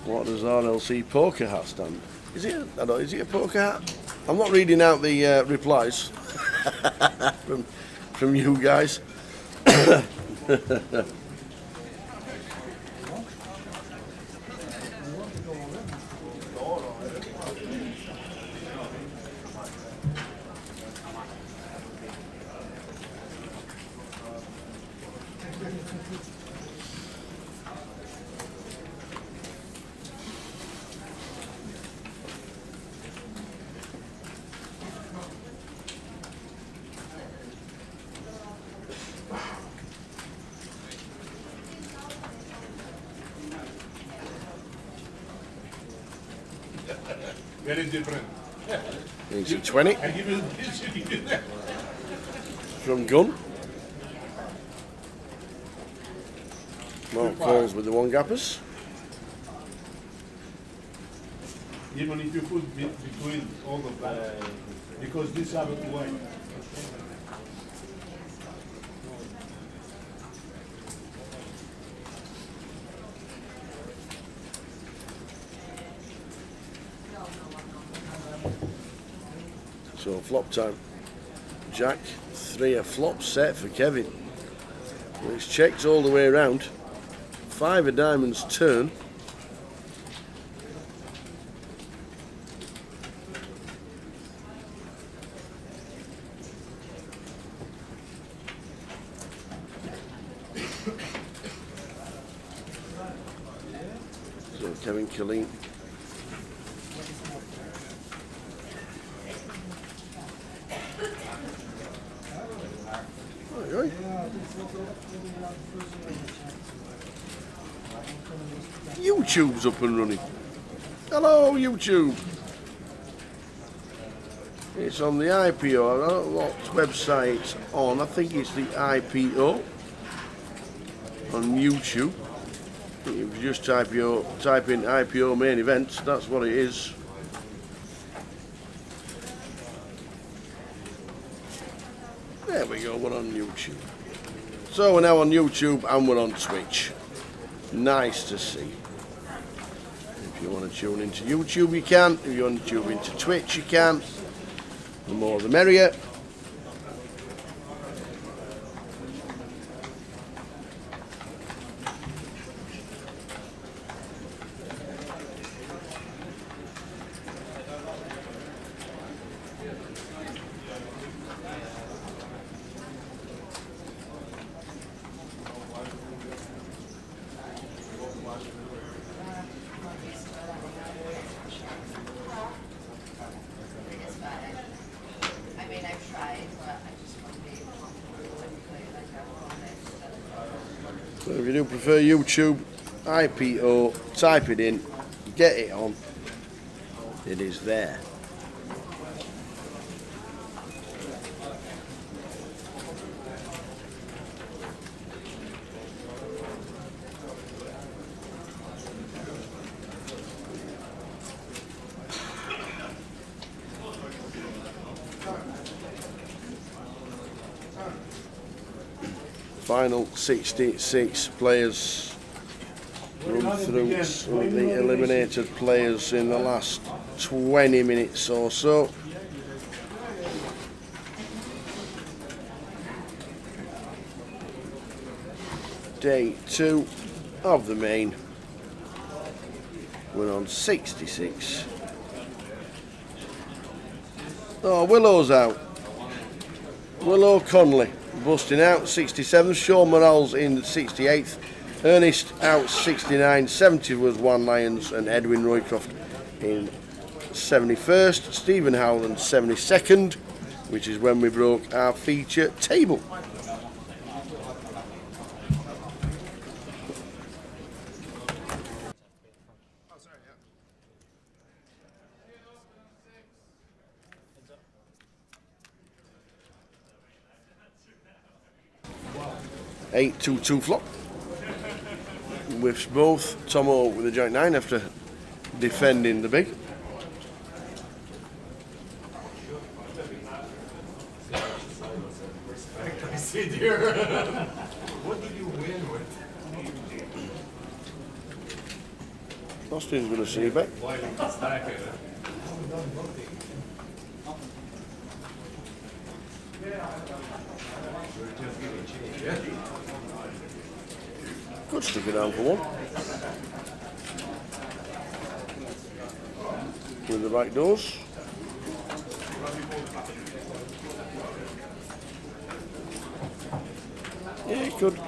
What does RLC poker hat stand? Is it? I don't know, is it a poker hat? I'm not reading out the replies from you guys. Very different. Easy 20 I give you this, you give you that. from Gun. Mark calls with the one gappers. Even if you put between all of that, because this have to wait. So flop time. Jack, 3 a flop set for Kevin. Well, it's checked all the way around. 5 of diamonds turn. So Kevin Killeen. Oi. YouTube's up and running. Hello, YouTube. It's on the IPO. I don't know what website it's on. I think it's the IPO on YouTube. If you just type in IPO Main Event, that's what it is. There we go, we're on YouTube. So we're now on YouTube and we're on Twitch. Nice to see. If you want to tune into YouTube, you can. If you want to tune into Twitch, you can. The more the merrier. So if you do prefer YouTube, IPO, type it in, get it on, it is there. Final 66 players run through some of the eliminated players in the last 20 minutes or so. Day 2 of the main. We're on 66. Oh, Willow's out. Willow Conley busting out 67th, Sean Morales in 68th, Ernest out 69, 70 was Juan Lyons and Edwin Roycroft in 71st, Stephen Howland 72nd, which is when we broke our feature table. Eight 2-2 flop. Whiffs both. Tomo with a joint 9 after defending the big. Sit here. What did you Austin's going to see back. Good sticking down for one. With the back doors. Yeah, he could.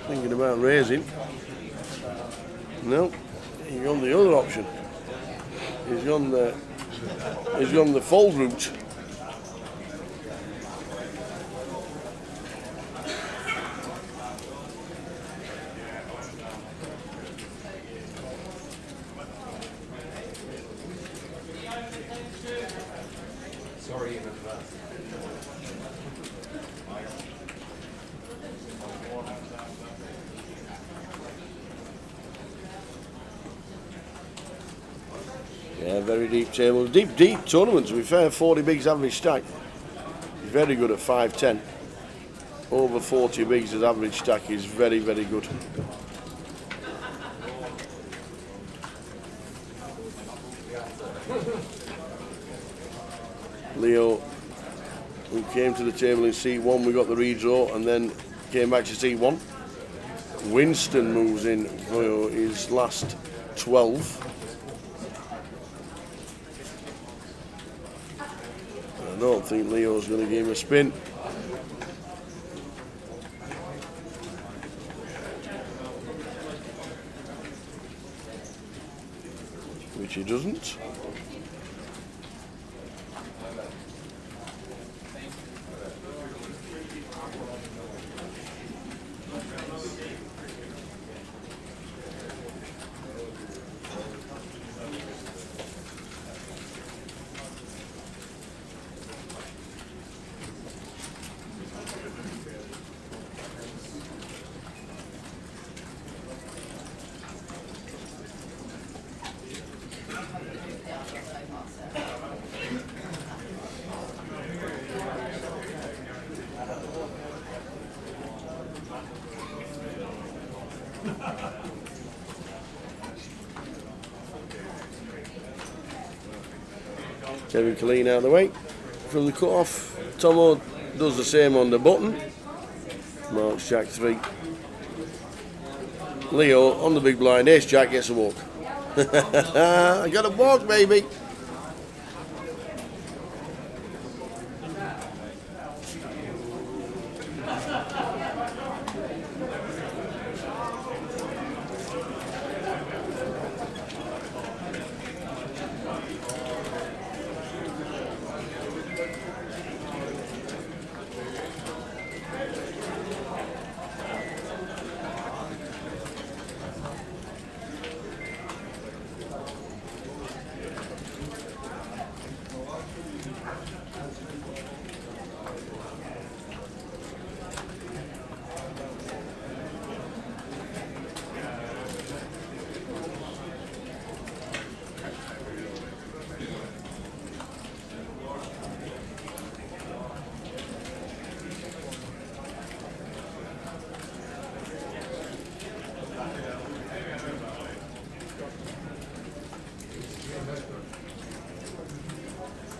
Thinking about raising. No, he's gone the other option. He's gone the fold route. Sorry in advance. Yeah, very deep table. Deep tournament, to be fair. 40 bigs average stack. Very good at 5'10". Over 40 bigs as average stack is very, very good. Leo, who came to the table in seat 1, we got the redraw and then came back to seat 1. Winston moves in for his last 12. I don't think Leo's going to give him a spin. Which he doesn't. Kevin Colleen out of the way from the cut-off. Tomo does the same on the button. Marks Jack 3. Leo on the big blind. Ace Jack gets a walk. I got a walk, baby.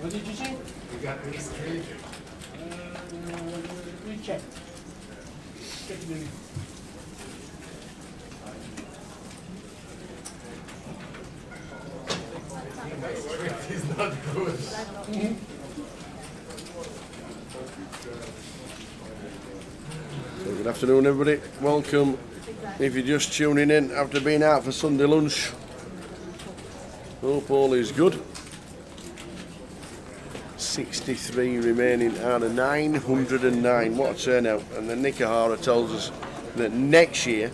What did you say? We got me straight. We checked. Check the Straight is not good. So good afternoon, everybody. Welcome. If you're just tuning in after being out for Sunday lunch, hope all is good. 63 remaining out of 909. What a turnout. And the Nikahara tells us that next year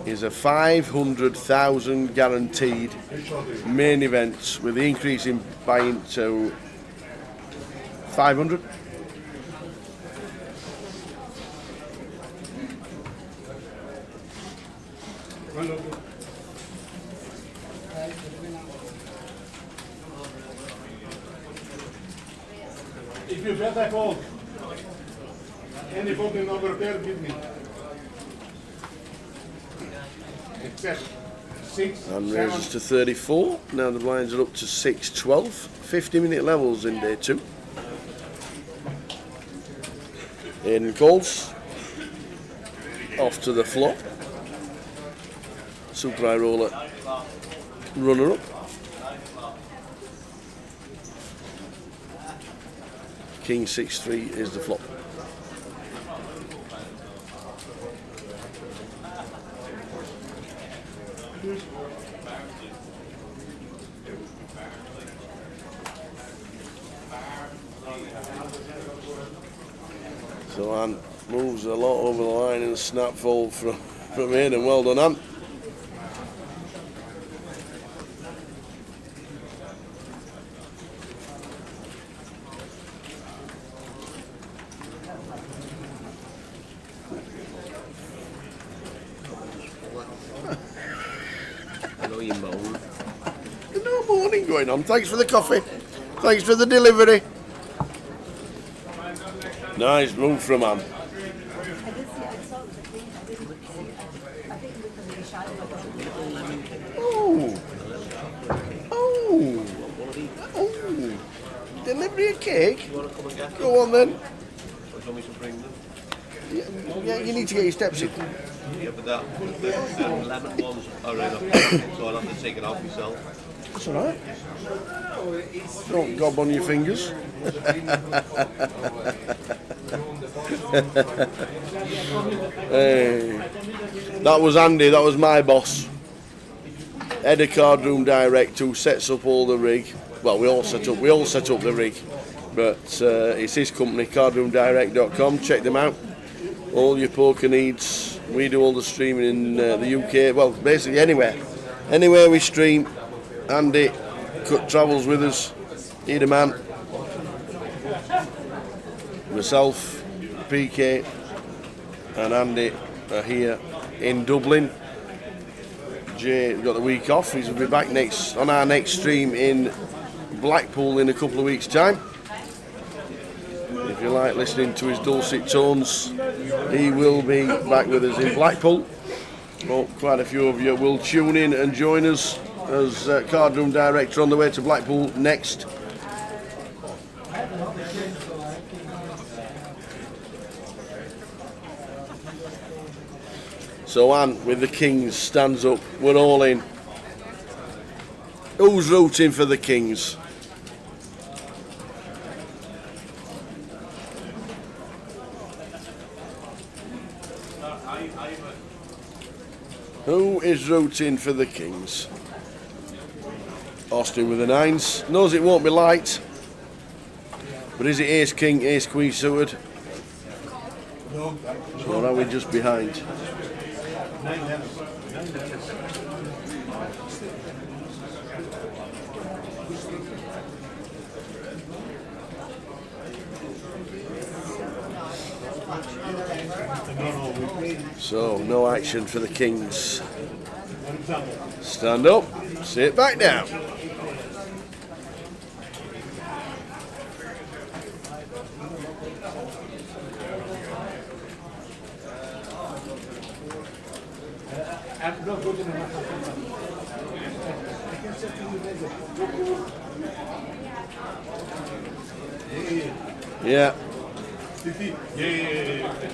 is a 500,000 guaranteed main event with the increase in buying to 500. If you bet I call. Any fucking number there, give me. Except 6, And 7. raises to 34. Now the blinds are up to 6-12. 50-minute levels in day 2. Aiden calls. Off to the flop. Super high roller. Runner up. King 6-3 is the flop. So Anne moves a lot over the line in a snap fold from Aiden. Well done, Anne. No morning going on. Thanks for the coffee. Thanks for the delivery. Nice move from Anne. Oh. Oh. Oh. Delivery of cake? Go on then. Yeah, you need to get your steps in. Yeah, but the lemon ones are enough, so I'll have to take it off myself. That's alright. Don't gob on your fingers. Hey. That was Andy, that was my boss. Head of Cardroom Direct, who sets up all the rig. Well, we all set up the rig. But it's his company, cardroomdirect.com. Check them out. All your poker needs. We do all the streaming in the UK. Well, basically anywhere. Anywhere we stream. Andy travels with us. He's the man. Myself, PK, and Andy are here in Dublin. Jay got the week off. He'll be back on our next stream in Blackpool in a couple of weeks' time. If you like listening to his dulcet tones, he will be back with us in Blackpool. Well, quite a few of you will tune in and join us as Cardroom Director on the way to Blackpool next. So Anne with the Kings stands up. We're all in. Who's rooting for the Kings? Who is rooting for the Kings? Austin with the 9s. Knows it won't be light. But is it Ace King, Ace Queen suited? No. Or are we just behind? 9 levels. So, no action for the Kings. Stand up, sit back down. I'm not good enough. Yeah. Yeah.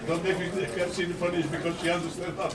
Don't make me keep seeing funny because she understands that.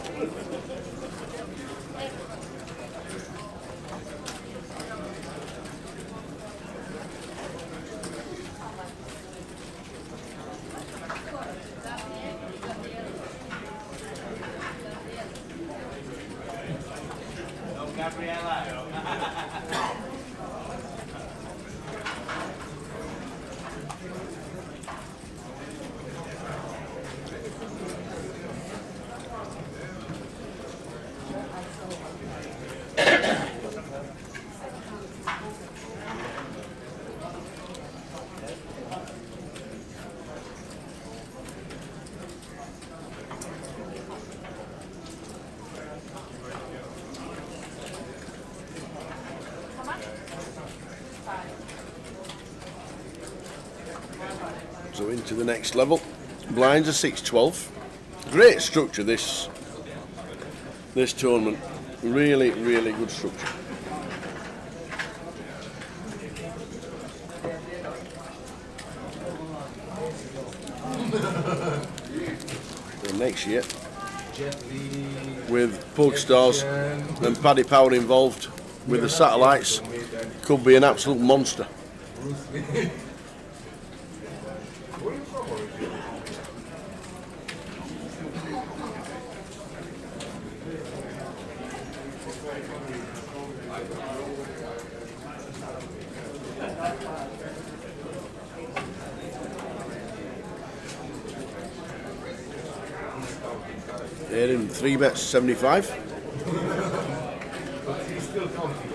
So into the next level. Blinds are 612. Great structure this tournament. Really, really good structure. So next year, with Pug Stars and Paddy Power involved with the satellites, could be an absolute monster. They're in 3 bets 75. He's still counting.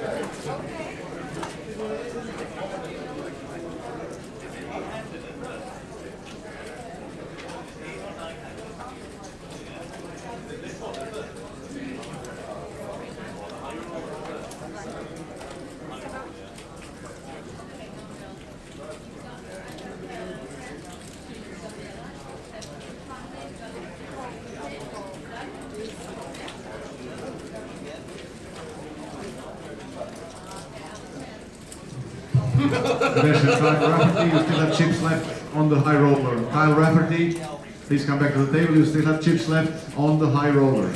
Attention, Kyle Rafferty, you still have chips left on the high roller. Kyle Rafferty, please come back to the table. You still have chips left on the high roller.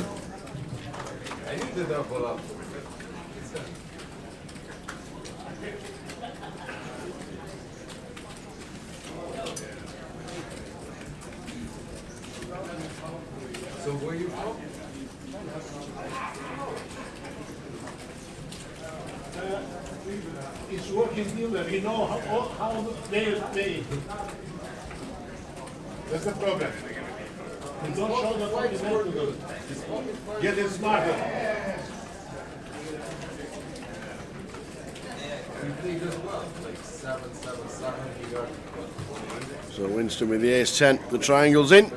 I need to double up. So where you from? It's working dealer, you know how they pay. That's the problem. You don't show the fundamental to them. Get it smarter. You played as well, like 7-7-7. You got So Winston with the ace-10. The triangle's in.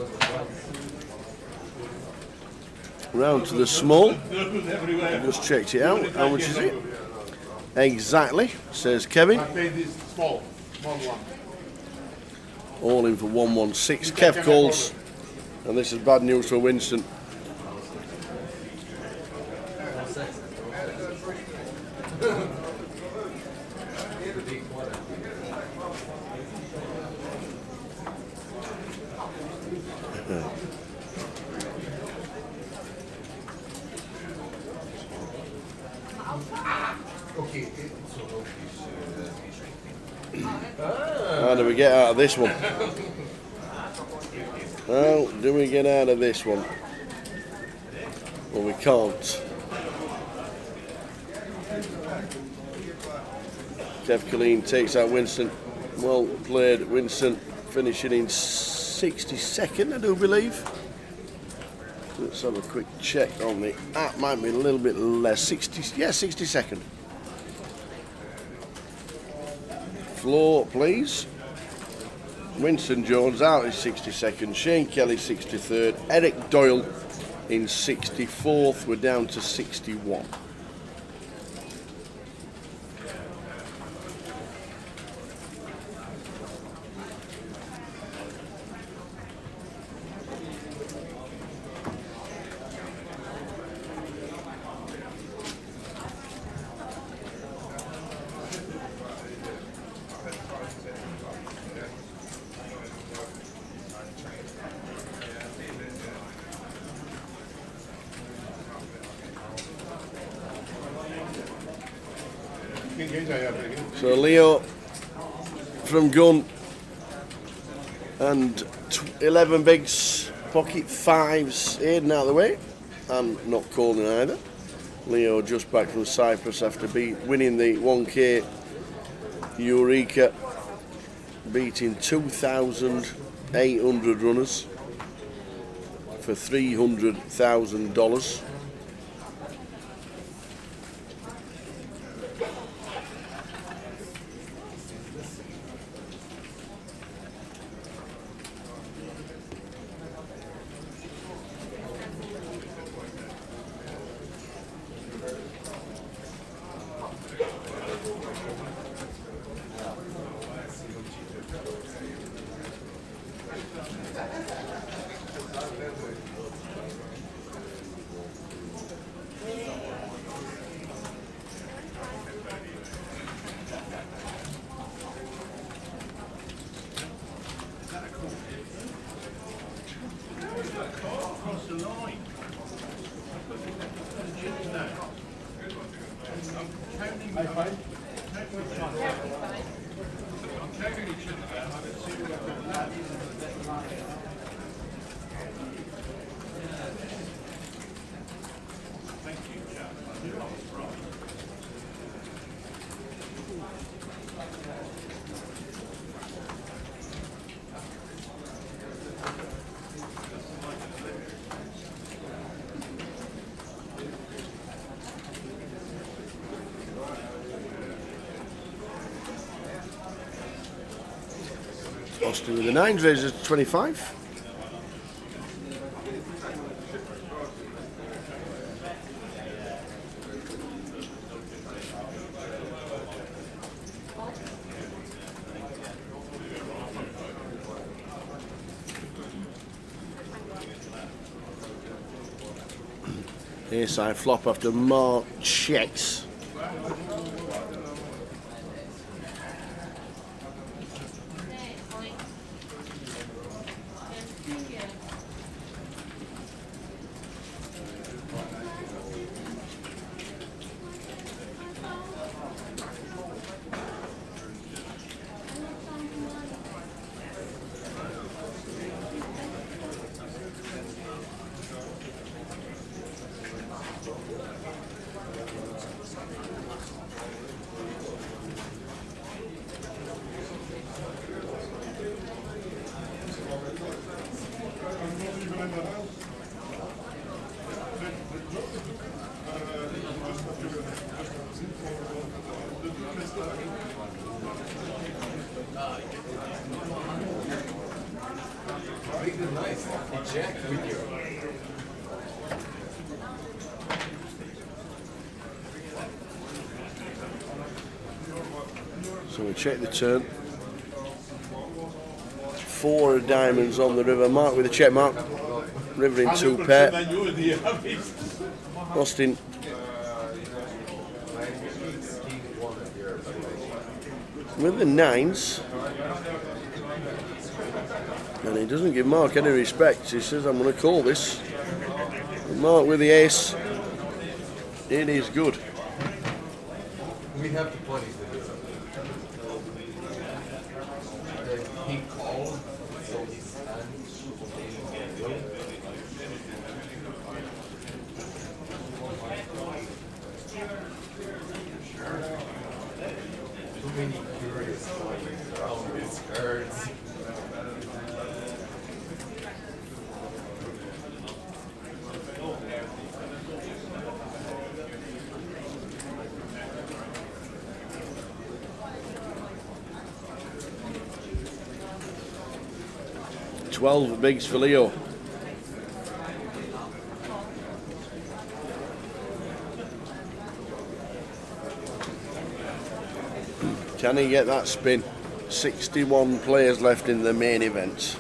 Round to the small. Just checked it out. How much is it? Exactly, says Kevin. I paid this small one. All in for 116. Kev calls. And this is bad news for Winston. okay. How do we get out of this one? How do we get out of this one? Well, we can't. Kev Killeen takes out Winston. Well played, Winston, finishing in 62nd, I do believe. Let's have a quick check on the app. Might be a little bit less. 62nd. Floor, please. Winston Jones out in 62nd. Shane Kelly 63rd. Eric Doyle in 64th. We're down to 61. So Leo from gun and 11 bigs, pocket fives, Aiden out of the way. I'm not calling either. Leo just back from Cyprus after winning the 1K Eureka, beating 2,800 runners for $300,000. Austin with the 9s, raises to 25. Ace side flop after more checks. Really nice. He jacked with you. So we check the turn. 4 diamonds on the river. Mark with a check mark. River in 2 pair. Austin with the 9s. And he doesn't give Mark any respect. He says, I'm going to call this. And Mark with the ace. It is good. We have the 20s to do it. He called, so his hand too many curious points around his cards. 12 bigs for Leo. Can he get that spin? 61 players left in the main event.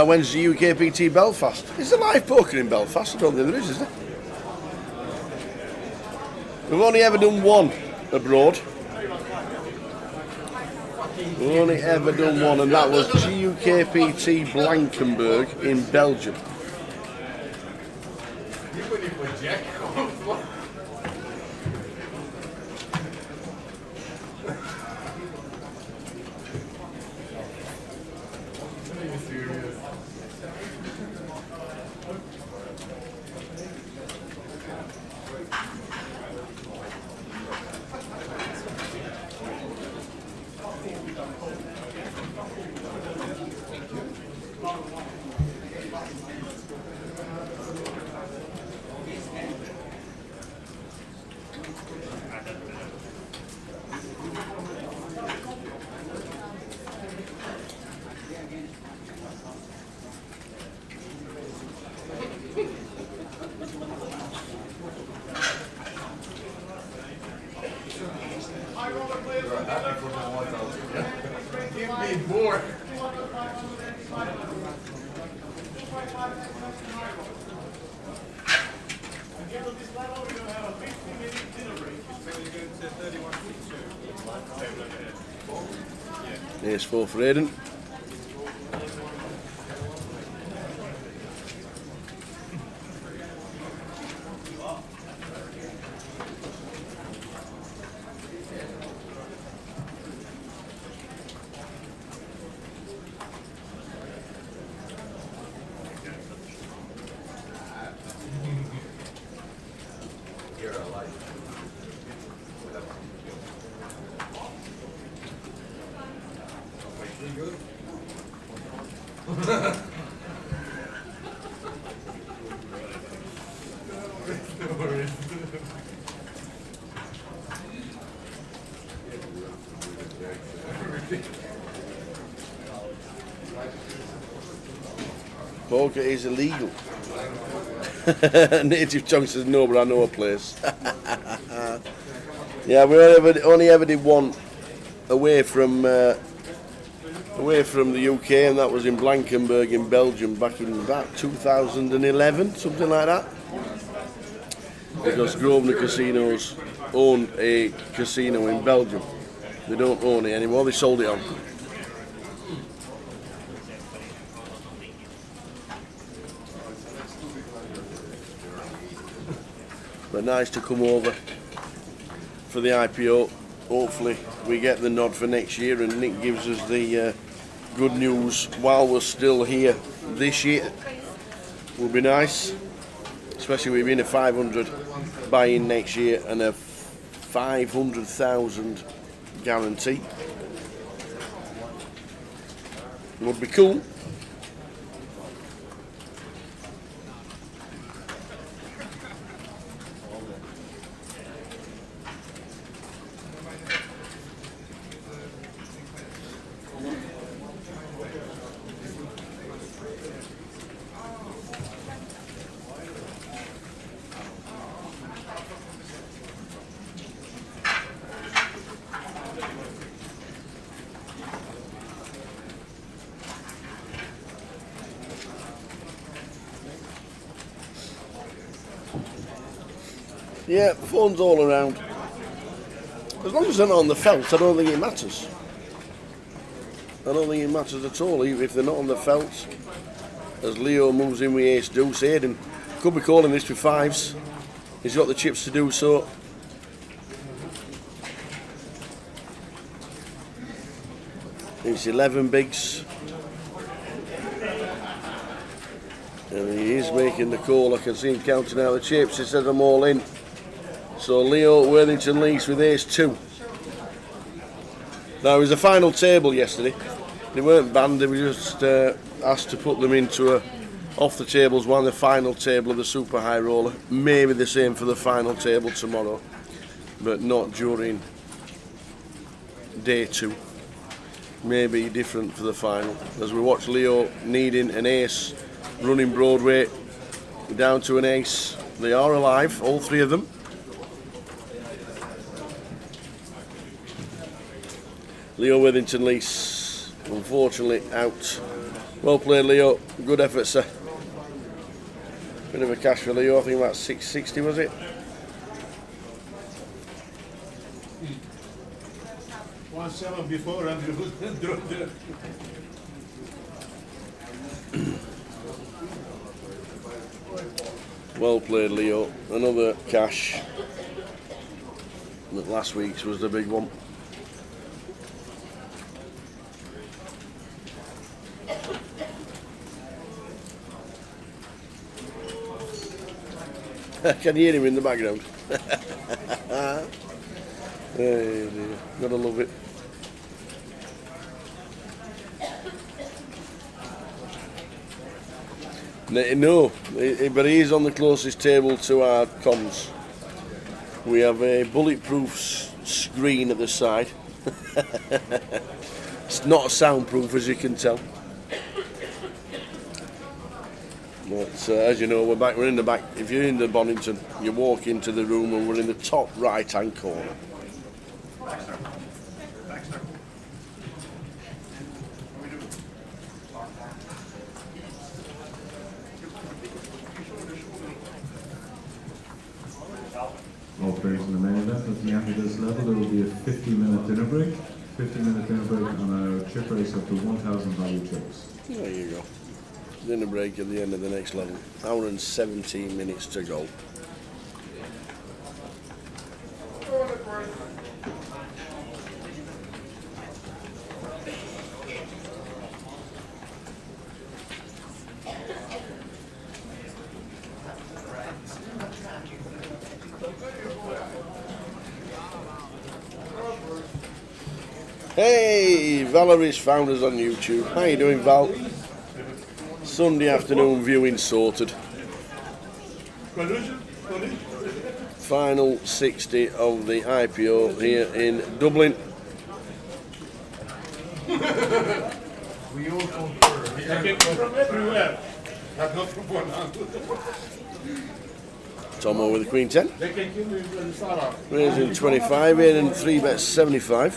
When's the UKPT Belfast? Is there live poker in Belfast? I don't think there is there? We've only ever done one abroad. We've only ever done one, and that was GUKPT Blankenberg in Belgium. Ace 4 for Aidan. You're alive. Good. Poker is illegal. Native Tongue says no, but I know a place. Yeah, we only ever did one away from the UK, and that was in Blankenberg in Belgium back in about 2011, something like that. Because Grosvenor Casinos owned a casino in Belgium. They don't own it anymore, they sold it on. But nice to come over for the IPO. Hopefully we get the nod for next year and Nick gives us the good news while we're still here this year. Will be nice, especially with being a 500 buy-in next year and a 500,000 guarantee. Would be cool. Yeah, fun's all around. As long as they're not on the felt, I don't think it matters. I don't think it matters at all, even if they're not on the felt. As Leo moves in with ace deuce, Aidan could be calling this with fives. He's got the chips to do so. It's 11 bigs. And he is making the call. I can see him counting out the chips. He says I'm all in. So Leo Worthington leads with ace 2. Now it was a final table yesterday. They weren't banned, they were just asked to put them into a off the tables one, the final table of the super high roller. Maybe the same for the final table tomorrow, but not during day 2. Maybe different for the final. As we watch Leo needing an ace, running Broadway down to an ace. They are alive, all 3 of them. Leo Worthington Lease, unfortunately out. Well played, Leo. Good effort, sir. Bit of a cash for Leo. I think about 660 was it? 1-7 before and you draw there. Well played, Leo. Another cash. But last week's was the big one. I can hear him in the background. Hey dear. Gotta love it. No, but he is on the closest table to our comms. We have a bulletproof screen at the side. It's not soundproof, as you can tell. But as you know, we're in the back. If you're in the Bonington, you walk into the room and we're in the top right-hand corner. All players in the main event, looking after this level, there will be a 15-minute dinner break. 15-minute dinner break on a chip race up to 1,000 value chips. There you go. Dinner break at the end of the next level. Hour and 17 minutes to go. Hey, Valerie's found us on YouTube. How you doing, Val? Sunday afternoon viewing sorted. Final 60 of the IPO here in Dublin. We all concur. From everywhere. Tomo with the Queen 10. They can kill me in the Sarah. Raising 25 in and 3 bets 75.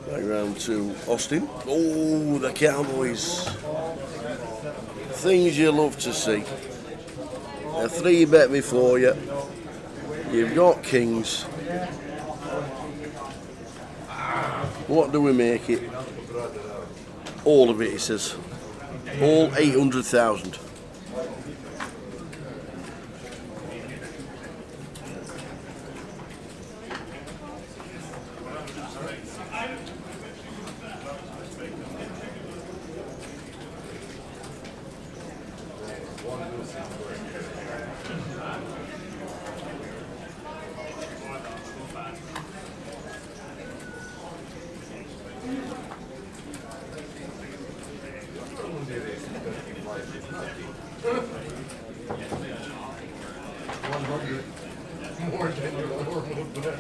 Back round to Austin. Oh, the Cowboys. Things you love to see. A 3 bet before you. You've got Kings. What do we make it? All of it, he says. All 800,000. More than your normal bet.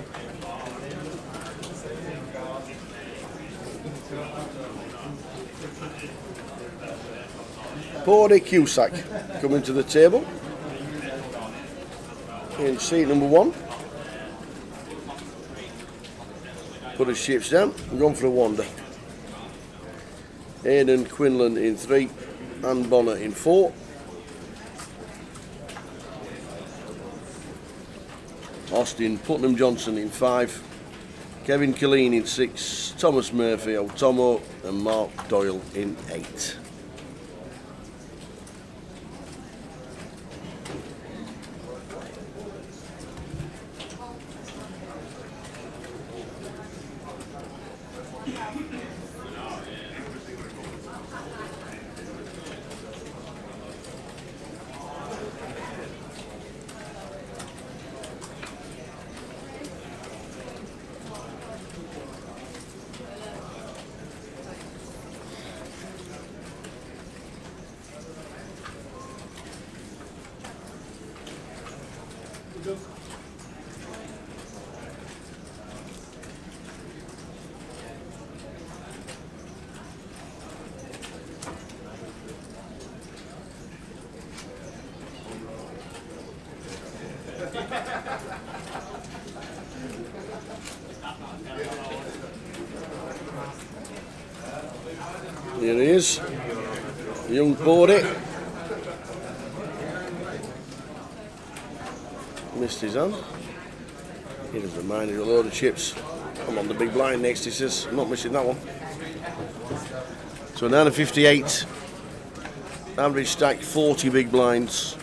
Pordy Cusack coming to the table in seat number 1. Put his chips down and gone for a wander. Aidan Quinlan in 3, Ann Bonner in 4. Austin Putnam Johnson in 5. Kevin Killeen in 6. Thomas Murphy, Otomo and Mark Doyle in 8. Here he is, young Pordy. Missed his hand. He doesn't mind, he's got a load of chips. I'm on the big blind next, he says. I'm not missing that one. So 9.58. Average stack 40 big blinds.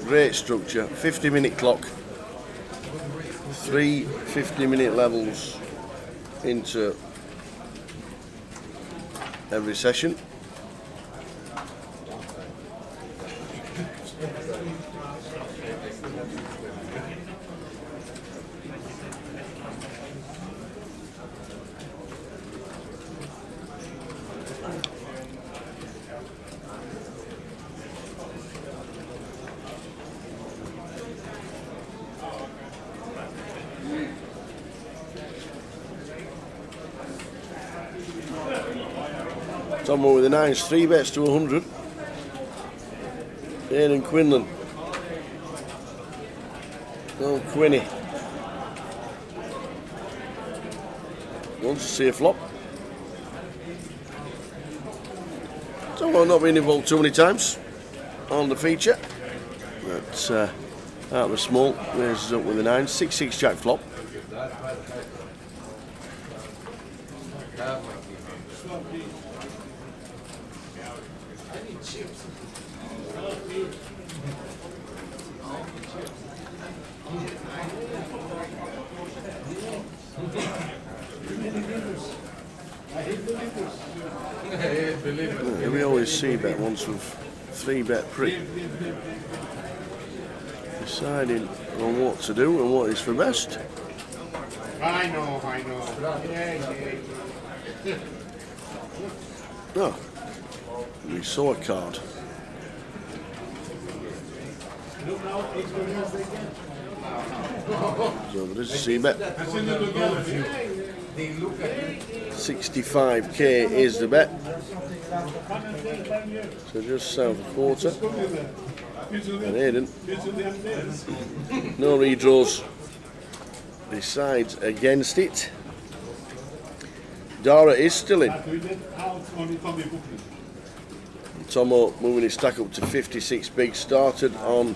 Great structure. 50-minute clock. 3 50-minute levels into every session. Someone with the 9s, 3 bets to 100. Aidan Quinlan. Oh, Quinny. Wants to see a flop. Someone not been involved too many times on the feature. But out of the small, raises up with the 9. 6-6 jack flop. We always see bet once with 3 bet pre. Deciding on what to do and what is for best. I know. Yeah. Oh, we saw a card. So there is a C bet. I send it together. They look at you. 65k is the bet. So just south of quarter. And Aiden, no redraws, decides against it. Dara is still in. Tomo moving his stack up to 56 bigs, started on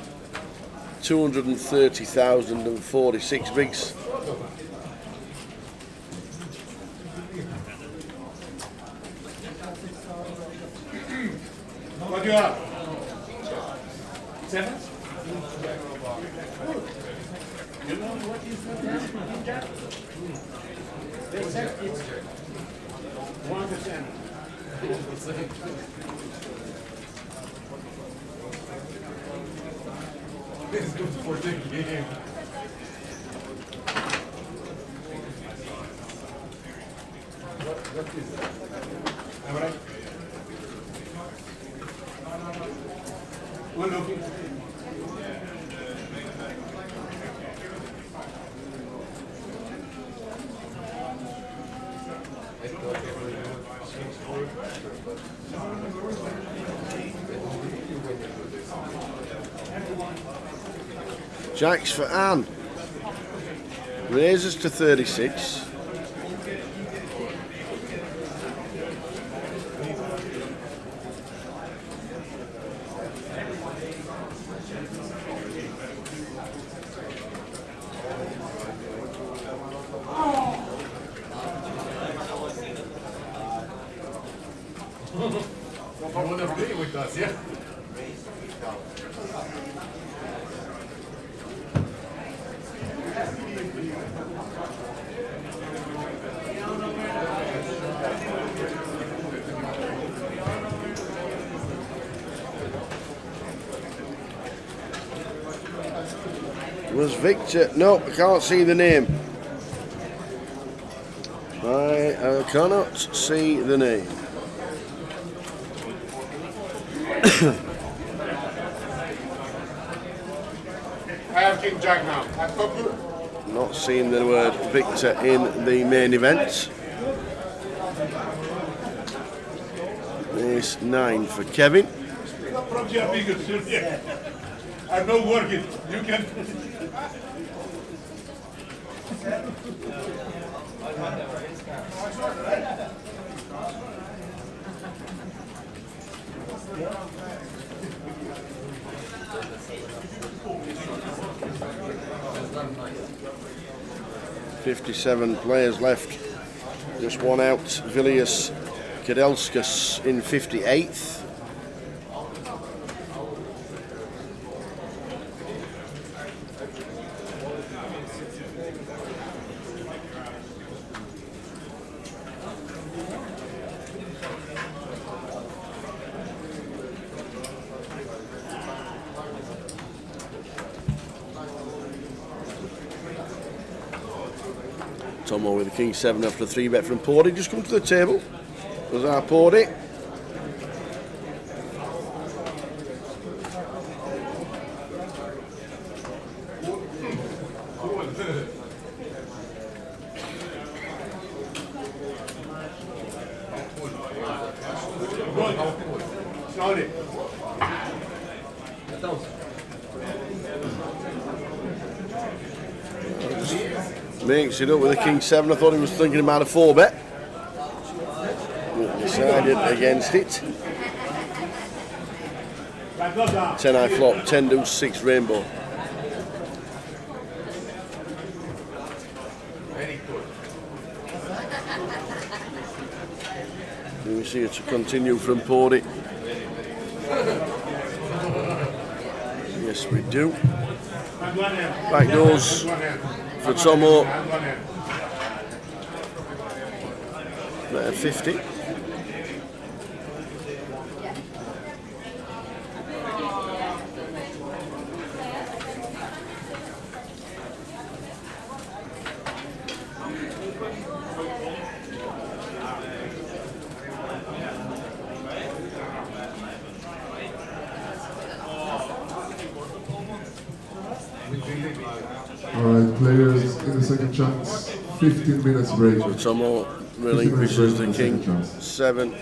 230,046 bigs. What do you have? 7? You know what is that? They said it's 1%. It's good for the game. What is it? Am I right? One looking. Jacks for Anne. Raises to 36. I want to play with us, yeah? Was Victor? No, I can't see the name. I cannot see the name. I have King Jack now. I stop you. Not seeing the word Victor in the main event. Ace 9 for Kevin. From your biggest yeah. I'm not working. You can. .57 players left. Just one out. Vilius Kadelskas in 58th. Tomo with the King 7 after a 3-bet from Pordy. Just come to the table. Was our Pordy. Slowly. Makes it up with the King 7. I thought he was thinking about a 4-bet. Decided against it. 10 high flop, 10 deuce, 6 rainbow. Very good. We see it to continue from Pordy. Yes, we do. Back doors for Tomo. Better 50. Alright, players in the second chance. 15 minutes break. Tomo relinquishes the king. 7.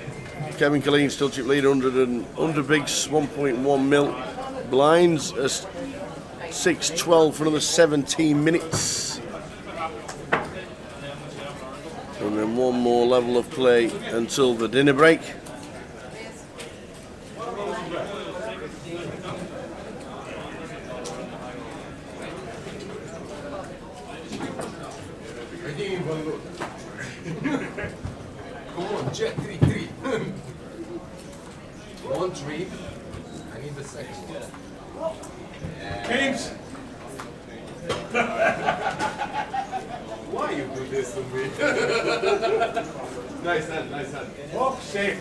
Kevin Killeen still chip leader, 100 bigs, 1.1 mil. Blinds, 6-12 for another 17 minutes. And then one more level of play until the dinner break. Come on, jet 3-3. 1-3. I need the second one. James! Why you do this to me? Nice hand, nice hand. Oh, safe.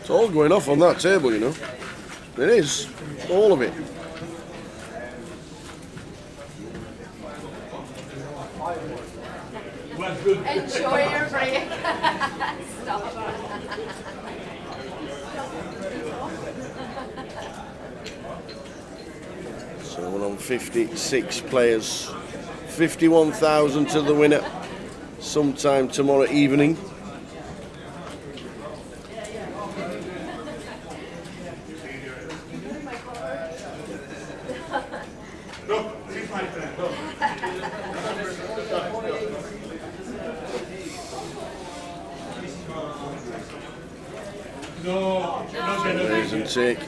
It's all going off on that table, you know. It is. All of it. Was good. Enjoy your break. Stop. So we're on 56 players. 51,000 to the winner sometime tomorrow evening. Look, he's my friend. Look. No, Raise and take.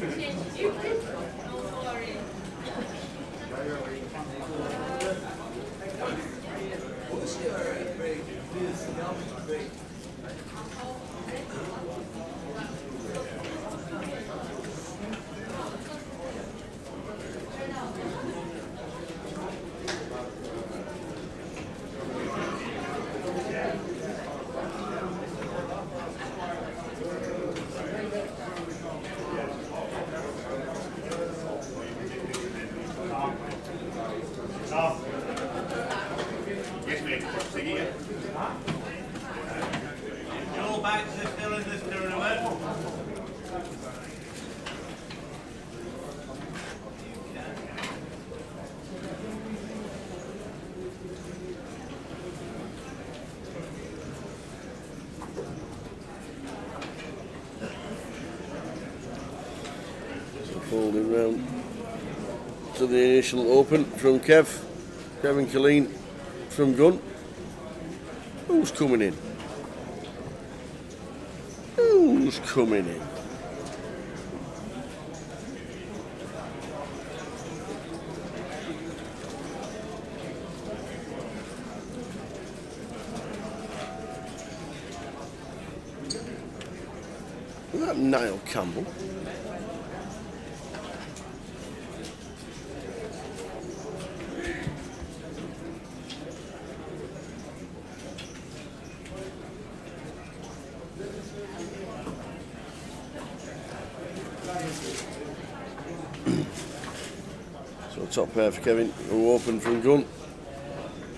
Yes, mate. Sticky it. Your bags are still in this tournament. So folding round to the initial open from Kevin Killeen from Gun. Who's coming in? Who's coming in? Is that Niall Campbell? So top pair for Kevin, who opened from Gun,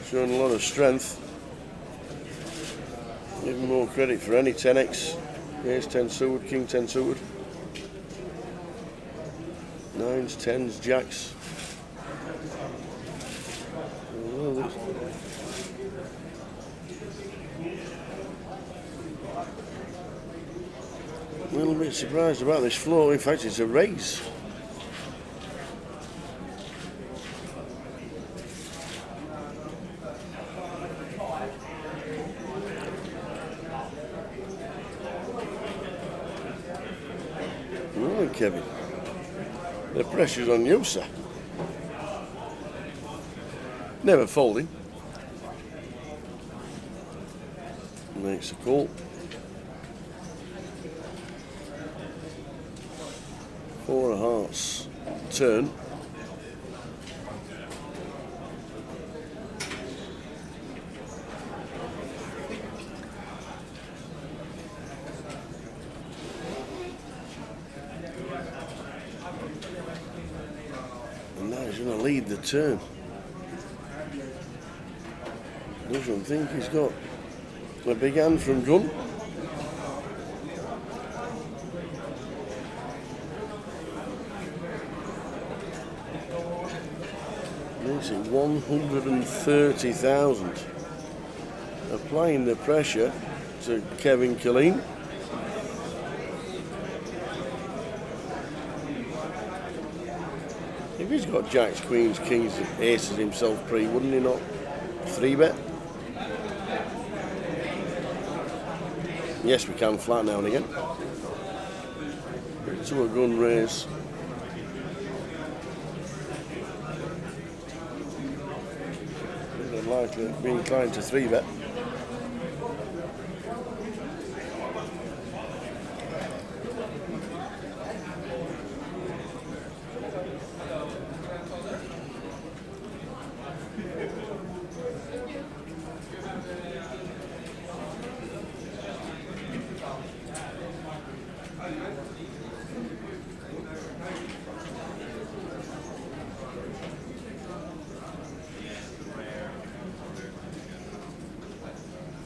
showing a lot of strength. Give him more credit for any 10x. Here's 10 suited, King 10 suited. 9s, 10s, jacks. Well, this- a little bit surprised about this floor. In fact, it's a raise. Right, Kevin. The pressure's on you, sir. Never folding. Makes a call. 4 of hearts. Turn. And now he's going to lead the turn. Doesn't think he's got a big hand from Gun. It's at 130,000. Applying the pressure to Kevin Killeen. If he's got jacks, queens, kings, aces himself pre, wouldn't he not 3-bet? Yes, we can flat now and again. To a gun raise. Likely be inclined to 3-bet.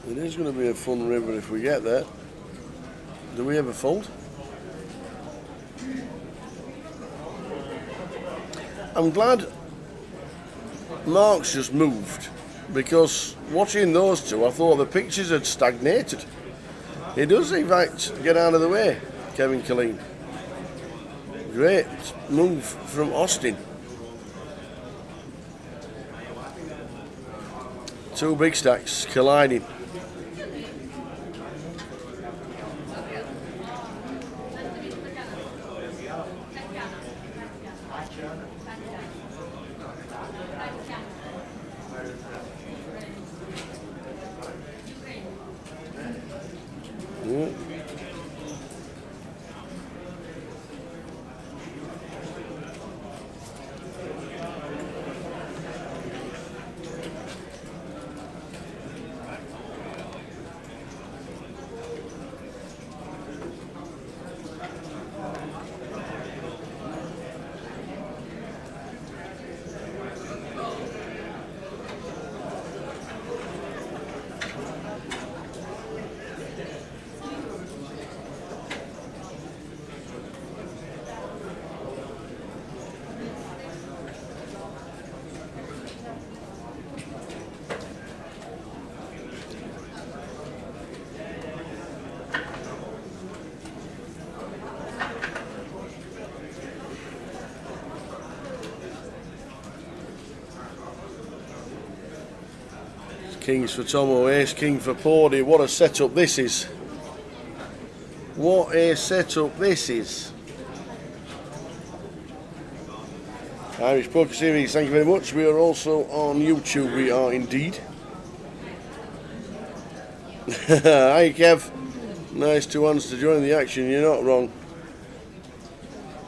It is going to be a fun river if we get there. Do we ever fold? I'm glad Mark's just moved, because watching those two I thought the pictures had stagnated. He does in fact get out of the way, Kevin Killeen. Great move from Austin. Two big stacks colliding. Yeah. Kings for Tomo, ace king for Pordy. What a setup this is. What a setup this is. Irish Poker Series, thank you very much. We are also on YouTube, we are indeed. Hi Kev, nice to ones to join the action, you're not wrong.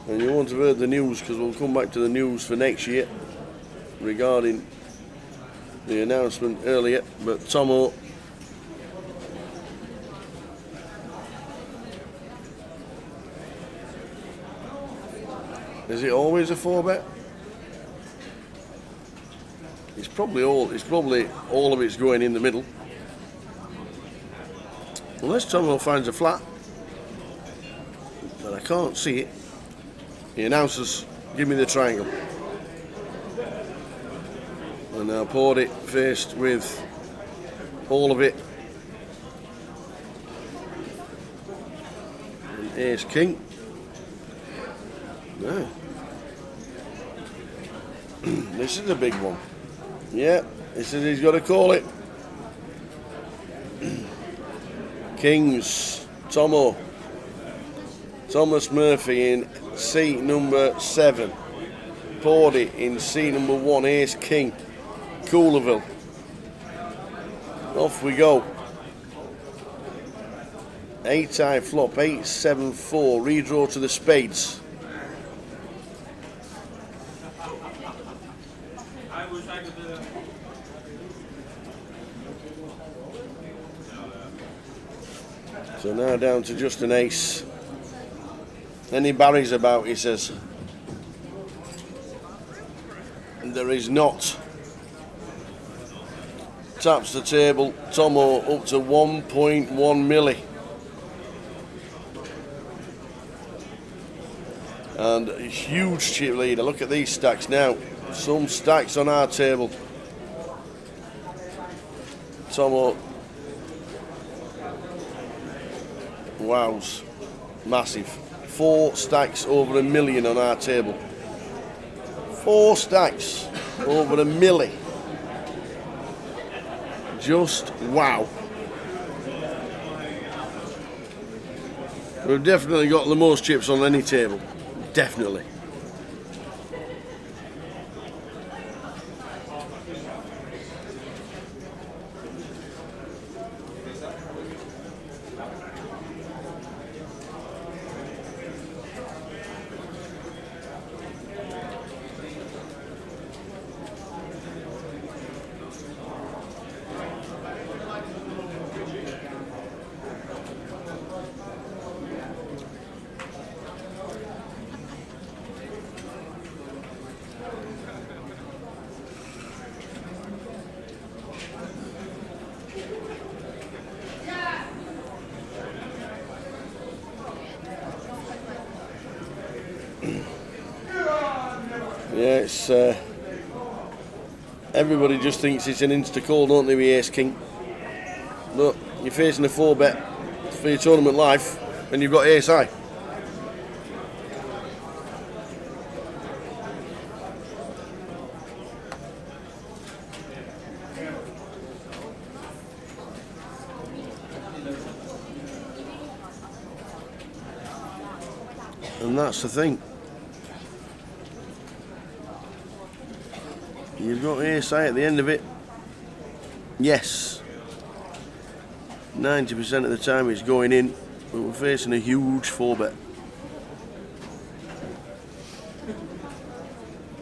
And you won't have heard the news, because we'll come back to the news for next year regarding the announcement earlier, but Tomo is it always a 4-bet? It's probably all of it's going in the middle. Unless Tomo finds a flat, but I can't see it. The announcers give me the triangle. And now poured it faced with all of it. And ace king. No. This is a big one. Yeah, this is he's got to call it. Kings, Tomo. Thomas Murphy in seat number 7. Poured it in seat number 1, ace king. Coolerville. Off we go. 8-eye flop, 8-7-4, redraw to the spades. So now down to just an ace. Any Barry's about, he says. And there is not. Taps the table, Tomo up to 1.1 milli. And a huge chip leader. Look at these stacks now. Some stacks on our table. Tomo. Wows. Massive. 4 stacks over $1 million on our table. 4 stacks over $1 million. Just wow. We've definitely got the most chips on any table. Definitely. Yeah, it's everybody just thinks it's an insta-call, don't they, with Ace King? Look, you're facing a 4-bet for your tournament life, and you've got Ace High. And that's the thing. You've got Ace High at the end of it. Yes. 90% of the time it's going in, but we're facing a huge 4-bet.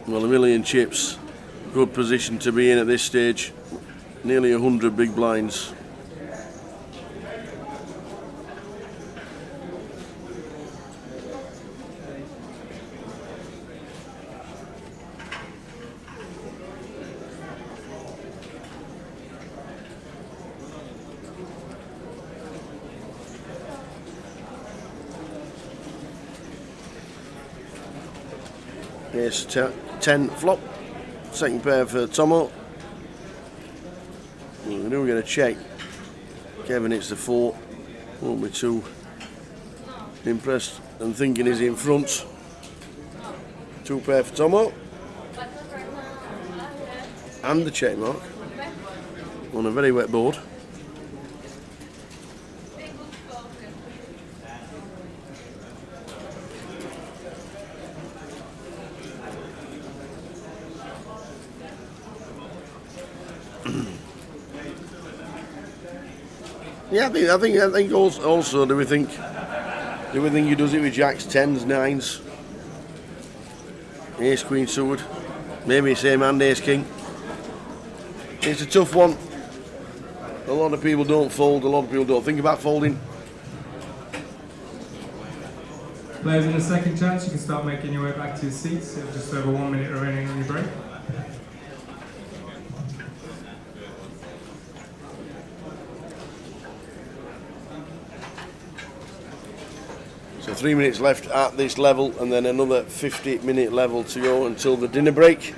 Well, $1 million chips. Good position to be in at this stage. Nearly 100 big blinds. Ace 10 flop, second pair for Tomo. We know we're going to check. Kevin hits the 4, won't be too impressed and thinking he's in front. 2 pair for Tomo. And the check mark on a very wet board. Yeah, I think also do we think he does it with jacks, 10s, 9s, Ace Queen suited, maybe same hand Ace King. It's a tough one. A lot of people don't fold, a lot of people don't think about folding. Players in the second chance, you can start making your way back to your seats. You have just over 1 minute remaining on your break. So 3 minutes left at this level, and then another 50-minute level to go until the dinner break.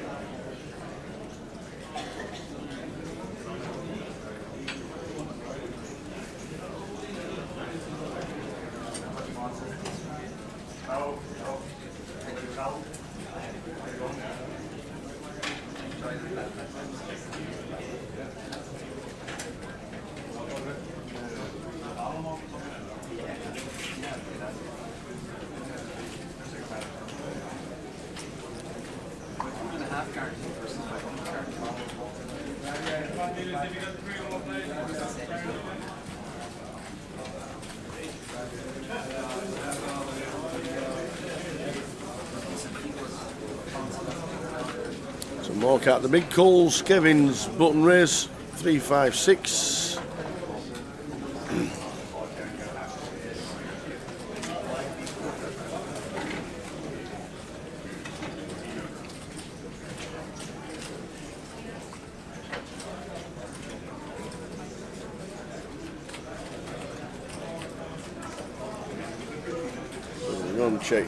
So mark out the big calls. Kevin's button raise 3, 5, 6.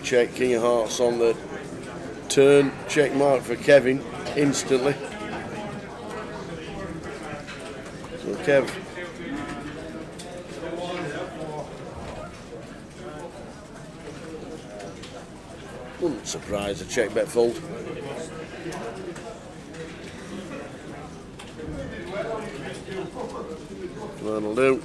Check, King of Hearts on the Turn, check mark for Kevin instantly. So Kev. Wouldn't surprise a check bet fold. That'll do.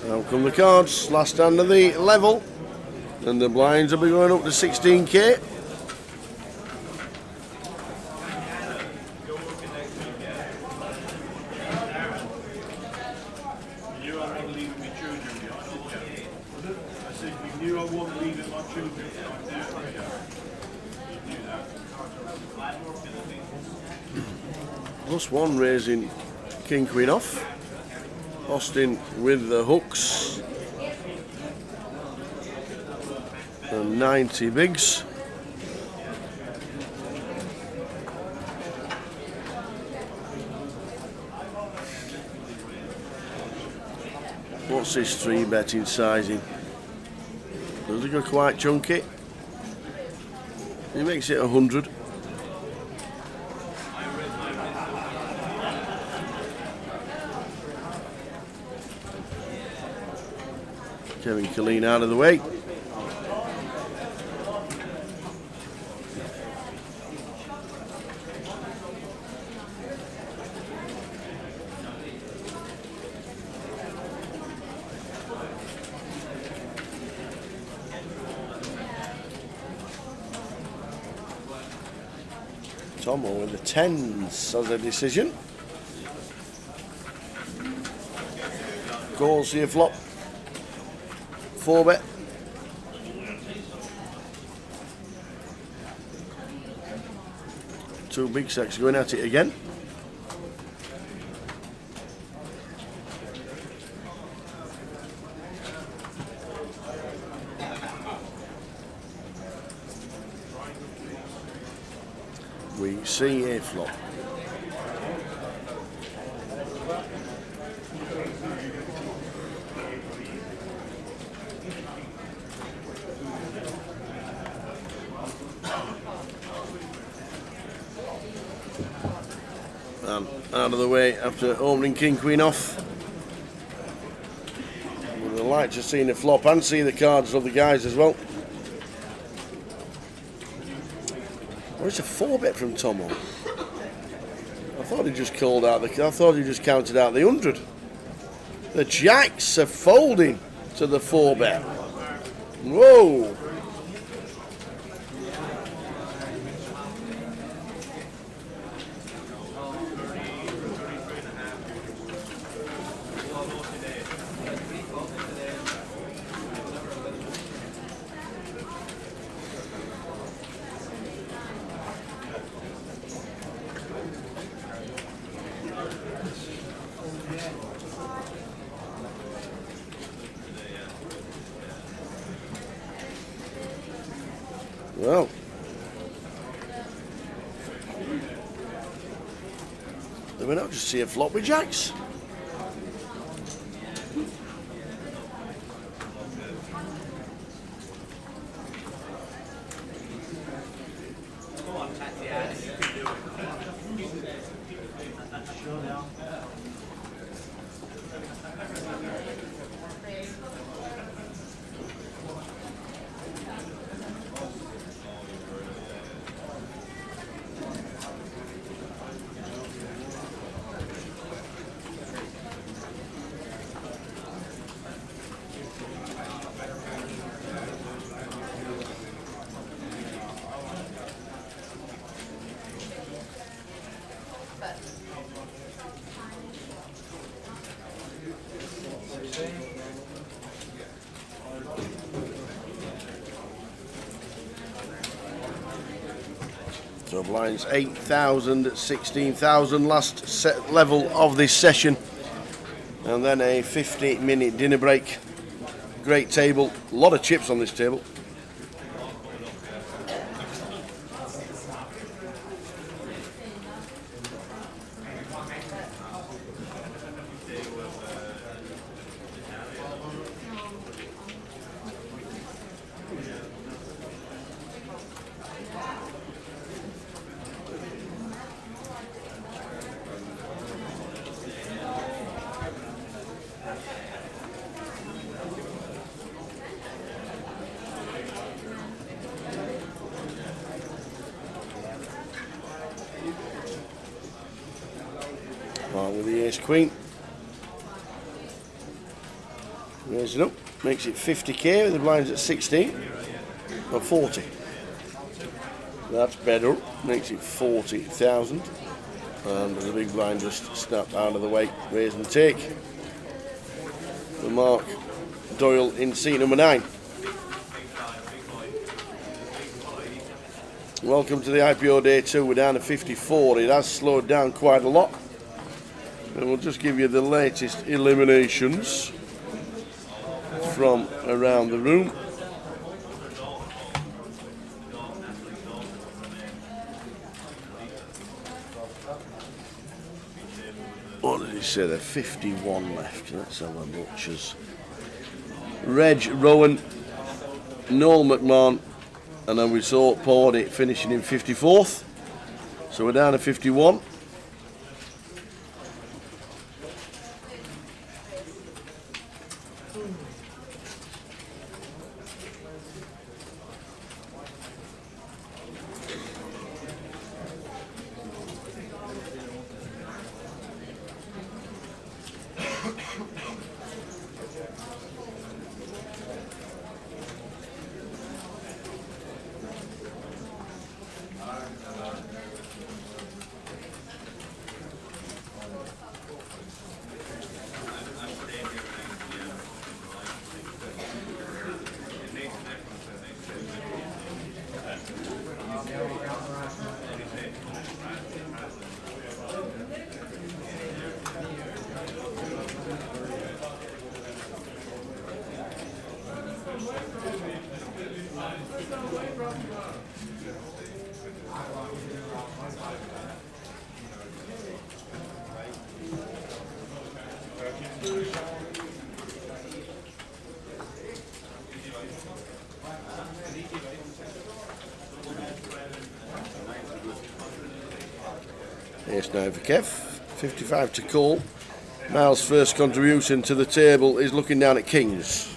Now come the cards, last hand of the level, and the blinds will be going up to 16k. You knew I wasn't leaving my children behind, didn't you? I said, you knew I wasn't leaving my children behind, didn't you? You knew that. +1 raising King Queen off. Austin with the hooks. And 90 bigs. What's his 3 betting sizing? Does he go quite chunky? He makes it 100. Kevin Killeen out of the way. Tomo with the 10s as a decision. Calls here flop. 4-bet. Two big sacks going at it again. We see a flop. And out of the way after opening King Queen off. Would have liked to see the flop and see the cards of the guys as well. Or it's a 4-bet from Tomo. I thought he just called out I thought he just counted out the 100. The jacks are folding to the 4-bet. Whoa! Well, do we not just see a flop with jacks? blinds 8,000, 16,000 last set level of this session, and then a 50-minute dinner break. Great table, a lot of chips on this table. Right, with the ace queen. Raise it up, makes it 50k with the blinds at 16 or 40. That's better, makes it 40,000. And the big blind just snapped out of the way, raise and take. For Mark Doyle in seat number 9. Welcome to the IPO Day 2, we're down to 54. It has slowed down quite a lot. And we'll just give you the latest eliminations from around the room. What did he say there? 51 left. Let's have a butchers. Reg Rowan, Noel McMahon, and then we saw Pordy finishing in 54th. So we're down to 51. Ace 9 for Kev, 55 to call. Niall's first contribution to the table is looking down at kings.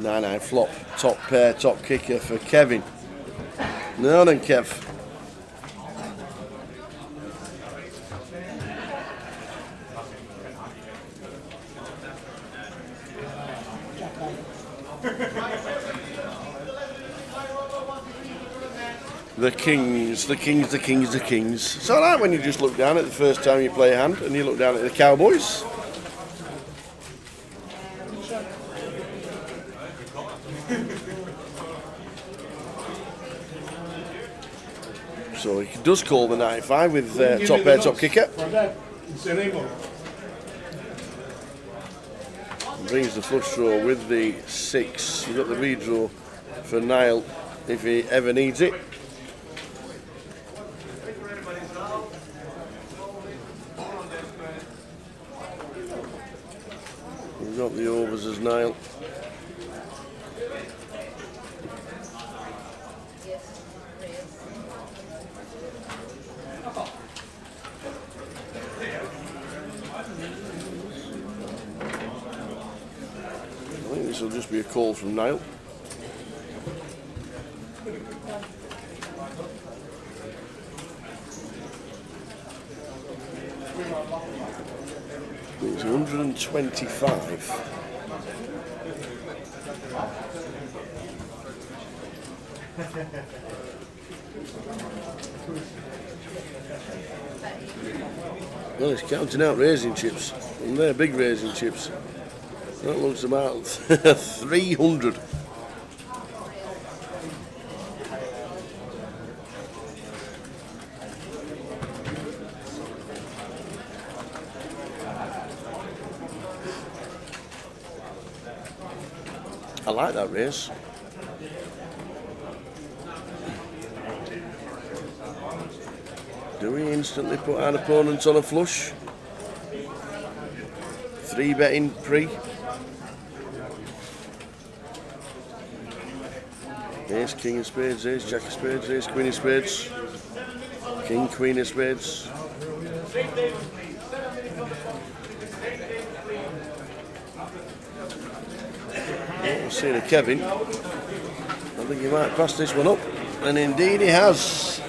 Nine flop, top pair, top kicker for Kevin. No, then Kev. The kings, the kings, the kings, the kings. So I like when you just look down at the first time you play a hand and you look down at the cowboys. So he does call the 95 with top pair, top kicker. Brings the flush draw with the 6. We've got the redraw for Niall if he ever needs it. We've got the overs as Niall. I think this will just be a call from Niall. It's 125. Well, it's counting out raisin chips, and they're big raisin chips. That looks about 300. I like that race. Do we instantly put our opponents on a flush? 3 betting pre. Ace, king of spades, ace, jack of spades, ace, queen of spades, king, queen of spades. We'll see the Kevin. I think he might pass this one up, and indeed he has.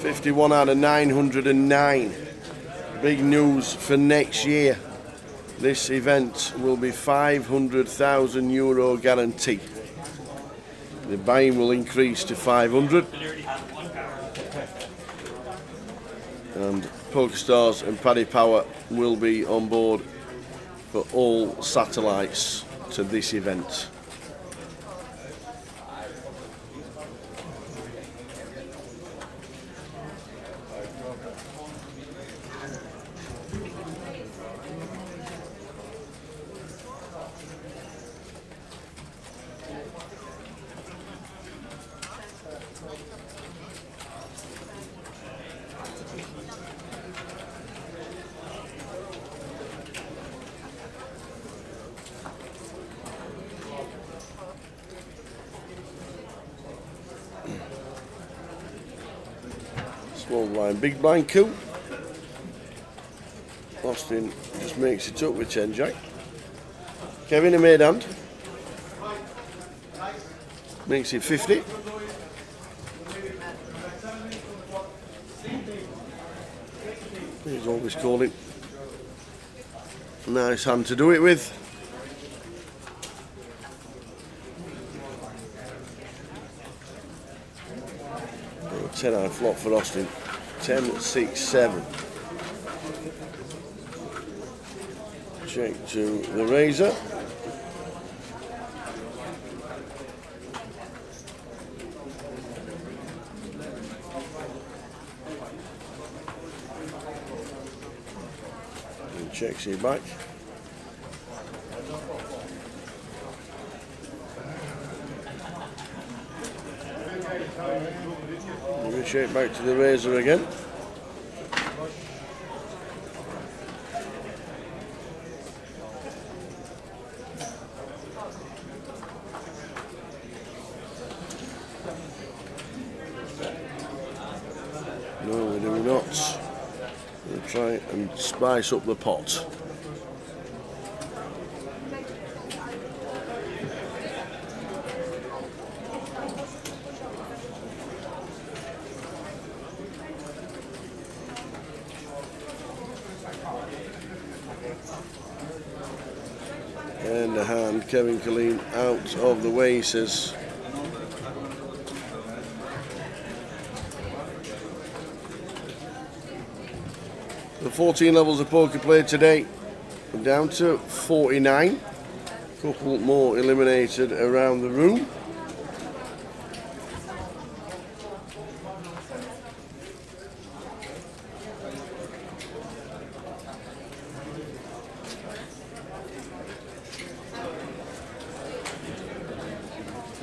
$51 out of 909. Big news for next year. This event will be €500,000 guarantee. The buy-in will increase to 500. And PokerStars and Paddy Power will be on board for all satellites to this event. Small blind, big blind coup. Austin just makes it up with 10 jack. Kevin a made hand. Makes it 50. He's always calling. Nice hand to do it with. Oh, 10 out flop for Austin. 10, 6, 7. Check to the razor. And checks it back. Shake back to the razor again. No, we do not. We'll try and spice up the pot. And the hand, Kevin Killeen out of the way, he says. The 14 levels of poker played today, we're down to 49. A couple more eliminated around the room.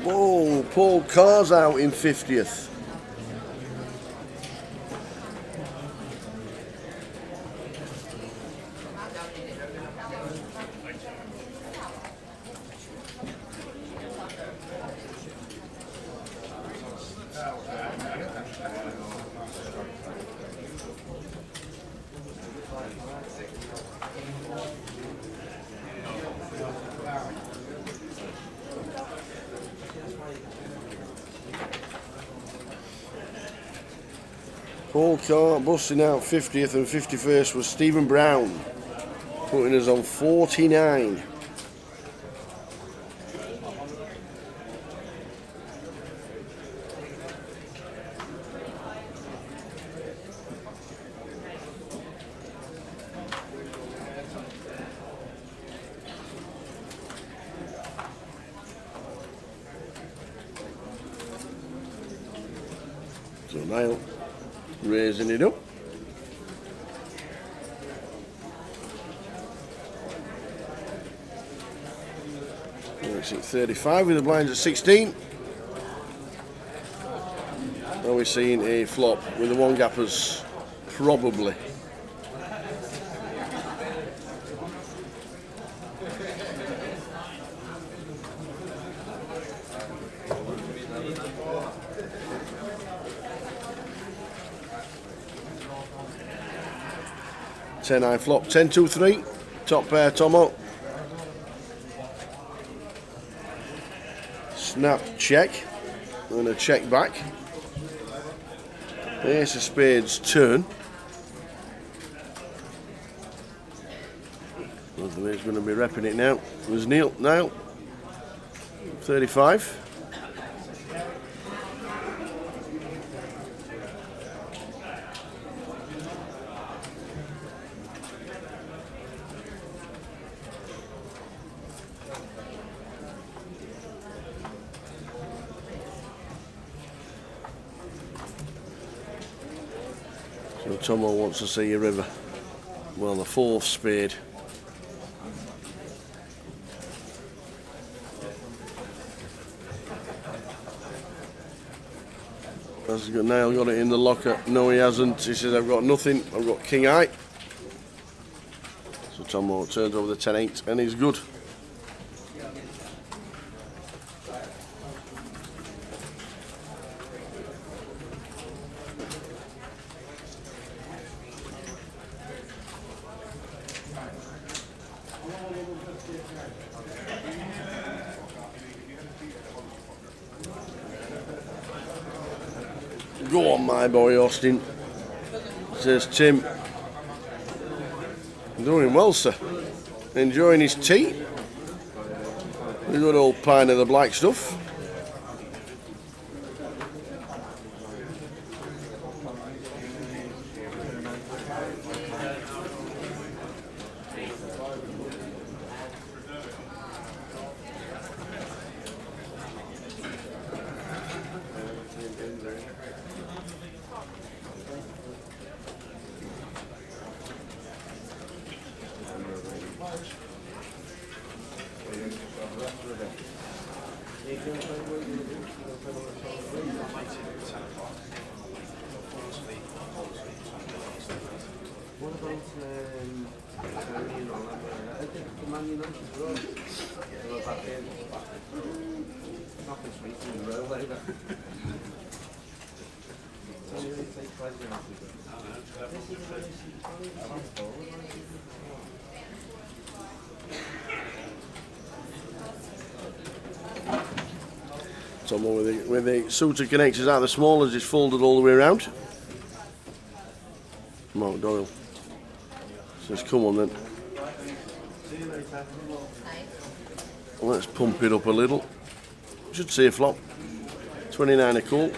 Whoa, Paul Carr's out in 50th. Paul Carr busting out 50th and 51st was Stephen Brown, putting us on 49. So Niall raising it up. It's at 35 with the blinds at 16. Are we seeing a flop with the one gappers? Probably. Ten high flop, 10-2-3, top pair Tomo. Snap check, and a check back. Ace of spades turn. He's going to be repping it now. There's Niall, 35. So Tomo wants to see a river. Well, the fourth spade. Has Niall got it in the locker? No, he hasn't. He says, I've got nothing. I've got king eye. So Tomo turns over the 10-8 and he's good. Go on, my boy, Austin, says Tim. Doing well, sir. Enjoying his tea. A good old pint of the black stuff. Tomo with the suited connectors out the small as it's folded all the way around. Mark Doyle says, come on then. Let's pump it up a little. Should see a flop. 29 a call.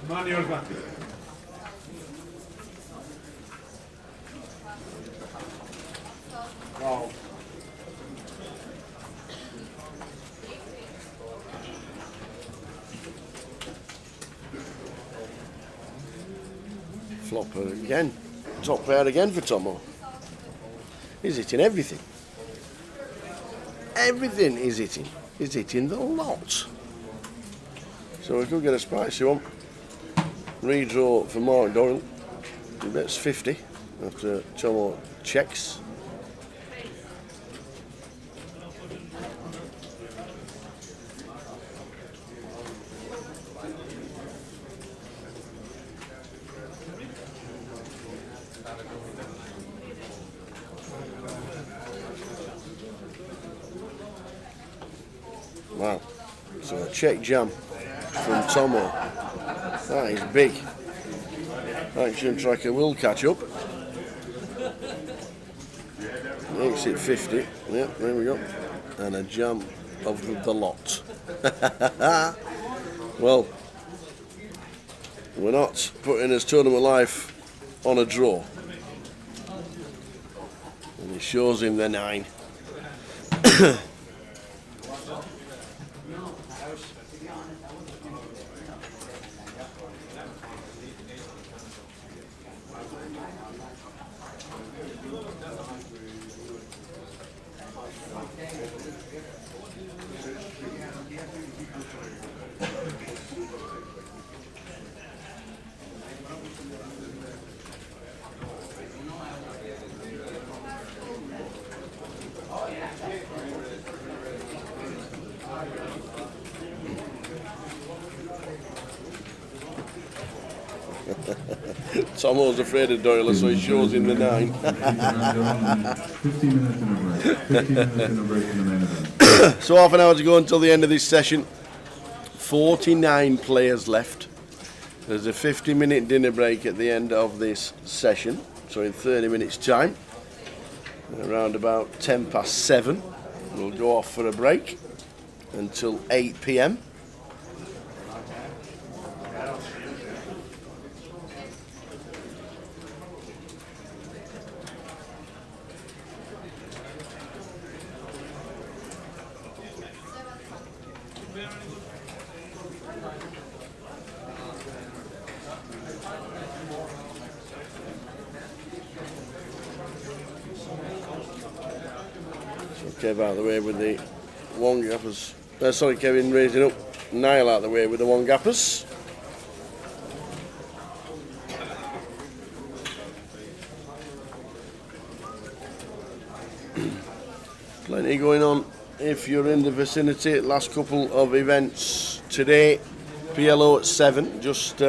Manuel back. Wow. Flopper again. Top pair again for Tomo. He's hitting everything. Everything is hitting. He's hitting the lot. So we could get a spicy one. Redraw for Mark Doyle. He bets 50 after Tomo checks. Wow. So a check jam from Tomo. That is big. Action Tracker will catch up. Makes it 50. Yep, there we go. And a jam of the lot. Well, we're not putting his tournament life on a draw. And it shows him the 9. Tomo's afraid of Doyle, so he shows him the 9. 15 minutes in a break. 15 minutes in a break in the main event. So half an hour to go until the end of this session. 49 players left. There's a 50-minute dinner break at the end of this session. So in 30 minutes time, around about 10 past 7, we'll go off for a break until 8 p.m. Kev out of the way with the one gappers. Sorry, Kevin raising up. Niall out of the way with the one gappers. Plenty going on if you're in the vicinity. Last couple of events today. PLO at 7, just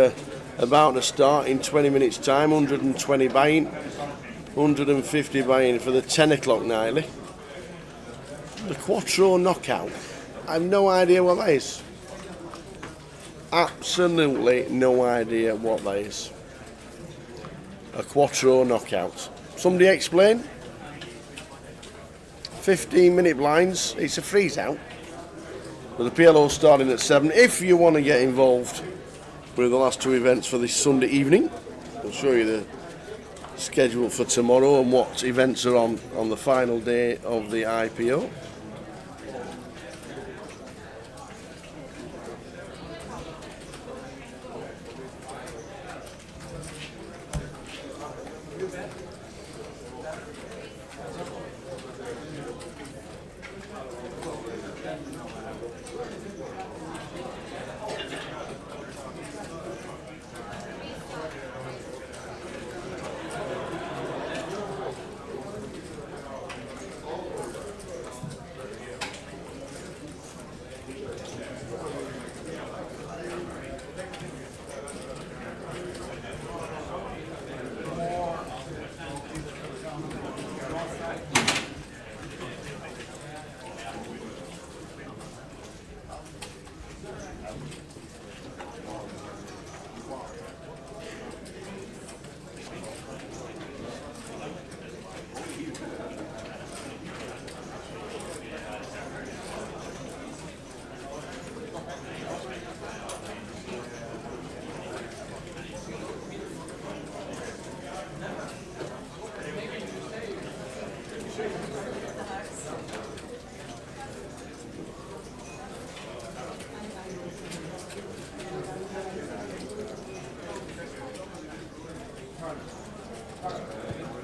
about to start in 20 minutes time. 120 buying, 150 buying for the 10 o'clock nightly. The Quattro knockout. I have no idea what that is. Absolutely no idea what that is. A Quattro knockout. Somebody explain? 15-minute blinds. It's a freeze out. But the PLO starting at 7. If you want to get involved with the last 2 events for this Sunday evening, I'll show you the schedule for tomorrow and what events are on the final day of the IPO.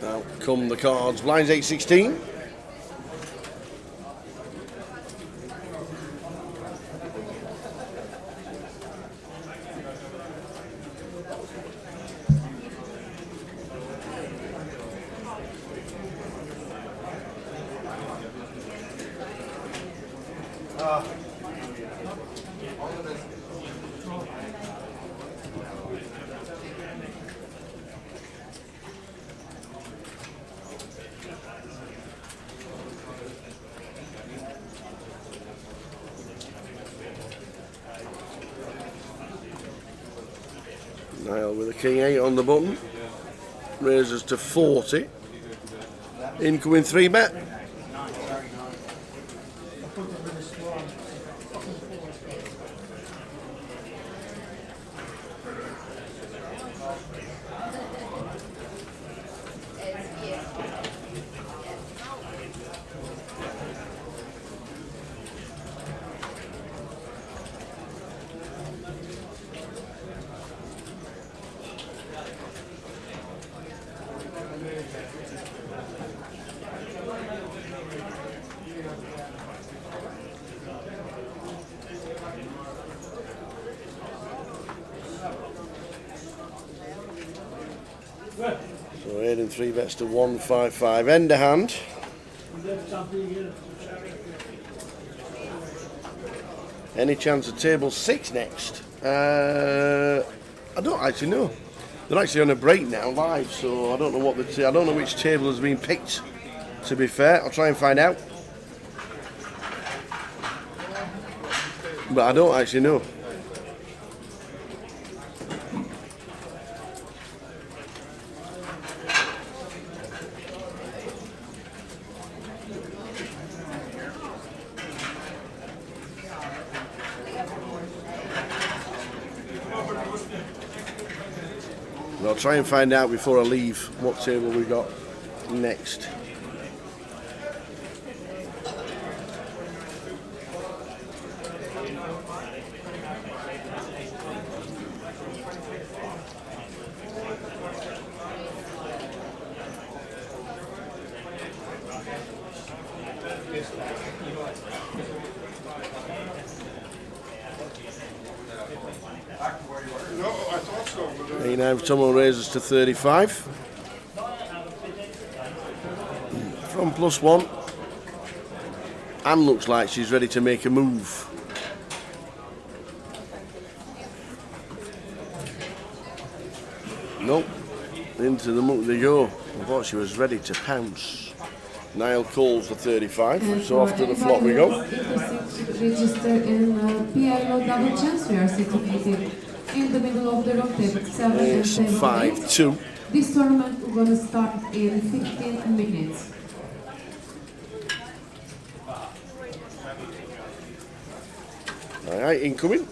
Now come the cards. Blinds 8-16. Niall with a king 8 on the button. Raises to 40. Incoming 3 bet. So adding 3 bets to 155. End of hand. Any chance of table 6 next? I don't actually know. They're actually on a break now, live, so I don't know what I don't know which table has been picked. To be fair, I'll try and find out. But I don't actually know. I'll try and find out before I leave what table we got next. No, I thought so. But, Now Tomo raises to 35. From +1. Anne looks like she's ready to make a move. Nope. Into the muck they go. I thought she was ready to pounce. Niall calls for 35, so off to the flop we go. Register in PLO double chance. We are situated in the middle of the rock table 7 and It's table 5-2. 8. This tournament is going to start in 15 minutes. Alright, incoming.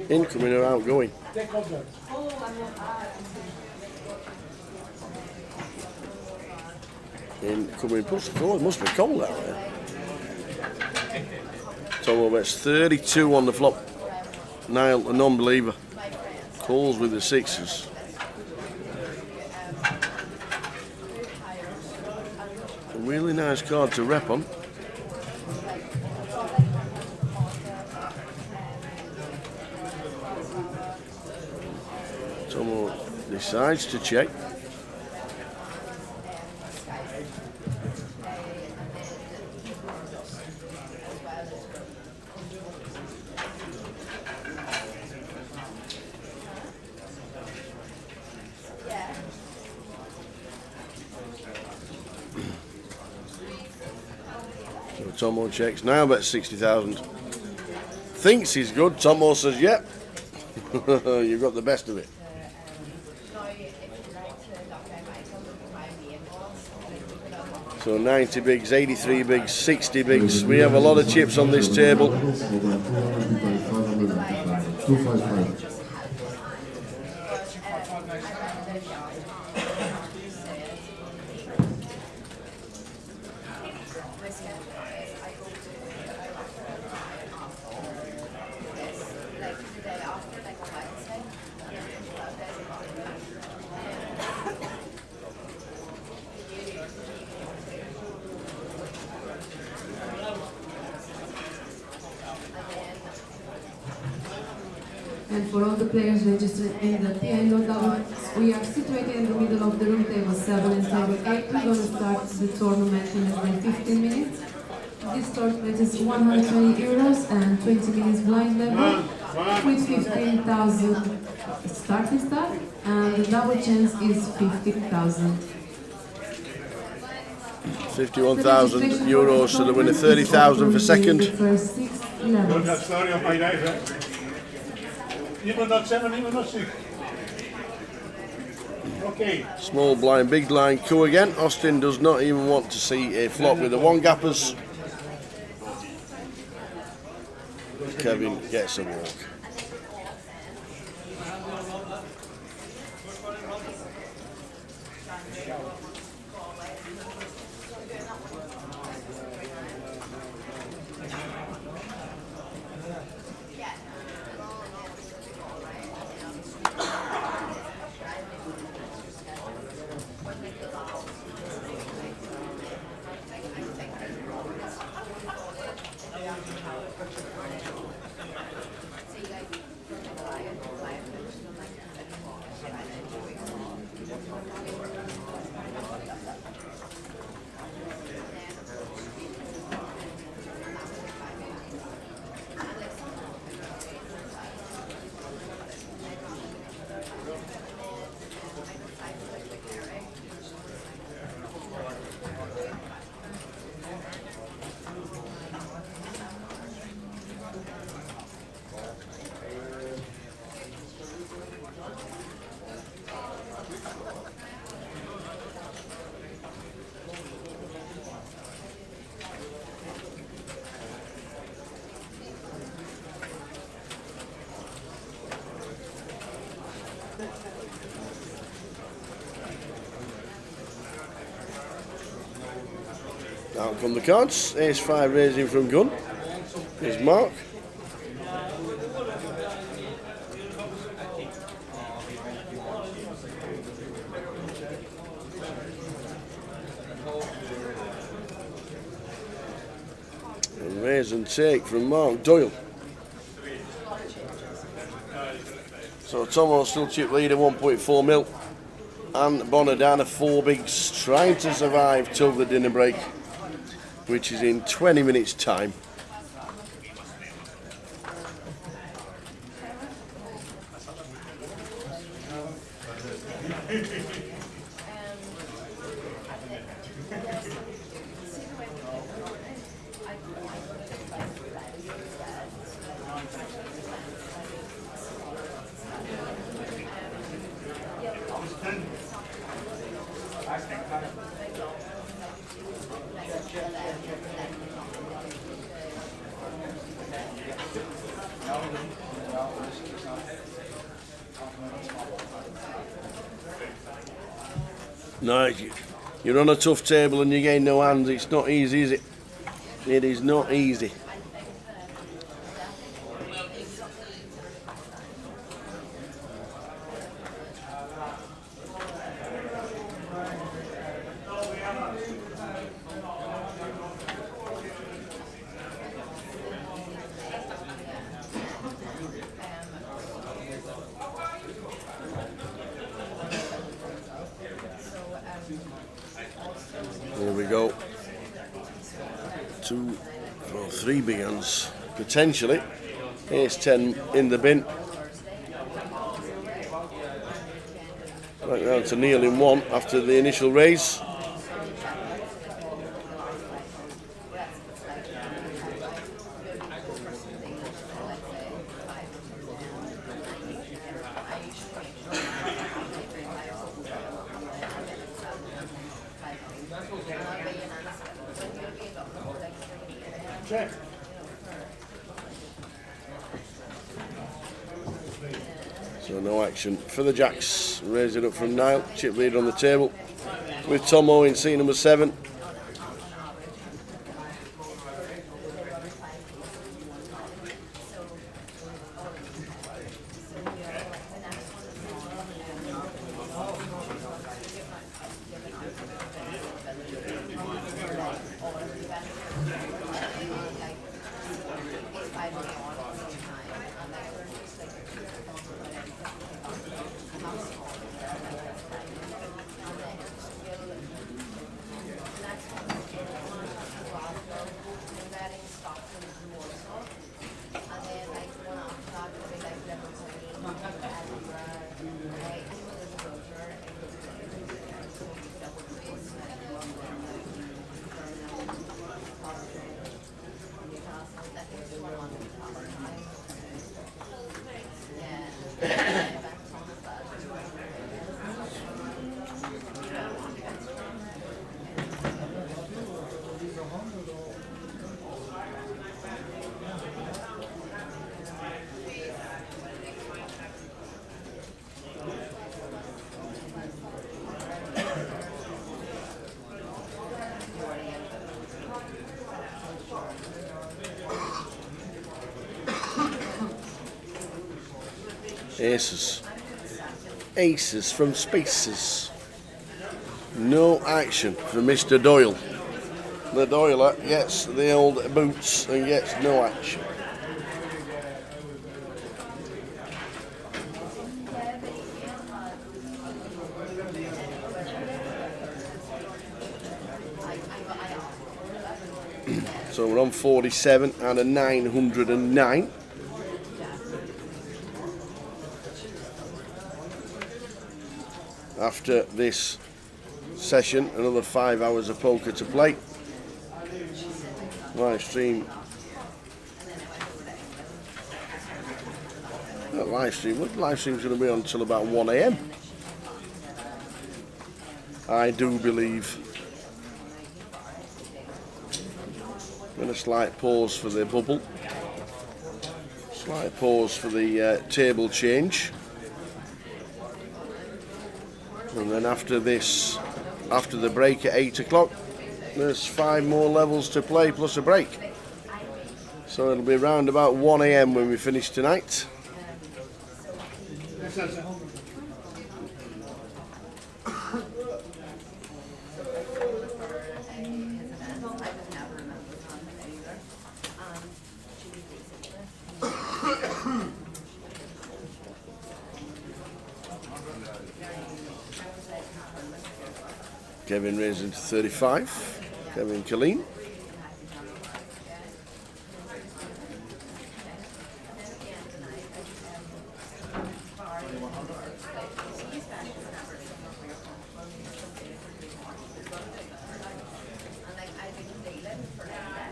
Incoming or outgoing? Incoming plus cold. It must be cold out there. Tomo bets 32 on the flop. Niall, a non-believer. Calls with the 6s. A really nice card to rep on. Tomo decides to check. So Tomo checks. Now bet 60,000. Thinks he's good. Tomo says, yep. You've got the best of it. So 90 bigs, 83 bigs, 60 bigs. We have a lot of chips on this table. 255. And for all the players registered in the PIO doubles, we are situated in the middle of the room, table 7 and table 8. We're going to start the tournament in less than 15 minutes. This tournament is 120 euros and 20 minutes blind level with 15,000 starting start, and the double chance is 15,000. 51,000 euros to the winner, 30,000 for second. The first 6 levels. Don't have story of my life, hè? Niemand not 7, niemand not 6. Okay. Small blind, big blind, coup again. Austin does not even want to see a flop with the one gappers. Kevin gets a walk. Out come the cards. Ace 5 raising from gun. Here's Mark. And raise and take from Mark Doyle. So Tomo still chip leader, 1.4 mil. And Bonner down to 4 bigs, trying to survive till the dinner break, which is in 20 minutes time. No, you're on a tough table and you gain no hands. It's not easy, is it? It is not easy. Here we go. 3 big hands, potentially. Ace 10 in the bin. Right down to Neil in 1 after the initial raise. Check. So no action for the Jacks. Raise it up from Niall. Chip lead on the table with Tomo in seat number 7. Aces. Aces from Spaces. No action for Mr. Doyle. The Doyler gets the old boots and gets no action. So we're on 47 and a 909. After this session, another 5 hours of poker to play. Live stream. Live stream. What live stream's going to be on until about 1 AM? I do believe. And a slight pause for the bubble. Slight pause for the table change. And then after this, after the break at 8 o'clock, there's 5 more levels to play plus a break. So it'll be around about 1 AM when we finish tonight. Kevin raising to 35. Kevin Killeen.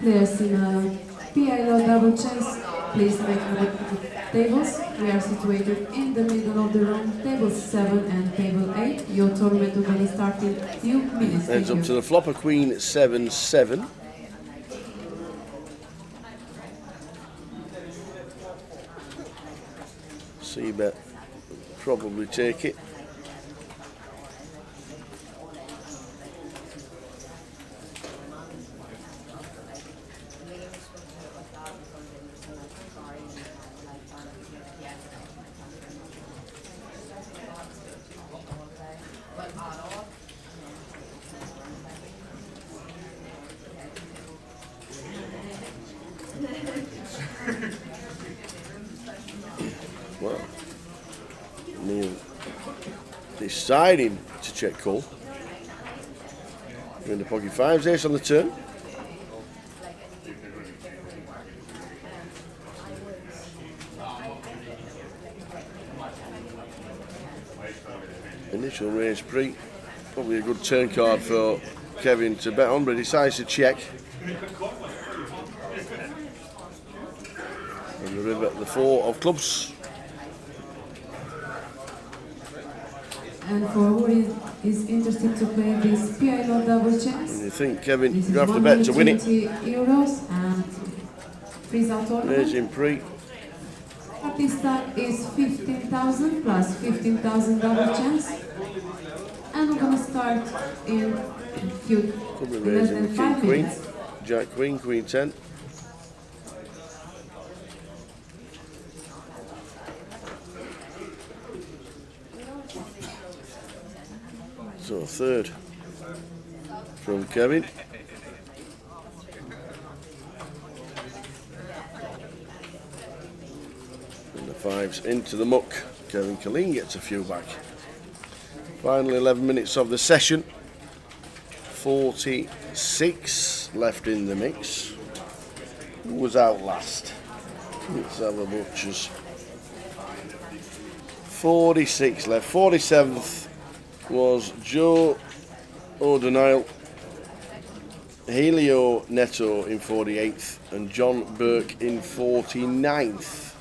Players in a PIO double chance, please make way to the tables. We are situated in the middle of the room, table 7 and table 8. Your tournament will be starting in a few minutes. Heads up to the flopper queen 7-7. C-bet probably take it. Well, Neil deciding to check call. We're in the pocket 5s, ace on the turn. Initial raise pre, probably a good turn card for Kevin to bet on, but he decides to check. And the river at the 4 of clubs. And for who is interested to play this PIO double chance, And you think, Kevin, this you is have to bet to win it. €120 and freeze-out tournament. Raising pre. Starting start is 15,000 plus 15,000 double chance. And we're gonna start in Could be less raising than king 5 queen. minutes. Jack queen, queen 10. So a third from Kevin. And the 5s into the muck. Kevin Killeen gets a few back. Final 11 minutes of the session. 46 left in the mix. Who was out last? Let's have a butchers. 46 left. 47th was Joe O'Donnell, Helio Neto in 48th, and John Burke in 49th.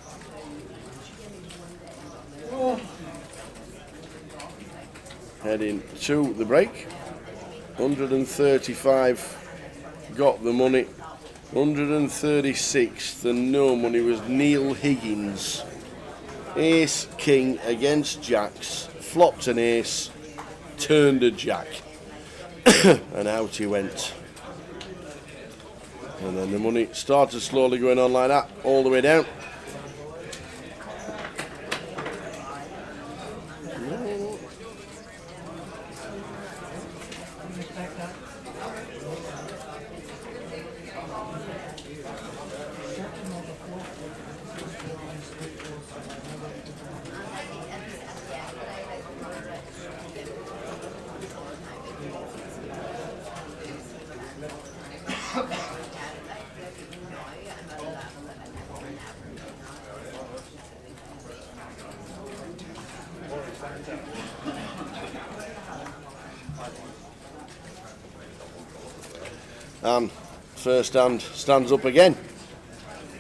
Heading to the break. 135 got the money. 136, the no money was Neil Higgins. Ace king against jacks, flopped an ace, turned a jack, and out he went. And then the money started slowly going on like that, all the way down. And first hand stands up again.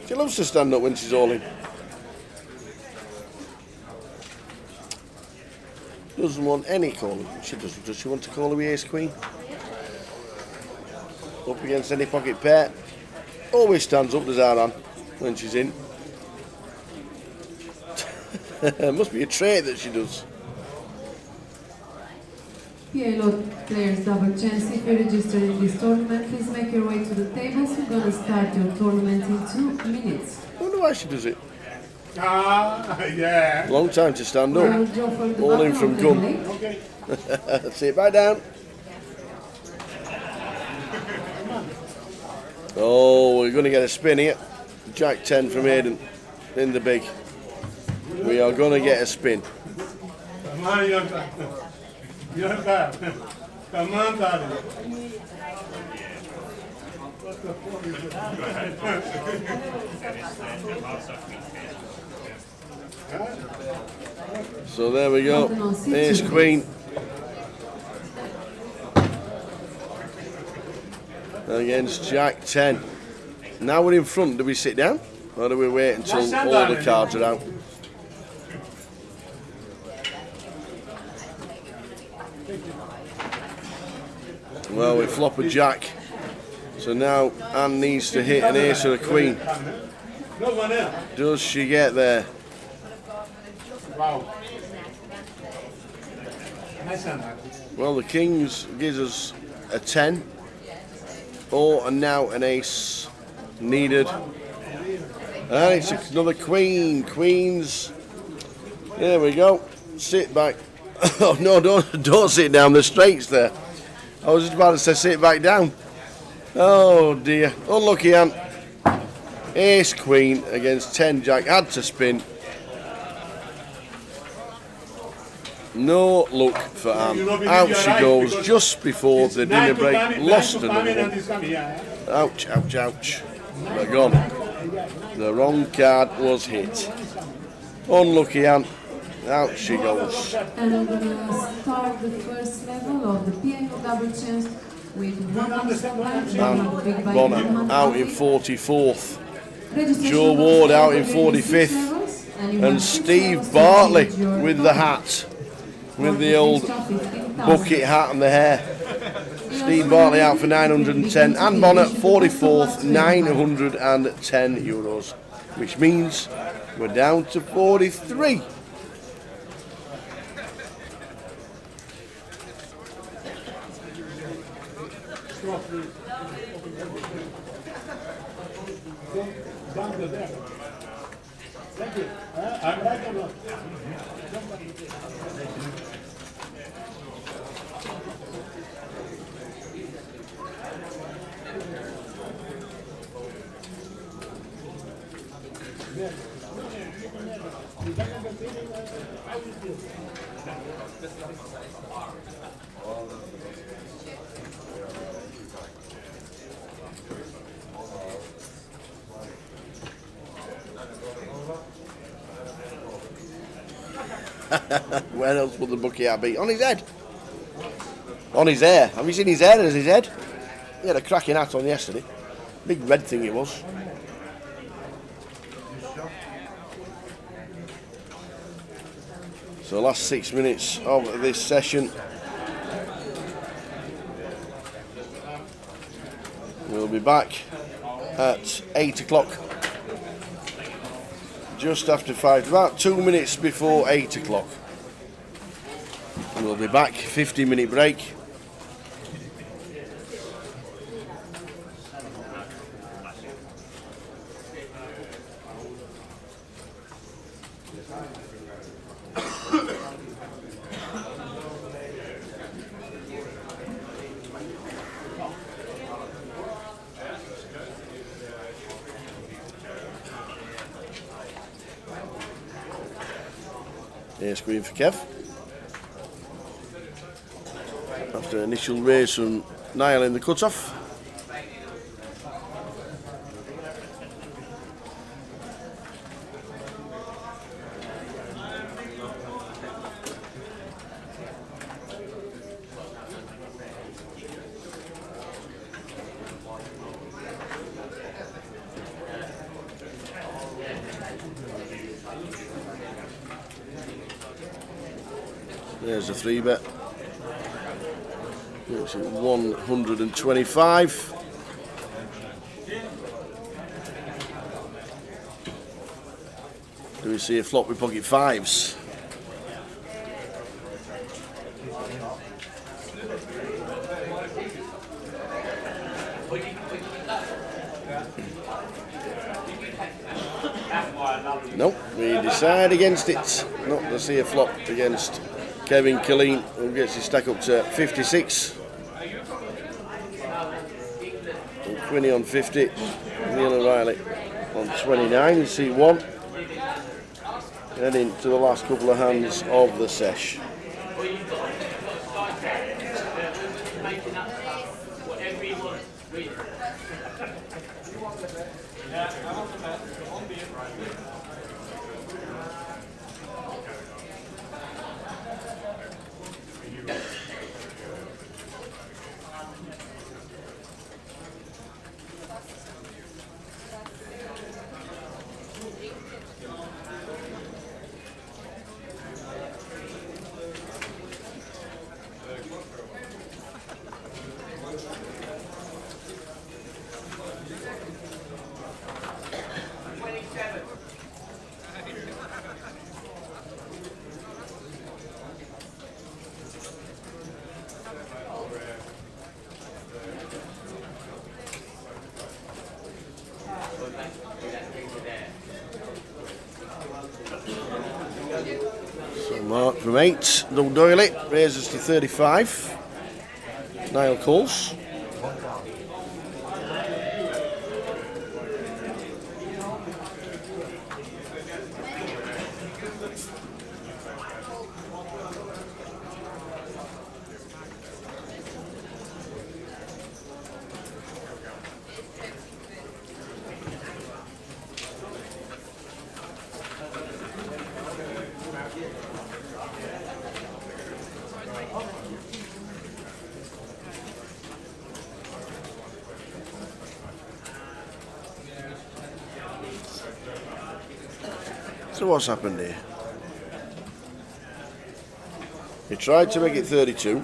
She loves to stand up when she's all in. Doesn't want any calling. She doesn't. Does she want to call her ace queen? Up against any pocket pair. Always stands up, does Aran, when she's in. Must be a trait that she does. PLO players double chance. If you register in this tournament, please make your way to the tables. We're gonna start your tournament in 2 minutes. I wonder why she does it. Yeah. Long time to stand We'll up. draw for the All in bottom from of the gun. deck. Okay. Sit back down. Oh, we're going to get a spin here. Jack 10 from Aiden in the big. We are going to get a spin. Come on, young guy. Young guy. Come on, darling. What the fuck is it? So there we go. Ace Queen. Against Jack 10. Now we're in front. Do we sit down? Or do we wait until all the cards are out? Well, we flop a Jack. So now Anne needs to hit an ace or a queen. No one else. Does she get there? Wow. Nice hand. Well, the Kings gives us a 10. Or and now an ace needed. And it's another queen. Queens. There we go. Sit back. Oh no, don't sit down. The straights there. I was just about to say sit back down. Oh dear. Unlucky Ant. Ace Queen against 10 Jack. Had to spin. No luck for Anne. Out she goes just before the dinner break. Lost another one. Ouch, ouch, ouch. They're gone. The wrong card was hit. Unlucky Anne. Out she goes. And I'm gonna start the first level of the PLO double chance with And Bonner out in 44th. Joe Ward out in 45th. And Steve Bartley with the hat. With the old bucket hat and the hair. Steve Bartley out for 910. And Bonner 44th, 910 euros. Which means we're down to 43. Down the deck. Thank you. I'm right or not? Where else would the bucket hat be? On his head. On his hair. Have you seen his hair as his head? He had a cracking hat on yesterday. Big red thing it was. So last 6 minutes of this session. We'll be back at 8 o'clock. Just after 5, about 2 minutes before 8 o'clock. We'll be back, 15-minute break. Ace Queen for Kev. After initial raise from Niall in the cutoff. There's a 3-bet. It's at 125. Do we see a flop with pocket fives? Nope, we decide against it. Not to see a flop against Kevin Killeen, who gets his stack up to 56. And Quinny on 50. Neil O'Reilly on 29. You see one. Heading to the last couple of hands of the sesh. So Mark from 8, Doug Doyley raises to 35. Niall Coles. So what's happened here? He tried to make it 32.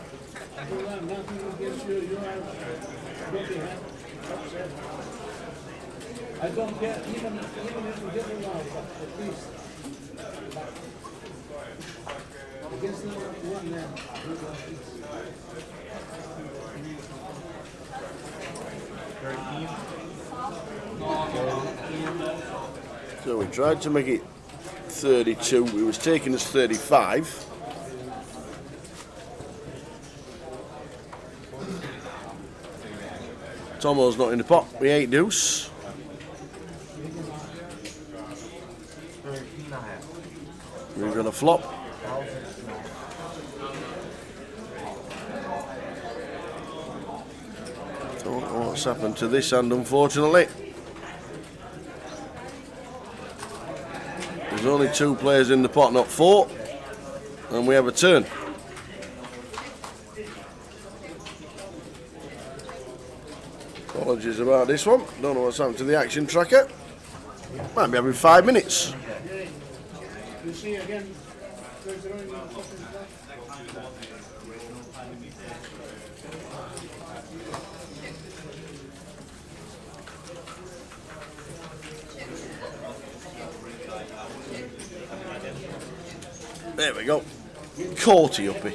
I don't get even if we get it wrong, but at least against number one man. So we tried to make it 32. It was taken as 35. Tomo's not in the pot. We 8 deuce. We're going to flop. Don't know what's happened to this hand, unfortunately. There's only 2 players in the pot, not 4. And we have a turn. Apologies about this one. Don't know what's happened to the action tracker. Might be having 5 minutes. You see again, there's only one There we go. 40 uppy.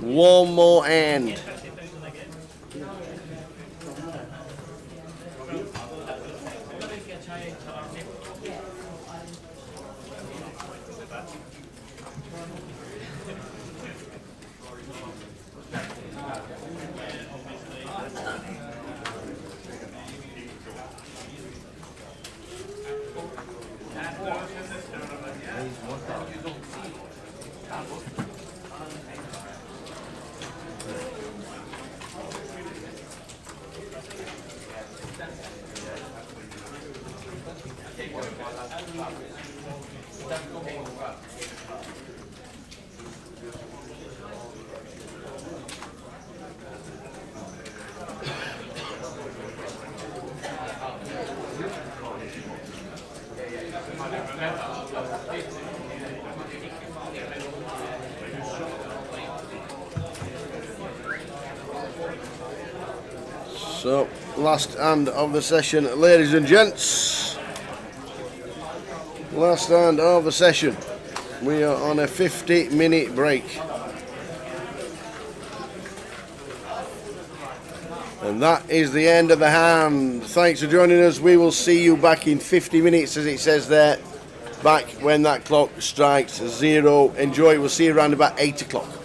One more end. So, last hand of the session, ladies and gents. Last hand of the session. We are on a 50-minute break. And that is the end of the hand. Thanks for joining us. We will see you back in 50 minutes, as it says there. Back when that clock strikes 0. Enjoy. We'll see you around about 8 o'clock.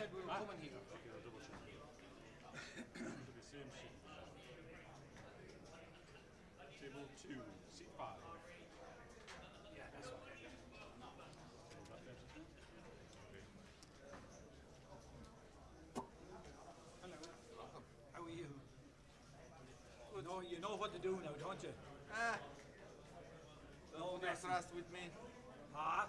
said we were coming here. To the same sheet. Table 2, seat 5. Yeah, that's right. Hello. How are you? You know what to do now, don't you? No trust with me. Ah?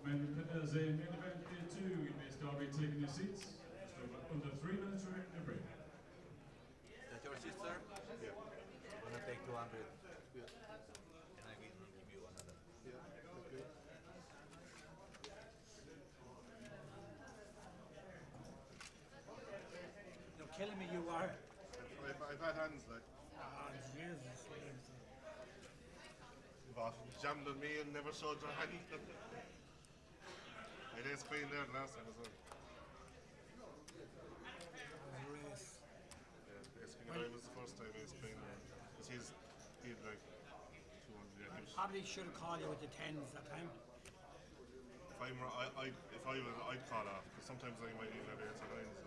As a main event tier 2, you may start by taking your seats. Just under 3 minutes remaining in the break. That's your sister? Yeah. I'm gonna take 200. Yeah. And I will give you another. Yeah, okay. You're killing me, you are. I've had hands like. Ah, Jesus. But jammed on me and never showed your hand. I did Spain there last time as well. Race. Yeah, basically I was the first time I Spain there. Because he'd like 200 yeah, Probably should have called you with the 10s that time. If I was, I'd call off. Because sometimes I might even have 8 or 9s.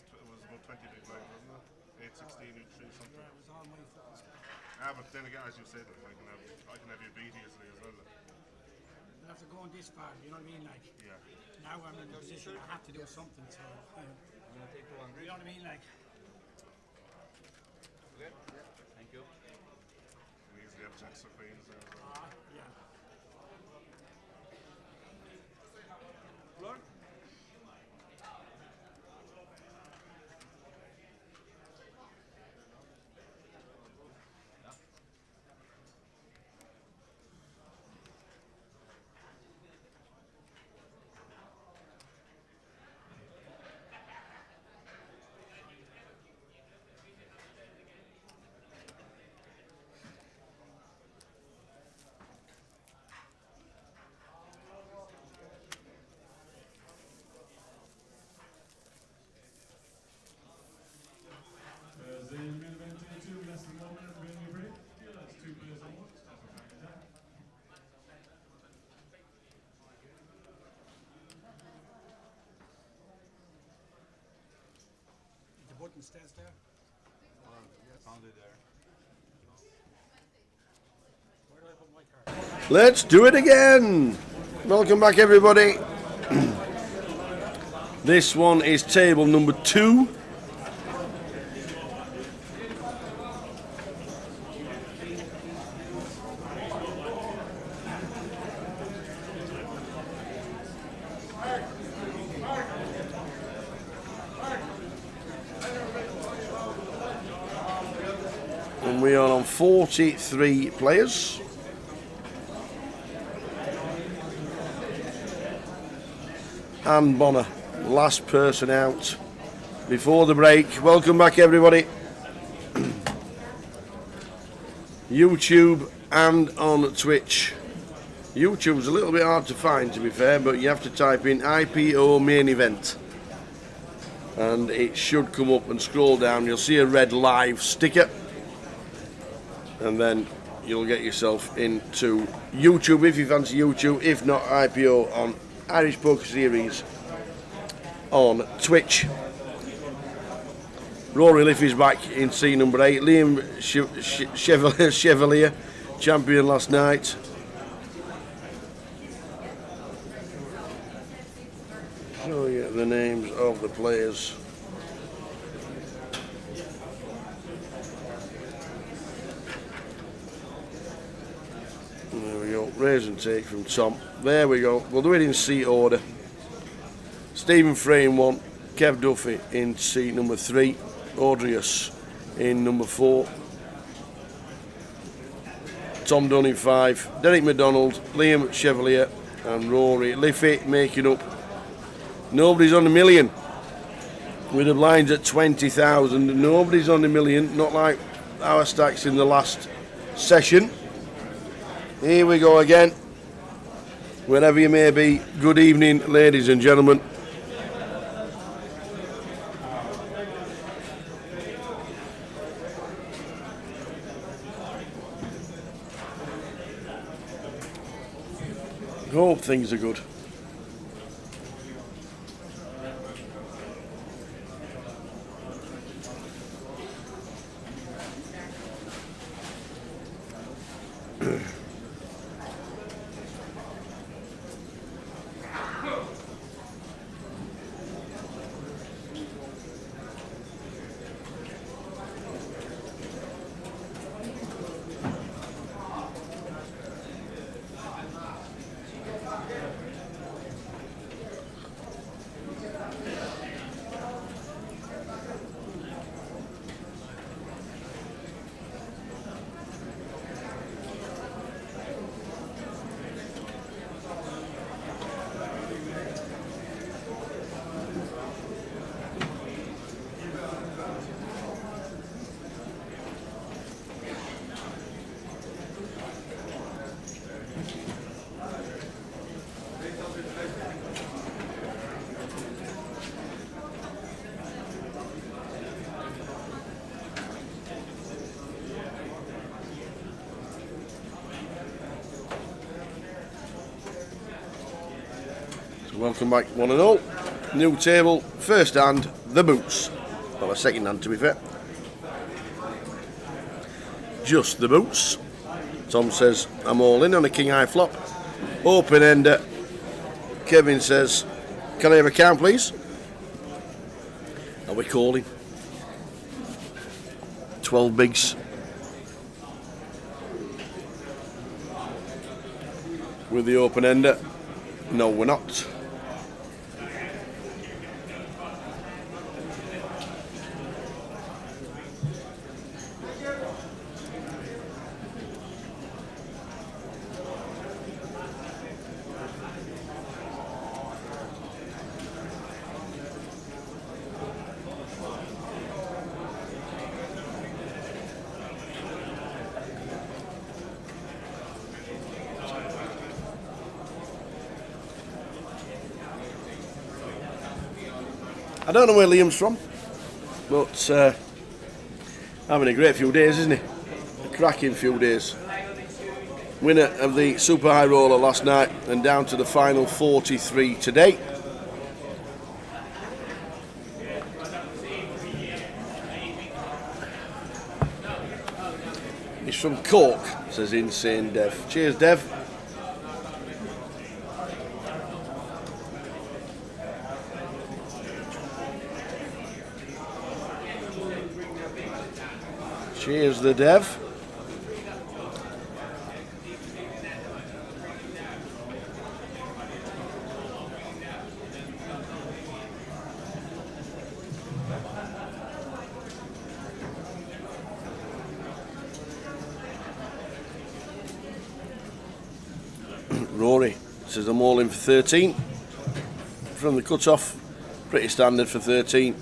So it was about 20 big lines, wasn't it? 8, 16, 3, something. Yeah, it was all my fault. But then again, as you said, like, I can have you beat easily as well. Like. After going this far, you know what I mean? Like, Yeah. now I'm in a position I have to do something, so, I'm gonna take 200. you know what I mean? Like, Okay? Thank you. And easily have jacks or queens there as well. yeah. Floor? As a main event tier 2, less than 1 minute remaining in the break. Yeah, that's 2 players on board. Start the back attack. The button stays there. Found it there. Where do I put my card? Let's do it again. Welcome back, everybody. This one is table number 2. And we are on 43 players. Anne Bonner, last person out before the break. Welcome back, everybody. YouTube and on Twitch. YouTube's a little bit hard to find, to be fair, but you have to type in IPO Main Event and it should come up, and scroll down, you'll see a red live sticker, and then you'll get yourself into YouTube if you fancy YouTube. If not, IPO on Irish Poker Series on Twitch. Rory Liffey's back in seat number 8. Liam Chevalier, champion last night. Show you the names of the players. There we go, raise and take from Tom. There we go, we'll do it in seat order. Stephen Frey in 1, Kev Duffy in seat number 3, Audrius in number 4, Tom Dunn in 5, Derek McDonald, Liam Chevalier and Rory Liffey making up. Nobody's on a million with the blinds at 20,000. Nobody's on a million, not like our stacks in the last session. Here we go again. Wherever you may be, good evening, ladies and gentlemen. Hope things are good. Welcome back, one and all. New table, first hand, the boots. Well, a second hand to be fair. Just the boots. Tom says, I'm all in on a king high flop. Open ender. Kevin says, can I have a count, please? Are we calling? 12 bigs. With the open ender. No, we're not. I don't know where Liam's from, but having a great few days, isn't he? A cracking few days. Winner of the Super High Roller last night and down to the final 43 today. He's from Cork, says Insane Dev. Cheers, Dev. Cheers, the Dev. Rory says I'm all in for 13 from the cut-off. Pretty standard for 13.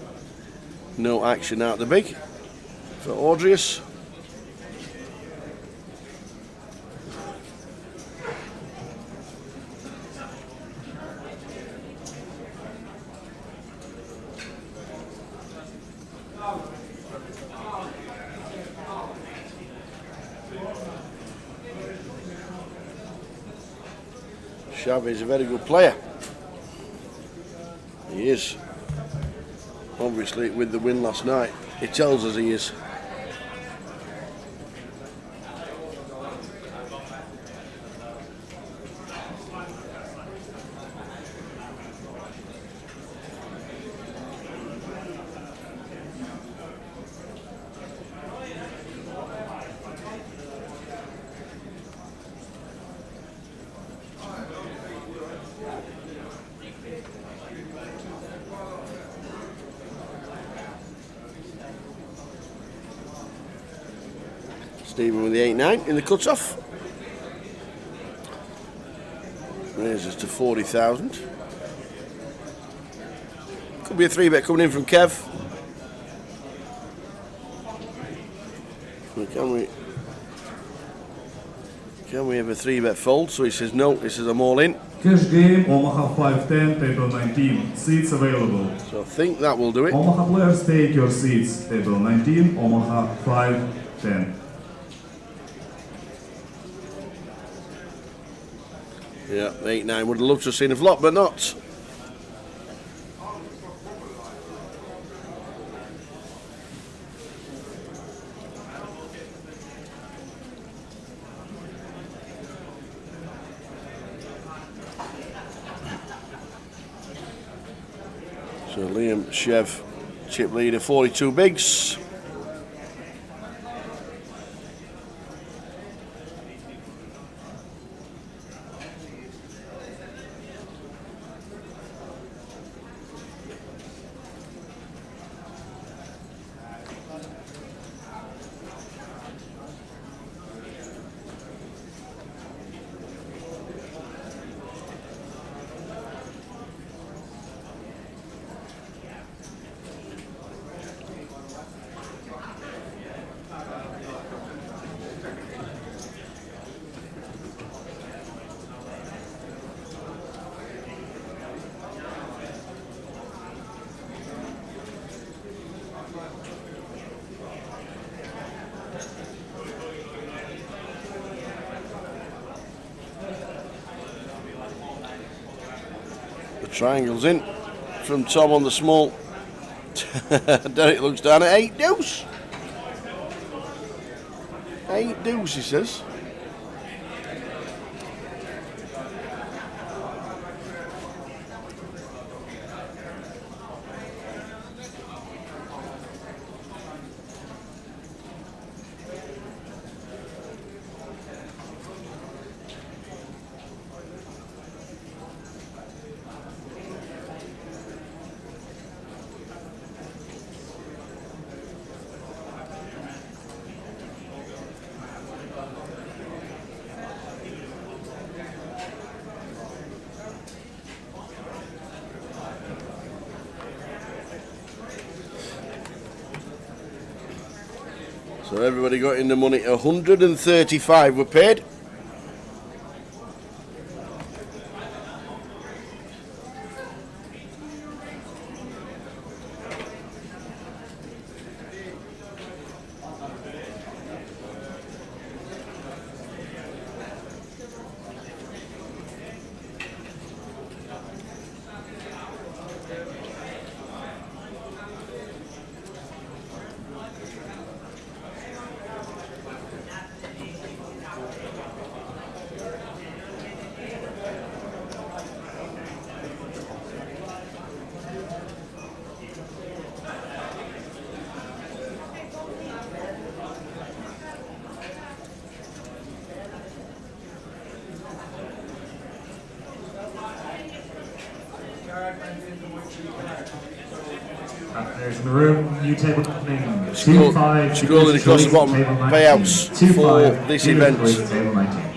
No action out the big for Audrius. Xavi is a very good player. He is. Obviously, with the win last night, it tells us he is. Stephen with the 8-9 in the cut-off. Raises to 40,000. Could be a 3-bet coming in from Kev. Can we have a 3-bet fold? So he says no, he says I'm all in. Cash game, Omaha 510, table 19, seats available. So I think that will do it. Omaha players, take your seats, table 19, Omaha 510. Yeah, 8-9 would have loved to have seen a flop, but not. So Liam Chev, chip leader, 42 bigs. Triangles in from Tom on the small. Derek looks down at 8 deuce. 8 deuce, he says. So everybody got in the money. 135 were paid. There's in the room, new table opening. Scrolling across the bottom, payouts for this event. Table 19.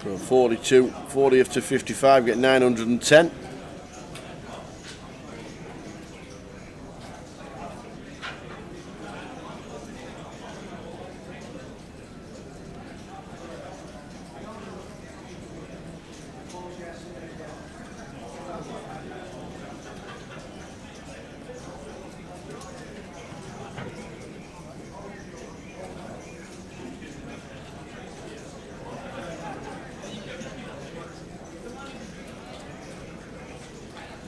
So 42, 40th to 55, get 910.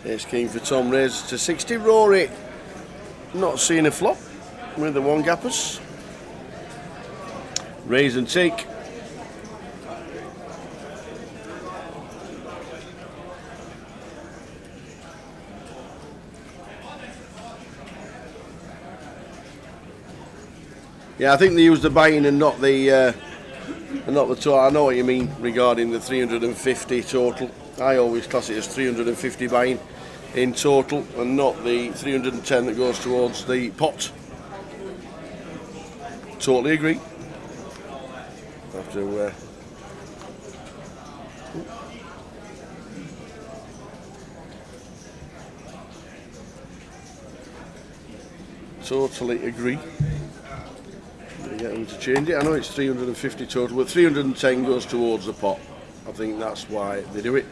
Ace King for Tom, raised to 60. Rory not seeing a flop with the one gappers. Raise and take. Yeah, I think they use the buy-in and not the total. I know what you mean regarding the 350 total. I always class it as 350 buy-in in total and not the 310 that goes towards the pot. Totally agree. Have to totally agree. Get them to change it. I know it's 350 total, but 310 goes towards the pot. I think that's why they do it.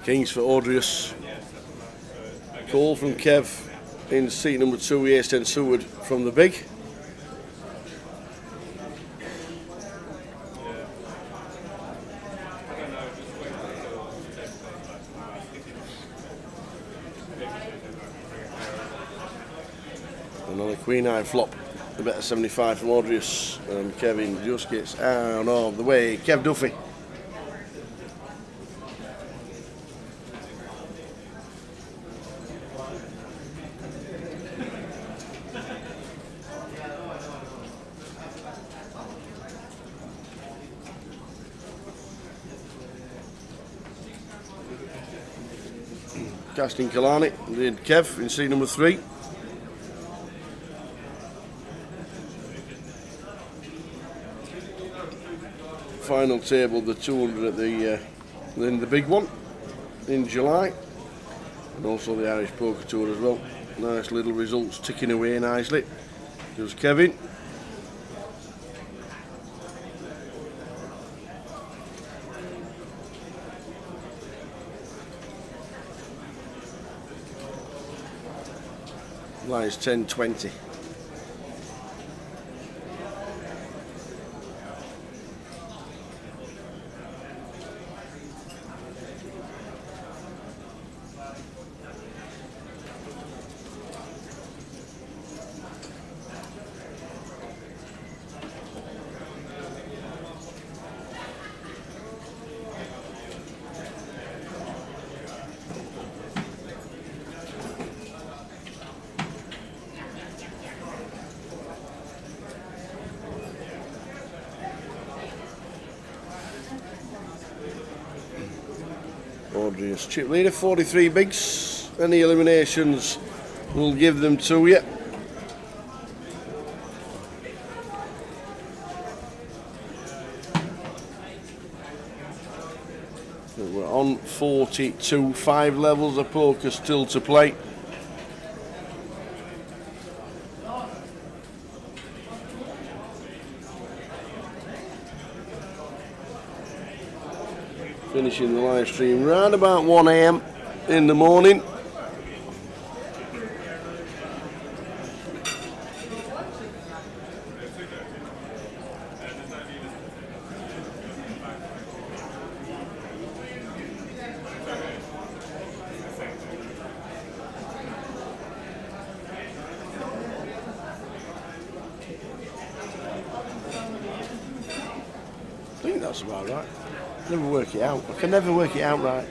Kings for Audrius. Call from Kev in seat number 2, ace 10 suited from the big. Another queen eye flop, a better 75 from Audrius, and Kevin just gets out of the way. Kev Duffy. Casting Kalani, did Kev in seat number 3. Final table, the 200 at in the big one in July, and also the Irish Poker Tour as well. Nice little results ticking away nicely. Here's Kevin. Lies 10-20. Audrius chip leader, 43 bigs. Any eliminations will give them to you. We're on 42, 5 levels of poker still to play. Finishing the live stream round about 1 AM in the morning. I think that's about right. Never work it out. I can never work it out right.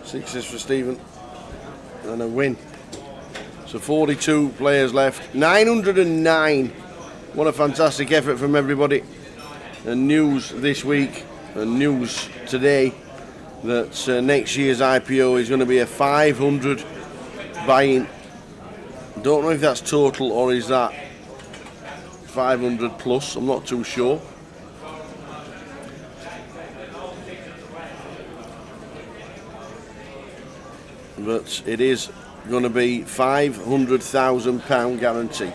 Sixes for Stephen and a win. So 42 players left, 909. What a fantastic effort from everybody. And news this week, and news today, that next year's IPO is going to be a 500 buy-in. Don't know if that's total or is that 500 plus, I'm not too sure. But it is going to be £500,000 guarantee.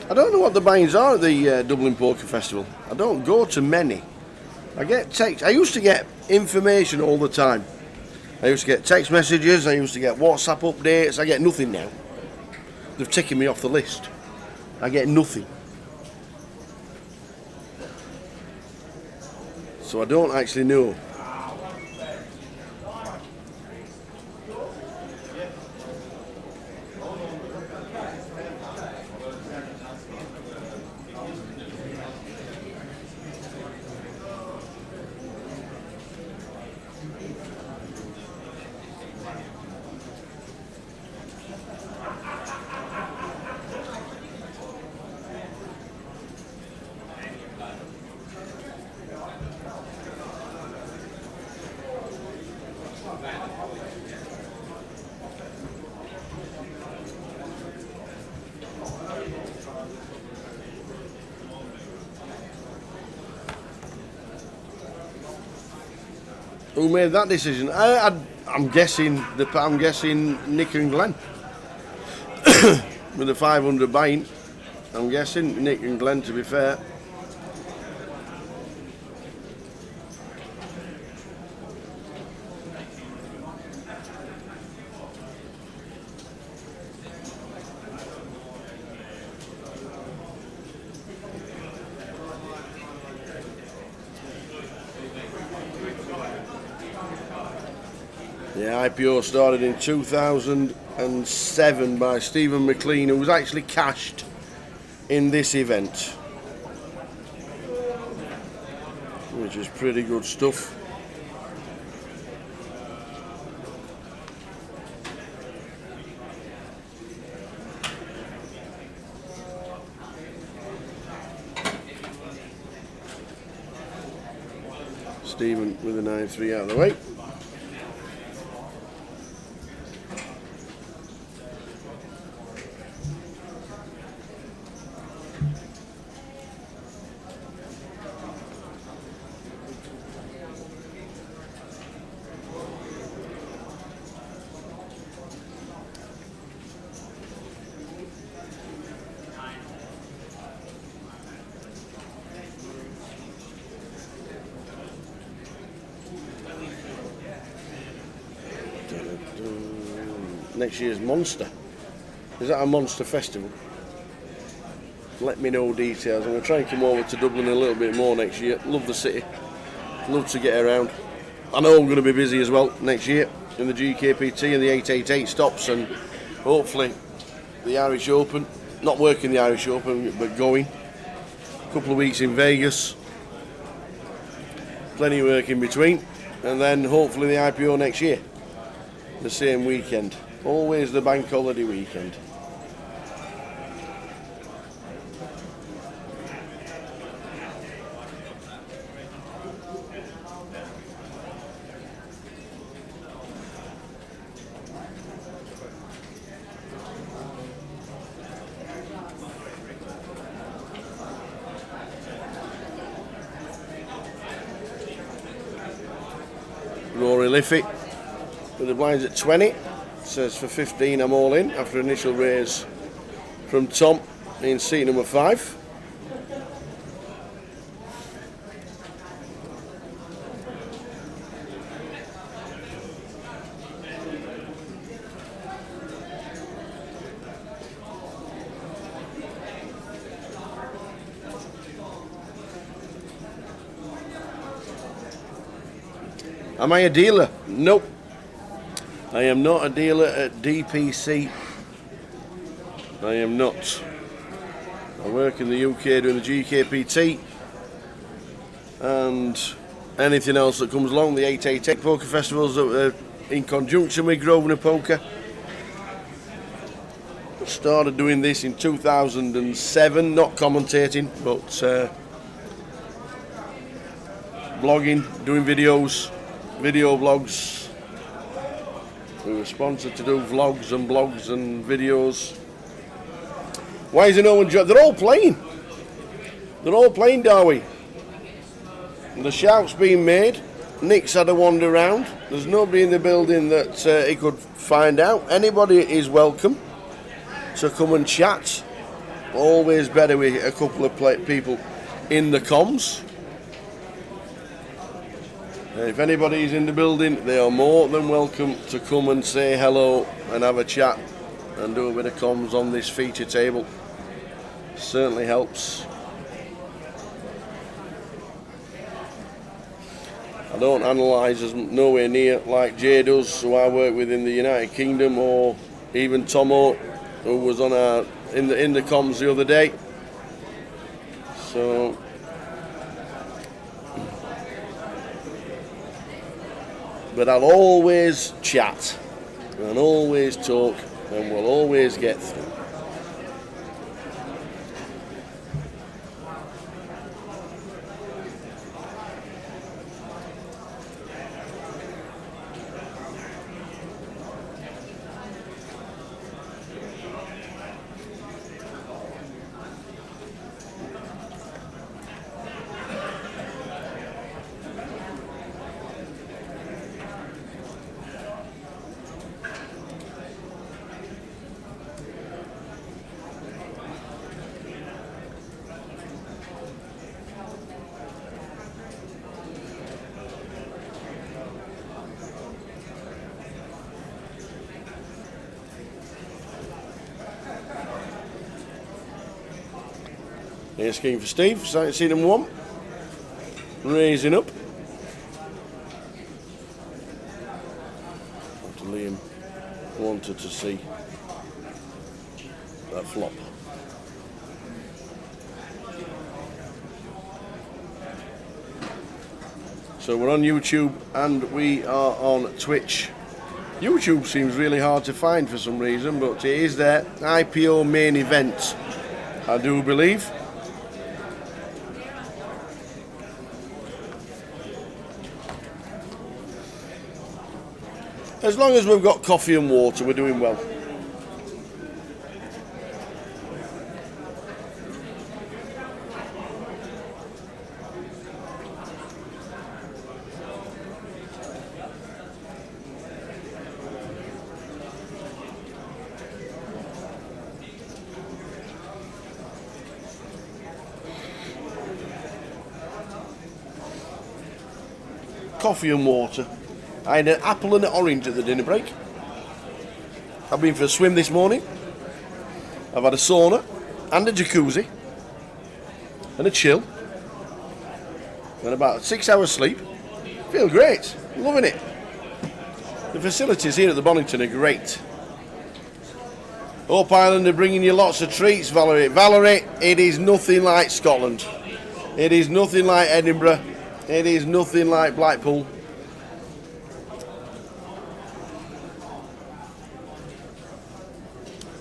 I don't know what the buy-ins are at the Dublin Poker Festival. I don't go to many. I get text. I used to get information all the time. I used to get text messages. I used to get WhatsApp updates. I get nothing now. They've taken me off the list. I get nothing. So I don't actually know. Who made that decision? I'm guessing Nick and Glenn with the 500 buying. I'm guessing Nick and Glenn, to be fair. The IPO started in 2007 by Stephen McLean, who was actually cashed in this event, which is pretty good stuff. Stephen with a 9-3 out of the way. Next year's Monster. Is that a Monster festival? Let me know details. I'm going to try and come over to Dublin a little bit more next year. Love the city. Love to get around. I know I'm going to be busy as well next year in the GKPT and the 888 stops, and hopefully the Irish Open. Not working the Irish Open, but going. A couple of weeks in Vegas. Plenty of work in between. And then hopefully the IPO next year. The same weekend. Always the bank holiday weekend. Rory Liffey with the blinds at 20. Says for 15 I'm all in after initial raise from Tom in seat number 5. Am I a dealer? Nope. I am not a dealer at DPC. I am not. I work in the UK doing the GKPT and anything else that comes along, the 888 poker festivals that are in conjunction with Grosvenor Poker. Started doing this in 2007, not commentating, but blogging, doing videos, video vlogs. We were sponsored to do vlogs and blogs and videos. Why is there no one? They're all playing. They're all playing, Darby. The shout's being made. Nick's had a wander around. There's nobody in the building that he could find out. Anybody is welcome to come and chat. Always better with a couple of people in the comms. And if anybody's in the building, they are more than welcome to come and say hello and have a chat and do a bit of comms on this feature table. Certainly helps. I don't analyse as nowhere near like Jay does, who I work with in the United Kingdom, or even Tomo, who was on in the comms the other day. So but I'll always chat and always talk, and we'll always get through. Here's skiing for Steve, starting to see them one. Raising up. After Liam wanted to see that flop. So we're on YouTube and we are on Twitch. YouTube seems really hard to find for some reason, but it is there. IPO Main Event, I do believe. As long as we've got coffee and water, we're doing well. Coffee and water. I had an apple and an orange at the dinner break. I've been for a swim this morning. I've had a sauna and a jacuzzi and a chill and about 6 hours sleep. Feel great, loving it. The facilities here at the Bonington are great. Hope Island are bringing you lots of treats, Valerie. Valerie, it is nothing like Scotland. It is nothing like Edinburgh. It is nothing like Blackpool.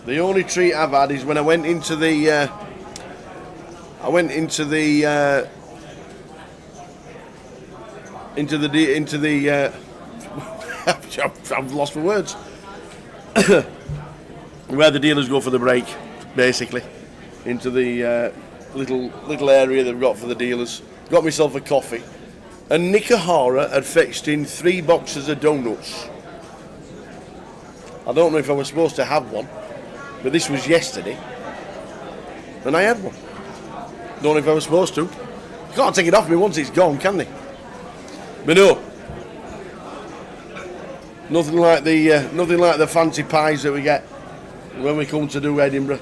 The only treat I've had is when I went into the I've lost my words. Where the dealers go for the break, basically, into the little area they've got for the dealers. Got myself a coffee, and Nick O'Hara had fetched in 3 boxes of donuts. I don't know if I was supposed to have one, but this was yesterday, and I had one. Don't know if I was supposed to. You can't take it off me once it's gone, can they? But no, nothing like the fancy pies that we get when we come to do Edinburgh.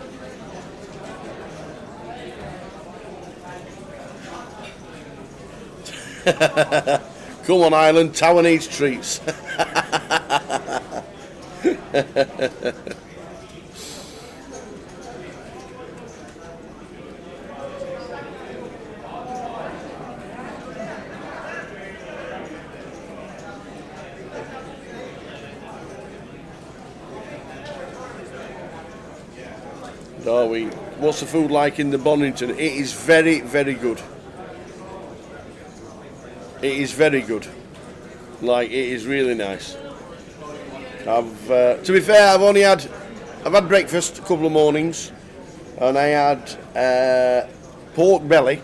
Come on, Ireland, Tower needs treats. Darwin, what's the food like in the Bonington? It is very, very good. It is very good. Like, it is really nice. To be fair, I've had breakfast a couple of mornings, and I had pork belly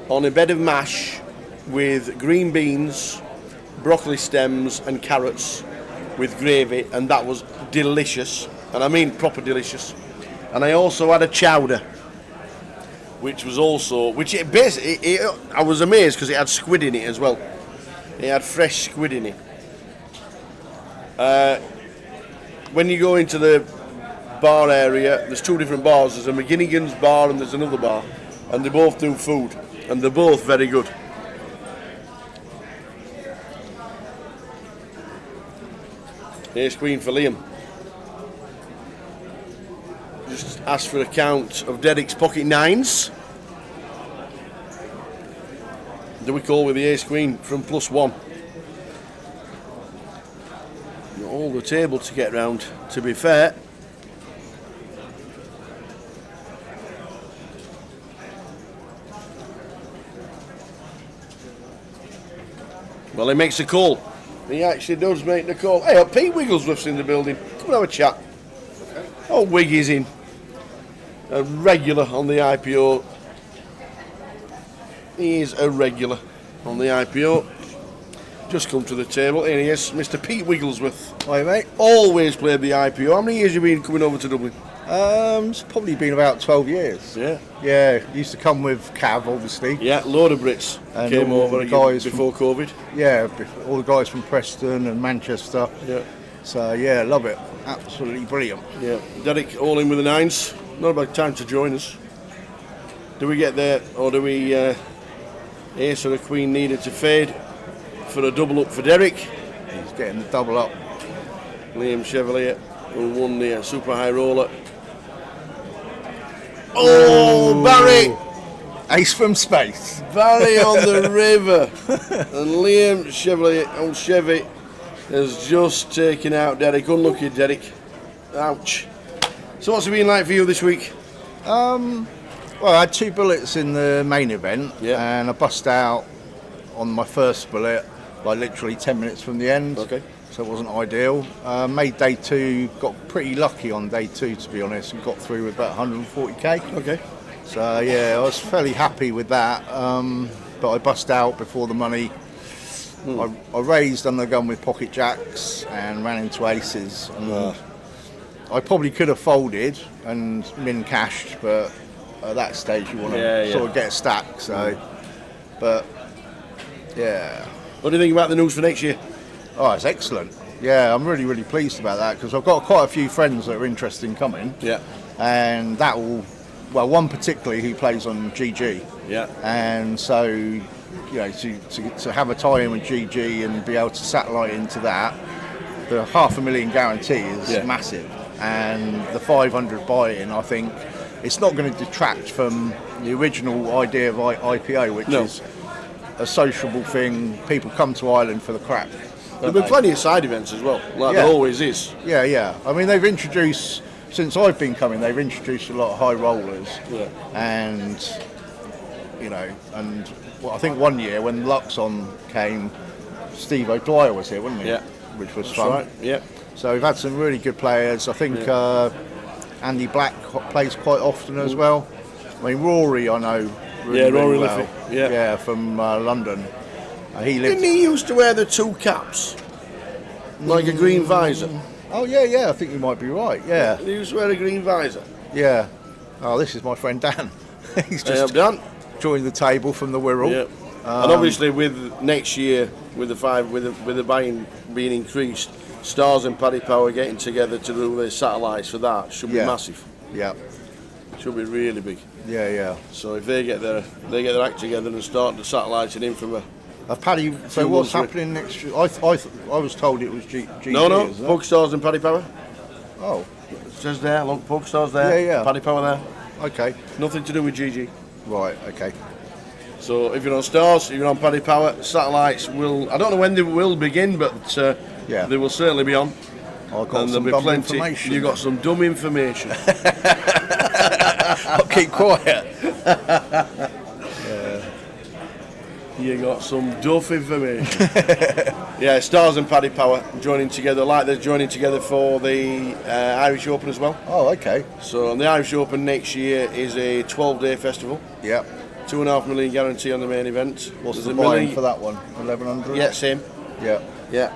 on a bed of mash with green beans, broccoli stems and carrots with gravy, and that was delicious, and I mean proper delicious. And I also had a chowder, which was also, I was amazed because it had squid in it as well. It had fresh squid in it. When you go into the bar area, there's two different bars. There's a McGinnigan's bar and there's another bar, and they both do food, and they're both very good. Here's Queen for Liam. Just asked for a count of Derek's pocket nines. Do we call with the ace queen from +1? Got all the table to get round, to be fair. Well, he makes a call. He actually does make the call. Hey, Pete Wigglesworth's in the building. Come and have a chat. Okay. Oh, Wiggy's in. A regular on the IPO. He is a regular on the IPO. Just come to the table. Here he is, Mr. Pete Wigglesworth. Hi mate. Always played the IPO. How many years have you been coming over to Dublin? It's probably been about 12 years. Yeah. Yeah, used to come with Cav, obviously. Yeah, load of Brits and came over guys before COVID. Yeah, all the guys from Preston and Manchester. Yeah. So yeah, love it. Absolutely brilliant. Yeah. Derek, all in with the nines. Not a bad time to join us. Do we get there, or do we ace or a queen needed to fade for a double up for Derek? He's getting the double up. Liam Chevalier who won the super high roller. Oh, Barry! Ace from space. Barry on the river. And Liam Chevalier, old Chevy, has just taken out Derek. Unlucky, Derek. Ouch. So what's it been like for you this week? Well, I had 2 bullets in the main event, and I bust out on my first bullet, like literally 10 minutes from the end. Okay. So it wasn't ideal. Made day 2, got pretty lucky on day 2 to be honest, and got through with about 140k. Okay. So yeah, I was fairly happy with that. But I bust out before the money. I raised on the gun with pocket jacks and ran into aces. And I probably could have folded and min cashed, but at that stage you want to sort of get a stack. So, but yeah. What do you think about the news for next year? Oh, it's excellent. Yeah, I'm really, really pleased about that because I've got quite a few friends that are interested in coming. Yeah. And that will, well, one particularly who plays on GG. Yeah. And so, you know, to have a tie-in with GG and be able to satellite into that, the $500,000 guarantee is massive. And the 500 buy-in, I think, it's not going to detract from the original idea of IPO, which is a sociable thing. People come to Ireland for the crack. There'll be plenty of side events as well, like there always is. Yeah, yeah. I mean, they've introduced, since I've been coming, they've introduced a lot of high rollers. Yeah. And, you know, and well, I think one year when Luxon came, Steve O'Dwyer was here, wasn't he? Yeah. Which was That's fun. right. Yeah. So we've had some really good players. I think Andy Black plays quite often as well. I mean, Rory, I know really, Rory really well. Liffey. Yeah, from London. He lived. Didn't he used to wear the 2 caps, like a green visor? Oh yeah. I think you might be right. Yeah. He used to wear a green visor. Yeah. Oh, this is my friend Dan. He's just joined the table from the Wirral. Yeah. And obviously, with next year, with the buying being increased, Stars and Paddy Power getting together to do their satellites for that should be massive. Yeah. Should be really big. Yeah. So if they get their act together and start the satellites in from a. Paddy. So what's happening next year? I was told it was GG. No. Pug Stars and Paddy Power. Oh. It says there. Look, Pug Stars there. Yeah. Paddy Power there. Okay. Nothing to do with GG. Right. Okay. So if you're on Stars, if you're on Paddy Power, satellites will. I don't know when they will begin, but they will certainly be on. I've got some dumb information. You got some dumb information. I'll keep quiet. You got some duff information. Yeah, Stars and Paddy Power joining together, like they're joining together for the Irish Open as well. Oh, okay. So the Irish Open next year is a 12-day festival. Yep. 2.5 million guarantee on the main event. What's There's the a buy-in million for that one? 1100. Yeah, same. Yeah. Yeah.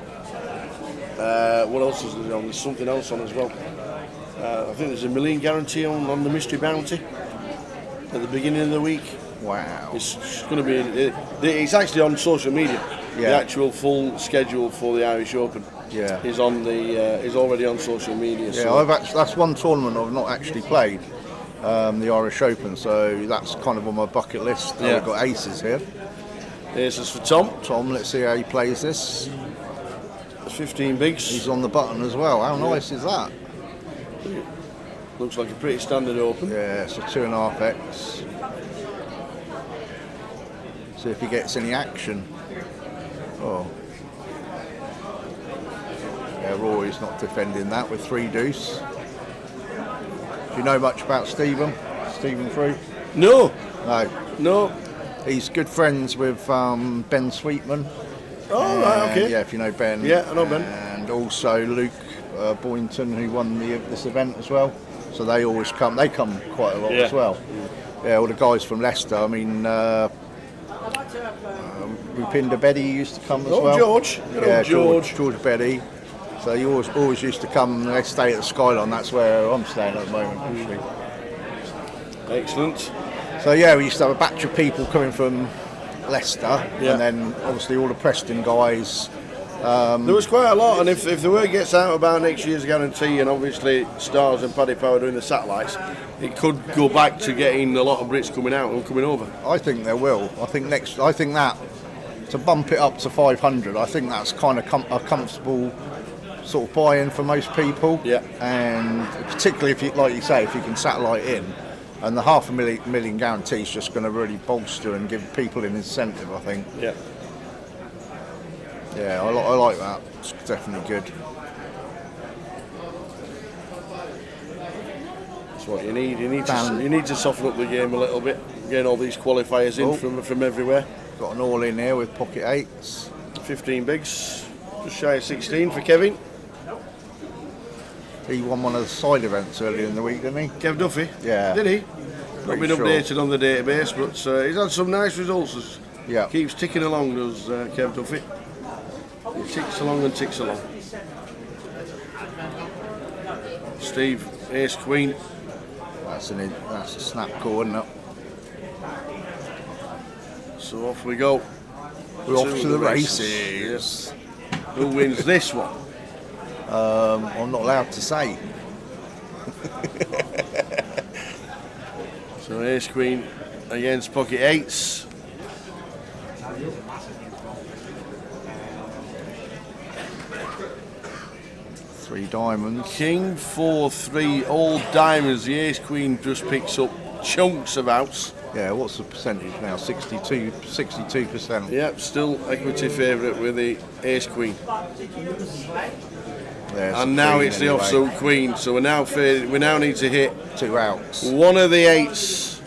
What else is there on? There's something else on as well. I think there's a million guarantee on the Mystery Bounty at the beginning of the week. Wow. It's going to be. It's actually on social media. Yeah. The actual full schedule for the Irish Open. Yeah. Is on the. Is already on social media. Yeah, so. that's one tournament I've not actually played, the Irish Open. So that's kind of on my bucket list. Yeah. I've got aces here. Aces for Tom. Tom, let's see how he plays this. 15 bigs. He's on the button as well. How nice is that? Looks like a pretty standard Open. Yeah, it's a 2.5x. See if he gets any action. Oh. Yeah, Rory's not defending that with 3 deuce. Do you know much about Stephen Fruit? No. No. No. He's good friends with Ben Sweetman. Oh, right, okay. Yeah, if you know Ben. Yeah, I know Ben. And also Luke Boynton, who won this event as well. So they always come. They come quite a lot as well. Yeah, all the guys from Leicester. I mean, Rupinder Bedi used to come as well. George. Yeah, George. George Bedi. So he always used to come. They stay at the Skyline. That's where I'm staying at the moment, actually. Excellent. So yeah, we used to have a batch of people coming from Leicester, Yeah. and then obviously all the Preston guys. There was quite a lot, and if the word gets out about next year's guarantee, and obviously Stars and Paddy Power doing the satellites, it could go back to getting a lot of Brits coming out and coming over. I think there will. I think that to bump it up to 500, I think that's kind of a comfortable sort of buy-in for most people. Yeah. And particularly if you, like you say, if you can satellite in, and the $500,000 guarantee is just going to really bolster and give people an incentive, I think. Yeah. Yeah, I like that. It's definitely good. That's what you need. You need to soften up the game a little bit. Getting all these qualifiers in from everywhere. Got an all in here with pocket 8s. 15 bigs. Just shy of 16 for Kevin. He won one of the side events earlier in the week, didn't he? Kev Duffy? Yeah. Did he? Not been Pretty updated sure. on the database, but he's had some nice results. Yeah. Keeps ticking along, does Kev Duffy. He ticks along and ticks along. Steve, Ace Queen. That's a snap call, isn't it? So off we go. We're off to the races. Yes. Who wins this one? I'm not allowed to say. So Ace Queen against pocket 8s. Three diamonds. King 4-3, all diamonds. The Ace Queen just picks up chunks of outs. Yeah, what's the percentage now? 62%. Yep, still equity favourite with the Ace Queen. There's And now queen it's the anyway. offsuit Queen, so we now need to hit 2 outs. one of the 8s.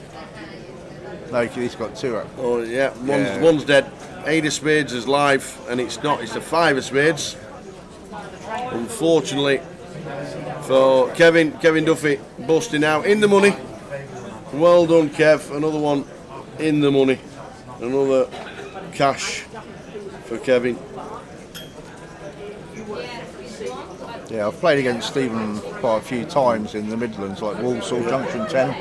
No, he's got 2 outs. Oh yeah, one's dead. 8 of spades is live, and it's not. It's the 5 of spades. Unfortunately for Kevin Duffy, busting out in the money. Well done, Kev. Another one in the money. Another cash for Kevin. Yeah, I've played against Stephen quite a few times in the Midlands, like Walsall, Junction 10.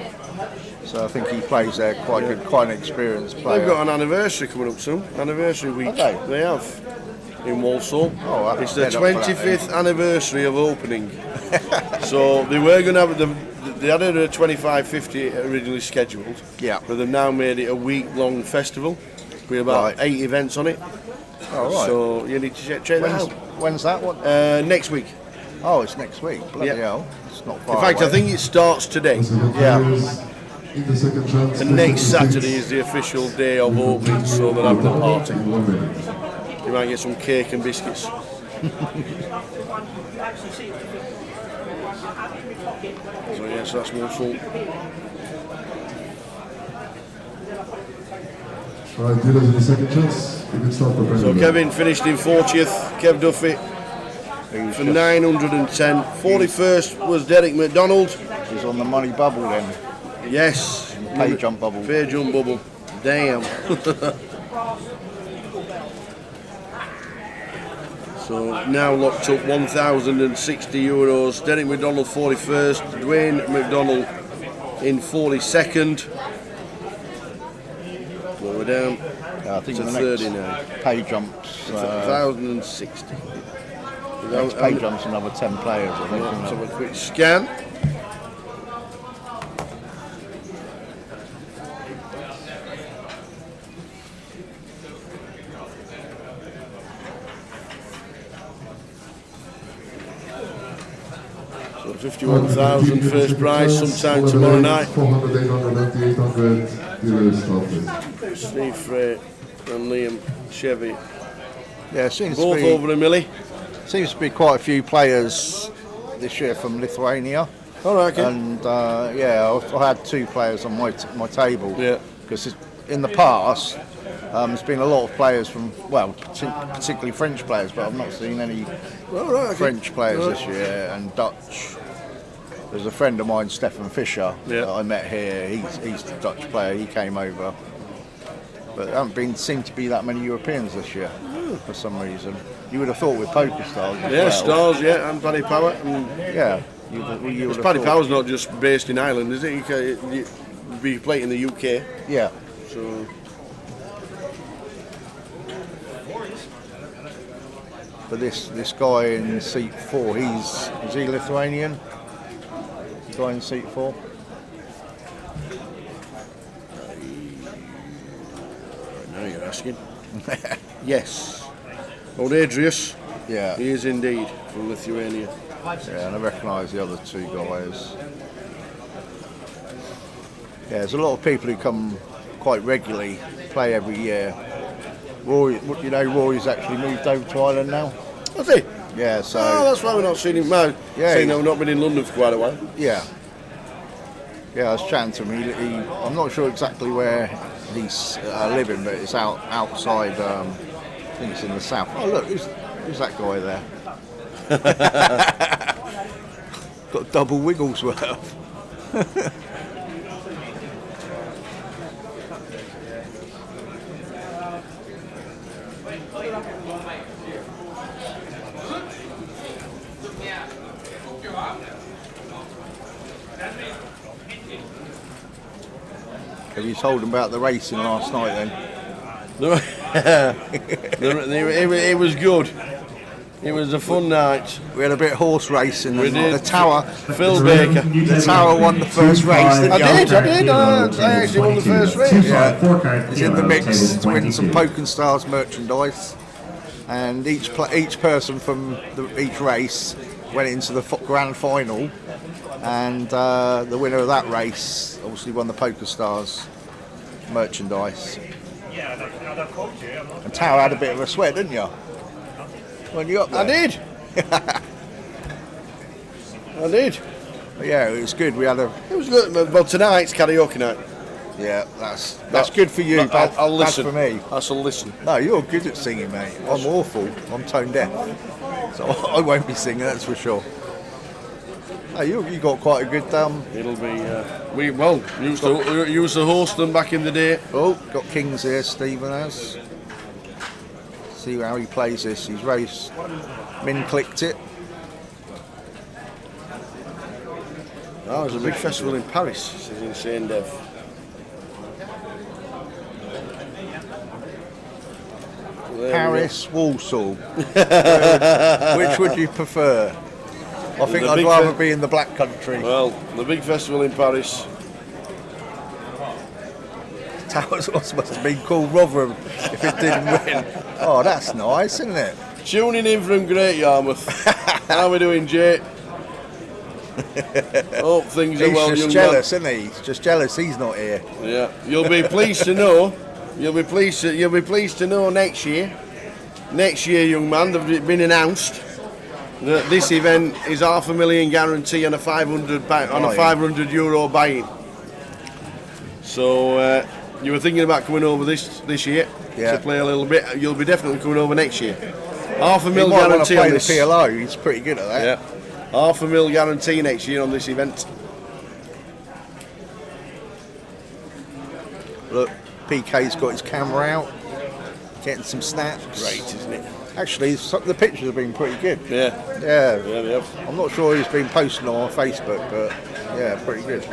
So I think he plays there quite good, quite an experienced player. They've got an anniversary coming up soon. Anniversary week. Have They have. In Walsall. Oh, it's the head up for that, 25th anniversary of opening. So they were going to have they had a 25-50 originally scheduled. Yeah. But they've now made it a week-long festival with about 8 events on it. Oh, right. So you need to check that out. When's that one? Next week. Oh, it's next week. Bloody hell. It's not far In fact, away. I think it starts today. Yeah. In the second chance. And next Saturday is the official day of opening, so they're having a party. You might get some cake and biscuits. So yes, that's Walsall. Alright, dealers in the second chance. You can start preparing. So Kevin finished in 40th, Kev Duffy for 910. 41st was Derek McDonald. He's on the money bubble then. Yes. Pay jump bubble. Pay jump bubble. Damn. So now locked up 1,060 euros. Derek McDonald 41st, Dwayne McDonald in 42nd. Well, we're down I think to the 30 next now. pay jumps. 1,060. Next pay jumps another 10 players. I think. Let's have a quick scan. So 51,000 first prize sometime tomorrow night. 400, 800, 800. Dealers start please. Steve Frey and Liam Chevy. Yeah, it seems Both to be, over a milli. seems to be quite a few players this year from Lithuania. All right, okay. And yeah, I had 2 players on my table. Yeah. Because in the past, there's been a lot of players from, well, particularly French players, but I've not seen any All right, okay. French players Right. this year, and Dutch. There's a friend of mine, Stefan Fischer, Yeah. that I met here. He's the Dutch player. He came over, but there haven't seemed to be that many Europeans this year for some reason. You would have thought with Poker Stars. as Yeah, well. Stars, yeah, and Paddy Power. And Yeah, you would have Paddy thought- Power's not just based in Ireland, is it? You be playing in the UK, Yeah. so But this guy in seat 4, is he Lithuanian? The guy in seat 4. now you're asking. Yes, old Adrius. Yeah. He is indeed from Lithuania. Yeah, and I recognise the other 2 guys. Yeah, there's a lot of people who come quite regularly, play every year. Roy, you know, Roy's actually moved over to Ireland now. Has he? Yeah, so Oh, that's why we're not seeing him now. Yeah, Seeing I've not been in London for quite a while. yeah, I was chatting to him. He I'm not sure exactly where he's living, but it's outside. I think it's in the south. Oh look, who's that guy there? Got double Wigglesworth. Have you told them about the racing last night then? It was good. It was a fun night. We had a bit of horse racing. We and did. The Tower. Phil Baker. The Tower won the first race. Didn't you? I did. I actually won the first race. Yeah. He's in the mix to win some Poker Stars merchandise, and each person from each race went into the grand final, and the winner of that race obviously won the Poker Stars merchandise. And Tower had a bit of a sweat, didn't you? When you up there? I did. I did. But yeah, it was good. We had a It was good. Well, tonight's karaoke night. yeah. That's good for you. Bad, I'll bad listen. for me. I'll listen. No, you're good at singing, mate. I'm awful. I'm tone deaf, so I won't be singing. That's for sure. Hey, you got quite a good It'll be. Used to host them back in the day. Oh, got Kings here. Stephen has. See how he plays this. He's raced. Min clicked it. Oh, there's a big festival in Paris. Says Insane Dev. Paris, Walsall. Which would you prefer? I think The I'd big rather fe- be in the Black Country. Well, the big festival in Paris. Towers must have been called Rotherham if it didn't win. Oh, that's nice, isn't it? Tuning in from Great Yarmouth. How are we doing, Jay? Hope things are He's well, just young jealous, isn't he? He's just jealous he's not here. man. Yeah, you'll be pleased to know. You'll be pleased to know next year. Next year, young man, they've been announced that this event is $500,000 guarantee on a 500 €500 buy-in. So You were thinking about coming over this year Yeah. to play a little bit. You'll be definitely coming over next year. Half a He mil might want to guarantee on play the this. PLO. He's pretty good at that. Yeah, half a mil guarantee next year on this event. Look, PK's got his camera out, getting some snaps. Great, isn't it? Actually, the pictures have been pretty good. Yeah, Yeah. yeah, they have. I'm not sure he's been posting on Facebook, but yeah, pretty good.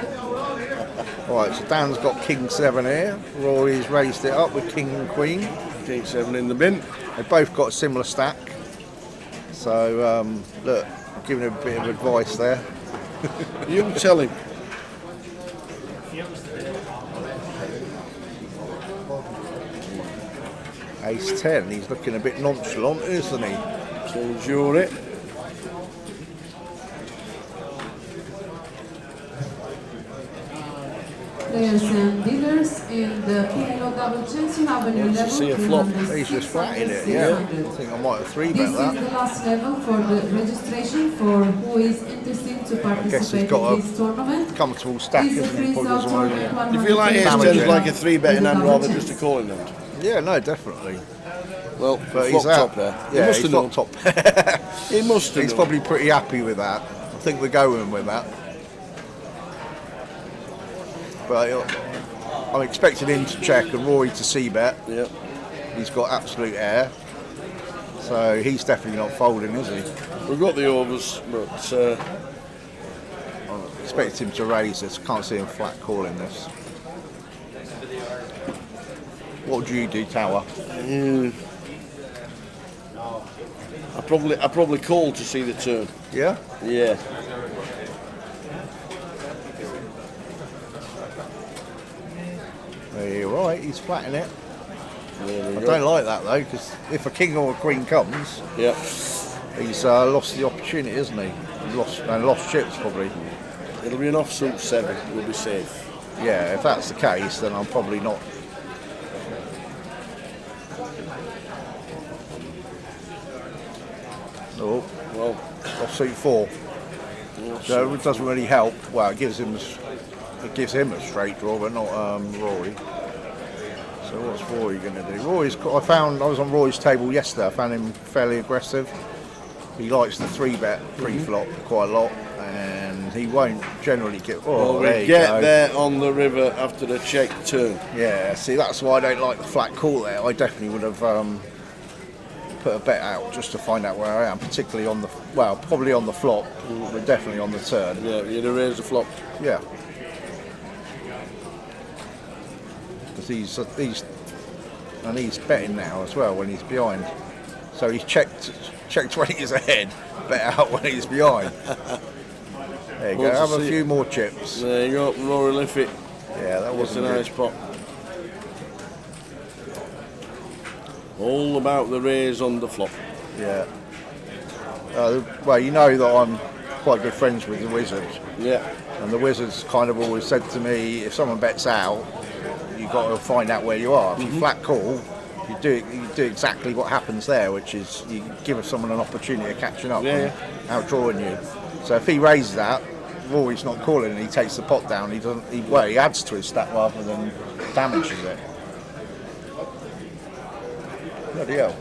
Alright, so Dan's got King 7 here. Rory's raised it up with King and Queen. King 7 in the bin. They both got a similar stack. So, look, I'm giving him a bit of advice there. You tell him. Ace 10, he's looking a bit nonchalant, isn't he? So endure it. Players and dealers in the PLO double chance, you have a new Once you level. see a flop, 300, He's just flatting it, yeah. I think I might have 3 This bet is that. the last level for the registration for who is interested to participate got in this tournament. Comfortable stack, This is isn't he? free Probably doesn't want tournament to- Do you feel like $150 Ace 10's like a 3-betting hand double rather chance. just a calling hand? Yeah, no, definitely. Well, But flop he's top out there. Yeah, he must he's have known. not top. He must have He's known. probably pretty happy with that. I think we're going with that. But I'm expecting him to check and Rory to c-bet. Yeah. He's got absolute air. So he's definitely not folding, is he? We've got the overs, but I expect him to raise this. Can't see him flat calling this. What would you do, Tower? I probably call to see the turn. Yeah? Yeah. You're right, he's flatting it. There we I go. don't like that though, because if a king or a queen comes, Yeah. he's lost the opportunity, isn't he? Lost chips probably. It'll be an offsuit 7. We'll be safe. Yeah, if that's the case, then I'm probably not. Oh, Well, offsuit 4. So it doesn't really help. Well, it gives him a straight draw, but not Rory. So what's Rory going to do? I was on Rory's table yesterday. I found him fairly aggressive. He likes the 3-bet pre-flop quite a lot, and he won't generally get. Oh, well, there we you get go. there on the river after the check turn. Yeah, see, that's why I don't like the flat call there. I definitely would have put a bet out just to find out where I am, particularly on the, probably on the flop, but definitely on the turn. Yeah, you'd have raised the flop. Yeah. Because he's betting now as well when he's behind. So he's checked when he's ahead, bet out when he's behind. There you go, Well, have to a see few it. more chips. There you go, Rory Liffey. Yeah, that That's a wasn't nice good. pot. All about the raise on the flop. Yeah. Well, you know that I'm quite good friends with the Wizard. Yeah. And the Wizard's kind of always said to me, if someone bets out, you've got to find out where you are. If you flat call, you do exactly what happens there, which is you give someone an opportunity of catching up and outdrawing you. So if he raises that, Rory's not calling and he takes the pot down, he adds to his stack rather than damages it. Bloody hell.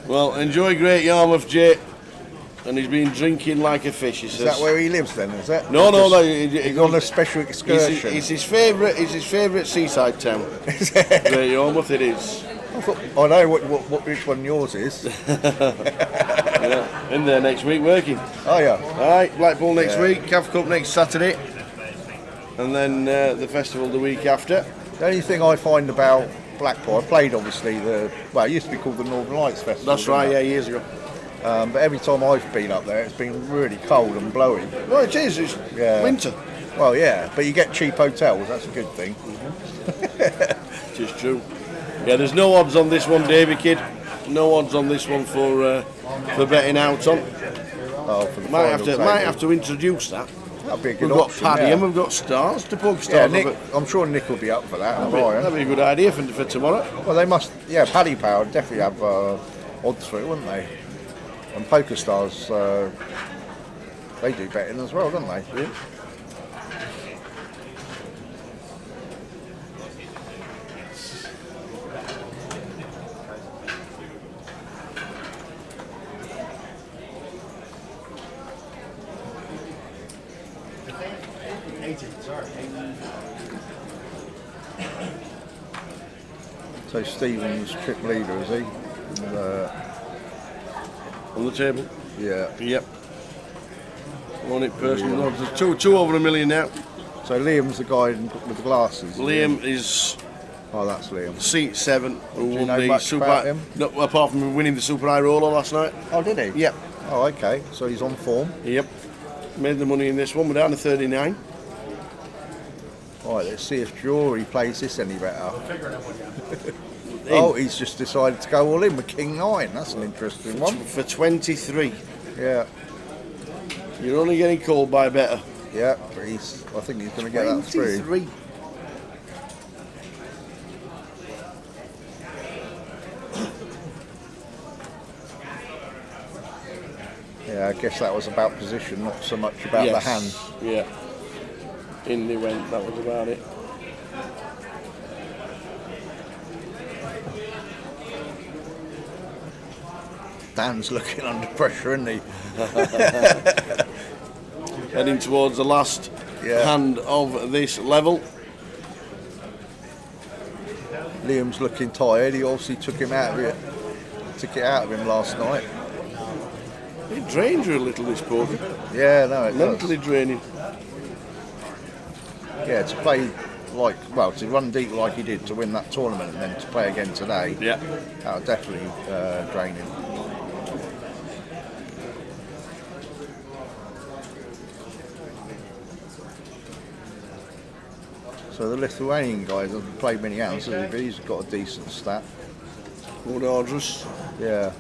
Well, enjoy Great Yarmouth, Jay. And he's been drinking like a fish, he says. Is that where he lives then, is it? No, no, no. He's on a special excursion. It's his favourite seaside town. Great Yarmouth, it is. I know which one yours is. Yeah, in there next week working. Oh yeah. Alright, Blackpool next Yeah. week, Cav Cup next Saturday. And then the festival the week after. The only thing I find about Blackpool. I played obviously it used to be called the Northern Lights Festival. That's right, didn't yeah, it? years ago. But every time I've been up there, it's been really cold and blowy. Well, it is. It's winter. Well, yeah, but you get cheap hotels. That's a good thing. It is true. Yeah, there's no odds on this one, Davy Kid. No odds on this one for betting out on. Oh, for the might final have to introduce that. That'd be a good We've got option, Paddy yeah. and we've got Stars to plug Yeah, Stars. Nick, I'm sure Nick will be up for that. That'd be a good idea for tomorrow. Well, they must. Yeah, Paddy Power would definitely have odds for it, wouldn't they? And Poker Stars, they do betting as well, don't they? Yeah. So Stephen's trip leader, is he? On the table. Yeah. Yep. On it personally. No, there's two over $1 million now. So Liam's the guy with the glasses. Liam is. Oh, that's Liam. Seat 7. Who you won know the much Super about him? No, apart from winning the Super High Roller last night. Oh, did he? Yep. Oh, okay. So he's on form. Yep. Made the money in this one. We're down to 39. Right, let's see if Drury plays this any better. Oh, he's just decided to go all in with King 9. That's an interesting one. For 23. Yeah. You're only getting called by better. Yeah, but I think he's going to get that through. 23. Yeah, I guess that was about position, not so much about the hand. Yeah. In the went, that was about it. Dan's looking under pressure, isn't he? Heading towards the last hand of this level. Liam's looking tired. He obviously took it out of him last night. It drains you a little, this poker. Yeah, no, it Mentally does. draining. Yeah, to play to run deep like he did to win that tournament and then to play again today. Yeah. That would definitely drain him. So the Lithuanian guy doesn't play many hours, has he? But he's got a decent stat. Good orders. Yeah.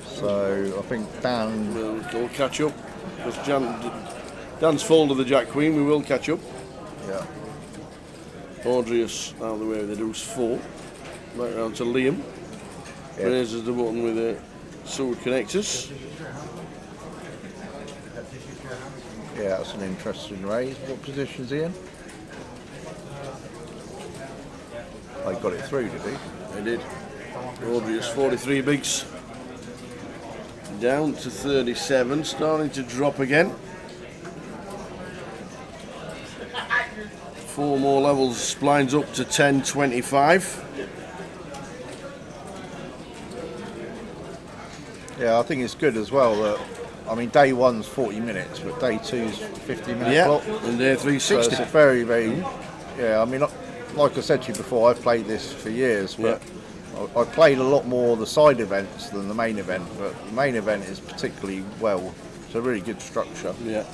So I think Dan will catch up. Because Dan's folded the Jack Queen, we will catch up. Yeah. Audrius out of the way with the deuce 4. Right round to Liam. Yeah. Raises the button with the sword connectors. Yeah, that's an interesting raise. What position's he in? Oh, he got it through, did he? He did. Audrius 43 bigs. Down to 37, starting to drop again. 4 more levels, blinds up to 10.25. Yeah, I think it's good as well that, I mean, day 1's 40 minutes, but day 2's 50-minute block. And day 3, 60. So it's a very, very, I mean, like I said to you before, I've played this for years, but I played a lot more the side events than the main event, but the main event is particularly well. It's a really good structure. Yeah.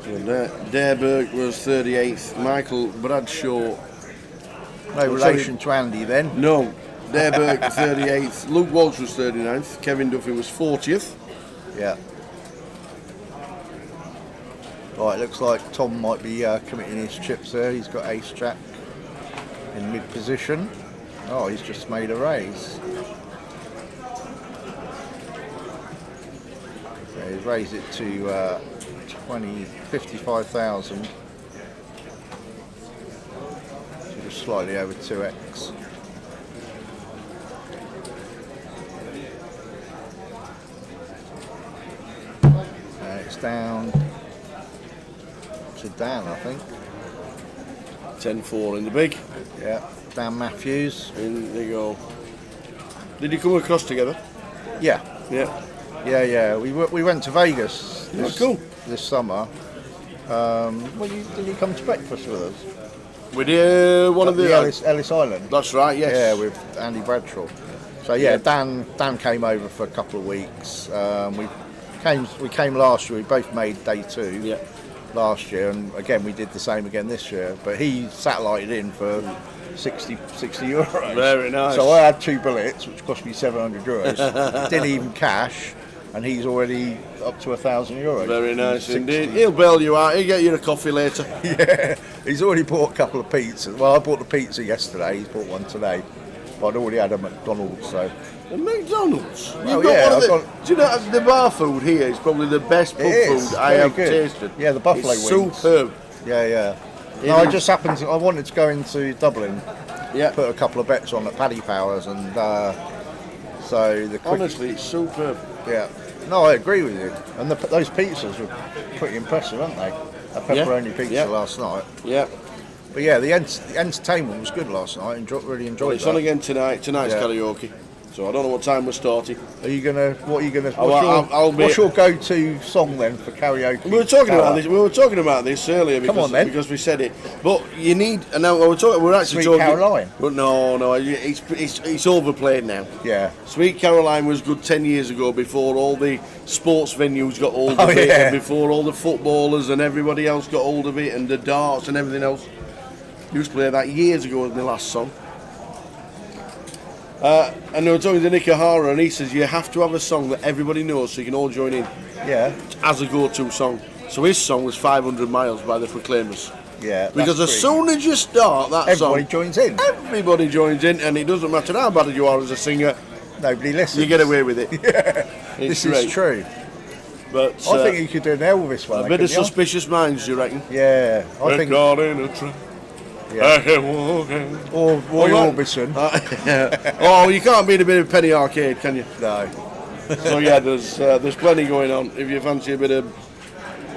Dareberg was 38th. Michael Bradshaw. No relation to Andy then? No. Dareberg 38th. Luke Walsh was 39th. Kevin Duffy was 40th. Yeah. Right, looks like Tom might be committing his chips there. He's got ace jack in mid position. Oh, he's just made a raise. So he's raised it to 55,000. So just slightly over 2x. It's down to Dan, I think. 10-4 in the big. Yeah, Dan Matthews. In they go. Did you come across together? Yeah. Yeah. Yeah. We went to Vegas this summer. Did you come to breakfast with us? We did one of the Ellis Island. That's right. Yes. Yeah, with Andy Bradshaw. So Dan came over for a couple of weeks. We came last year. We both made day 2. Yeah. Last year, and again we did the same again this year. But he satellited in for 60 euros. Very nice. So I had 2 billets, which cost me 700 euros. Didn't even cash, and he's already up to 1,000 euros. Very nice indeed. He'll bail you out. He'll get you a coffee later. Yeah, he's already bought a couple of pizzas. Well, I bought the pizza yesterday. He's bought one today. But I'd already had a McDonald's, so. A McDonald's? Oh, yeah. Do you know, the bar food here is probably the best pub food I have tasted. Yeah, the buffalo it's wings. Superb. Yeah. No, I just happened to. I wanted to go into Dublin. Yeah. Put a couple of bets on at Paddy Powers, and so the. Honestly, it's superb. Yeah. No, I agree with you. And those pizzas were pretty impressive, weren't they? A pepperoni pizza last night. Yeah. But yeah, the entertainment was good last night. Really enjoyed it. It's on again tonight. Tonight's karaoke. So I don't know what time we're starting. Are you gonna? What are you gonna? What's your go-to song then for karaoke? We were talking about this. We were talking about this earlier. Because, Come on then. Because we said it. But you need. And now we're actually Sweet talking. Caroline. But no. It's overplayed now. Yeah. Sweet Caroline was good 10 years ago, before all the sports venues got hold of it, and before all the footballers and everybody else got hold of it, and the darts and everything else. Used to play that years ago as my last song. And they were talking to Nick O'Hara, and he says you have to have a song that everybody knows so you can all join in. Yeah. As a go-to song. So his song was 500 Miles by the Proclaimers. Yeah. Because as soon as you start that song, everybody joins in. Everybody joins in, and it doesn't matter how bad you are as a singer. Nobody listens. You get away with it. Yeah. This is true. But I think you could do an Elvis one. A bit of Suspicious Minds, do you reckon? Yeah. I think. Caught in a trap. Yeah. Or Roy Orbison. Oh, you can't beat a bit of Penny Arcade, can you? No. So yeah, there's plenty going on. If you fancy a bit of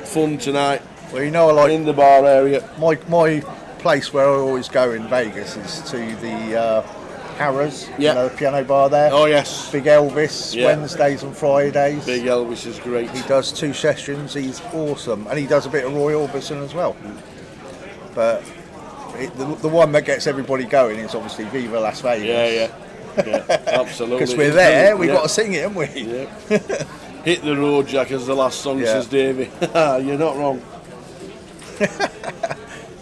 fun tonight, well, you know, I like in the bar area. My place where I always go in Vegas is to the Harrah's. Yeah. You know, the piano bar there. Oh yes. Big Elvis. Wednesdays and Fridays. Big Elvis is great. He does 2 sessions. He's awesome, and he does a bit of Roy Orbison as well. But the one that gets everybody going is obviously Viva Las Vegas. Yeah, absolutely. Because we're there, we've got to sing it, haven't we? Yeah. Hit the road, Jack, as the last song says, Davey. You're not wrong.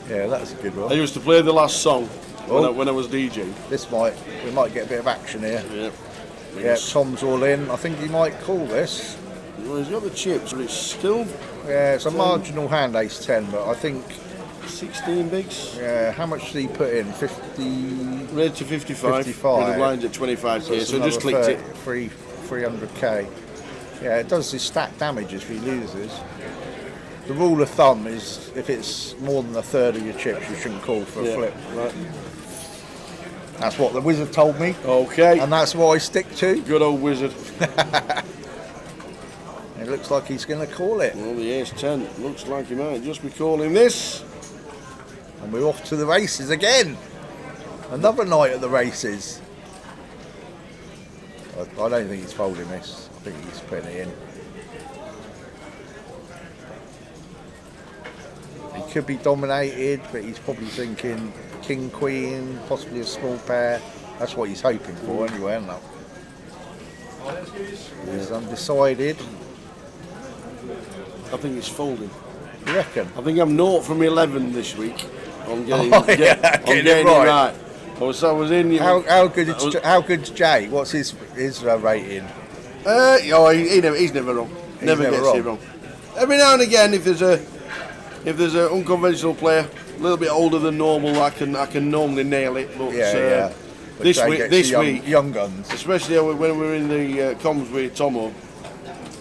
Yeah, that's a good one. I used to play the last song when I was DJing. We might get a bit of action here. Yeah. Yeah, Tom's all in. I think he might call this. Well, he's got the chips, but it's still. Yeah, it's a marginal hand ace 10, but I think 16 bigs. Yeah, how much did he put in? 50. Rated to 55. 55. With the blinds at 25k, so just clicked it. 300k. Yeah, it does his stat damage if he loses. The rule of thumb is if it's more than a third of your chips, you shouldn't call for a flip. Right. That's what the wizard told me. Okay. And that's what I stick to. Good old wizard. It looks like he's going to call it. Well, the ace 10 looks like he might just be calling this. And we're off to the races again. Another night at the races. I don't think he's folding this. I think he's putting it in. He could be dominated, but he's probably thinking king, queen, possibly a small pair. That's what he's hoping for anyway, isn't it? He's undecided. I think it's folding. You reckon? I think I'm 0 from 11 this week. I'm getting, getting it right. I was in. How good's Jay? What's his rating? He's never wrong. Never gets it wrong. Every now and again, if there's an unconventional player, a little bit older than normal, I can normally nail it. But But this week, young guns, especially when we were in the comms with Tomo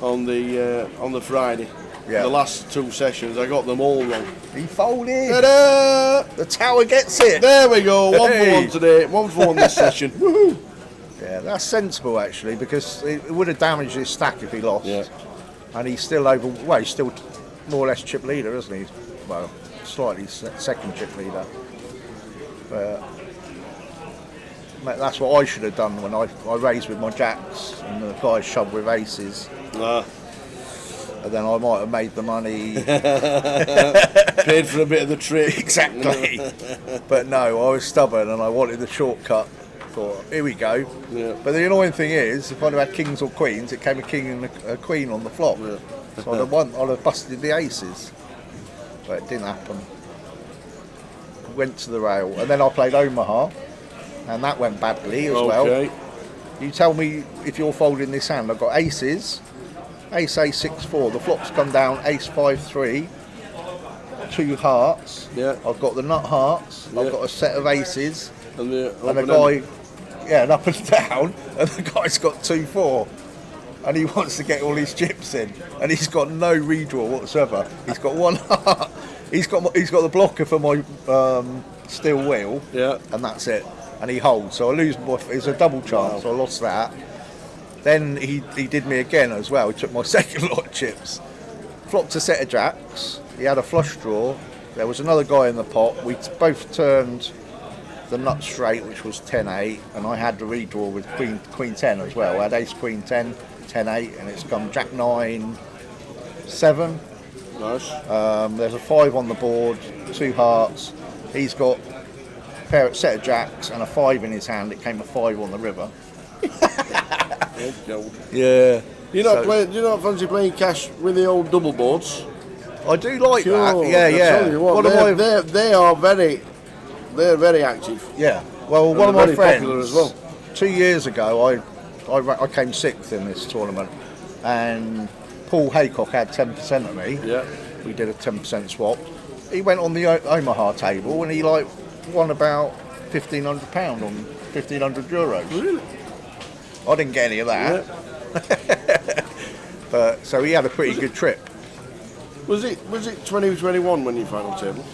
on the Friday. Yeah. The last 2 sessions, I got them all wrong. He folded. Ta-da! The tower gets it. There we go. 1 for 1 today. 1 for 1 this session. Woohoo! Yeah, that's sensible actually, because it would have damaged his stack if he lost. Yeah. And he's still he's still more or less chip leader, isn't he? Well, slightly second chip leader. But that's what I should have done when I raised with my jacks and the guy shoved with aces. And then I might have made the money. Paid for a bit of the trip. Exactly. But no, I was stubborn and I wanted the shortcut. Thought, here we go. Yeah. But the annoying thing is, if I'd have had kings or queens, it came a king and a queen on the flop. Yeah. So I'd have busted the aces. But it didn't happen. Went to the rail. And then I played Omaha. And that went badly as well. You tell me if you're folding this hand. I've got aces. Ace A6-4. The flop's come down ace 5-3. 2 hearts. Yeah. I've got the nut hearts. Yeah. I've got a set of aces. And the guy, and up and down, and the guy's got 2-4, and he wants to get all his chips in, and he's got no redraw whatsoever. He's got 1 heart. He's got the blocker for my steel wheel, and that's it. And he holds, so I lose. It's a double chance. So I lost that. Then he did me again as well. He took my second lot of chips. Flopped a set of jacks. He had a flush draw. There was another guy in the pot. We both turned the nut straight, which was 10-8, and I had the redraw with queen 10 as well. I had ace queen 10, 10-8, and it's come jack 9, 7. Nice. There's a 5 on the board, 2 hearts. He's got a set of jacks and a 5 in his hand. It came a 5 on the river. Yeah. You not fancy playing cash with the old double boards? I do like that. Yeah, I yeah. tell you what, they're very active. Yeah. Well, And one of my very friends, popular as well. 2 years ago, I came 6th in this tournament, and Paul Haycock had 10% of me. Yeah. We did a 10% swap. He went on the Omaha table and he won about £1,500 on €1,500. Really? I didn't get any of that. Yeah. But so he had a pretty good trip. Was it 2021 when you final table?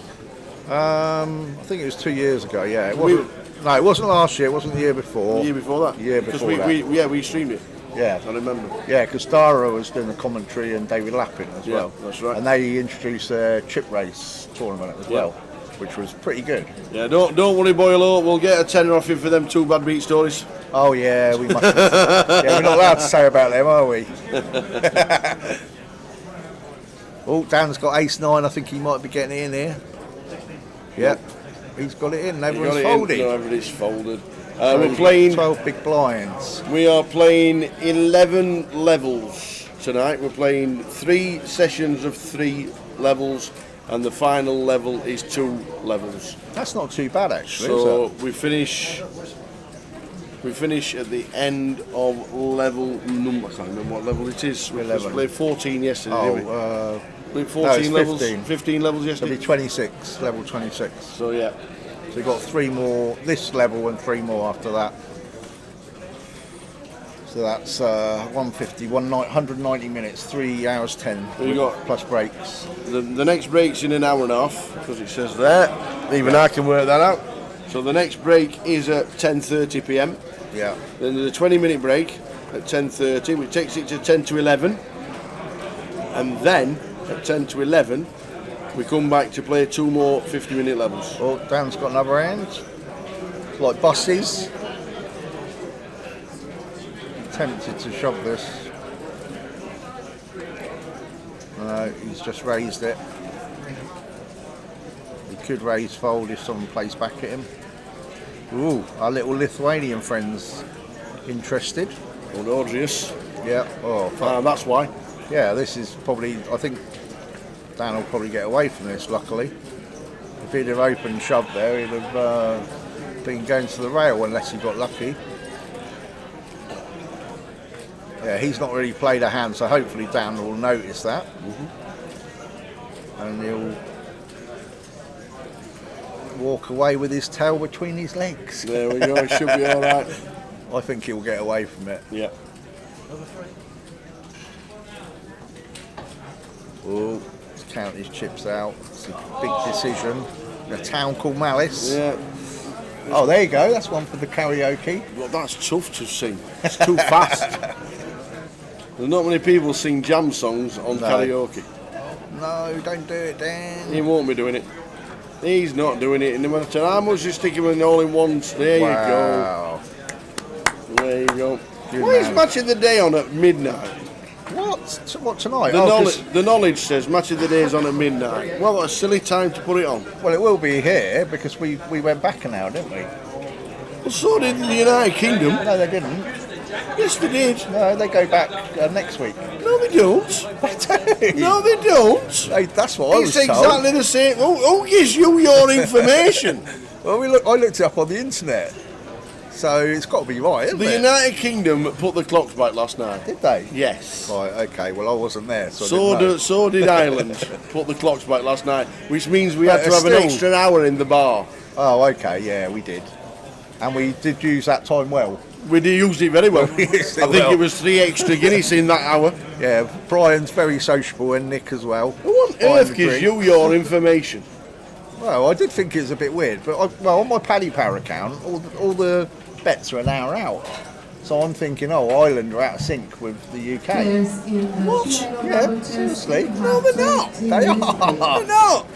I think it was 2 years ago. Yeah, it wasn't. No, it wasn't last year. It wasn't the year before. The year before that. The year before that. We streamed it. Yeah, I remember. Yeah, because Dara was doing the commentary and David Lappin as well. That's right. And they introduced their chip race tournament as well, which was pretty good. Yeah, don't worry, Boyle. We'll get a tenner off you for them 2 bad beat stories. Oh yeah, we must. Yeah, we're not allowed to say about them, are we? Oh, Dan's got ace 9. I think he might be getting it in here. Yep, he's got it in. Everyone's folded. No, everybody's folded. We're playing 12 big blinds. We are playing 11 levels tonight. We're playing 3 sessions of 3 levels, and the final level is 2 levels. That's not too bad actually. So we finish at the end of level number. I can't remember what level it is. We played 14 yesterday. Didn't we? 14 levels. 15 levels yesterday. It'll be 26. Level 26. So yeah. So we've got 3 more this level and 3 more after that. So that's 150, 190 minutes, 3 hours 10 plus breaks. The next break's in an hour and a half, because it says there. Even I can work that out. So the next break is at 10:30 p.m. Yeah. Then there's a 20-minute break at 10:30, which takes it to 10 to 11. And then at 10 to 11, we come back to play 2 more 50-minute levels. Oh, Dan's got another hand. Like buses. Tempted to shove this. No, he's just raised it. He could raise fold if someone plays back at him. Ooh, our little Lithuanian friend's interested. Old Audrius. Yeah. Oh, fuck. That's why. Yeah, this is probably. I think Dan will probably get away from this. Luckily, if he'd have opened shoved there, he'd have been going to the rail unless he got lucky. Yeah, he's not really played a hand, so hopefully Dan will notice that, and he'll walk away with his tail between his legs. There we go. It should be all right. I think he'll get away from it. Yeah. Oh, let's count his chips out. It's a big decision. In a town called Malice. Yeah. Oh, there you go. That's one for the karaoke. Well, that's tough to sing. It's too fast. There's not many people sing jam songs on karaoke. No, don't do it, Dan. He won't be doing it. He's not doing it. And no matter how much you stick him in all in once, there you go. There you go. Why is Match of the Day on at midnight? What? What tonight? The knowledge says match of the day is on at midnight. Well, what a silly time to put it on. Well, it will be here because we went back an hour, didn't we? Well, so did the United Kingdom. No, they didn't. Yes, they did. No, they go back next week. No, they don't. No, they don't. Hey, that's what I was It's told. exactly the same. Who gives you your information? Well, I looked it up on the internet, so it's got to be right, isn't The it? United Kingdom put the clocks back last night. Did they? Yes. Right. Okay. Well, I wasn't there, so So did Ireland put the clocks back last night, which means we had to have an still- extra hour in the bar. Oh, okay. Yeah, we did, and we did use that time well. We used it very well. We used it I think well. it was 3 extra Guinness in that hour. Yeah, Brian's very sociable and Nick as well. Who on earth gives you your information? Well, I did think it was a bit weird, but on my Paddy Power account, all the bets are an hour out. So I'm thinking, Ireland are out of sync with the UK. Players in the What? PIO Yeah, double chess seriously? have No, they're not. 13 They are. minutes They're not.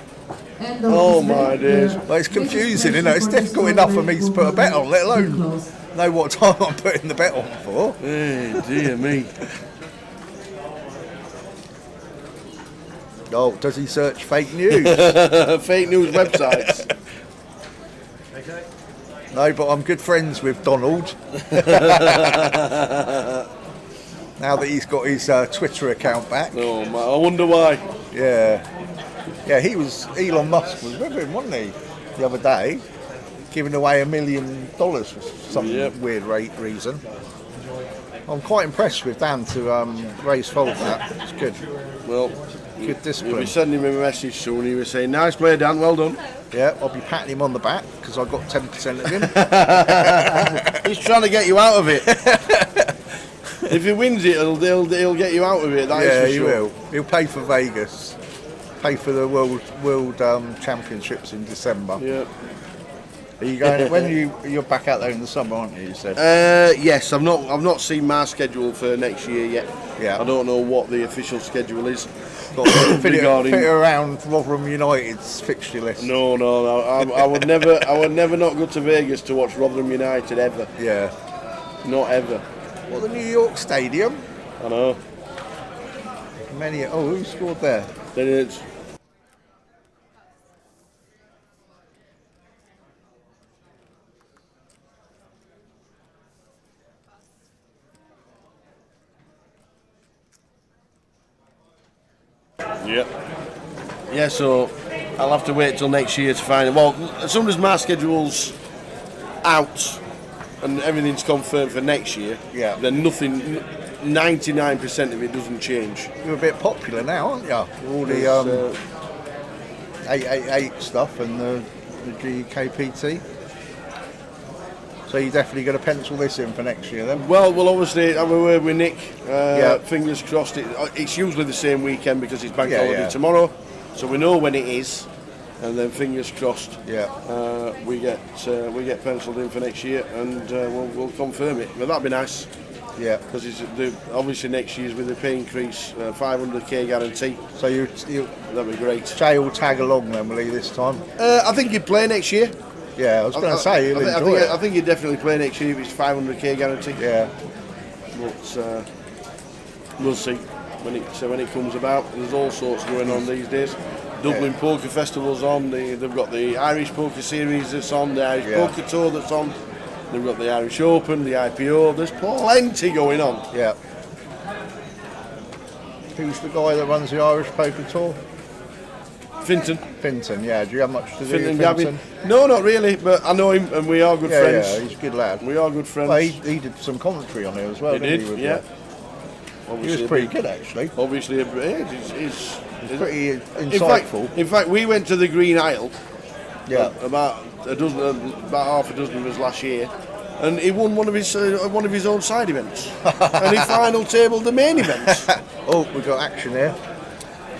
End of Oh, this my bet. days. The Well, it's confusing, registration isn't it? It's for this difficult enough for me to tournament put a bet on, let will be alone closed. know what time I'm putting the bet on for. Hey, dear me. Oh, does he search fake news? Fake news websites. No, but I'm good friends with Donald. Now that he's got his Twitter account back. Oh, man, I wonder why. Yeah. Yeah, Elon Musk was with him, wasn't he, the other day, giving away $1 million for some weird reason. I'm quite impressed with Dan to raise fold that. It's good. Well, Good you'll discipline. be sending him a message soon. He was saying, nice play, Dan, well done. Yeah, I'll be patting him on the back because I got 10% of him. He's trying to get you out of it. If he wins it, he'll get you out of it, that is Yeah, for he sure. will. He'll pay for Vegas, pay for the World Championships in December. Yeah. Are you going? You're back out there in the summer, aren't you? You said. Yes, I've not seen my schedule for next year yet. Yeah. I don't know what the official schedule is. Got to fit regarding- it around Rotherham United's fixture list. No. I would never not go to Vegas to watch Rotherham United ever. Yeah. Not ever. Well, the New York Stadium. I know. Who scored there? Then it's. Yep. Yeah, so I'll have to wait till next year to find it. Well, as soon as my schedule's out and everything's confirmed for next year, Yeah. then nothing, 99% of it doesn't change. You're a bit popular now, aren't you? All the 888 stuff and the GKPT. So you're definitely going to pencil this in for next year then? Well, we'll obviously have a word with Nick. Yeah. Fingers crossed. It's usually the same weekend because it's bank Yeah, holiday yeah. tomorrow, so we know when it is. And then fingers crossed, Yeah. we get penciled in for next year, and we'll confirm it. But that'd be nice Yeah. because obviously next year's with the pay increase, 500k guarantee. So you That'd be great. Jay will tag along then, will he, this time? I think he'd play next year. Yeah, I was going to say he'll enjoy it. I think he'd definitely play next year if it's 500k guarantee. Yeah. But we'll see when it comes about. There's all sorts going on these days. Dublin Poker Festival's on. They've got the Irish Poker Series that's on. The Irish Poker Tour that's on. They've got the Irish Open, the IPO. There's plenty going on. Yeah. Who's the guy that runs the Irish Poker Tour? Finton, yeah. Do you have much to do Finton with Gavin. Finton? No, not really, but I know him and we are good friends. Yeah, he's a good lad. We are good friends. Well, he did some commentary on it as well, He didn't did, he? with yeah. you? He was pretty good, actually. Obviously, He's pretty insightful. In fact, we went to the Green Isle. Yeah. About half a dozen of us last year, and he won one of his own side events, and he final tabled the main event. Oh, we've got action here.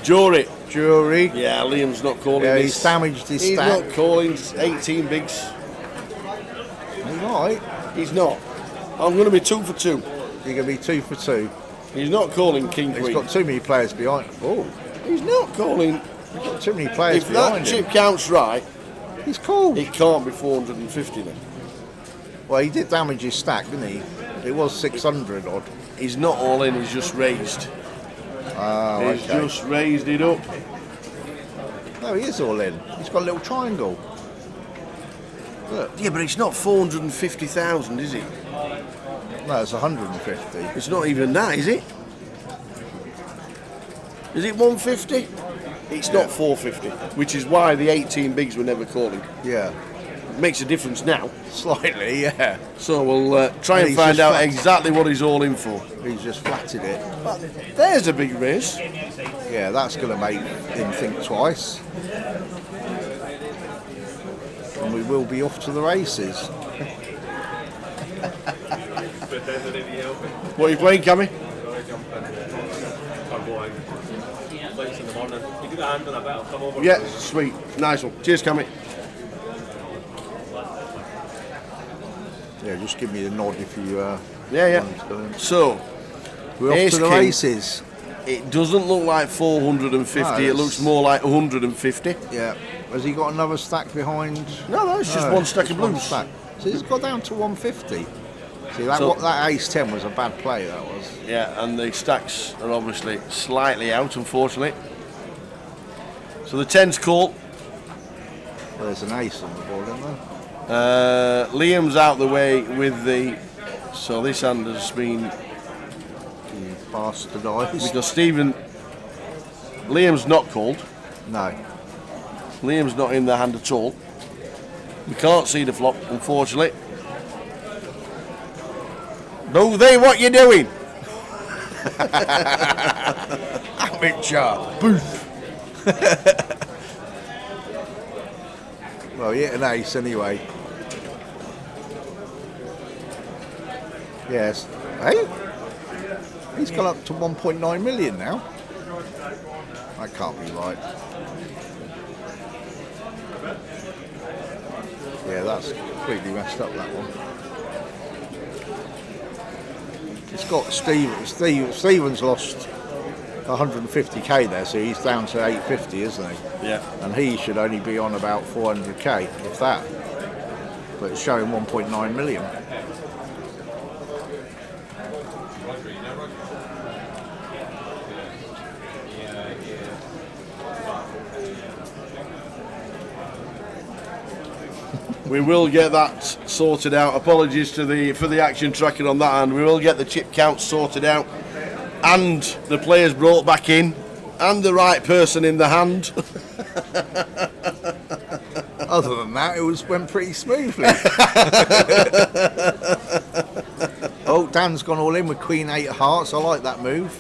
Jury. Yeah, Liam's not calling Yeah, this. he's damaged his He's stack. not calling 18 bigs. He might. He's not. I'm going to be 2 for 2. You're going to be 2 for 2. He's not calling King He's Queen. got too many players behind. Oh, He's not calling. he's got too many players If that behind chip him. counts right, He's cool. it can't be 450 then. Well, he did damage his stack, didn't he? It was 600 odd. He's not all in. He's just raised. Oh, He's okay. just raised it up. No, he is all in. He's got a little triangle. Look. Yeah, but it's not 450,000, is it? No, it's 150. It's not even that, is it? Is it 150? It's not 450, which is why the 18 bigs were never calling. Yeah. Makes a difference now. Slightly, yeah. So we'll try and He's find just out flat- exactly what he's all in for. He's just flatted it. There's a big race. Yeah, that's going to make him think twice. And we will be off to the races. What are you playing, Cammy? Yeah, sweet. Nice one. Cheers, Cammy. Yeah, just give me a nod if you... Yeah. want to go in. So, We're off Ace to the King. races. It doesn't look like 450, No, it it's- looks more like 150. Yeah. Has he got another stack behind? No, it's just one stack of one blues. stack. So he's got down to 150. See, that, So- that ace 10 was a bad play, that was. Yeah, and the stacks are obviously slightly out, unfortunately. So the 10's call. Well, there's an ace on the board, isn't there? Liam's out the way with the... So this hand has been... He bastardised. Because Stephen... Liam's not called. No. Liam's not in the hand at all. We can't see the flop, unfortunately. No, what you doing? Amateur. Booth. Well, he hit an ace anyway. Yes. Hey? He's gone up to 1.9 million now. That can't be right. Yeah, that's completely messed up, that one. It's got Stevens lost 150k there, so he's down to 850, isn't he? Yeah. And he should only be on about 400k, if that. But it's showing 1.9 million. We will get that sorted out. Apologies for the action tracking on that hand. We will get the chip count sorted out and the players brought back in and the right person in the hand. Other than that, it went pretty smoothly. Oh, Dan's gone all in with Queen 8 of hearts. I like that move.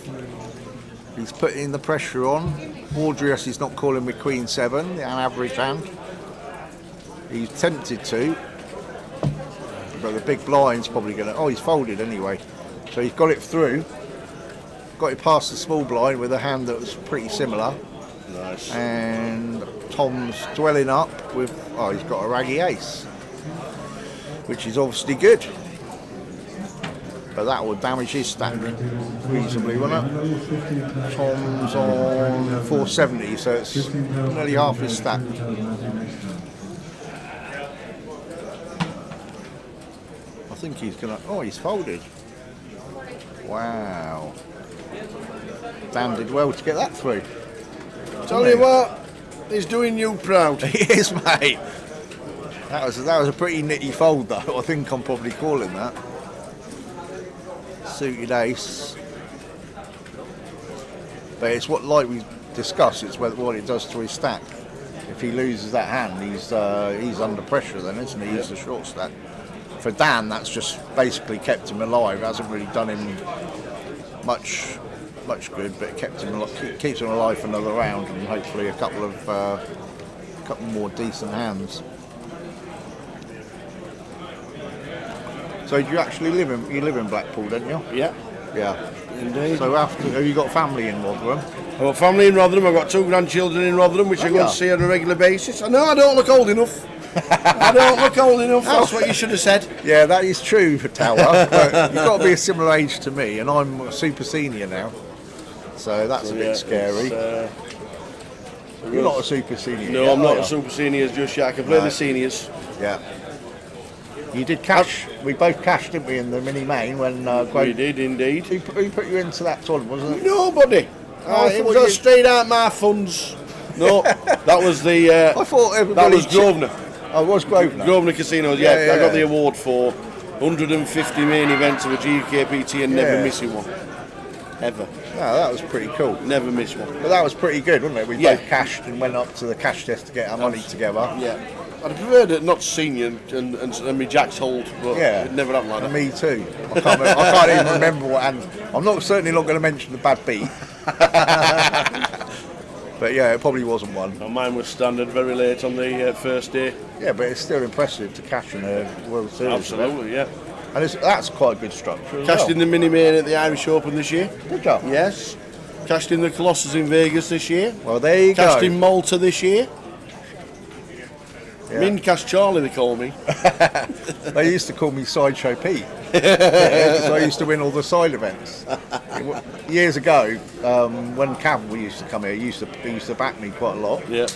He's putting the pressure on. Audrius is not calling with Queen 7, an average hand. He's tempted to, but the big blind's probably going to... Oh, he's folded anyway. So he's got it through. Got it past the small blind with a hand that was pretty similar. Nice. And Tom's dwelling up with... Oh, he's got a raggy ace, which is obviously good. But that would damage his stack reasonably, wouldn't it? Tom's on 470, so it's nearly half his stack. I think he's gonna... Oh, he's folded. Wow. Dan did well to get that through. Tell you what, he's doing you proud. He is, mate. That was a pretty nitty fold, though. I think I'm probably calling that. Suited ace. But it's what, like we discussed, it's what it does to his stack. If he loses that hand, he's under pressure then, isn't he? He's the short stack. For Dan, that's just basically kept him alive. It hasn't really done him much good, but it keeps him alive for another round and hopefully a couple more decent hands. So do you actually live in Blackpool, don't you? Yeah. Yeah. Indeed. So have you got family in Rotherham? I've got family in Rotherham, I've got 2 grandchildren in Rotherham, which I go yeah. and see on a regular basis. I know I don't look old enough. I don't look old enough, that's what you should have said. Yeah, that is true for Tower, but you've got to be a similar age to me, and I'm a super senior now. So that's a bit scary. You're not a super senior. No, yet, I'm not are a super seniors just yet. I can play the seniors. Yeah. You did cash. We both cashed, didn't we, in the mini main when We did indeed. Who put you into that tournament, wasn't it? Nobody. It was straight out my funds. No, that was the. I thought that everybody. was Grosvenor. Oh, it was Grosvenor. Grosvenor Casinos. Yeah, I got yeah. the award for 150 main events of a GKPT and never Yeah. missing one. Ever. No, that was pretty cool. Never missed one. But that was pretty good, wasn't it? We Yeah. both cashed and went up to the cash desk to get our money together. Yeah. I'd preferred it not seen you and me Jack's hold, but Yeah. it never happened like And that. me too. I can't even remember what happened. I'm not certainly not going to mention the bad beat. But yeah, it probably wasn't one. And mine was standard very late on the first day. Yeah, but it's still impressive to cash in a World Series. Absolutely, yeah. And that's quite a good structure as Cashed well. in the mini main at the Irish Open this year. Did you? Yes. Cashed in the Colossus in Vegas this year. Well, there you Cashed go. in Malta this year. Yeah. Min Cash Charlie, they call me. They used to call me Sideshow Pete because I used to win all the side events. Years ago, when Campbell used to come here, he used to back me quite a lot. Yeah.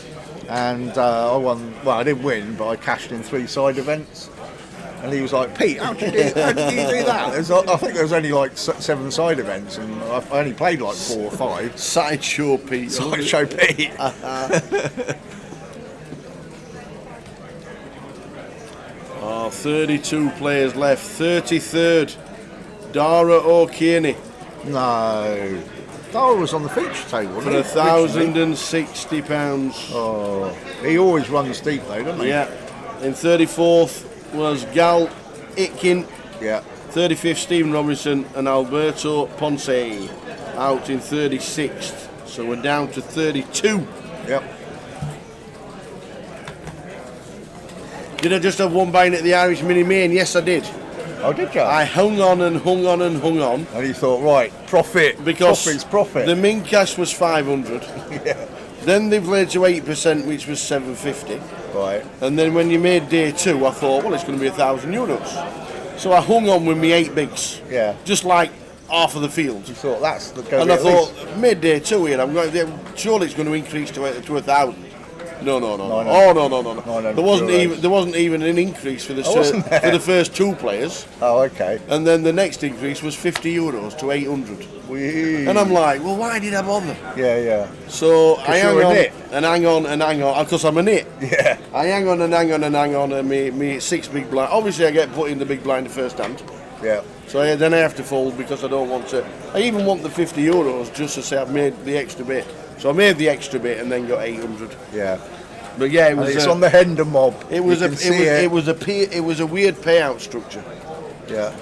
And I won. Well, I didn't win, but I cashed in 3 side events. And he was like, Pete, how did you do that? I think there was only like 7 side events, and I only played like 4 or 5. Sideshow Pete. Sideshow Pete. 32 players left. 33rd, Dara O'Kearney No. Dara was on the feature table, for wasn't he? £1,060. Oh, he always runs deep though, doesn't he? Yeah. In 34th was Gal Itkin. Yeah. 35th, Stephen Robinson and Alberto Ponce out in 36th. So we're down to 32. Yep. Did I just have one buying at the Irish Mini Main? Yes, I did. Oh, did you? I hung on and hung on and hung on. And he thought, right, profit. Because Profit's profit. the min cash was 500. Yeah. Then they've laid to 8%, which was 750. Right. And then when you made day 2, I thought, well, it's going to be €1,000. So I hung on with me 8 bigs. Yeah. Just like half of the field. You thought that's the go. And I thought, mid day 2 here, I'm going. Surely it's going to increase to 1,000. No. Oh no. There wasn't even an increase for the for the first 2 players. Oh, okay. And then the next increase was €50 to 800. And I'm like, well, why did I bother? Yeah. So I hang you're a on nit. and hang on and hang on because I'm a nit. Yeah. I hang on and hang on and hang on, and me 6 big blind. Obviously, I get put in the big blind the first hand. Yeah. So then I have to fold because I don't want to. I even want the €50 just to say I've made the extra bit. So I made the extra bit and then got 800. Yeah. But yeah, it was. And it's on the Hender mob. It was You a. can see It was a weird payout structure. Yeah.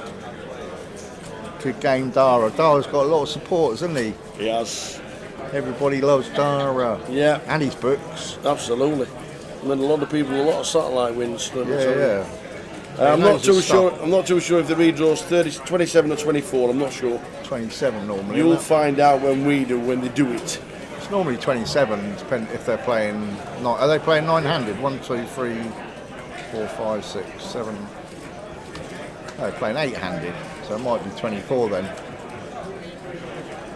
Good game, Dara. Dara's got a lot of supporters, hasn't he? He has. Everybody loves Dara. Yeah. And his books. Absolutely. And then a lot of people, a lot of satellite wins. Yeah. I'm Loads not of too sure. stuff. I'm not too sure if the redraw's 27 or 24. I'm not sure. 27 normally. You'll isn't it? find out when they do it. It's normally 27, depending if they're playing. Are they playing 9-handed? 1, 2, 3, 4, 5, 6, 7. No, they're playing 8-handed, so it might be 24 then.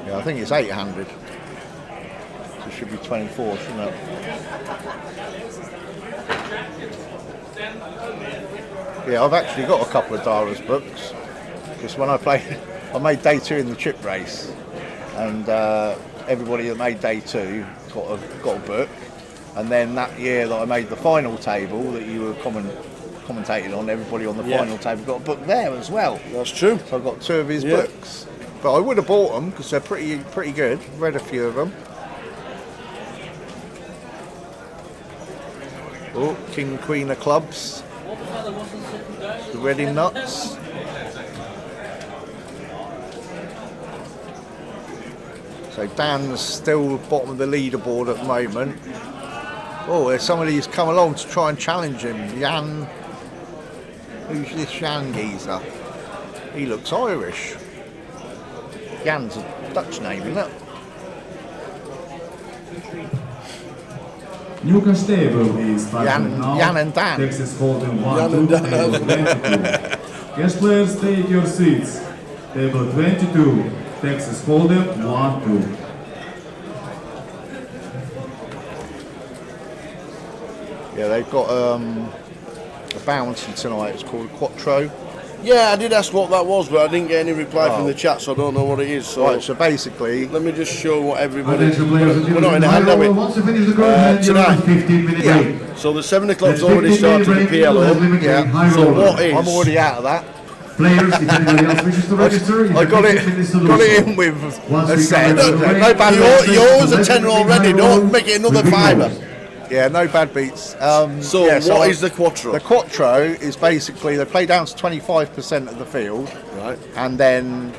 Yeah, I think it's 8-handed. So it should be 24, shouldn't it? Yeah, I've actually got a couple of Dara's books because when I made day 2 in the chip race, and everybody that made day 2 got a book, and then that year that I made the final table that you were commentating on, everybody on the final table got a book there as well. That's true. So I've got 2 of his books, but I would have bought them because they're pretty good. Read a few of them. Oh, King Queen of Clubs. The Reading Nuts. So Dan's still bottom of the leaderboard at the moment. Oh, there's somebody who's come along to try and challenge him. Jan. Who's this Jan geezer? He looks Irish. Jan's a Dutch name, isn't it? Newcastle table is starting now. Jan and Dan. Texas Hold'em 1, 2, table 22. Guest players, take your seats. Table 22, Texas Hold'em 1, 2. Yeah, they've got a bounty tonight. It's called Quattro. Yeah, I did ask what that was, but I didn't get any reply from the chat, so I don't know what it is. So, Right, so basically, let me just show what everybody. Attention players and We're not in dealers, a high hand, are we? roller, once you finish the curve, then you're on a tonight. 15-minute break. So the 7 o'clock's That's already 15-minute started the break, PLO. limited Yeah. high So roller. what is? I'm already out of that. Players, if anybody else wishes to register, you I have got 15 minutes to do got so. it in with Once a we set. come back to the No break, bad You beats. owe us a tenner already. Don't make it another fiver. Yeah, no bad beats. So yeah, what is the Quattro? The Quattro is basically they play down to 25% of the field, Right. and then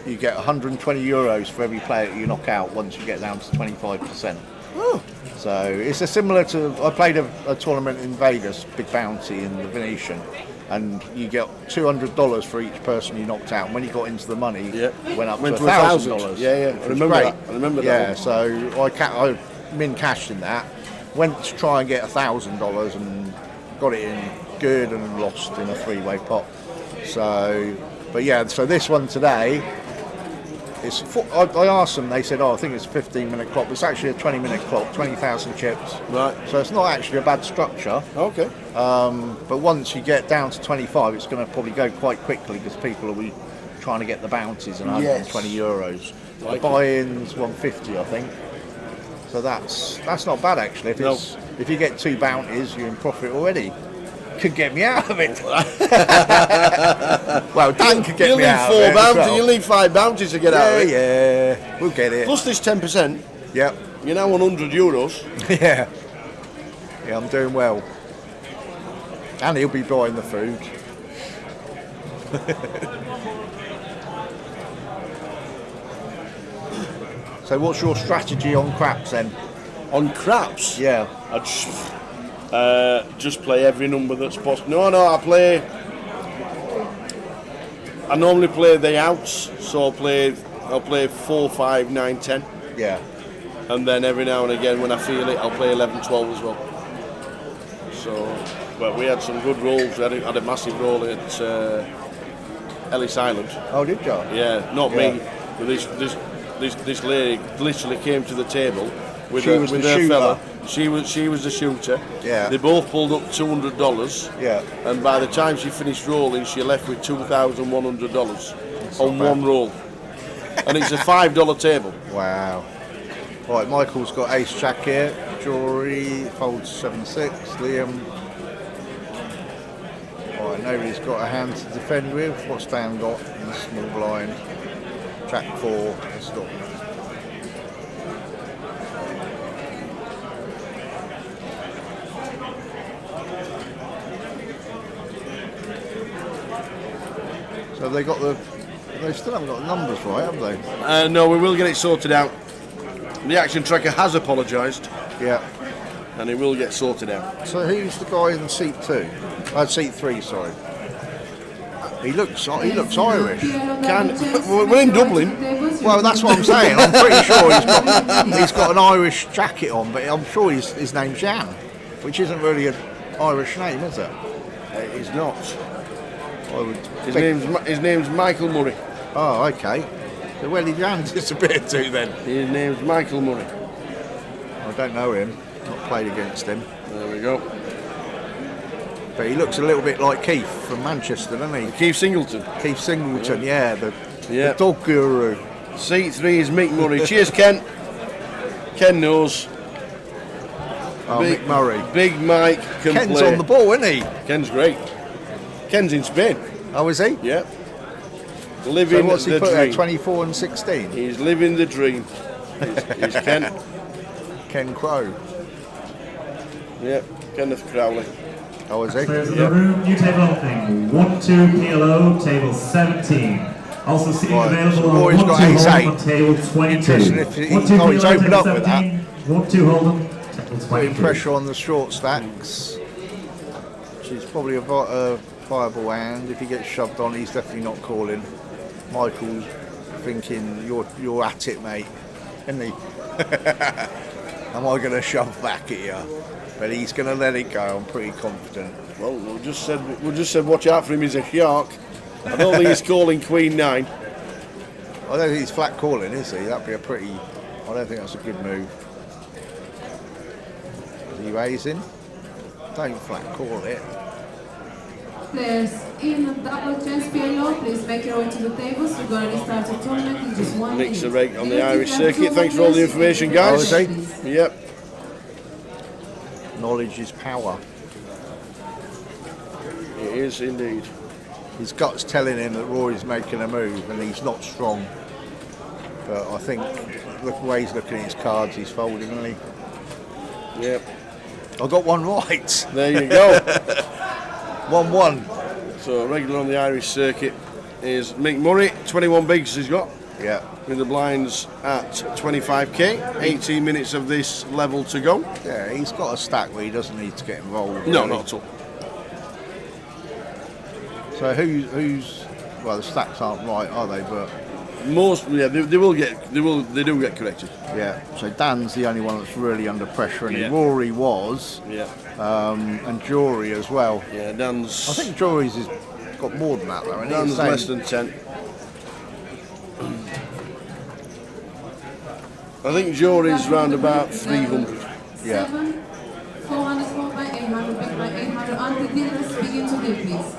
you get 120 euros for every player you knock out once you get down to 25%. Oh. So it's a similar to I played a tournament in Vegas, Big Bounty in the Venetian, and you get $200 for each person you knocked out. And when you got into the money, Yeah. it went up Went to to $1,000. Yeah, yeah. I which was remember great. that. I remember that Yeah, one. so I min cashed in that. Went to try and get $1,000 and got it in good and lost in a three-way pot. So, but yeah, so this one today. I asked them, they said, I think it's a 15-minute clock. It's actually a 20-minute clock, 20,000 chips. Right. So it's not actually a bad structure. Okay. But once you get down to 25, it's going to probably go quite quickly because people will be trying to get the bounties and 120 euros. Like the buy-in's 150, I think. So that's not bad actually. If you get 2 bounties, you're in profit already. Could get me out of it. Well, Dan could get me out of it. You'll need 5 bounties to get out of it. Yeah, we'll get it. Plus this 10%. Yep. You're now on 100 euros. Yeah. Yeah, I'm doing well. And he'll be buying the food. So what's your strategy on craps then? On craps? Yeah. I just play every number that's possible. No, I normally play the outs, so I'll play 4, 5, 9, 10. Yeah. And then every now and again when I feel it, I'll play 11, 12 as well. So, but we had some good rolls. We had a massive roll at Ellis Island. Oh, did you? Yeah, not me. But this lady literally came to the table with She her, was with the her shooter. fella. She was the shooter. Yeah. They both pulled up $200. Yeah. And by the time she finished rolling, she left with $2,100 on one roll. And it's a $5 table. Wow. Right, Michael's got ace jack here. Jewelry, folds 7-6. Liam. Right, nobody's got a hand to defend with. What's Dan got in the small blind? Jack 4. Let's stop. So have they got they still haven't got the numbers right, have they? No, we will get it sorted out. The action tracker has apologised. Yeah. And it will get sorted out. So who's the guy in seat 2? Seat 3, sorry. He looks Irish. We're in Dublin. Well, that's what I'm saying. I'm pretty sure he's got an Irish jacket on, but I'm sure his name's Jan, which isn't really an Irish name, is it? It's not. His His name's Michael Murray. Oh, okay. So where did Jan disappear to then? His name's Michael Murray. I don't know him. Not played against him. There we go. But he looks a little bit like Keith from Manchester, doesn't he? Keith Singleton. Keith Singleton, yeah, the dog guru. Seat 3 is Mick Murray. Cheers, Ken. Ken knows. Oh, Mick Murray. Big Mike can Ken's play. on the ball, isn't he? Ken's great. Ken's in Spain. Oh, is he? Yeah. Living So what's he the put dream. there, 24 and 16? He's living the dream. He's Ken. Ken Crow. Yep, Kenneth Crowley. Oh, is he? Players in the room, new table opening. 1-2 PLO, table 17. Also seating available on 1-2 Hold'em on table 22. 1-2 he's PLO, opened table up with that. 17. 1-2 Hold'em, table Putting 22. pressure on the short stacks. She's probably a viable hand. If he gets shoved on, he's definitely not calling. Michael's thinking, you're at it, mate, isn't he? Am I going to shove back at you? But he's going to let it go. I'm pretty confident. Well, we just said watch out for him. He's a shark. I don't think he's calling Queen 9. I don't think he's flat calling, is he? That'd be a pretty. I don't think that's a good move. Is he raising? Don't flat call it. Players in the double chance PLO, please make your way to the tables. We're going to start the tournament in just 1 minute. Mix the rate on the Limited Irish to have circuit. 2 Thanks for all the players information, in guys. the tables, please. Yep. Knowledge is power. It is indeed. His gut's telling him that Rory's making a move and he's not strong. But I think the way he's looking at his cards, he's folding, isn't he? Yep. I got one right. There you go. 1-1. So regular on the Irish circuit is Mick Murray. 21 bigs he's got. Yeah. With the blinds at 25k. 18 minutes of this level to go. Yeah, he's got a stack where he doesn't need to get involved. No, really. not at all. So who's well, the stacks aren't right, are they? But most, yeah, they do get corrected. yeah. So Dan's the only one that's really under pressure, and Yeah. Rory was, Yeah. and Jory as well. Yeah, Dan's. I think Jory's has got more than that, though. And Dan's he's saying- less than 10. I think Jory's round about 300. Yeah. 7, 400 small by 800, big by 800. Until dealers begin to deal, please.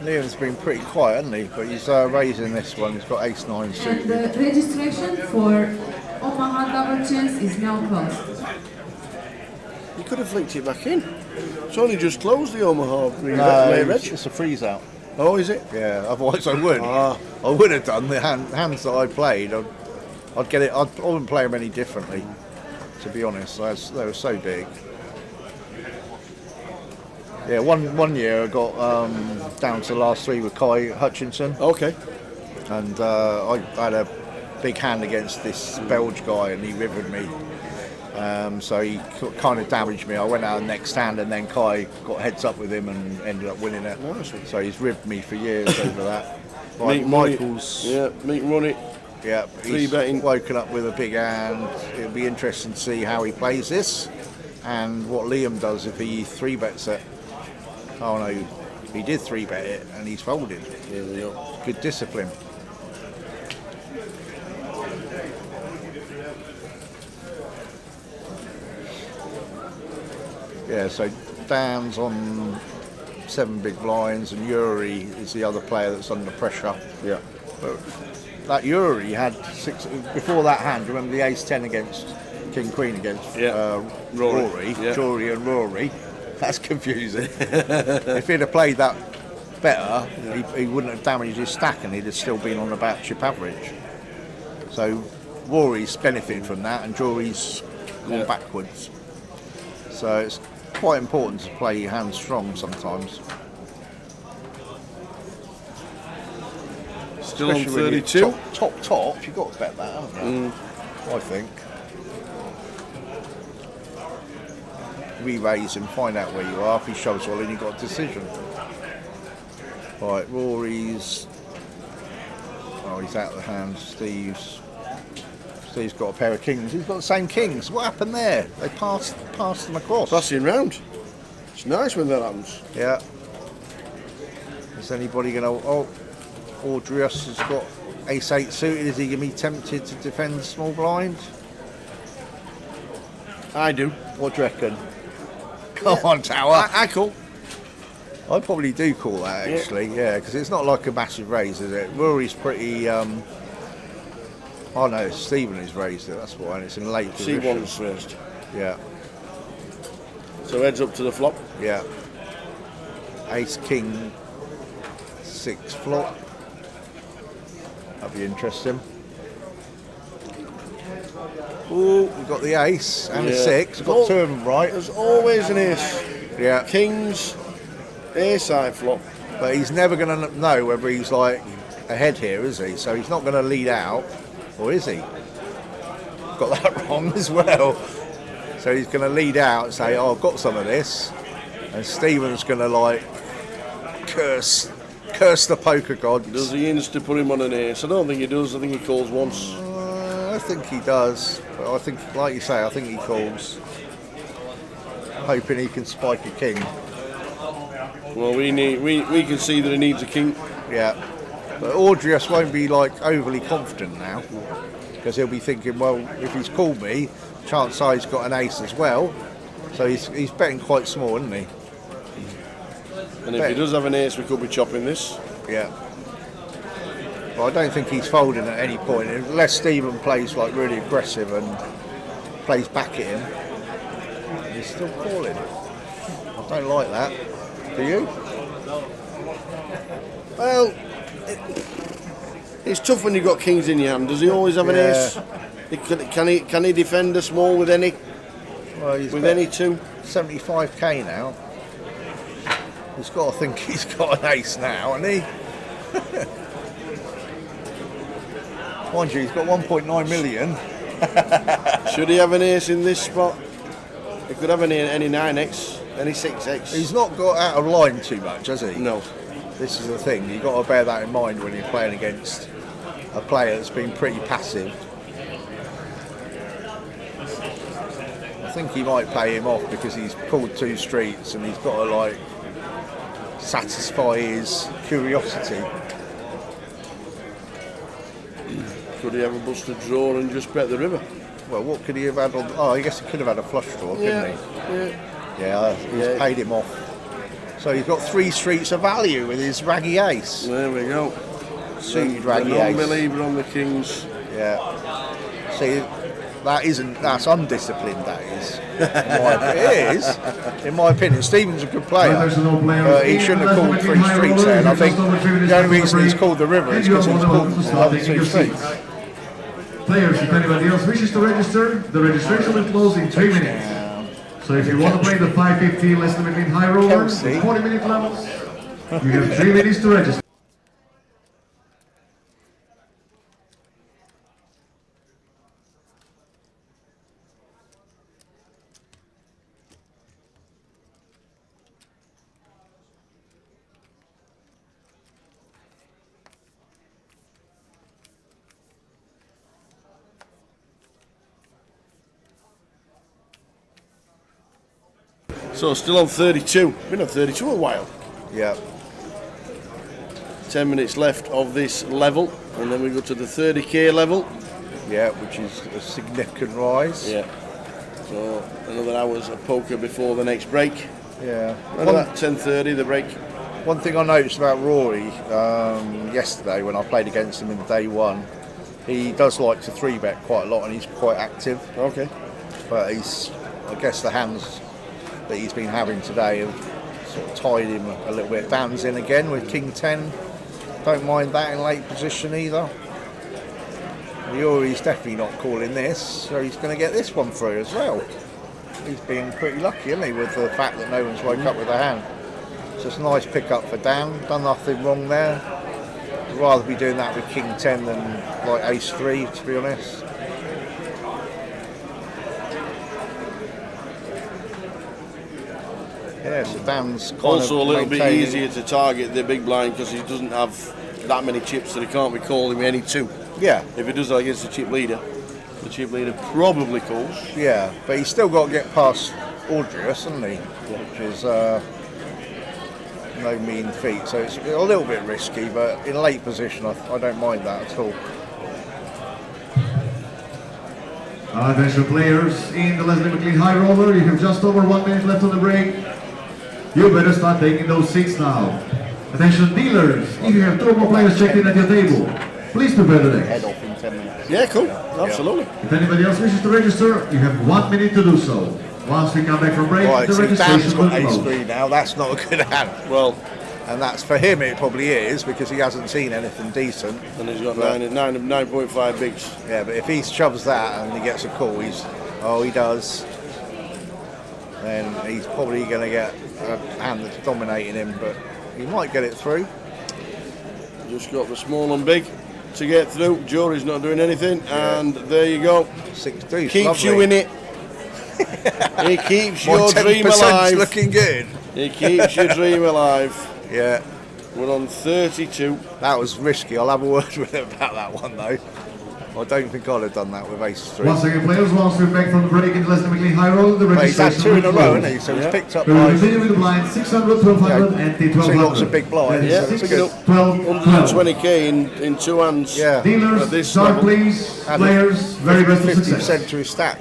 Liam's been pretty quiet, hasn't he? But he's raising this one. He's got ace-9 And suited. the registration for Omaha double chance is now closed. You could have flicked it back in. It's only just closed the Omaha No, Reg. it's a freeze out. Oh, is it? Yeah, otherwise I would. Ah. I would have done the hands that I played. I'd get it. I wouldn't play them any differently, to be honest. They were so big. Yeah, one year I got down to the last three with Kai Hutchinson, Okay. and I had a big hand against this Belge guy, and he rivered me. So he kind of damaged me. I went out next hand, and then Kai got heads up with him and ended up winning it. Nice. So he's ribbed me for years over that. Mick Michael's, Yeah, Mick Money. yeah, Three he's betting. woken up with a big hand. It'll be interesting to see how he plays this, and what Liam does if he 3-bets it. Oh no, he did 3-bet it, and he's folded. There we go. Good discipline. Yeah, so Dan's on 7 big blinds, and Yuri is the other player that's under pressure. Yeah. But that Yuri had 6 before that hand. Remember the ace-10 against King Queen against Rory, Yeah. Jory and Rory. That's confusing. If he'd have played that better, he wouldn't have damaged his stack, and he'd have still been on about chip average. So Rory's benefited from that, and Jory's gone backwards. So it's quite important to play your hand strong sometimes. Still on Especially when you're 32. top, you've got to bet that, haven't you? I think. Re-raise him, find out where you are. If he shoves well in, you've got a decision. Right, Rory's... Oh, he's out of the hand. Steve's got a pair of kings. He's got the same kings. What happened there? They passed them across. Passing round. It's nice when that happens. Yeah. Is anybody going to... Oh, Audrius has got ace-8 suited. Is he going to be tempted to defend the small blind? I do. What do you reckon? Come on, Tower. I call. I probably do call that, actually, yeah, because it's not like a massive raise, is it? Rory's pretty... Oh no, Stephen has raised it, that's why, and it's in late position. C1's first. Yeah, So heads up to the flop. yeah. Ace, King, 6 flop. That'd be interesting. Ooh, we've got the ace and the 6. We've got 2 of them right. There's always an ace. Yeah. Kings, ace side flop. But he's never going to know whether he's like ahead here, is he? So he's not going to lead out, or is he? Got that wrong as well. So he's going to lead out and say, "Oh, I've got some of this," and Stephen's going to like curse the poker gods. Does he insta put him on an ace? I don't think he does. I think he calls once. I think he does, but I think, like you say, I think he calls. hoping he can spike a king. Well, we can see that he needs a king. Yeah, but Audrius won't be like overly confident now, because he'll be thinking, well, if he's called me, chance are he's got an ace as well. So he's betting quite small, isn't he? And if he does have an ace, we could be chopping this. Yeah. Well, I don't think he's folding at any point, unless Stephen plays like really aggressive and plays back at him. He's still calling. I don't like that. Do you? Well, it's tough when you've got kings in your hand. Does he always have an ace? Can he defend a small with any? Well, he's with any two? 75k now. He's got to think he's got an ace now, hasn't he? Mind you, he's got 1.9 million. Should he have an ace in this spot? He could have any 9x, any 6x. He's not got out of line too much, has he? No. This is the thing. You've got to bear that in mind when you're playing against a player that's been pretty passive. I think he might play him off because he's called 2 streets and he's got to like satisfy his curiosity. Could he have a busted draw and just bet the river? Well, what could he have had on? Oh, I guess he could have had a flush draw, couldn't he? Yeah, he's paid him off. So he's got 3 streets of value with his raggy ace. There we go. Suited raggy ace. ace. Non-believer on the kings. Yeah. See, that's undisciplined, that is. It is, in my opinion. Stephen's a good player. He shouldn't have called 3 streets there. And I think the only reason he's called the river is because he's called the other 2 streets. Players, if anybody else wishes to register, the registration will close in 3 minutes. So if you want to play the 550 less limited high roller, with 40-minute levels, you have 3 minutes to register. So still on 32. Been on 32 a while. Yeah. 10 minutes left of this level, and then we go to the 30k level. Yeah, which is a significant rise. Yeah. So another hour's of poker before the next break. Yeah. Around about 10:30 the break. One thing I noticed about Rory yesterday when I played against him in day 1, he does like to 3-bet quite a lot and he's quite active. Okay. But I guess the hands that he's been having today have sort of tied him a little bit. Dan's in again with King 10. Don't mind that in late position either. Rory's definitely not calling this, so he's going to get this one through as well. He's been pretty lucky, isn't he, with the fact that no one's woke up with a hand. So it's a nice pick up for Dan. Done nothing wrong there. I'd rather be doing that with King 10 than like Ace 3, to be honest. Yeah, so Dan's also a little bit easier to target the big blind because he doesn't have that many chips, so he can't be calling with any 2. Yeah. If he does that against the chip leader probably calls. Yeah, but he's still got to get past Audrius, hasn't he? Which is no mean feat. So it's a little bit risky, but in late position, I don't mind that at all. Attention players, in the less limited high roller, you have just over 1 minute left on the break. You better start taking those 6 now. Attention dealers, if you have 2 or more players checked in at your table, please prepare the decks. Head off in 10 minutes. Yeah, cool. Absolutely. If anybody else wishes to register, you have 1 minute to do so. Once we come back from break, Right, the so Dan's registration will got Ace close. 3 now. That's not a good hand. Well, and that's for him. It probably is because he hasn't seen anything decent. And he's got 9.5 bigs. Yeah, but if he shoves that and he gets a call, he does. Then he's probably going to get a hand that's dominating him, but he might get it through. Just got the small and big to get through. Jury's not doing anything, and there you go. 6 deuce, keeps lovely. you in it. He keeps your dream 10%'s alive. looking good. He keeps your dream alive. Yeah. We're on 32. That was risky. I'll have a word with him about that one though. I don't think I'd have done that with ace 3. Once again, players, once we're back from the break in Leslie McLean High Roll, the But he's had registration 2 in a will row, close. hasn't he? So he's picked up We will by continue with the blind 600, 1200, and the 1200. Two lots of big blinds. Yeah, That is pick it up. 6, 12, 12. 120k in 2 hands. Yeah. At Dealers, this start level. please. And Players, very best of 50% success. to his stack.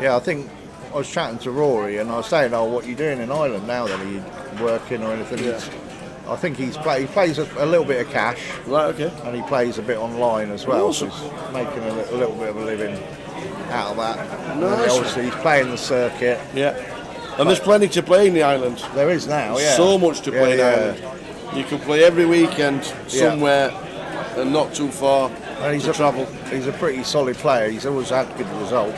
Yeah, I think I was chatting to Rory and I was saying, "Oh, what are you doing in Ireland now? Then are you working or anything?" Yeah. I think he plays a little bit of cash, Right, okay. and he plays a bit online as well. Awesome. So he's making a little bit of a living out of that. And Nice. obviously, he's playing the circuit. Yeah. And there's plenty to play in the island. There is now, yeah. So much to play in Ireland. You can play every weekend somewhere and not too far And he's to travel. He's a pretty solid player. He's always had good results.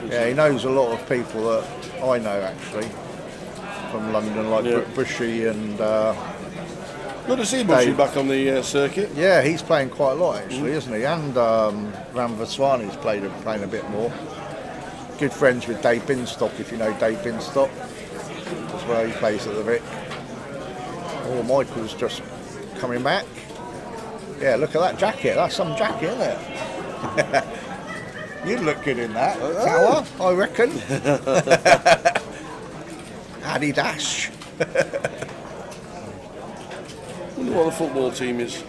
Yeah, he knows a lot of people that I know actually from London, like Bushy and. Good to see Bushy Dave. back on the circuit. Yeah, he's playing quite a lot actually, isn't he? And Ram Vaswani's playing a bit more. Good friends with Dave Binstock, if you know Dave Binstock as well. He plays at the Vic. Oh, Michael's just coming back. Yeah, look at that jacket. That's some jacket, isn't it? You'd look good in that, Tower, I reckon. Adidas. Wonder what the football team is.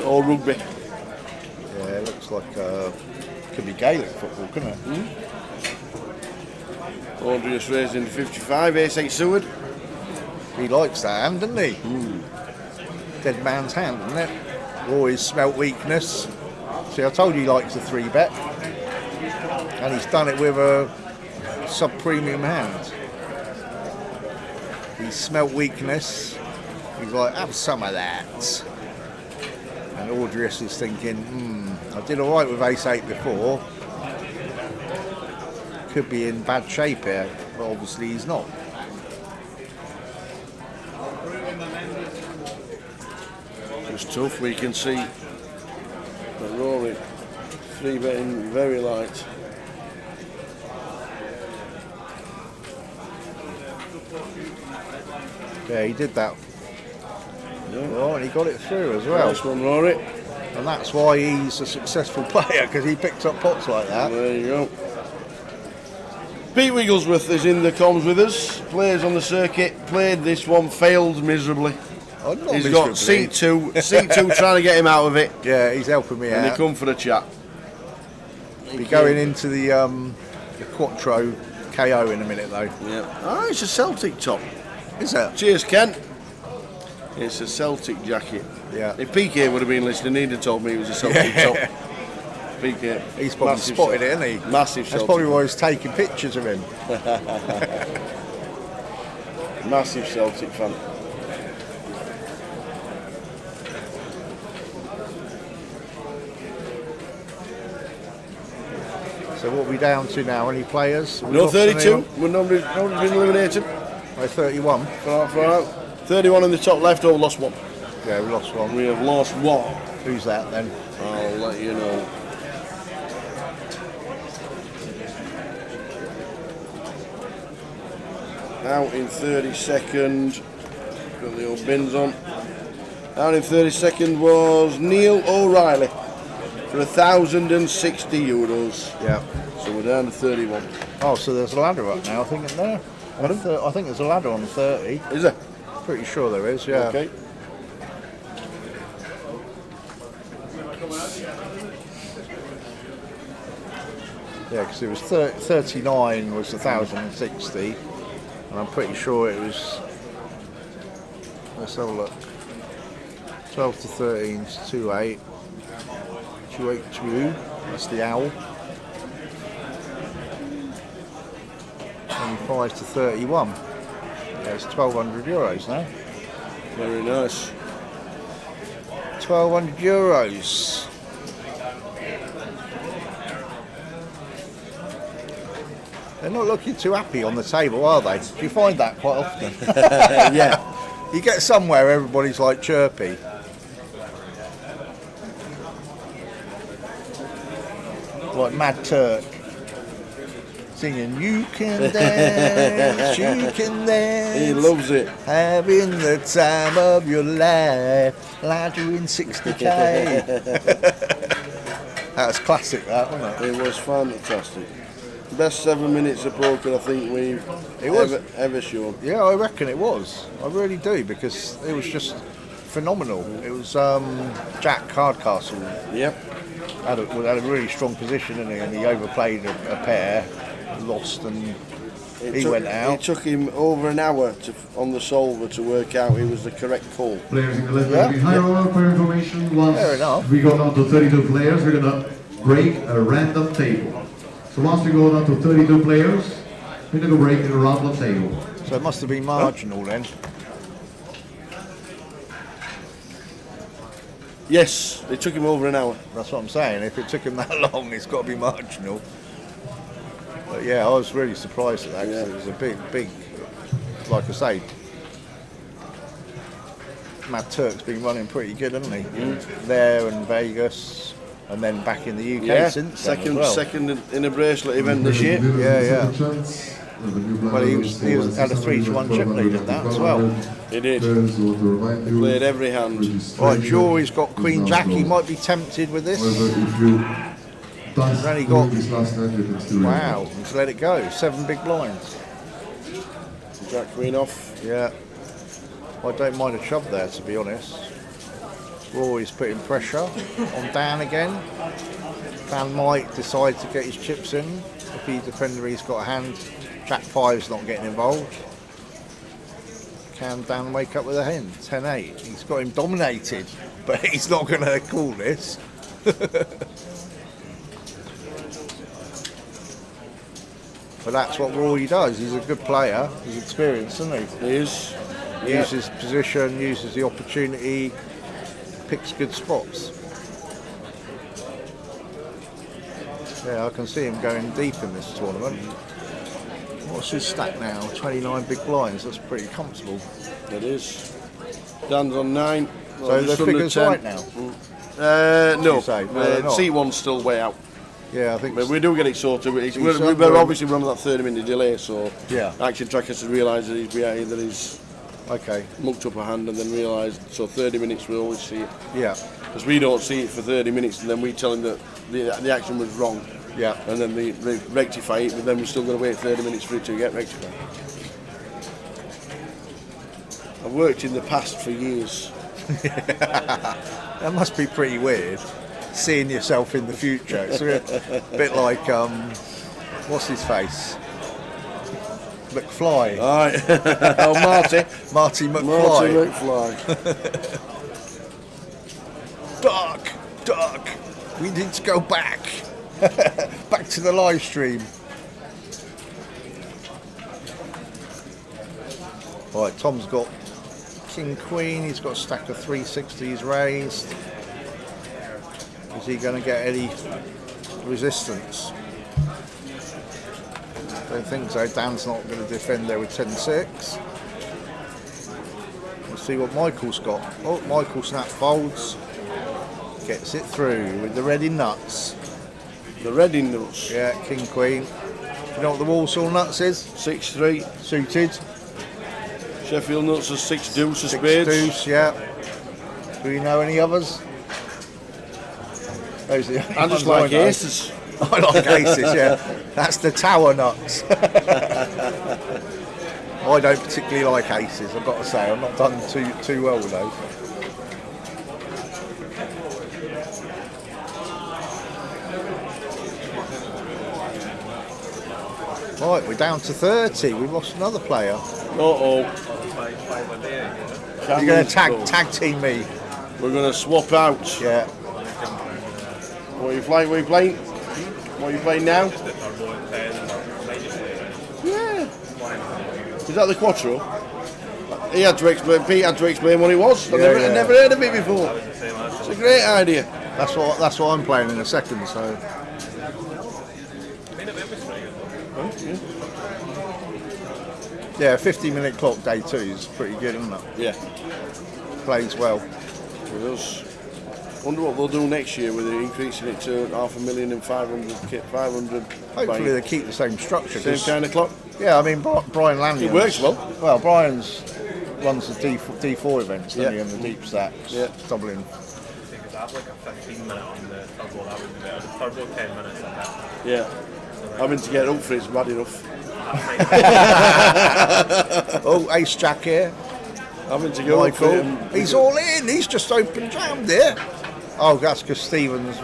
Or rugby. Yeah, it looks like could be Gaelic football, couldn't it? Audrius raised into 55, ace-8 Seward. He likes that hand, doesn't he? Dead man's hand, isn't it? Always smelt weakness. See, I told you he likes a 3-bet. And he's done it with a sub-premium hand. He smelt weakness. He's like, have some of that. And Audrius is thinking, I did all right with ace-8 before. Could be in bad shape here, but obviously he's not. It's tough, we can see that Rory 3-betting very light. Yeah, he did that. Oh, and he got it through as well. Nice one, Rory. And that's why he's a successful player, because he picks up pots like that. There you go. Pete Wigglesworth is in the comms with us. Plays on the circuit, played this one, failed miserably. Oh, not He's got miserably. C2 trying to get him out of it. Yeah, he's helping me And he out. come for the chat. Be going into the Quattro KO in a minute though. Yeah. Ah, it's a Celtic top. Is it? Cheers, Ken. It's a Celtic jacket. Yeah. If PK would have been listening, he'd have told me it was a Celtic top. PK. He's probably massive spotted it, Celtic. hasn't he? Massive That's Celtic. probably why he's taking pictures of him. Massive Celtic fan. So what are we down to now? Any players? No 32. We're nobody's been eliminated. No 31. For out. 31 in the top left, oh, lost one. Yeah, we lost one. We have lost one. Who's that then? I'll let you know. Out in 32nd. Got the old bins on. Out in 32nd was Neil O'Reilly for €1,060. Yeah. So we're down to 31. Oh, so there's a ladder up now, I think, isn't there? I think there's a ladder on 30. Is there? Pretty sure there is, yeah. Okay. Yeah, because it was 39 was 1,060, and I'm pretty sure it was. Let's have a look. 12 to 13 is 28. 282. That's the owl. 25 to 31. Yeah, it's €1,200 now. Very nice. €1,200. They're not looking too happy on the table, are they? Do you find that quite often? Yeah. You get somewhere everybody's like chirpy. Like Mad Turk. singing, you can dance, you can dance. He loves it. Having the time of your life, like you in 60k. That was classic, that, wasn't it? It was fantastic. Best 7 minutes of poker I think we've ever shown. Yeah, I reckon it was. I really do, because it was just phenomenal. It was Jack Hardcastle. Yep. Had a really strong position, didn't he? And he overplayed a pair, lost, and he went out. It took him over an hour on the solver to work out it was the correct call. Players in the left high roller for information. Once Fair enough. we go down to 32 players, we're gonna break a random table. So once we go down to 32 players, we're gonna break a random table. So it must have been marginal then. Yes, it took him over an hour. That's what I'm saying. If it took him that long, it's got to be marginal. But yeah, I was really surprised at that. 'Cause it was a big, like I say, Mad Turk's been running pretty good, hasn't he? There and Vegas, and then back in the UK since then as well. Second in a bracelet event this year. Yeah. Well, he had a 3-1 chip lead in that as well. He did. He played every hand. Right, Jory's got Queen Jack. He might be tempted with this. He's only got, wow, he's let it go. 7 big blinds. Jack Queen off. Yeah. I don't mind a shove there, to be honest. Rory's putting pressure on Dan again. Dan might decide to get his chips in. If he's the defender, he's got a hand. Jack 5's not getting involved. Can Dan wake up with a hand? 10-8. He's got him dominated, but he's not going to call this. But that's what Rory does. He's a good player. He's experienced, isn't he? He is. Uses position, uses the opportunity, picks good spots. Yeah, I can see him going deep in this tournament. What's his stack now? 29 big blinds. That's pretty comfortable. It is. Dan's on 9. So the figure's right now? No. No, C1's still way out. Yeah, I think. But we do get it sorted. We're obviously running that 30-minute delay, so yeah. Action Trackers has realised that he's okay. Mucked up a hand and then realised. So 30 minutes we always see it. Yeah. Because we don't see it for 30 minutes, and then we tell him that the action was wrong. Yeah. And then they rectify it, but then we're still going to wait 30 minutes for it to get rectified. I've worked in the past for years. That must be pretty weird, seeing yourself in the future. It's a bit like, what's his face? McFly. Right. Oh, Marty. Marty McFly. Marty McFly. Dark. We need to go back. Back to the live stream. Right, Tom's got King Queen. He's got a stack of 360s raised. Is he going to get any resistance? Don't think so. Dan's not going to defend there with 10-6. Let's see what Michael's got. Oh, Michael snap folds. Gets it through with the ready nuts. The ready nuts? Yeah, King Queen. Do you know what the Walsall nuts is? 6-3. Suited. Sheffield nuts are 6 deuce of 6 spades. deuce, yeah. Do you know any others? Those are the I just like aces. I like aces, yeah. That's the tower nuts. I don't particularly like aces, I've got to say. I've not done too well with those. Right, we're down to 30. We've lost another player. Uh-oh. You're going to tag team me. We're going to swap out. Yeah. What are you playing? What are you playing now? Yeah. Is that the Quattro? He had to explain. Pete had to explain what it was. I've never heard of it before. It's a great idea. That's what I'm playing in a second. So. Yeah, 50-minute clock day 2 is pretty good, isn't it? Yeah. Plays well. It does. Wonder what they'll do next year with it, increasing it to 500,000 and 500. Hopefully they keep the same structure. Same kind of clock. Yeah, I mean Brian Lanyon. It works well. Well, Brian's runs the D4 events, doesn't he, and the deep stacks. Yeah. Doubling. If you could have like a 15-minute on the turbo, that would be better. The turbo 10 minutes on that. Yeah. Having to get up for it's bad enough. Oh, Ace Jack here. Having to go up for it. Michael. He's all in. He's just open jammed here. Oh, that's because Stevens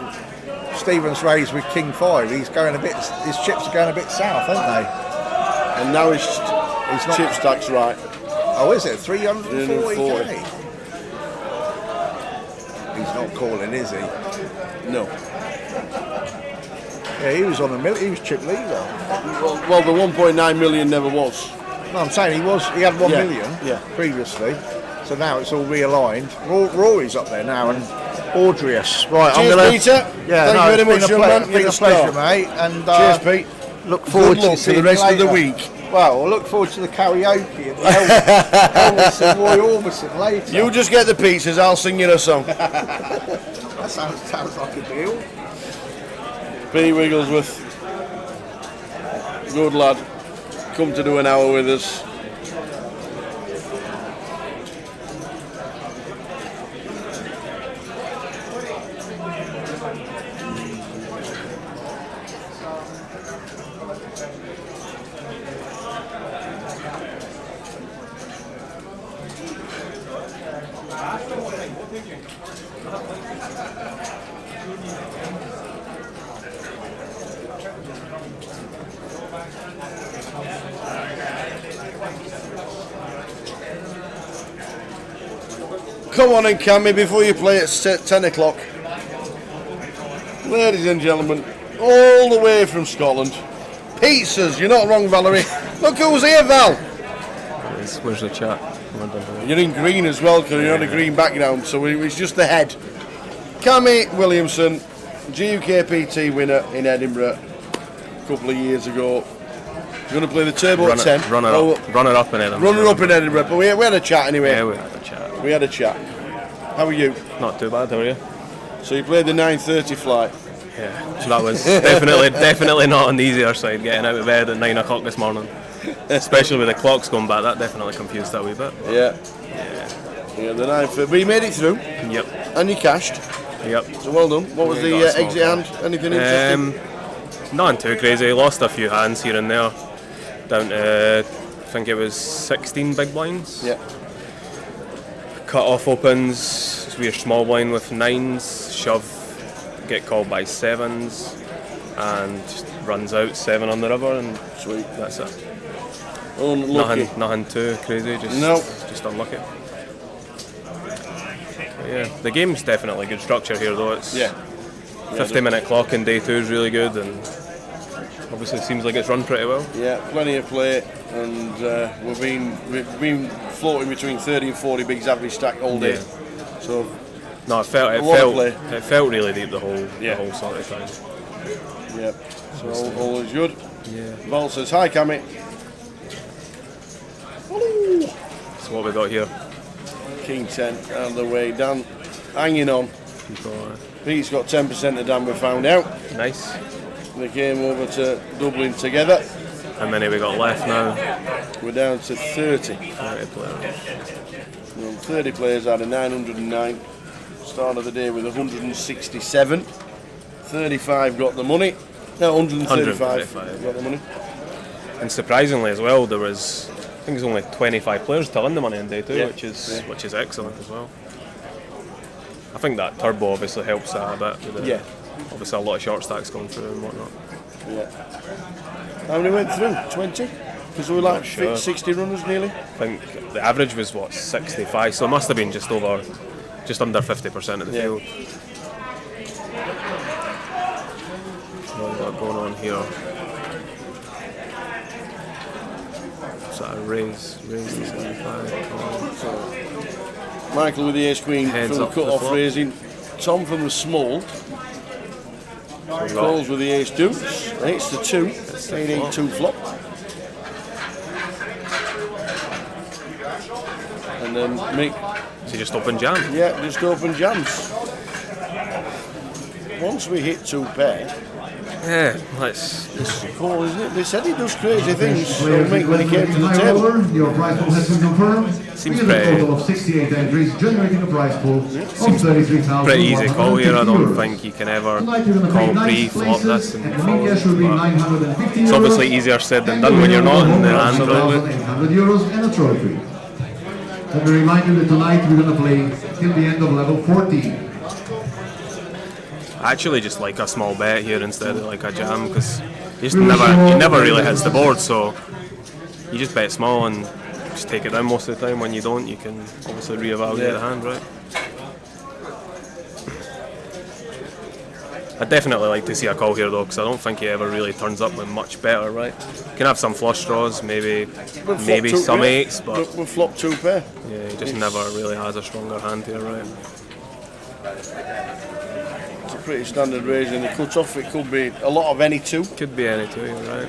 raised with King 5. He's going a bit. His chips are going a bit south, aren't they? And now his chip stack's right. Oh, is it 340? 340. He's not calling, is he? No. Yeah, he was on a he was chip leader. Well, the 1.9 million never was. No, I'm saying he had 1 Yeah, million previously. So now it's all realigned. Rory's up there now and Audrius. Right, Cheers, I'm gonna. Peter. Yeah, Thank you very much, young man. It's been You're a a star. pleasure, mate. And Cheers, Pete. look forward Good luck to for seeing the rest you of the later. week. Well, I look forward to the karaoke at Elvis and Roy Orbison later. You just get the pizzas, I'll sing you a song. That sounds like a deal. Pete Wigglesworth. Good lad. Come to do an hour with us. Come on and Cammy before you play at 10 o'clock. Ladies and gentlemen, all the way from Scotland. Pizzas, you're not wrong, Valerie. Look who's here, Val. Where's the chat? You're in green as well, because you're on a green background, so it's just the head. Cammy Williamson, GUKPT winner in Edinburgh a couple of years ago. You're going to play the Turbo 10. Runner up in Edinburgh. Runner up in Edinburgh, but we had a chat anyway. Yeah, we had a chat. We had a chat. How are you? Not too bad, how are you? So you played the 9:30 flight. Yeah, so that was definitely not on the easier side, getting out of bed at 9 o'clock this morning. Especially with the clocks going back, that definitely confused that a wee bit. Yeah, the 9:30. But you made it through. Yep. And you cashed. Yep. So well done. What was the exit hand? Anything interesting? Nothing too crazy. Lost a few hands here and there. Down to, I think it was 16 big blinds. Yeah. Cut off opens, it's weird small blind with 9s, shove, get called by 7s, and just runs out 7 on the river, and sweet. That's it. Unlucky. Nothing too crazy, just unlucky. But yeah, the game's definitely good structure here though. It's 50-minute clock in day 2 is really good, and obviously it seems like it's run pretty well. Yeah, plenty of play, and we've been floating between 30 and 40 bigs average stack all day. Yeah. So no, it felt really deep the whole sort of time. Yeah, so all is good. Yeah. Val says hi, Cammy. So what we got here? King 10 out of the way. Dan hanging on. Pete's got 10% of Dan, we found out. Nice. They came over to Dublin together. How many we got left now? We're down to 30. 30 players. 30 players out of 909. Start of the day with 167. 35 got the money. No, 135 got the money. And surprisingly as well, there was, I think there's only 25 players to win the money in day 2, which is excellent as well. I think that turbo obviously helps that a bit. With obviously a lot of short stacks going through and whatnot. Yeah. How many went through? 20? Because we were like 60 runners nearly. I think the average was 65, so it must have been just under 50% of the field. What we got going on here? Is that a raise to 75? So, Michael with the ace queen Heads from the up cut-off the flop. raising. Tom from the small. Calls with the ace deuce. 8's the 2. 8-8-2 flop. And then Mick. So just open jam? Yeah, just open jams. once we hit 2 pair, Yeah, let's. it's cool, isn't it? They said he does crazy things Players when he came to the high table. roller, your prize pool has been confirmed. Seems We have a pretty- total of 68 entries, generating a prize pool of 33,000. Pretty easy call here. I don't think you can ever Tonight you're gonna call pay nice pre-flop places, this and and the follow main cash will be it, but 950 it's euros. obviously easier said than And done when you're not in the hand. Right? 1,800 euros and a trophy. Let me remind you that tonight we're gonna play till the end of level 14. I actually just like a small bet here instead of like a jam because he never really hits the board, so you just bet small and just take it down most of the time. When you don't, you can obviously reevaluate the hand, right? I'd definitely like to see a call here though, because I don't think he ever really turns up with much better, right? Can have some flush draws, maybe some eights, but we'll flop 2 pair. yeah, he just never really has a stronger hand here, right? It's a pretty standard raise in the cut-off. It could be a lot of any 2. Could be any two, right?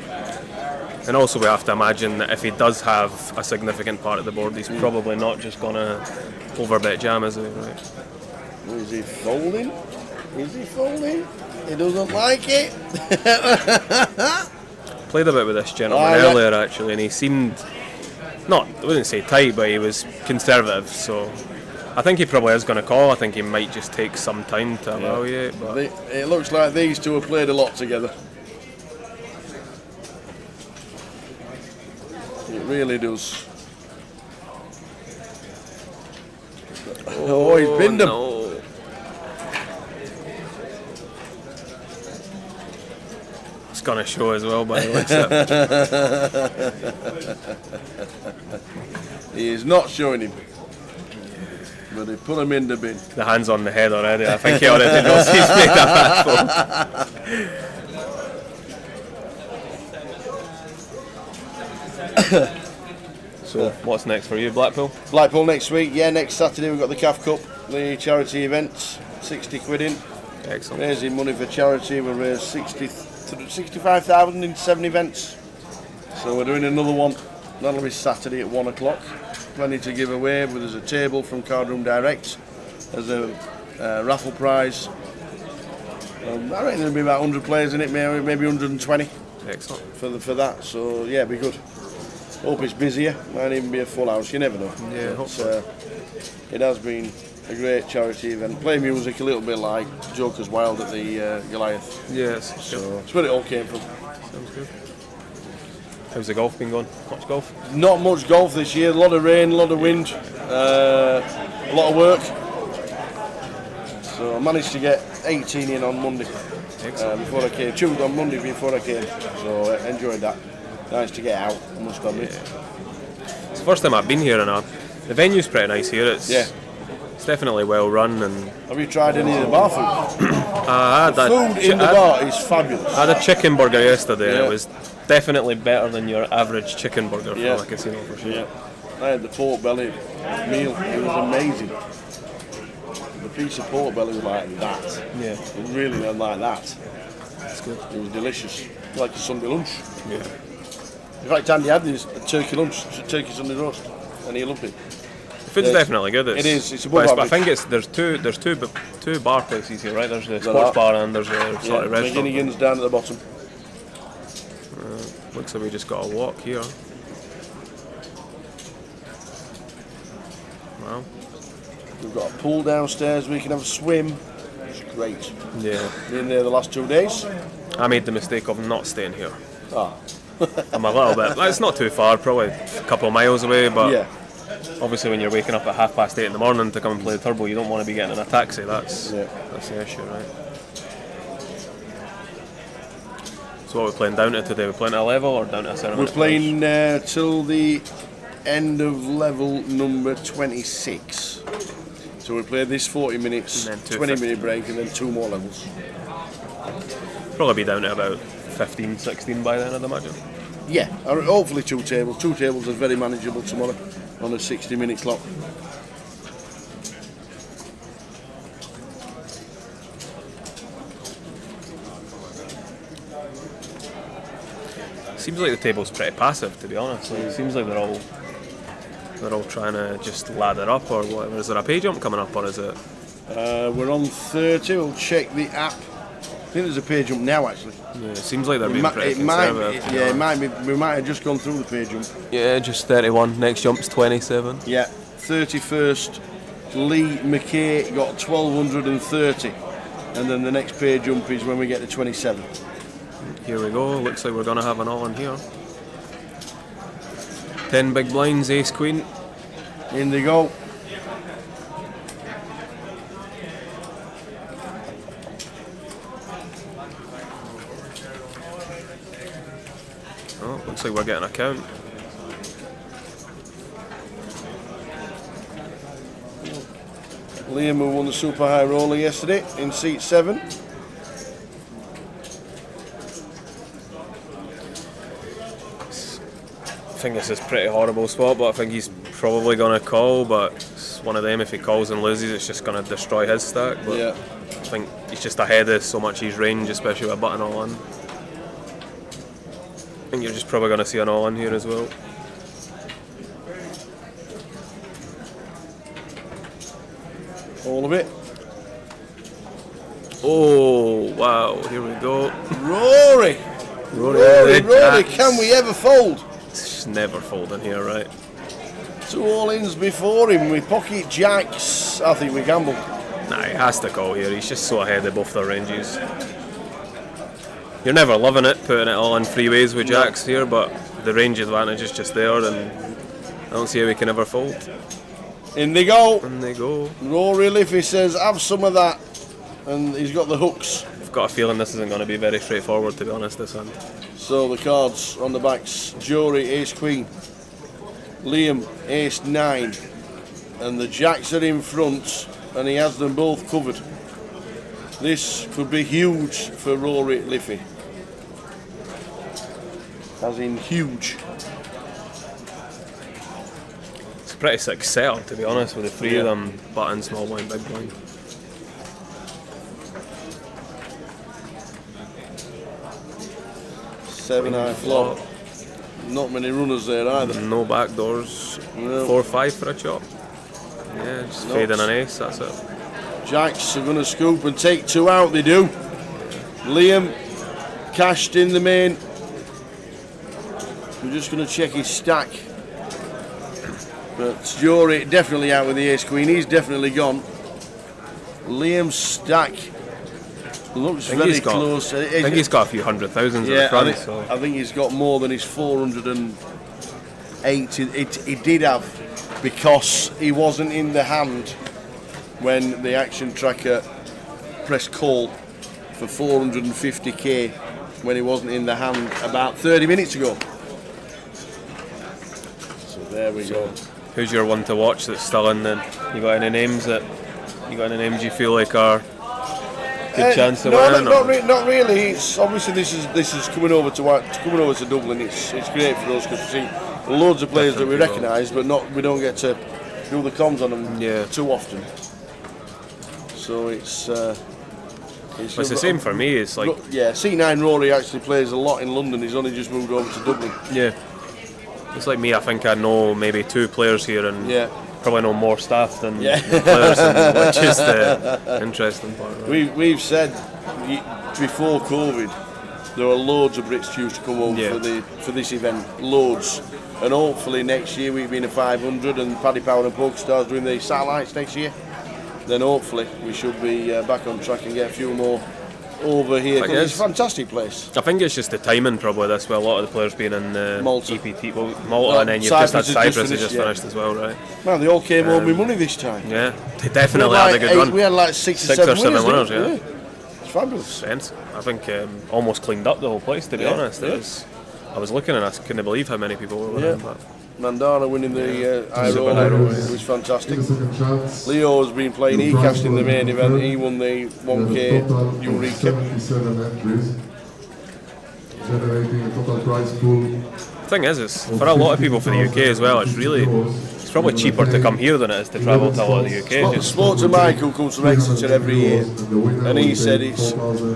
And also we have to imagine that if he does have a significant part of the board, he's probably not just gonna overbet jam, is he, right? Is he folding? Is he folding? He doesn't like it. Played a bit with this gentleman earlier actually, and he seemed I wouldn't say tight, but he was conservative, so I think he probably is going to call. I think he might just take some time to evaluate. But It looks like these two have played a lot together. It really does. Oh, he's binned him. No. It's going to show as well by the looks of it. He is not showing him. But they put him in the bin. The hand's on the head already. I think he already knows he's made a bad fold. So, what's next for you, Blackpool? Blackpool next week, yeah, next Saturday we've got the CAF Cup, the charity event, 60 quid in. Excellent. Raising money for charity, we'll raise 65,000 in 7 events. So we're doing another one, that'll be Saturday at 1 o'clock. Plenty to give away, but there's a table from Cardroom Direct, there's a raffle prize. I reckon there'll be about 100 players in it, maybe 120. Excellent. For that, so yeah, it'll be good. Hope it's busier, might even be a full house, you never know. Yeah, But, it has been a great charity event. Play music a little bit like Joker's Wild at the Goliath. Yes. So that's where it all came from. Sounds good. How's the golf been going? Much golf? Not much golf this year, a lot of rain, a lot of wind, a lot of work. So I managed to get 18 in on Monday before I came. Tuned on Monday before I came, so I enjoyed that. Nice to get out, I must admit. It's the first time I've been here, and the venue's pretty nice here. It's definitely well run. And have you tried any of the bar food? The food in the bar is fabulous. I had a chicken burger yesterday. And it was definitely better than your average chicken burger from a casino for sure. Yeah. I had the pork belly meal. It was amazing. The piece of pork belly was like that. Yeah. It was really like that. It's good. It was delicious. Like a Sunday lunch. Yeah. In fact, Andy had this turkey lunch, turkey Sunday roast, and he loved it. The food's definitely good. It is. It's above I average. think there's two bar places here, right? There's the sports bar and there's a sort of restaurant. McGinnigan's down at the bottom. Looks like we just got a walk here. Wow. We've got a pool downstairs. We can have a swim. It's great. Yeah. Been there the last 2 days. I made the mistake of not staying here. Ah. I'm a little bit. It's not too far, probably a couple of miles away, but yeah. Obviously when you're waking up at 8:30 in the morning to come and play the Turbo, you don't want to be getting in a taxi. That's the issue, right? So what are we playing down to today? We're playing at a level or down to a certain We're minute playing till the end of level number 26. So we play this 40 minutes, 20-minute break, and then 2 more levels. Probably be down to about 15, 16 by then, I'd imagine. Yeah, hopefully 2 tables. 2 tables is very manageable tomorrow on a 60-minute clock. Seems like the table's pretty passive, to be honest. Like, it seems like they're all trying to just ladder up or whatever. Is there a pay jump coming up or is it? We're on 30. We'll check the app. think there's a pay jump now actually. Yeah, it seems like they're being pretty conservative. It might be. We might have just gone through the pay jump. Yeah, just 31. Next jump's 27. Yeah, 31st. Lee McKay got 1230, and then the next pay jump is when we get to 27. Here we go. Looks like we're gonna have an all-in here. 10 big blinds, ace queen. In they go. Oh, looks like we're getting a count. Liam, who won the Super High Roller yesterday in seat 7. I think this is a pretty horrible spot, but I think he's probably going to call, but it's one of them, if he calls and loses, it's just going to destroy his stack. But yeah. I think he's just ahead of so much his range, especially with a button all in. I think you're just probably going to see an all in here as well. All of it. Oh, wow, here we go. Rory! Rory, can we ever fold? It's never folding here, right? 2 all-ins before him with pocket jacks. I think we gambled. Nah, he has to call here. He's just so ahead of both their ranges. You're never loving it, putting it all in three ways with jacks here, but the range advantage is just there, and I don't see how we can ever fold. In they go. In they go. Rory Liffey says, have some of that. And he's got the hooks. I've got a feeling this isn't going to be very straightforward, to be honest, this hand. So the cards on the backs. Jory, ace queen. Liam, ace 9. And the jacks are in front, and he has them both covered. This could be huge for Rory Liffey. As in huge. It's a pretty sick setup, to be honest, with the three of them, button, small blind, big blind. Seven high flop. Not many runners there either. No back doors. No. 4-5 for a chop. Yeah, just fading an ace, that's it. Jacks are going to scoop and take 2 out, they do. Liam cashed in the main. We're just going to check his stack. But Jory definitely out with the ace queen, he's definitely gone. Liam's stack looks very close. I think he's got a few 100,000s in the front. I think he's got more than his 408. He did have, because he wasn't in the hand when the action tracker pressed call for 450k when he wasn't in the hand about 30 minutes ago. So there we go. Who's your one to watch that's still in then? You got any names you feel like are good chance of winning? Not really. It's obviously this is coming over to Dublin. It's great for us because we see loads of players that we recognise, but we don't get to do the comms on them too often. So it's the same for me. It's like C9 Rory actually plays a lot in London. He's only just moved over to Dublin. Yeah, it's like me. I think I know maybe 2 players here, and probably know more staff than players, which is the interesting part. Right? We've said before COVID there are loads of Brits due to come over for this event, loads, and hopefully next year we've been a 500 and Paddy Power and PokerStars doing the satellites next year. Then hopefully we should be back on track and get a few more over here. It's a fantastic place. I think it's just the timing probably this, with a lot of the players being in Malta. EPT, Malta, and then you've just had Cyprus just finished as well, right? Man, they all came home with money this time. Yeah, they definitely had a good run. We had like 6 or 7 winners, yeah. It's fabulous. I think almost cleaned up the whole place, to be honest. I was looking and I couldn't believe how many people were winning. But Mandana winning the IPO, it was fantastic. Leo has been playing, he cashed in the main event, he won the 1k Eureka. Generating a total prize pool. The thing is, for a lot of people for the UK as well, it's probably cheaper to come here than it is to travel to a lot of the UK. Spoke to Mike, who comes from Exeter every year, and he said it's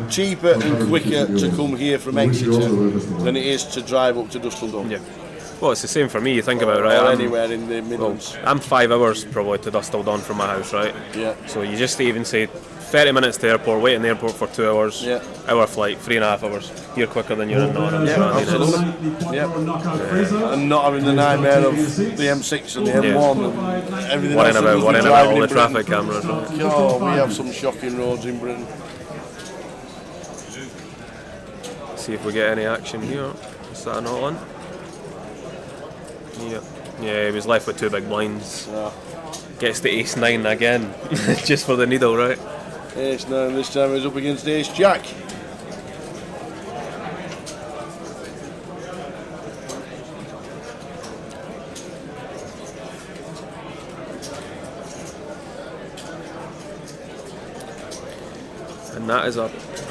cheaper and quicker to come here from Exeter than it is to drive up to Dusseldorf. Yeah. Well, it's the same for me. You think about it, right? Or I'm- anywhere in the Midlands. I'm 5 hours probably to Dustle Dawn from my house, right? Yeah. So you just even say 30 minutes to the airport, wait in the airport for 2 hours, Yeah. hour flight, 3.5 hours. You're quicker than you're in Nottingham. Yeah, so I mean, absolutely. Yeah. And not having the nightmare of the M6 and the M1 and everything else. Worrying about all the traffic cameras. Right? Oh, we have some shocking roads in Britain. See if we get any action here. Is that not on? Yeah. Yeah, he was left with 2 big blinds. Yeah. Gets to ace 9 again, just for the needle, right? Ace 9 this time is up against Ace Jack. And that is a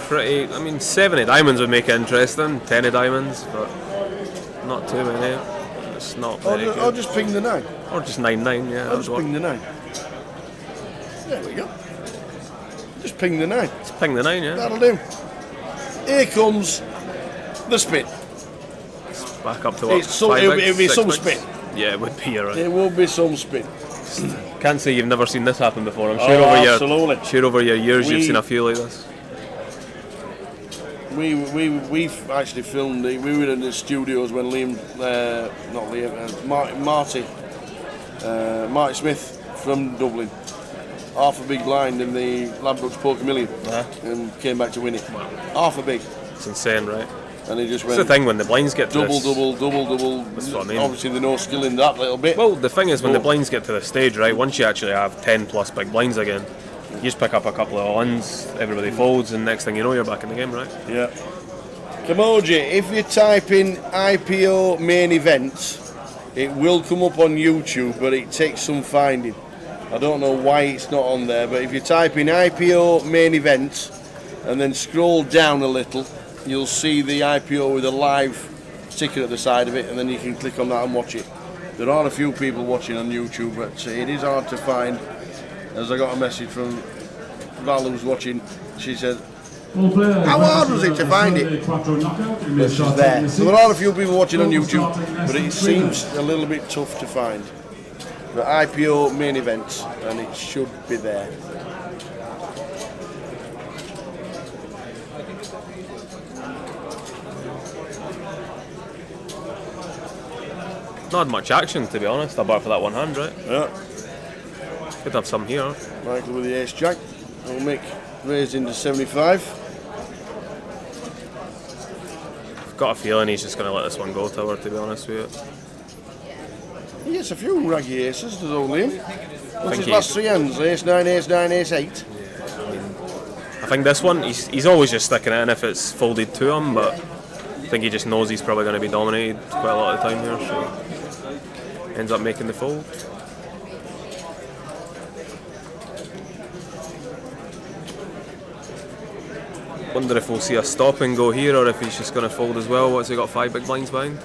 pretty, I mean, 7 of diamonds would make it interesting, 10 of diamonds, but not too many. It's not very good. Or just ping the 9. Or just 9-9, yeah. Or just ping the 9. There we go. Just ping the 9. Just ping the 9, yeah. That'll do. Here comes the spin. It's back up to what? It'll be some spin. Yeah, it would be, you're right. It will be some spin. Can't say you've never seen this happen before. I'm absolutely. Sure over your years you've seen a few like this. We've actually filmed it. We were in the studios when Marty Smith from Dublin, half a big blind in the Ladbrokes Poker Million, and came back to win it. Wow. Half a big. It's insane, right? And he just It's went. the thing when the blinds get to double. That's what I mean. Obviously, there's no skill in that little bit. Well, the thing is, when the blinds get to the stage, right, once you actually have 10 plus big blinds again, you just pick up a couple of ones, everybody folds, and next thing you know, you're back in the game, right? Yeah. Kamoji, if you type in IPO Main Event, it will come up on YouTube, but it takes some finding. I don't know why it's not on there, but if you type in IPO Main Event and then scroll down a little, you'll see the IPO with a live ticker at the side of it, and then you can click on that and watch it. There are a few people watching on YouTube, but it is hard to find. As I got a message from Val who's watching, she said, how hard was it to find it? But she's there. So there are a few people watching on YouTube, but it seems a little bit tough to find. The IPO Main Event, and it should be there. Not much action, to be honest, apart for that one hand, right? Yeah. Could have some here. Michael with the Ace Jack. Will make raised into 75. I've got a feeling he's just going to let this one go to her, to be honest with you. He gets a few raggy aces, does old Liam. What's his he- last 3 hands? Ace 9, Ace 9, Ace 8. I think this one, he's always just sticking it in if it's folded to him, but I think he just knows he's probably going to be dominated quite a lot of the time here, so ends up making the fold. Wonder if we'll see a stop and go here, or if he's just going to fold as well. What's he got? 5 big blinds behind?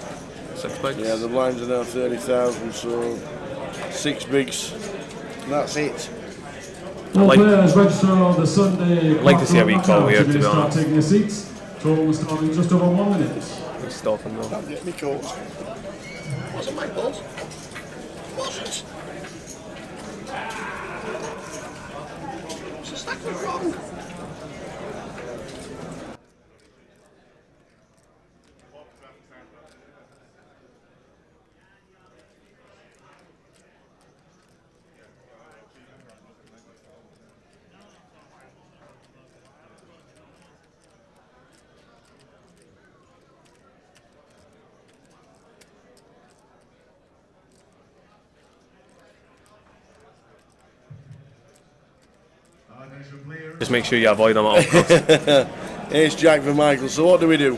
6 bigs? Yeah, the blinds are now 30,000, so 6 bigs. And that's it. All players register on the Sunday. I'd like to see a wee call here, to be Start honest. taking your seats. Total will start in just over 1 minute. He's stopping though. Can't get me calls. Wasn't my calls. Wasn't. What's the stack was wrong? Just make sure you avoid them at all costs. Ace Jack for Michael. So what do we do?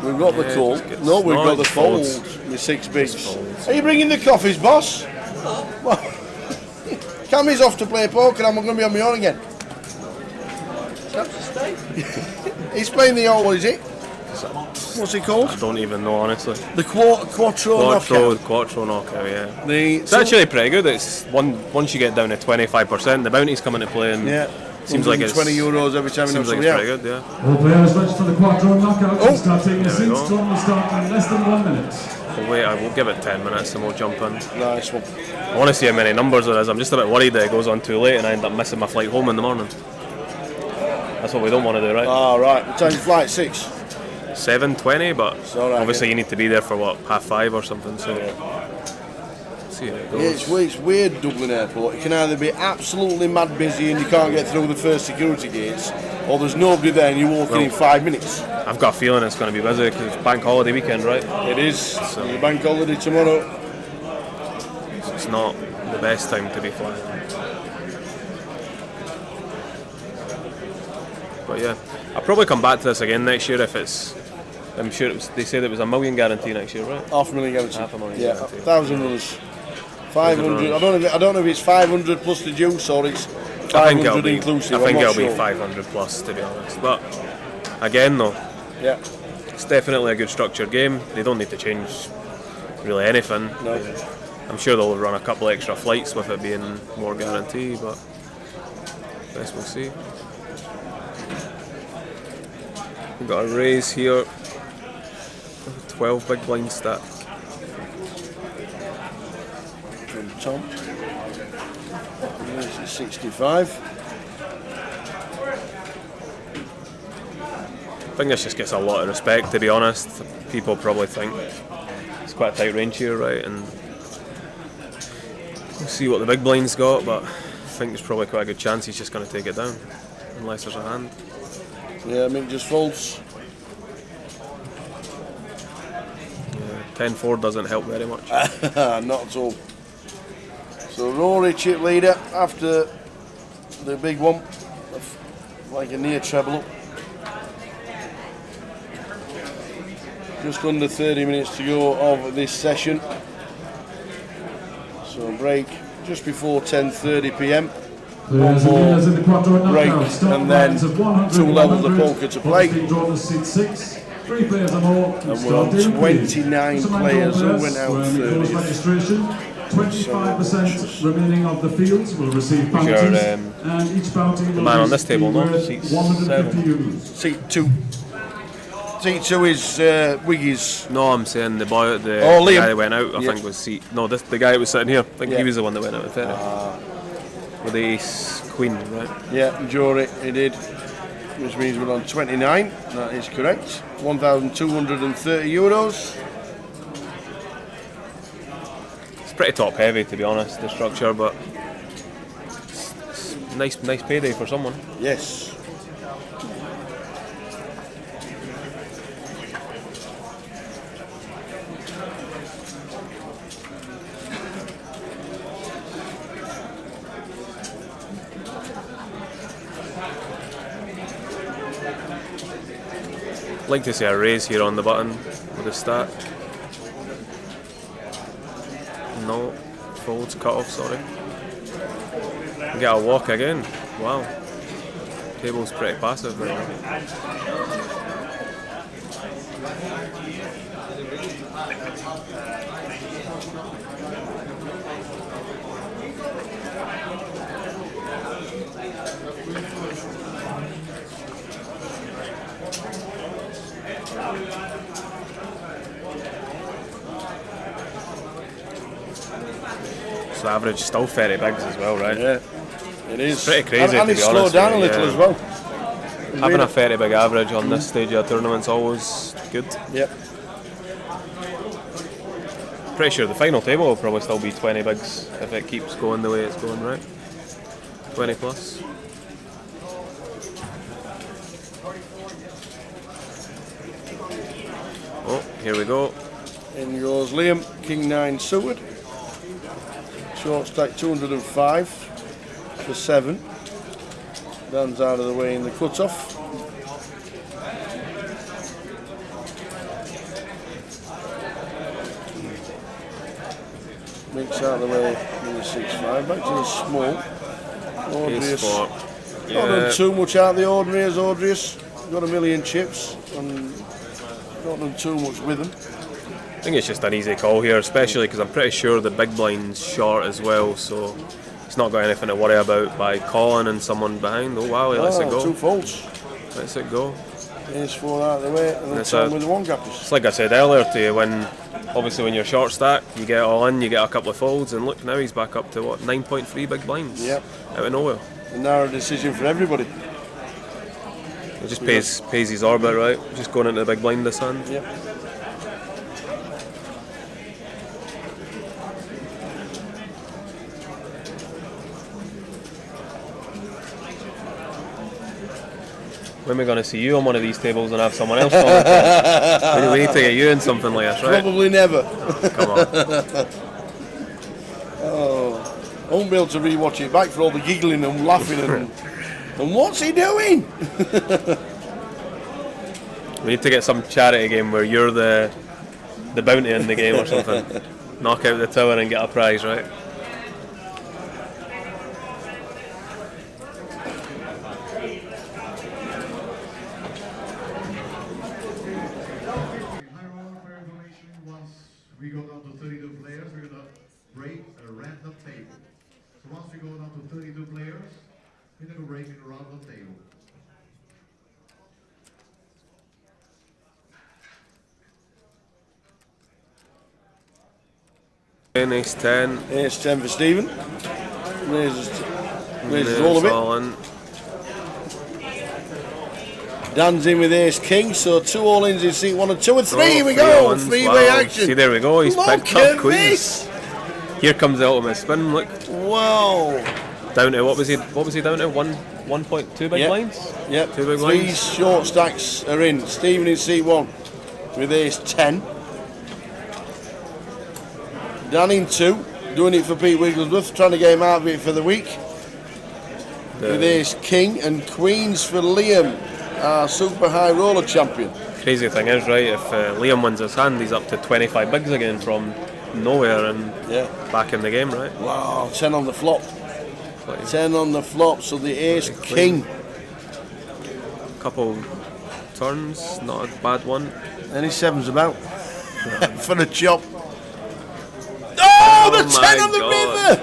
We've got the call. No, we've got the fold with 6 bigs. Are you bringing the coffees, boss? Well, Cammy's off to play poker. I'm going to be on my own again. He's playing the old, what is it? What's it called? I don't even know, honestly. The Quattro knockout. Quattro knockout, yeah. It's actually pretty good. It's once you get down to 25%, the bounties come into play, and Seems like it's €20 every time he knocks seems like somebody it's out. pretty good, yeah. All players registered for the quadro knockout. Oh. Start taking your There we seats. go. Tournament will start in less than 1 minute. We'll wait. I will give it 10 minutes and we'll jump in. Nice one. I want to see how many numbers there is. I'm just a bit worried that it goes on too late and I end up missing my flight home in the morning. That's what we don't want to do, right? All right. What time's flight? 6. 7:20, but all right, obviously you need to be there for what, 5:30 or something. So see how it Yeah, goes. it's weird, Dublin Airport. It can either be absolutely mad busy and you can't get through the first security gates, or there's nobody there and you walk in 5 minutes. I've got a feeling it's going to be busy because it's bank holiday weekend, right? It is. There's a bank holiday tomorrow. So it's not the best time to be flying. But yeah, I'll probably come back to this again next year if it's. I'm sure it was, they said it was $1 million guarantee next year, right? $500,000 guarantee. $500,000 Yeah, guarantee. 1,000 runners. 500. I don't know if it's 500 plus the juice or it's I think it'll 500 be. inclusive. I think I'm not it'll be sure. 500 plus, to be honest. But again, though, Yeah. it's definitely a good structured game. They don't need to change really anything. No. I'm sure they'll run a couple extra flights with it being more guarantee, but guess we'll see. We've got a raise here. 12 big blind stack. From Tom. This is 65. I think this just gets a lot of respect, to be honest. People probably think it's quite a tight range here, right? And we'll see what the big blind's got, but I think there's probably quite a good chance he's just going to take it down, unless there's a hand. Yeah, Mick just folds. 10-4 doesn't help very much. Not at all. So Rory chip leader after the big one, like a near treble up. Just under 30 minutes to go of this session. So break just before 10:30 PM. Players and dealers in the quadro break knockout. Start and then lines of 100, 2 levels of 100. poker to play. Obviously draw the seat 6. 3 players or more. And we're Start on dealing, please. 29 Some players who players went out when we close 30th. registration. 25% remaining of the fields will receive Who's your, bounties, and each bounty will man on this be table, no? worth Seat 150 7. euros. Seat 2. Seat 2 is Wiggy's. No, I'm saying the boy, the Oh, Liam. guy that went out, I Yeah. think was seat. No, the guy that was sitting here. I think Yeah. he was the one that went out in 30. With the ace queen, right? Yeah, jury, he did. Which means we're on 29. That is correct. 1,230 euros. It's pretty top heavy, to be honest, the structure, but it's nice payday for someone. Yes. I'd like to see a raise here on the button with the stack. No, folds, cut off, sorry. Get a walk again. Wow. Table's pretty passive right now. So average still 30 bigs as well, right? Yeah, it is. It's pretty crazy, and to it's be slowed honest. down a with you, little yeah. as well. Having a 30 big average on this stage of a tournament's always good. Yep. Pretty sure the final table will probably still be 20 bigs if it keeps going the way it's going, right? 20 plus. Oh, here we go. In goes Liam, King 9 suited. Short stack 205 for 7. Dan's out of the way in the cut-off. Mix out of the way in the 6-5. Back to the small. Ace Audrius. four. Not done Yeah. too much out of the ordinary as Audrius. Got a million chips and not done too much with them. I think it's just an easy call here, especially because I'm pretty sure the big blind's short as well, so he's not got anything to worry about by calling and someone behind. Oh wow, he lets it go. 2 faults. Lets it go. Ace 4 out of the way, and then Tom with the 1 gappers. It's like I said earlier to you, obviously when you're short stack, you get all in, you get a couple of folds, and look, now he's back up to what, 9.3 big blinds? Yep. Out of nowhere. A narrow decision for everybody. He just pays his orbit, right? Just going into the big blind this hand. Yep. When are we going to see you on one of these tables and have someone else on? We need to get you in something like this, right? Probably never. Come on. Oh, I won't be able to rewatch it back for all the giggling and laughing and what's he doing? We need to get some charity game where you're the bounty in the game or something. Knock out the tower and get a prize, right? We go down to 32 players, we're going to break a random table. So once we go down to 32 players, we're going to break in a random table. Ace 10. Ace 10 for Stephen. Raises all of it. Dan's in with Ace King, so 2 all-ins in seat 1 and 2 and 3. Here we go, 3-way action. See, there we go. He's picked up queens. Here comes the ultimate spin. Look. Wow. Down to what was he down to? 1.2 big blinds. Yep. 2 big 3 blinds. short stacks are in. Stephen in seat 1 with Ace 10. Dan in 2, doing it for Pete Wigglesworth, trying to get him out of it for the week. With Ace King and queens for Liam, our super high roller champion. Crazy thing is, right, if Liam wins his hand, he's up to 25 bigs again from nowhere and back in the game, right? Wow, 10 on the flop. 10 on the flop, so the Ace King. Couple turns, not a bad one. Any 7s about for the chop. Oh, the 10 on the river!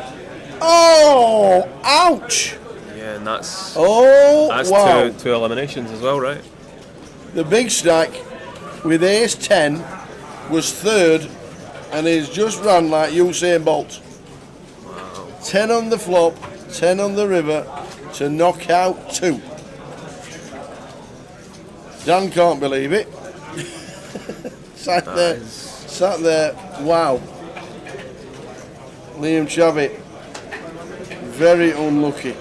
Oh, ouch! Yeah, and that's wow. two eliminations as well, right? The big stack with Ace 10 was 3rd and he's just run like Usain Bolt. Wow. 10 on the flop, 10 on the river to knock out 2. Dan can't believe it. Sat there, wow. Liam Chavit, very unlucky.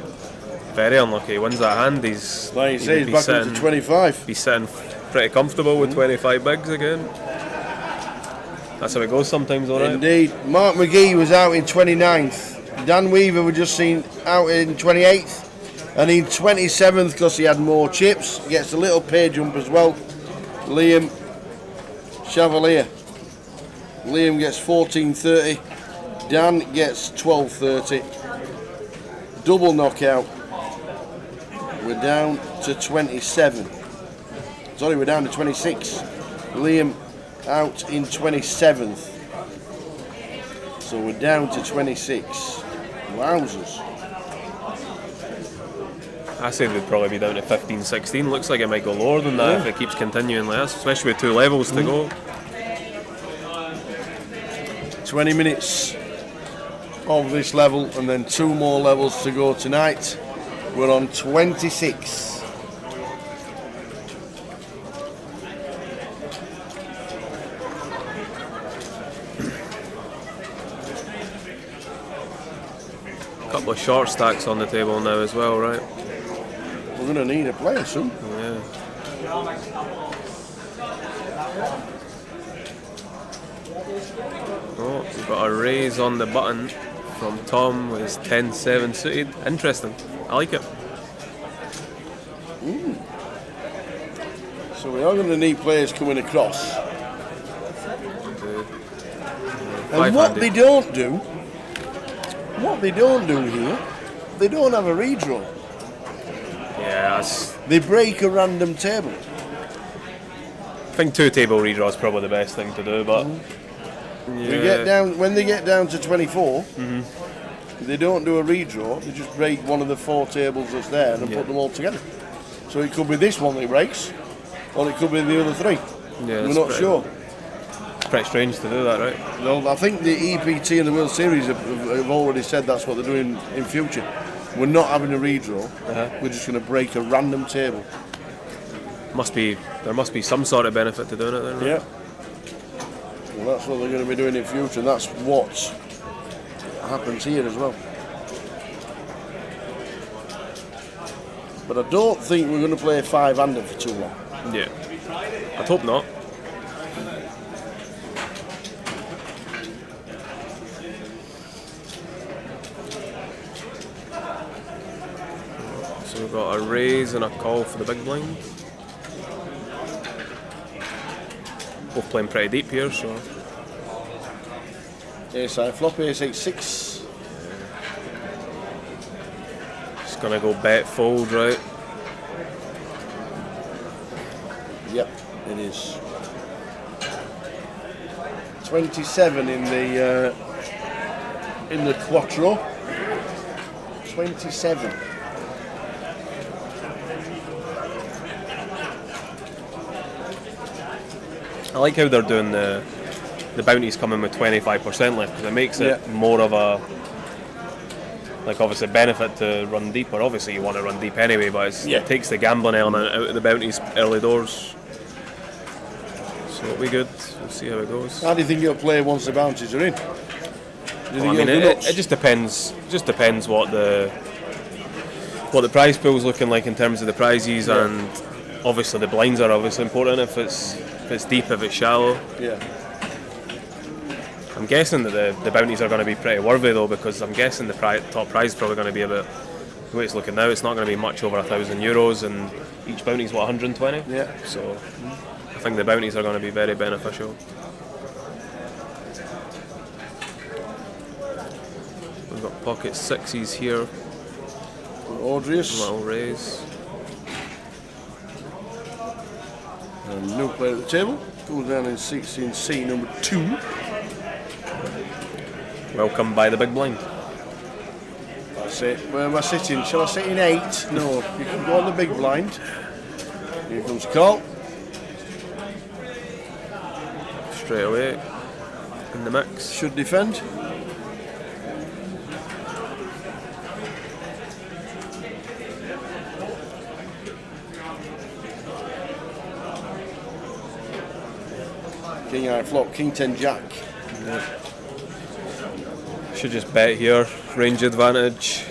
Very unlucky. He wins that hand. He's like you say, he's back up to 25. He's sitting pretty comfortable with 25 bigs again. That's how it goes sometimes, alright. Indeed. Mark McGee was out in 29th. Dan Weaver was just seen out in 28th. And in 27th, because he had more chips, gets a little pay jump as well. Liam Chevalier. Liam gets 14.30. Dan gets 12.30. Double knockout. We're down to 27. Sorry, we're down to 26. Liam out in 27th. So we're down to 26. Wowzers. I say they'd probably be down to 15, 16. Looks like it might go lower than that if it keeps continuing like this, especially with 2 levels to go. 20 minutes of this level and then 2 more levels to go tonight. We're on 26. Couple of short stacks on the table now as well, right? We're going to need a player soon. Yeah. Oh, we've got a raise on the button from Tom with his 10-7 suited. Interesting. I like it. So we are going to need players coming across. And what they don't do here, they don't have a redraw. Yeah, they break a random table. I think 2 table redraw is probably the best thing to do, but We get down when they get down to 24. they don't do a redraw. They just break one of the 4 tables that's there and put them all together. So it could be this one that breaks, or it could be the other 3. Yeah, we're not sure. It's pretty strange to do that, right? Well, I think the EPT and the World Series have already said that's what they're doing in future. We're not having a redraw. We're just going to break a random table. There must be some sort of benefit to doing it then, right? Yeah. Well, that's what they're going to be doing in future, and that's what happens here as well. But I don't think we're going to play 5-hander for too long. Yeah. I'd hope not. So we've got a raise and a call for the big blind. Both playing pretty deep here, so. Ace-high flop, ace-8-6. Just gonna go bet fold, right? Yep, it is. 27 in the quattro. 27. I like how they're doing the bounties coming with 25% left, because it makes it more of a, like, obviously benefit to run deeper. Obviously you want to run deep anyway, but it takes the gambling element out of the bounties early doors. So it'll be good. We'll see how it goes. How do you think it'll play once the bounties are in? It just depends. Just depends what the prize pool's looking like in terms of the prizes, and obviously the blinds are obviously important. If it's deep, if it's shallow. Yeah. I'm guessing that the bounties are going to be pretty worthy though, because I'm guessing the top prize is probably going to be about, the way it's looking now, it's not going to be much over €1,000, and each bounty's what, 120? Yeah. So I think the bounties are going to be very beneficial. We've got pocket 6s here. Audrius. Little raise. And no player at the table. Goes down in 16C, number 2. Welcome by the big blind. That's it. Where am I sitting? Shall I sit in 8? No, you can go on the big blind. Here comes call. Straight away. In the mix. Should defend. King high flop, king 10 jack. Yeah. Should just bet here, range advantage.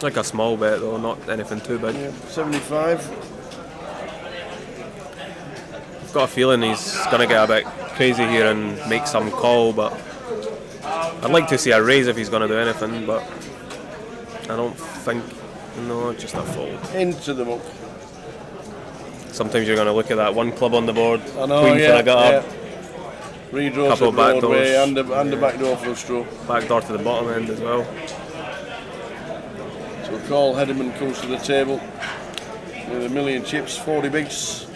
Like a small bet though, not anything too big. Yeah, 75. I've got a feeling he's going to get a bit crazy here and make some call, but I'd like to see a raise if he's going to do anything, but I don't think, no, just a fold. Into the muck. Sometimes you're going to look at that one club on the board, I know, queen for a gut up, redraws couple to of back Broadway doors, and the back door for a straw. back door to the bottom end as well. So call, Hedeman comes to the table with 1,000,000 chips, 40 bigs.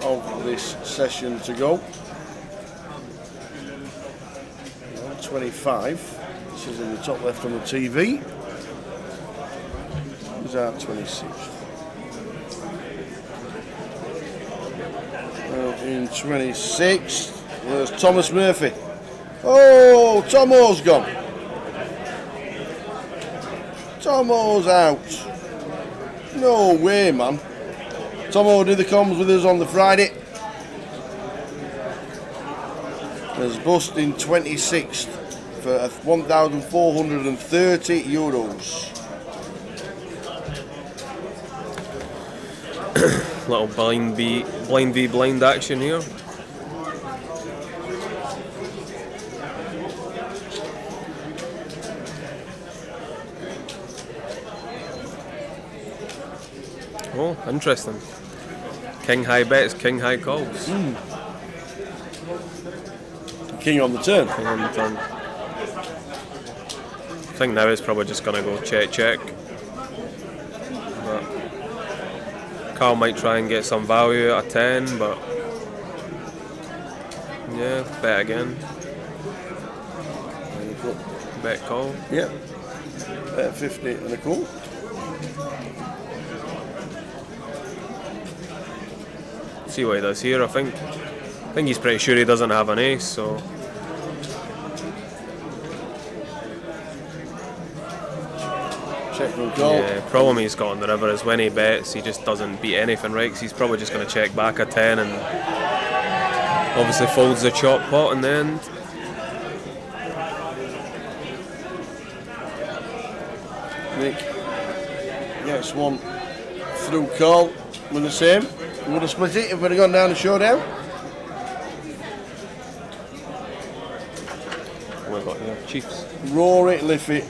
Of this session to go. 25. This is in the top left on the TV. Who's out 26? In 26, there's Thomas Murphy. Oh, Tomo's gone. Tomo's out. No way, man. Tomo did the comms with us on the Friday. There's bust in 26th for €1,430. Little blind v blind action here. Oh, interesting. King high bets, king high calls. King on the turn. King on the turn. I think now it's probably just going to go check, check. But Carl might try and get some value at a 10, but yeah, bet again. Bet call. Yeah. Bet 50 and a call. See what he does here. I think he's pretty sure he doesn't have an ace, so check and call. yeah. Problem he's got on the river is when he bets, he just doesn't beat anything right. 'Cause he's probably just going to check back a 10 and obviously folds the chop pot in the end. Nick gets one through call with the same. Would have split it if we'd have gone down the showdown. We've got here, Chiefs. Rory Liffey.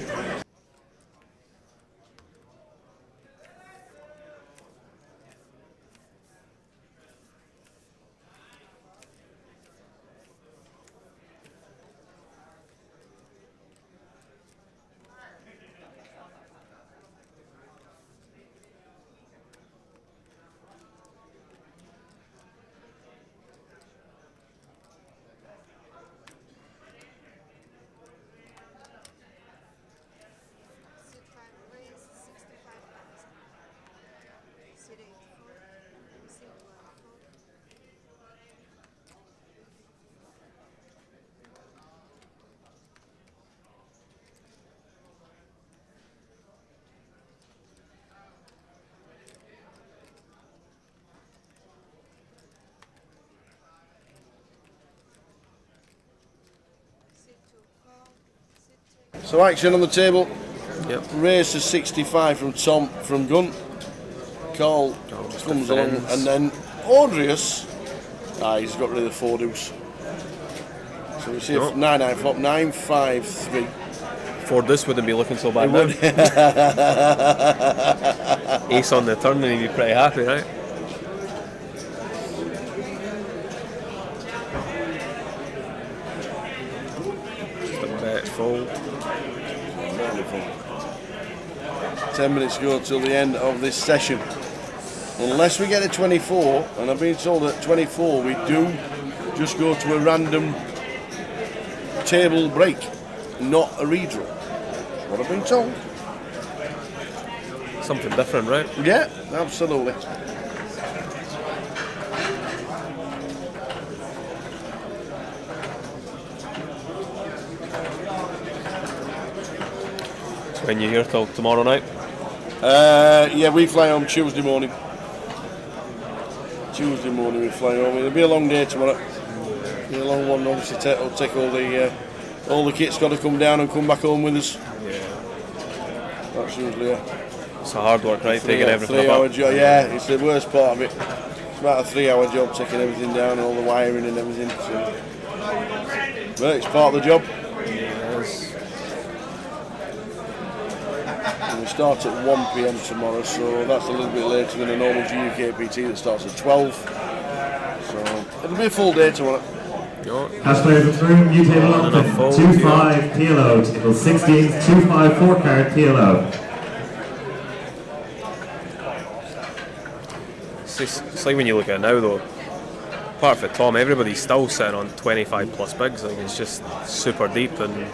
So action on the table. Yep. Race to 65 from Tom from Gun. Call comes along, and then Audrius. He's got rid of the 4 deuce. So we see if 9-9 flop, 9-5-3. 4 deuce wouldn't be looking so bad It now. Ace on the turn and he'd be pretty happy, right? Just a bet fold. 10 minutes to go till the end of this session. Unless we get a 24, and I've been told that 24 we do just go to a random table break, not a redraw. That's what I've been told. Something different, right? Yeah, absolutely. So when you're here till tomorrow night? Yeah, we fly home Tuesday morning. Tuesday morning we fly home. It'll be a long day tomorrow. It'll be a long one. Obviously, it'll take all the kit's got to come down and come back home with us. Yeah. That's usually it's a hard work, right? Taking everything 3 hour apart. job. Yeah, it's the worst part of it. It's about a 3 hour job taking everything down and all the wiring and everything. So. But it's part of the job. Yes. And we start at 1 PM tomorrow, so that's a little bit later than a normal GUKPT that starts at 12. So it'll be a full day tomorrow. As players of the room, new table open. 2-5 PLO, table 16, 2-5 4-card PLO. It's like when you look at it now though, apart from Tom, everybody's still sitting on 25 plus bigs. Like it's just super deep, and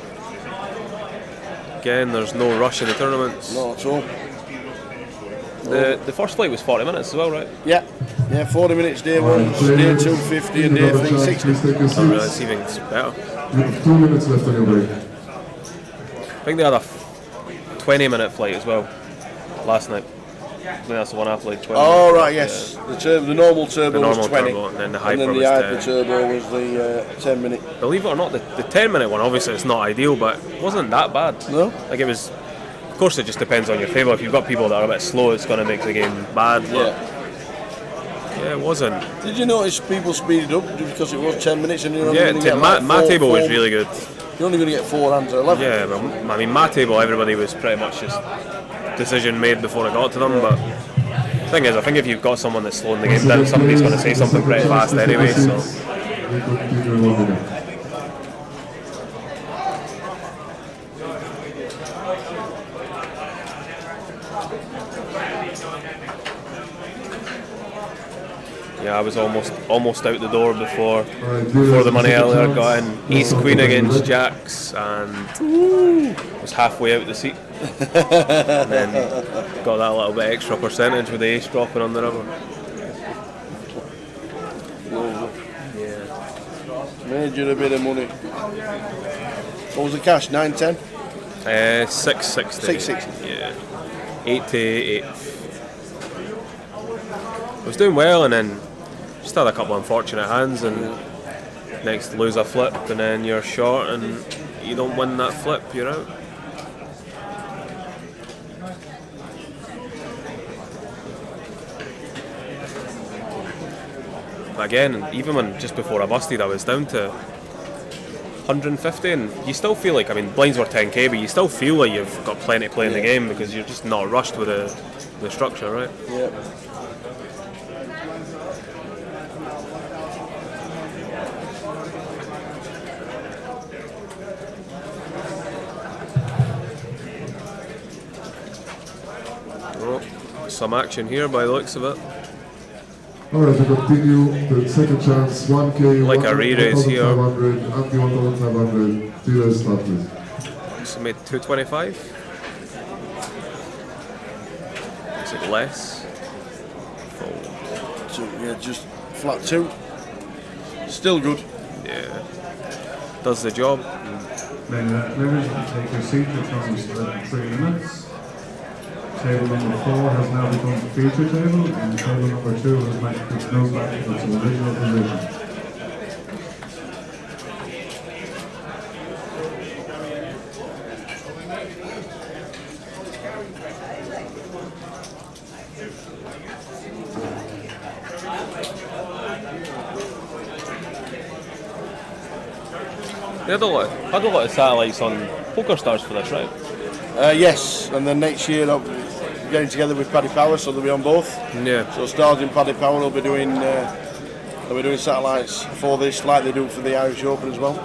again, there's no rush in the tournaments. Not at all. The first flight was 40 minutes as well, right? Yeah, 40 minutes day 1, day 2 50 and day 3 60. Oh, really, it's even better. You have 2 minutes left on your break. I think they had a 20-minute flight as well last night. I think that's the one I played 20. Oh right, yes. The normal turbo was 20, turbo, and then the hyper and then the was hyper 10. turbo was the 10 minute. Believe it or not, the 10-minute one, obviously it's not ideal, but it wasn't that bad. No? Like it was, of course it just depends on your table. If you've got people that are a bit slow, it's going to make the game bad. Yeah. Yeah, it wasn't. Did you notice people speeded up because it was 10 minutes and you're only Yeah, going to get like my table was really good. You're only going to get 4 hands at 11. Yeah, but I mean, my table, everybody was pretty much just decision made before I got to them. But the thing is, I think if you've got someone that's slowing the game down, somebody's going to say something pretty fast anyway. So. Yeah, I was almost out the door before the money earlier got in. Ace Queen against Jacks and was halfway out the seat. And then got that little bit extra percentage with the ace dropping on the river. Yeah. Made you a bit of money. What was the cash? 910? 660. 660. Yeah. 8 to 8. I was doing well and then just had a couple of unfortunate hands and next lose a flip and then you're short and you don't win that flip, you're out. But again, even when just before I busted I was down to 150 and you still feel like, I mean blinds were 10k but you still feel like you've got plenty to play in the game because you're just not rushed with the structure, right? Yeah. Some action here by the looks of it. Alright, we continue the second chance, 1K, like a re-raise here. 1,500, anti 1,500, dealers start please. So made 225. Is it less? Fold. So yeah, just flat 2. Still good. Yeah. Does the job. Then players, take your seat, your time is 3 minutes. Table number 4 has now become the feature table, and table number 2 has moved back to its original position. They had a lot of satellites on Poker Stars for this, right? Yes, and then next year I'm getting together with Paddy Power, so they'll be on both. Yeah. So Stars in Paddy Power will be doing satellites for this, like they do for the Irish Open as well.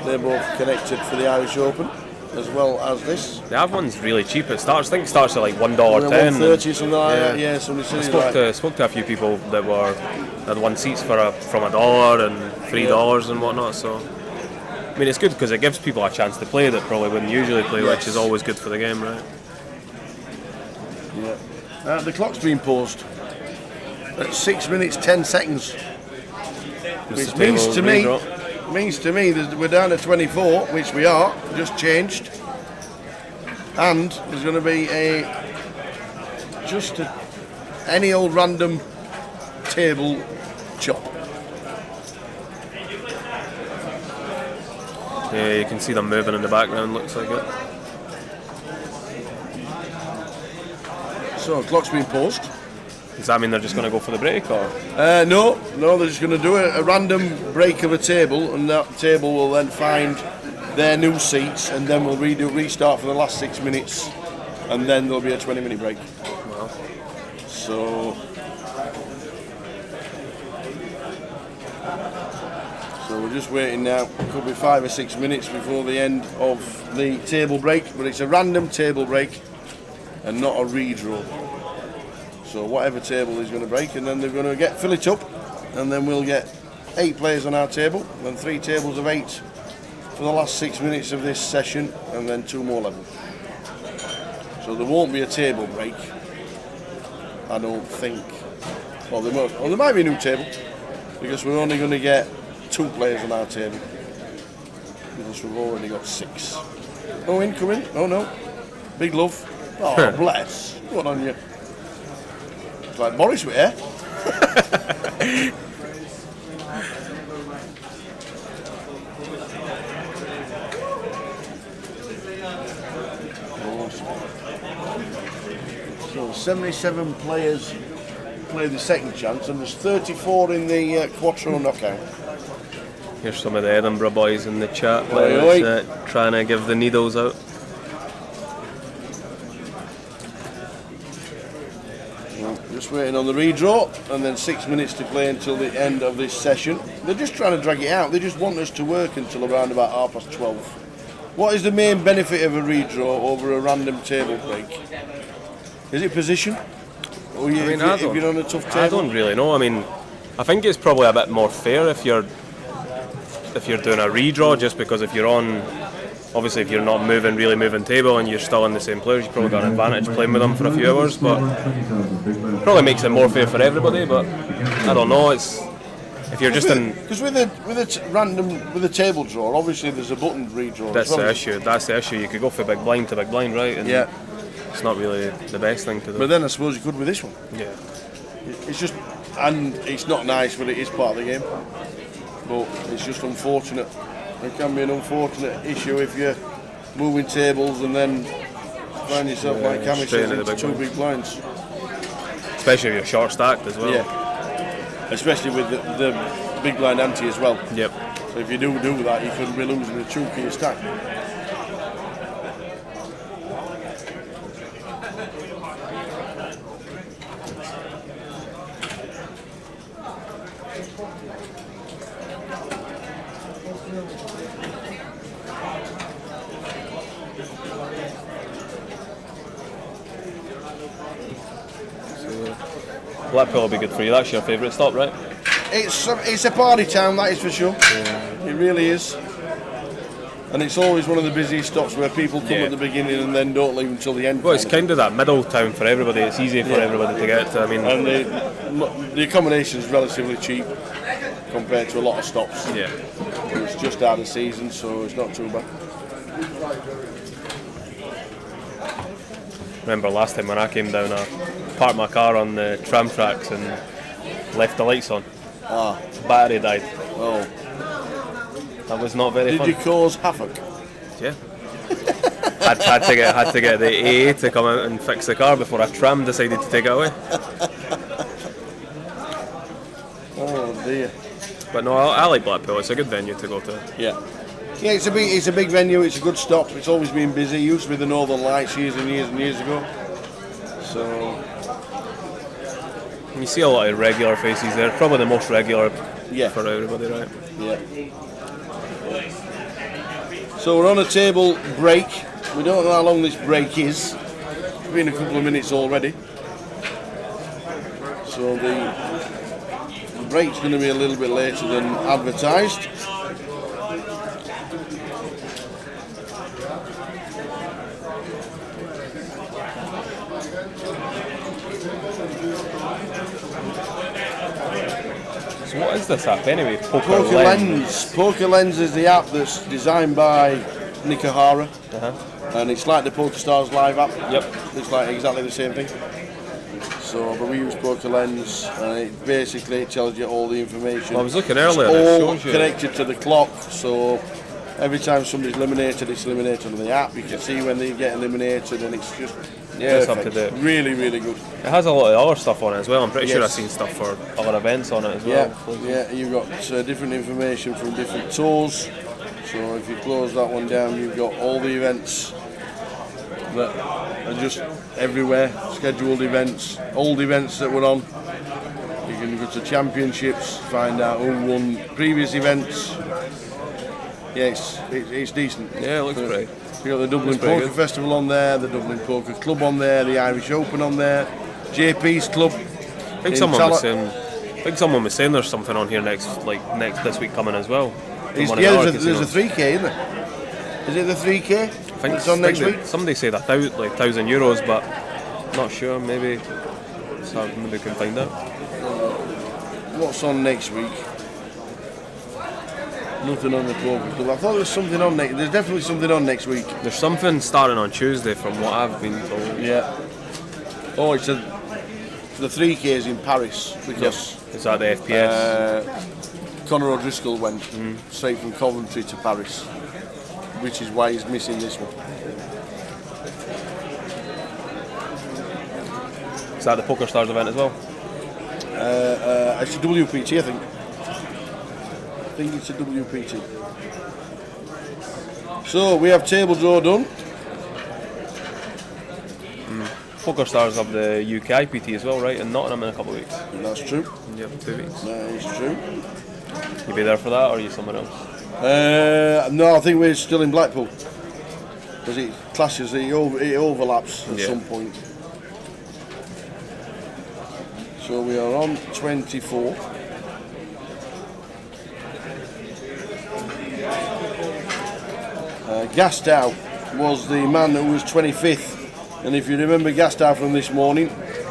They're both connected for the Irish Open as well as this. They have one's really cheap. It starts at like $1.10. $1.30 something like that. Yeah, somebody says I spoke to a few people that had won seats from $1 and $3 and whatnot. So. I mean, it's good because it gives people a chance to play that probably wouldn't usually play, which is always good for the game, right? Yeah. The clock's been paused at 6 minutes 10 seconds, which means to me that we're down to 24, which we are, just changed, and there's going to be any old random table chop. Yeah, you can see them moving in the background, looks like it. So, clock's been paused. Does that mean they're just going to go for the break, or? No, they're just going to do a random break of a table, and that table will then find their new seats, and then we'll restart for the last 6 minutes, and then there'll be a 20-minute break. Wow. So we're just waiting now. It could be 5 or 6 minutes before the end of the table break, but it's a random table break and not a redraw. So whatever table is going to break, and then they're going to fill it up, and then we'll get 8 players on our table, and 3 tables of 8 for the last 6 minutes of this session, and then 2 more levels. So there won't be a table break, I don't think. Well, there might be a new table, because we're only going to get 2 players on our table, because we've already got 6. Oh, incoming. Oh no. Big love. Oh, bless. What on you? It's like Boris with hair. So 77 players play the second chance, and there's 34 in the Quattro knockout. Here's some of the Edinburgh boys in the chat, Oi, oi. trying to give the needles out. Just waiting on the redraw, and then 6 minutes to play until the end of this session. They're just trying to drag it out. They just want us to work until around about 12:30. What is the main benefit of a redraw over a random table break? Is it position? Or if you're on a tough table? I don't really know. I mean, I think it's probably a bit more fair if you're doing a redraw, just because if you're on, obviously if you're not really moving table and you're still in the same players, you've probably got an advantage playing with them for a few hours, but probably makes it more fair for everybody. But I don't know, it's if you're just in, because with a table draw, obviously there's a button redraw. That's the issue. You could go for big blind to big blind, right? And yeah, it's not really the best thing to do. But then I suppose you could with this one. Yeah, it's just, and it's not nice, but it is part of the game. But it's just unfortunate. It can be an unfortunate issue if you're moving tables and then find yourself like Cammy says into two big blinds. Especially if you're short stacked as well. Yeah. Especially with the big blind ante as well. Yep. So if you do that, you could be losing a chunk of your stack. Blackpool will be good for you. That's your favourite stop, right? It's a party town, that is for sure. Yeah. It really is. And it's always one of the busiest stops where people come at the beginning and then don't leave until the end. Well, it's kind of that middle town for everybody. It's easy for everybody to get to. I mean, and the accommodation is relatively cheap compared to a lot of stops. Yeah. It's just out of season, so it's not too bad. Remember last time when I came down, I parked my car on the tram tracks and left the lights on. Battery died. Oh. That was not very fun. Did you cause havoc? Yeah. had to get the AA to come out and fix the car before a tram decided to take it away. Oh dear. But no, I like Blackpool. It's a good venue to go to. Yeah. Yeah, it's a big venue. It's a good stop. It's always been busy. It used to be the Northern Lights years and years ago. So you see a lot of regular faces there. Probably the most regular for everybody, right? Yeah. So we're on a table break. We don't know how long this break is. It's been a couple of minutes already. So the break's going to be a little bit later than advertised. So what is this app anyway? Poker Lens. Poker Lens is the app that's designed by Nick O'Hara, and it's like the Poker Stars Live app. Yep. It's like exactly the same thing. So, but we use Poker Lens, and it basically tells you all the information. I was looking earlier. It's all connected to the clock, so every time somebody's eliminated, it's eliminated on the app. You can see when they get eliminated, and it's just it's up to date. Really, really good. It has a lot of other stuff on it as well. I'm pretty sure I've seen stuff for other events on it as well. Yeah, you've got different information from different tours. So if you close that one down, you've got all the events that are just everywhere, scheduled events, old events that were on. You can go to championships, find out who won previous events. Yeah, it's decent. Yeah, it looks great. You've got the Dublin Poker Festival on there, the Dublin Poker Club on there, the Irish Open on there, JP's Club. I think someone was saying there's something on here next this week coming as well. There's a 3K, isn't there? Is it the 3K? I think it's on next week. Somebody said €1,000, but not sure. Maybe we can find out. What's on next week? Nothing on the Poker Club. I thought there was something on next. There's definitely something on next week. There's something starting on Tuesday, from what I've been told. Yeah. Oh, the 3K is in Paris because is that the FPS? Conor O'Driscoll went straight from Coventry to Paris, which is why he's missing this one. Is that the Poker Stars event as well? It's a WPT, I think. I think it's a WPT. So we have table draw done. Poker Stars have the UK IPT as well, right? In Nottingham in a couple of weeks. That's true. Yep, 2 weeks. That is true. You be there for that, or are you somewhere else? No, I think we're still in Blackpool. Because it clashes, it overlaps at some point. So we are on 24. Gastow was the man who was 25th. And if you remember Gastow from this morning,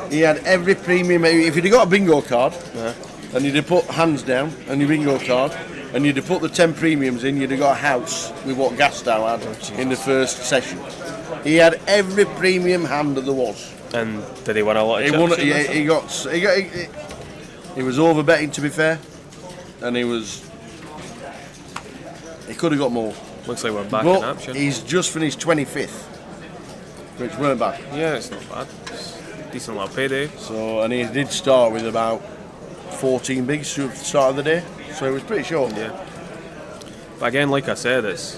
he had every premium. If you'd have got a bingo card, and you'd have put hands down and your bingo card, and you'd have put the 10 premiums in, you'd have got a house with what Gastow had in the first session. He had every premium hand that there was. And did he win a lot of chips? He was over betting, to be fair, and he could have got more. Looks like we're back but in action. He's just finished 25th, which weren't bad. Yeah, it's not bad. It's a decent little payday. So, and he did start with about 14 bigs at the start of the day, so he was pretty short. Yeah. But again, like I said, it's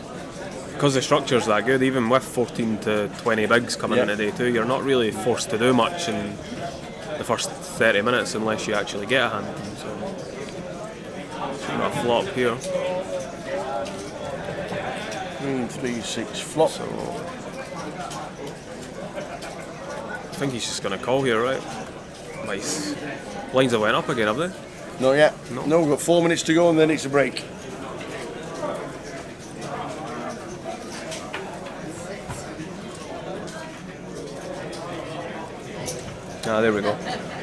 because the structure's that good. Even with 14 to 20 bigs coming in a day too, you're not really forced to do much in the first 30 minutes unless you actually get a hand. So, got a flop here. 3-3-6 flop. So, I think he's just going to call here, right? Nice. Lines have went up again, have they? Not yet. No, we've got 4 minutes to go and then it's a break. Ah, there we go.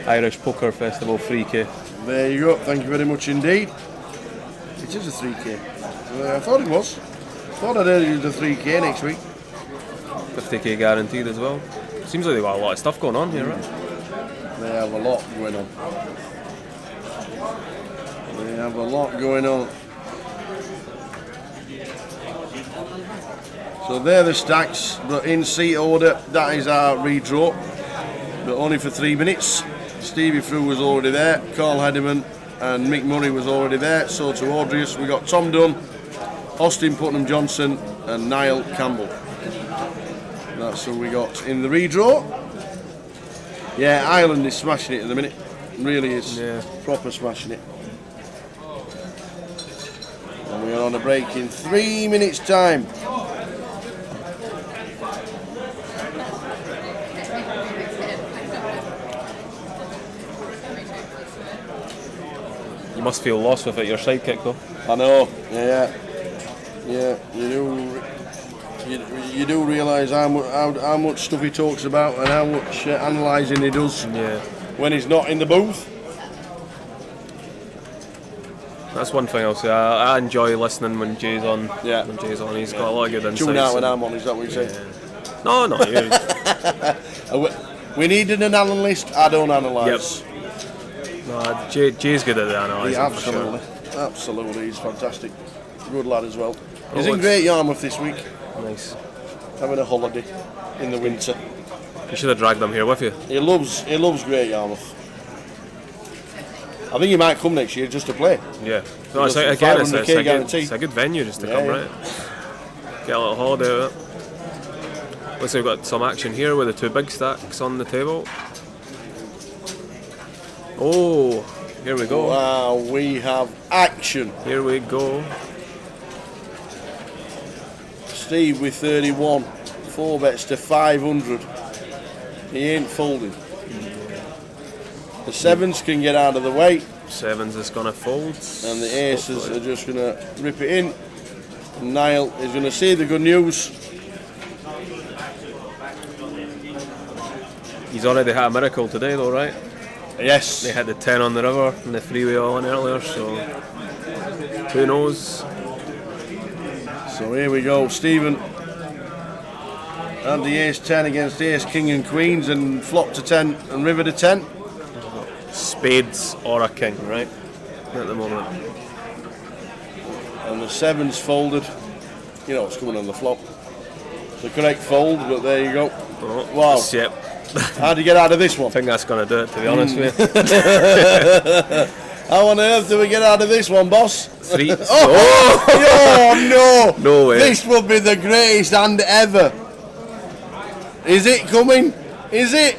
Irish Poker Festival 3K. There you go. Thank you very much indeed. It is a 3K. I thought it was. I thought I'd heard it was a 3K next week. 50k guaranteed as well. Seems like they've got a lot of stuff going on here, right? They have a lot going on. They have a lot going on. So they're the stacks, but in seat order, that is our redraw. But only for 3 minutes. Stevie Frew was already there, Carl Hedeman and Mick Murray was already there. So to Audrius, we got Tom Dunn, Austin Putnam Johnson and Niall Campbell. That's who we got in the redraw. Yeah, Ireland is smashing it at the minute. Really is. Yeah. Proper smashing it. And we are on a break in 3 minutes' time. You must feel lost with it, your sidekick though. I know, yeah, you do realise how much stuff he talks about and how much analysing he does when he's not in the booth. That's one thing I'll say. I enjoy listening when Jay's on. Yeah. When Jay's on, he's got a lot of good insights. Tune out when I'm on, is that what you say? No, no. We needed an analyst. I don't analyse. Yep. No, Jay's good at the analysing. Absolutely, for sure. Absolutely, he's fantastic. Good lad as well. Oh, He's in Great Yarmouth this week. Nice. Having a holiday in the winter. You should have dragged them here with you. He loves Great Yarmouth. I think he might come next year just to play. Yeah. No, it's like, again, it's a good venue just to come, right? Get a little holiday out of it. Looks like we've got some action here with the 2 big stacks on the table. Oh, here we go. Wow, we have action. Here we go. Steve with 31, 4 bets to 500. He ain't folding. The 7s can get out of the way. 7s is going to fold. And the aces are just going to rip it in. And Niall is going to see the good news. He's already had a miracle today though, right? Yes. They had the 10 on the river and the freeway on earlier, so who knows? So here we go, Stephen. And the ace 10 against ace king and queens and flop to 10 and river to 10. Spades or a king, right? At the moment. And the 7's folded. You know what's coming on the flop. The correct fold, but there you go. Oh, wow. Yep. How do you get out of this one? I think that's going to do it, to be honest with you. How on earth do we get out of this one, boss? 3. Oh no! No way. This will be the greatest hand ever. Is it coming? Is it?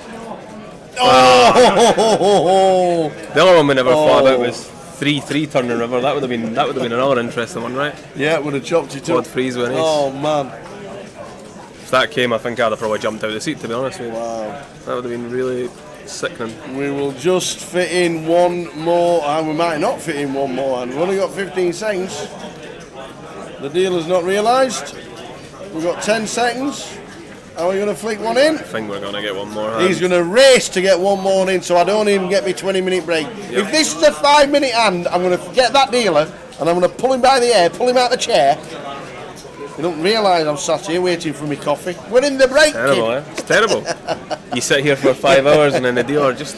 Oh! The other one we never thought about was 3-3 turning river. That would have been another interesting one, right? Yeah, it would have chopped you Quad to. freeze with an ace. Oh man! If that came, I think I'd have probably jumped out of the seat, to be honest with you. Wow. That would have been really sickening. We will just fit in one more, and we might not fit in one more, and we've only got 15 seconds. The dealer's not realised. We've got 10 seconds. Are we going to flick one in? I think we're going to get one more hand. He's going to race to get one more in, so I don't even get me 20-minute break. If this is a 5-minute hand, I'm going to get that dealer, and I'm going to pull him by the hair, pull him out of the chair. You don't realise I'm sat here waiting for my coffee. We're in the break. Terrible, eh? It's terrible. You sit here for 5 hours and then the dealer just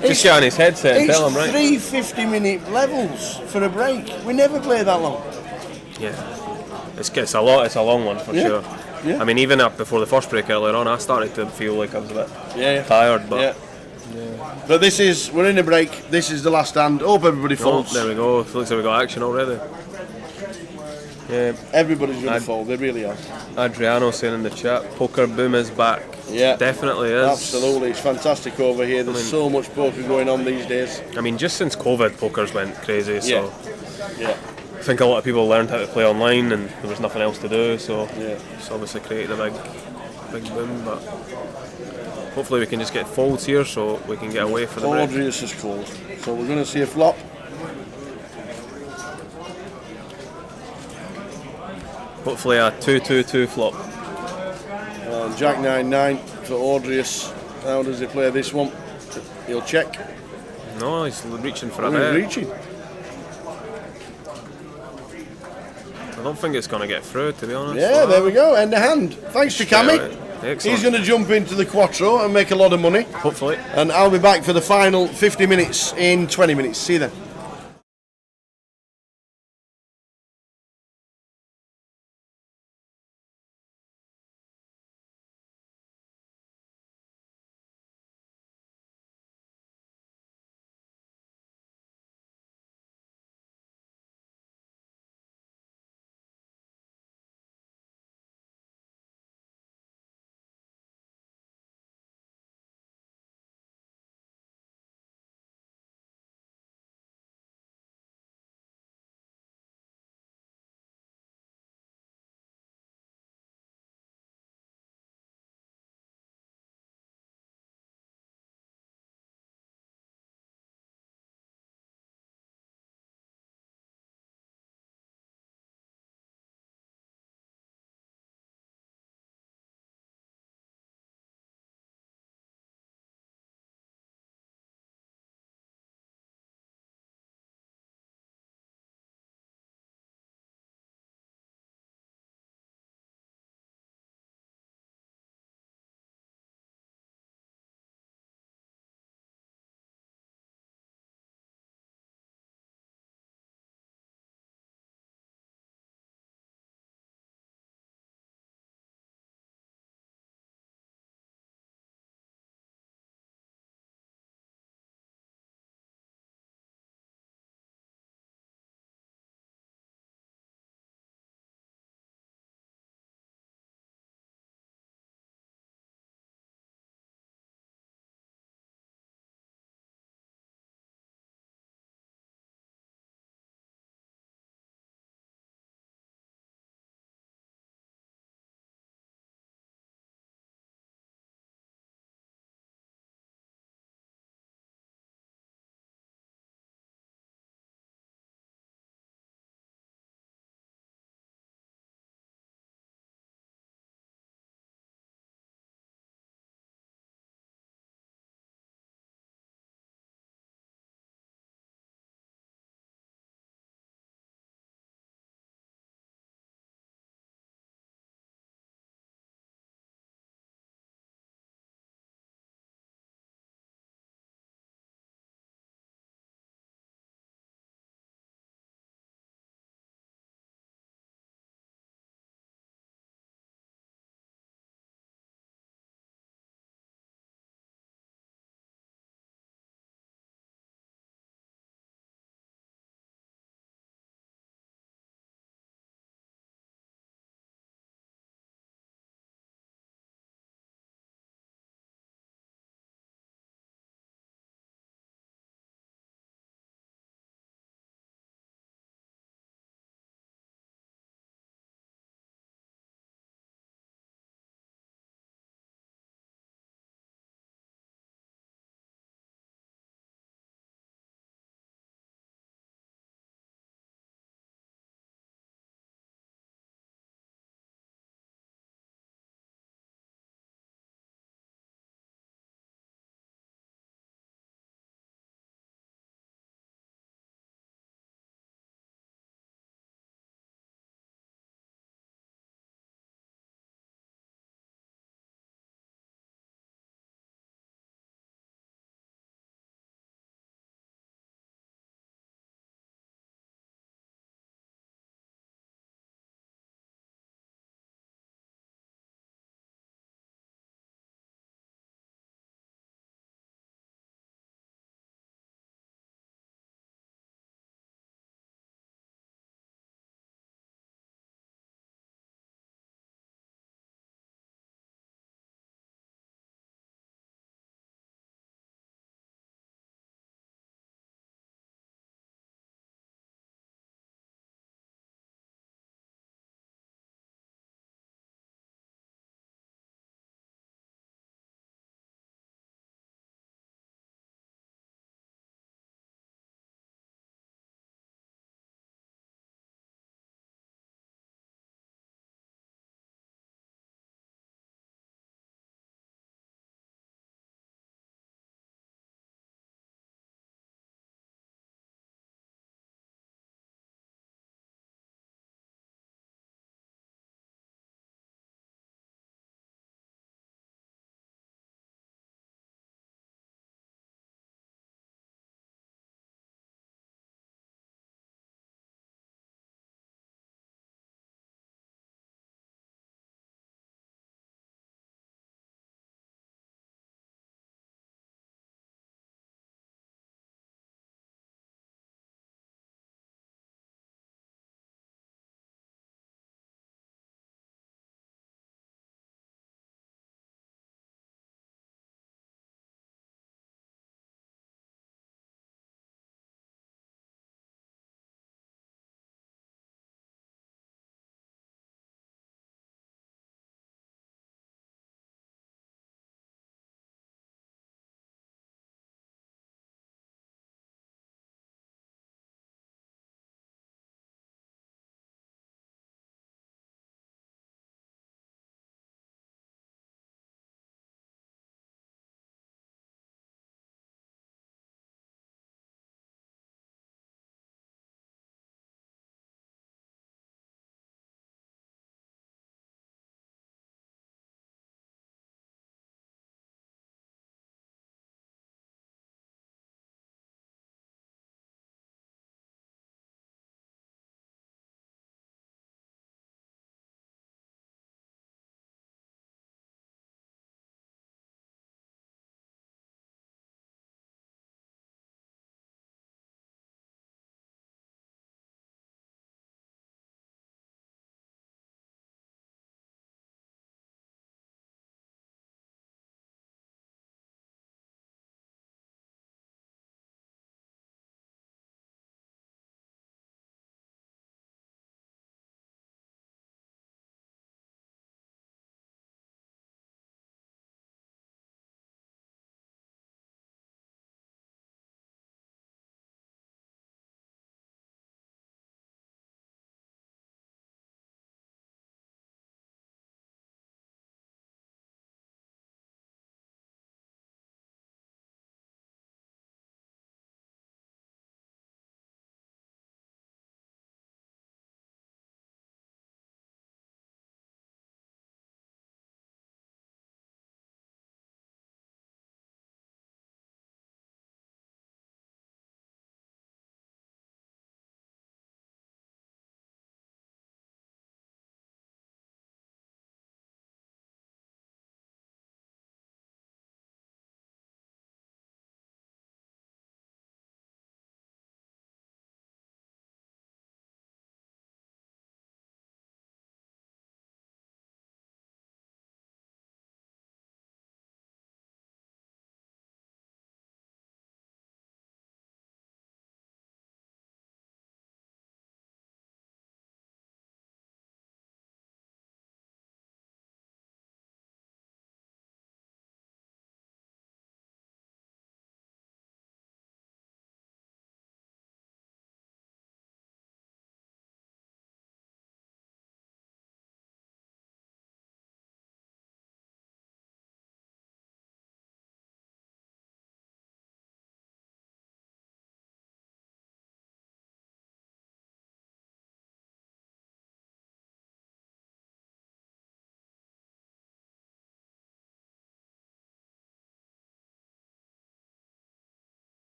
get on his headset and tell him, right? It's 3 50-minute levels for a break. We never play that long. Yeah. It's a lot. It's a long one for sure. Yeah. I mean, even up before the first break earlier on, I started to feel like I was a bit tired. But But we're in a break. This is the last hand. Hope everybody folds. there we go. Looks like we got action already. Yeah. Everybody's going to fold. They really are. Adriano saying in the chat, poker boom is back. Yeah, definitely is. Absolutely, it's fantastic over here. There's so much poker going on these days. I mean, just since COVID, poker's went crazy. So yeah. I think a lot of people learned how to play online, and there was nothing else to do. So it's obviously created a big boom. But hopefully we can just get folds here, so we can get away for the break. Audrius has called, so we're going to see a flop. Hopefully a 2-2-2 flop. Jack 9-9 for Audrius. How does he play this one? He'll check. No, he's reaching for a He's bet. reaching. I don't think it's going to get through, to be honest. Yeah, there we go. End of hand. Thanks to Cammy. Excellent. He's going to jump into the Quattro and make a lot of money. Hopefully. And I'll be back for the final 50 minutes in 20 minutes. See you then.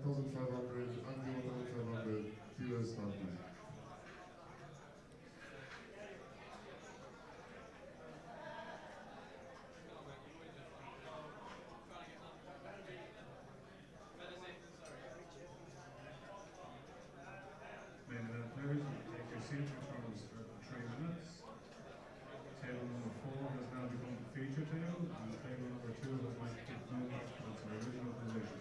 1,500 and the 1,500 US starting. Main event players, you take your seat, your turn will start in 3 minutes. Table number 4 has now become the feature table, and table number 2 has moved back to its original position.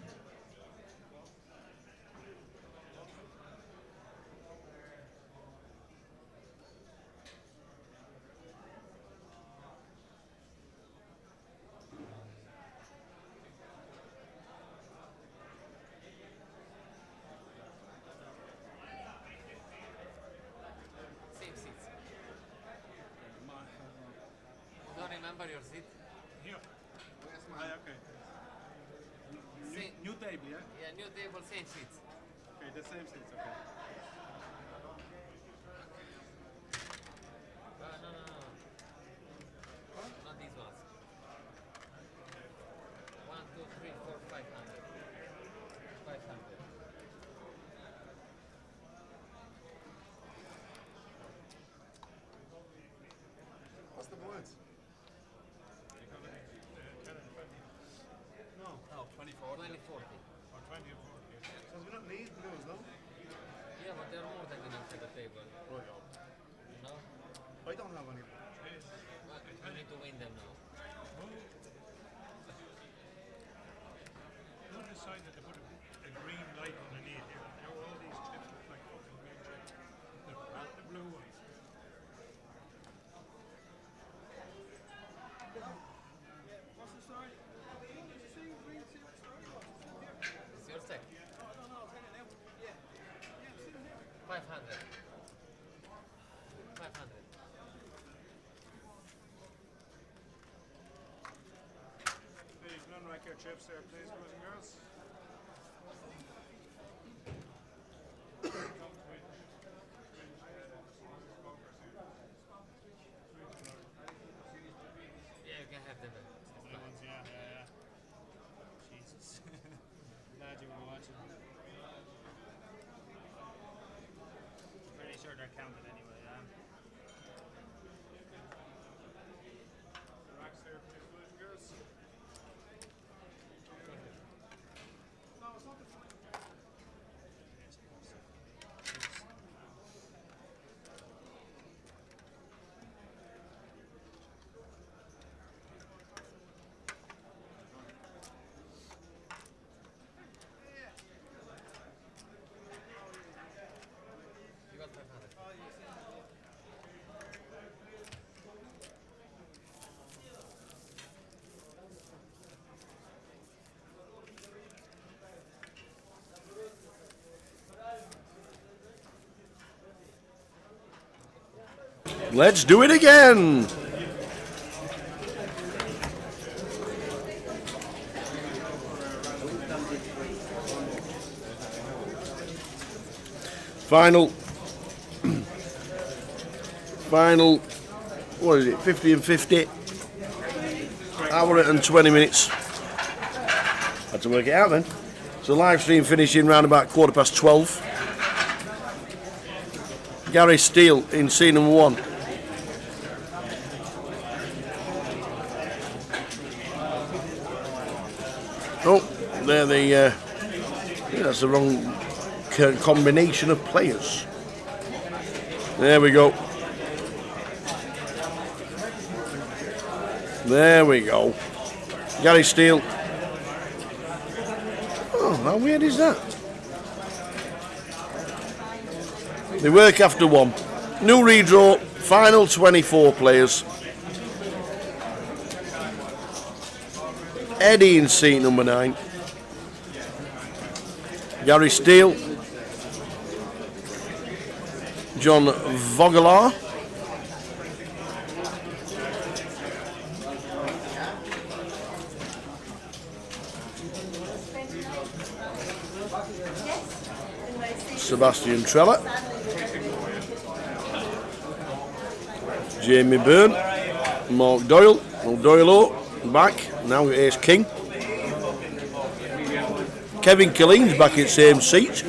Same seats. Don't remember your seat? Here. Okay. New table, yeah? Yeah, new table, same seats. Okay, the same seats, okay. No. Not these ones. 1, 2, 3, 4, 500. 500. What's the points? No. No, 2040. 2040. Or 20 or 40. So we don't need those, no? Yeah, but they're more than enough for the table. Oh, yeah. You know? I don't have any. But you need to win them now. Who decided to put a green light underneath here? Now all these chips look like fucking green chips. Not the blue ones. What's the story? Did you see green chip story? It's your set. No, I'll tell you now. Yeah. Yeah, I'm sitting here. 500. 500. Please, none like your chips there, please, boys and girls. Yeah, you can have them. Blue ones, yeah. Jesus. Glad you were watching. Pretty sure they're counted anyway, yeah. Relax there, please, boys and girls. No, it's not the point. You got 500. Let's do it again. Final, what is it, 50 and 50? Hour and 20 minutes. Had to work it out then. So live stream finishing round about 12:15. Gary Steele in scene number 1. Oh, there the that's the wrong combination of players. There we go. There we go. Gary Steele. Oh, how weird is that? They work after one. New redraw, final 24 players. Eddie in seat number 9. Gary Steele. John Vogelaar. Sebastian Trella. Jamie Byrne. Mark Doyle. Doyle back. Now Ace King. Kevin Killeen's back in same seat.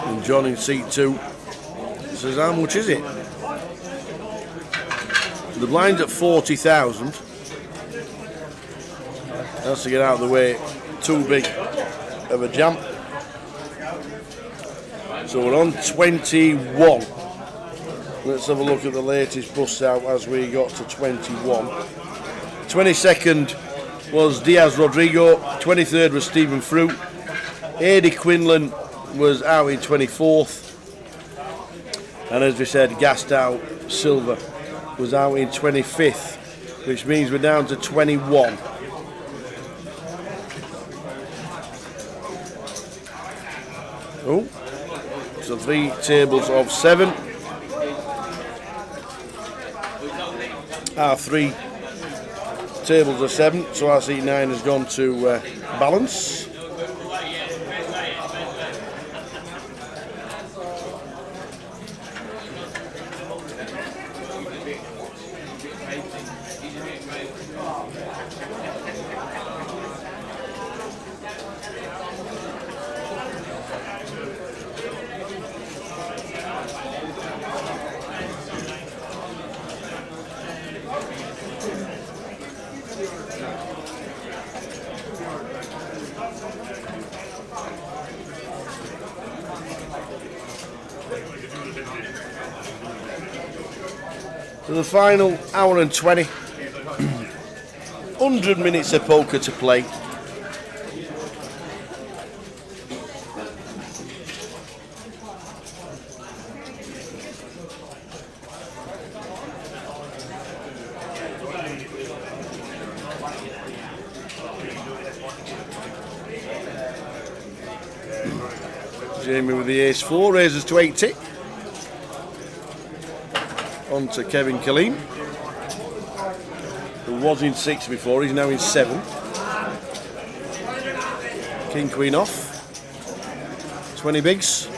And John in seat 2 says, how much is it? The blind's at 40,000. Has to get out of the way. Too big of a jump. So we're on 21. Let's have a look at the latest bust out as we got to 21. 22nd was Diaz Rodrigo. 23rd was Stephen Fruit. Adi Quinlan was out in 24th. And as we said, gassed out Silver was out in 25th, which means we're down to 21. Oh, so 3 tables of 7. 3 tables of 7, so our seat 9 has gone to balance. So the final hour and 20, 100 minutes of poker to play. Jamie with the ace-4, raises to 80. On to Kevin Killeen, who was in 6 before, he's now in 7. King Queen off. 20 bigs.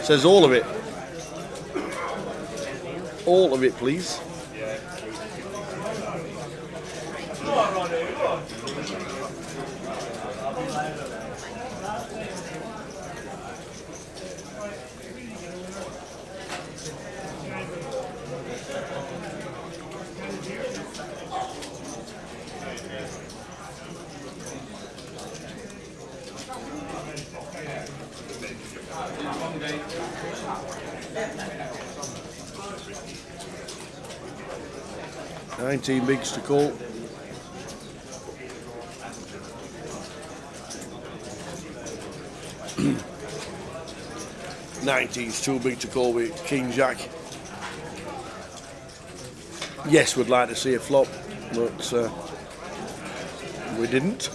Says all of it. All of it, please. $19 bigs to call. $19's too big to call with King Jack. Yes, we'd like to see a flop, but we didn't.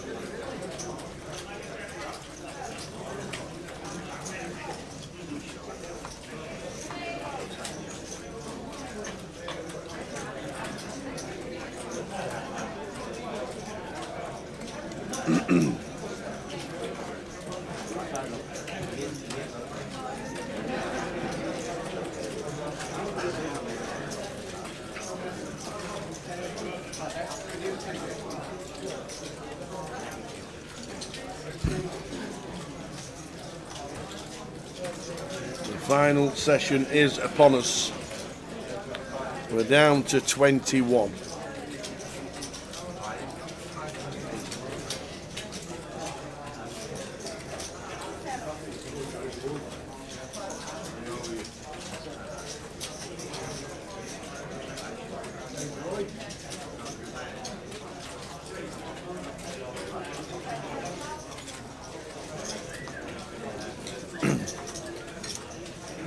Final session is upon us. We're down to 21.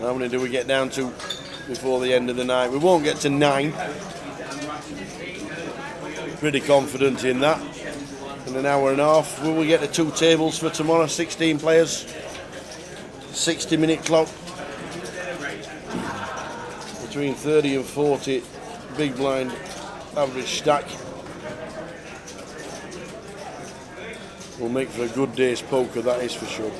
How many do we get down to before the end of the night? We won't get to 9. Pretty confident in that. In an hour and a half. Will we get to 2 tables for tomorrow? 16 players. 60-minute clock. Between 30 and 40 big blind average stack. Will make for a good day's poker, that is for sure.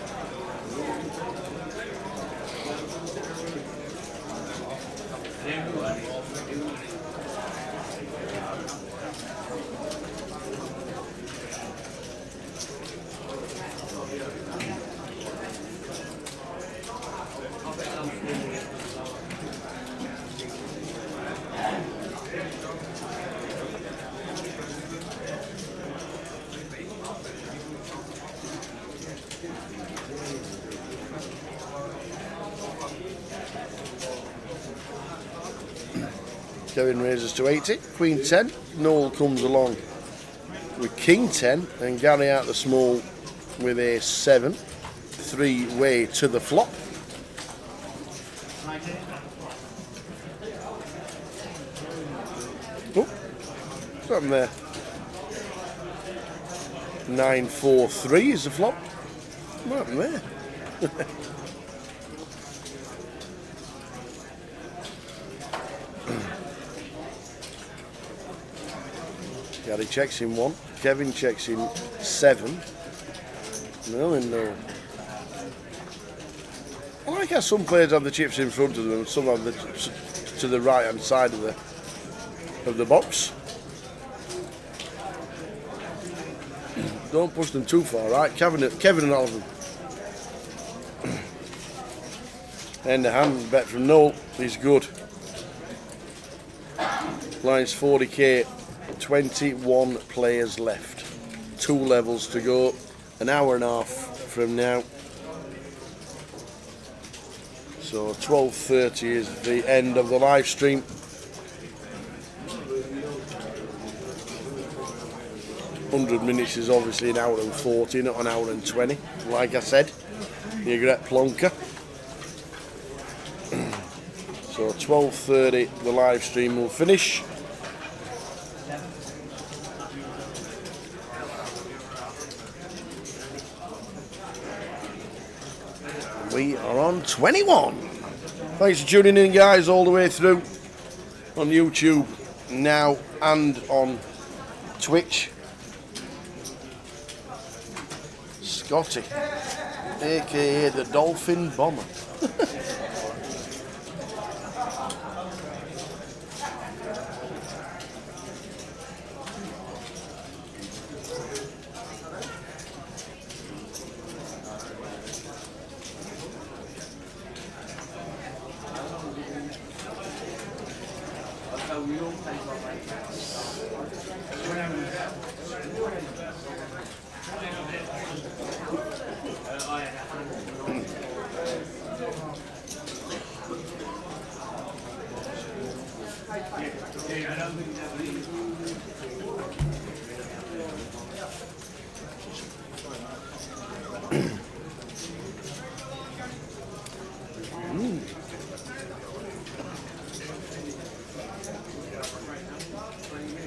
Kevin raises to 80. Queen 10. Noel comes along with King 10, and Gary out the small with a 7. 3-way to the flop. Oh, what's happened there? 9-4-3 is the flop. What happened there? Gary checks in 1. Kevin checks in 7. No and no. I like how some players have the chips in front of them and some have the to the right hand side of the box. Don't push them too far, right? Kevin and Oliver. And the hand bet from Noel is good. Line's 40k, 21 players left. 2 levels to go, an hour and a half from now. So 12:30 is the end of the live stream. $100 minutes is obviously an hour and 40, not an hour and 20. Like I said, you get plonker. So 12:30 the live stream will finish. We are on 21. Thanks for tuning in, guys, all the way through on YouTube now and on Twitch. Scotty, aka the Dolphin Bomber.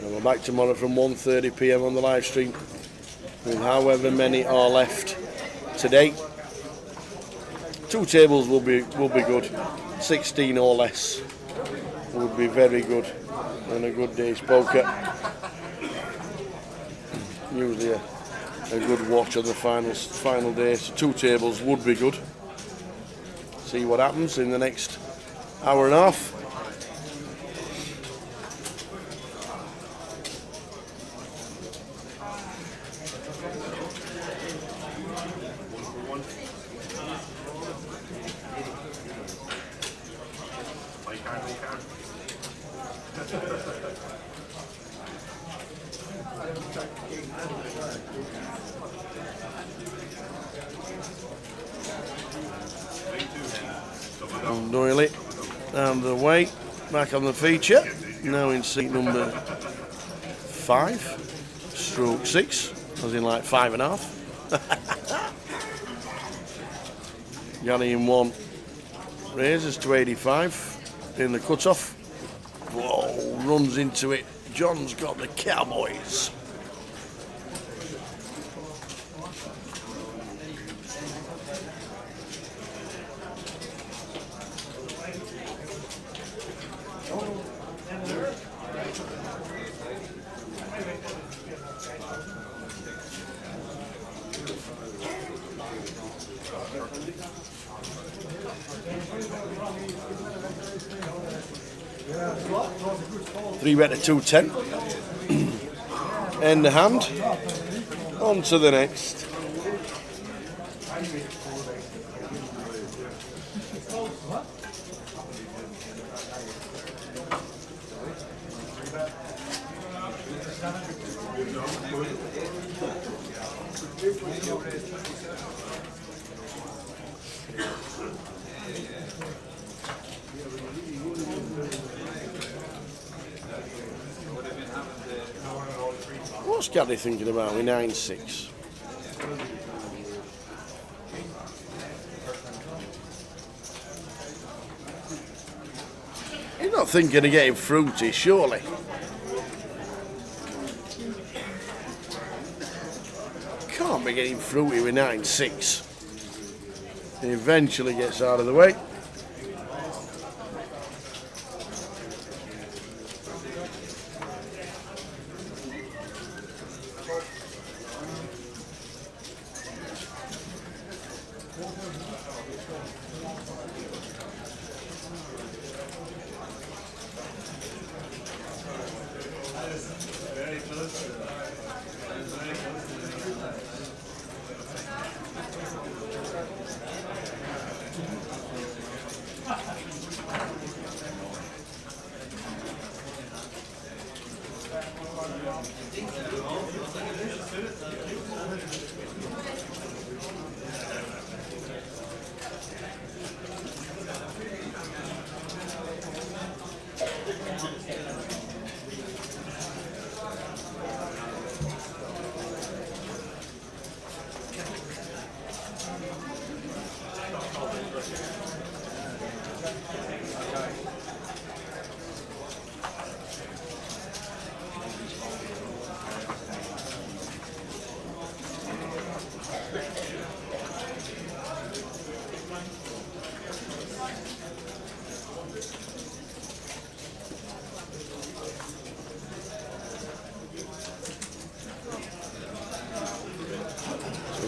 We're back tomorrow from 1:30 PM on the live stream with however many are left today. 2 tables will be good. 16 or less would be very good and a good day's poker. Usually a good watch on the final day. So 2 tables would be good. See what happens in the next hour and a half. Doily out of the way, back on the feature, now in seat number 5/6, as in like 5.5. Gary in 1, raises to 85 in the cut-off. Whoa, runs into it. John's got the Cowboys. Three bet to 210. End the hand. On to the next. What's Gary thinking about with 9-6? He's not thinking of getting fruity, surely. Can't be getting fruity with 9-6. He eventually gets out of the way.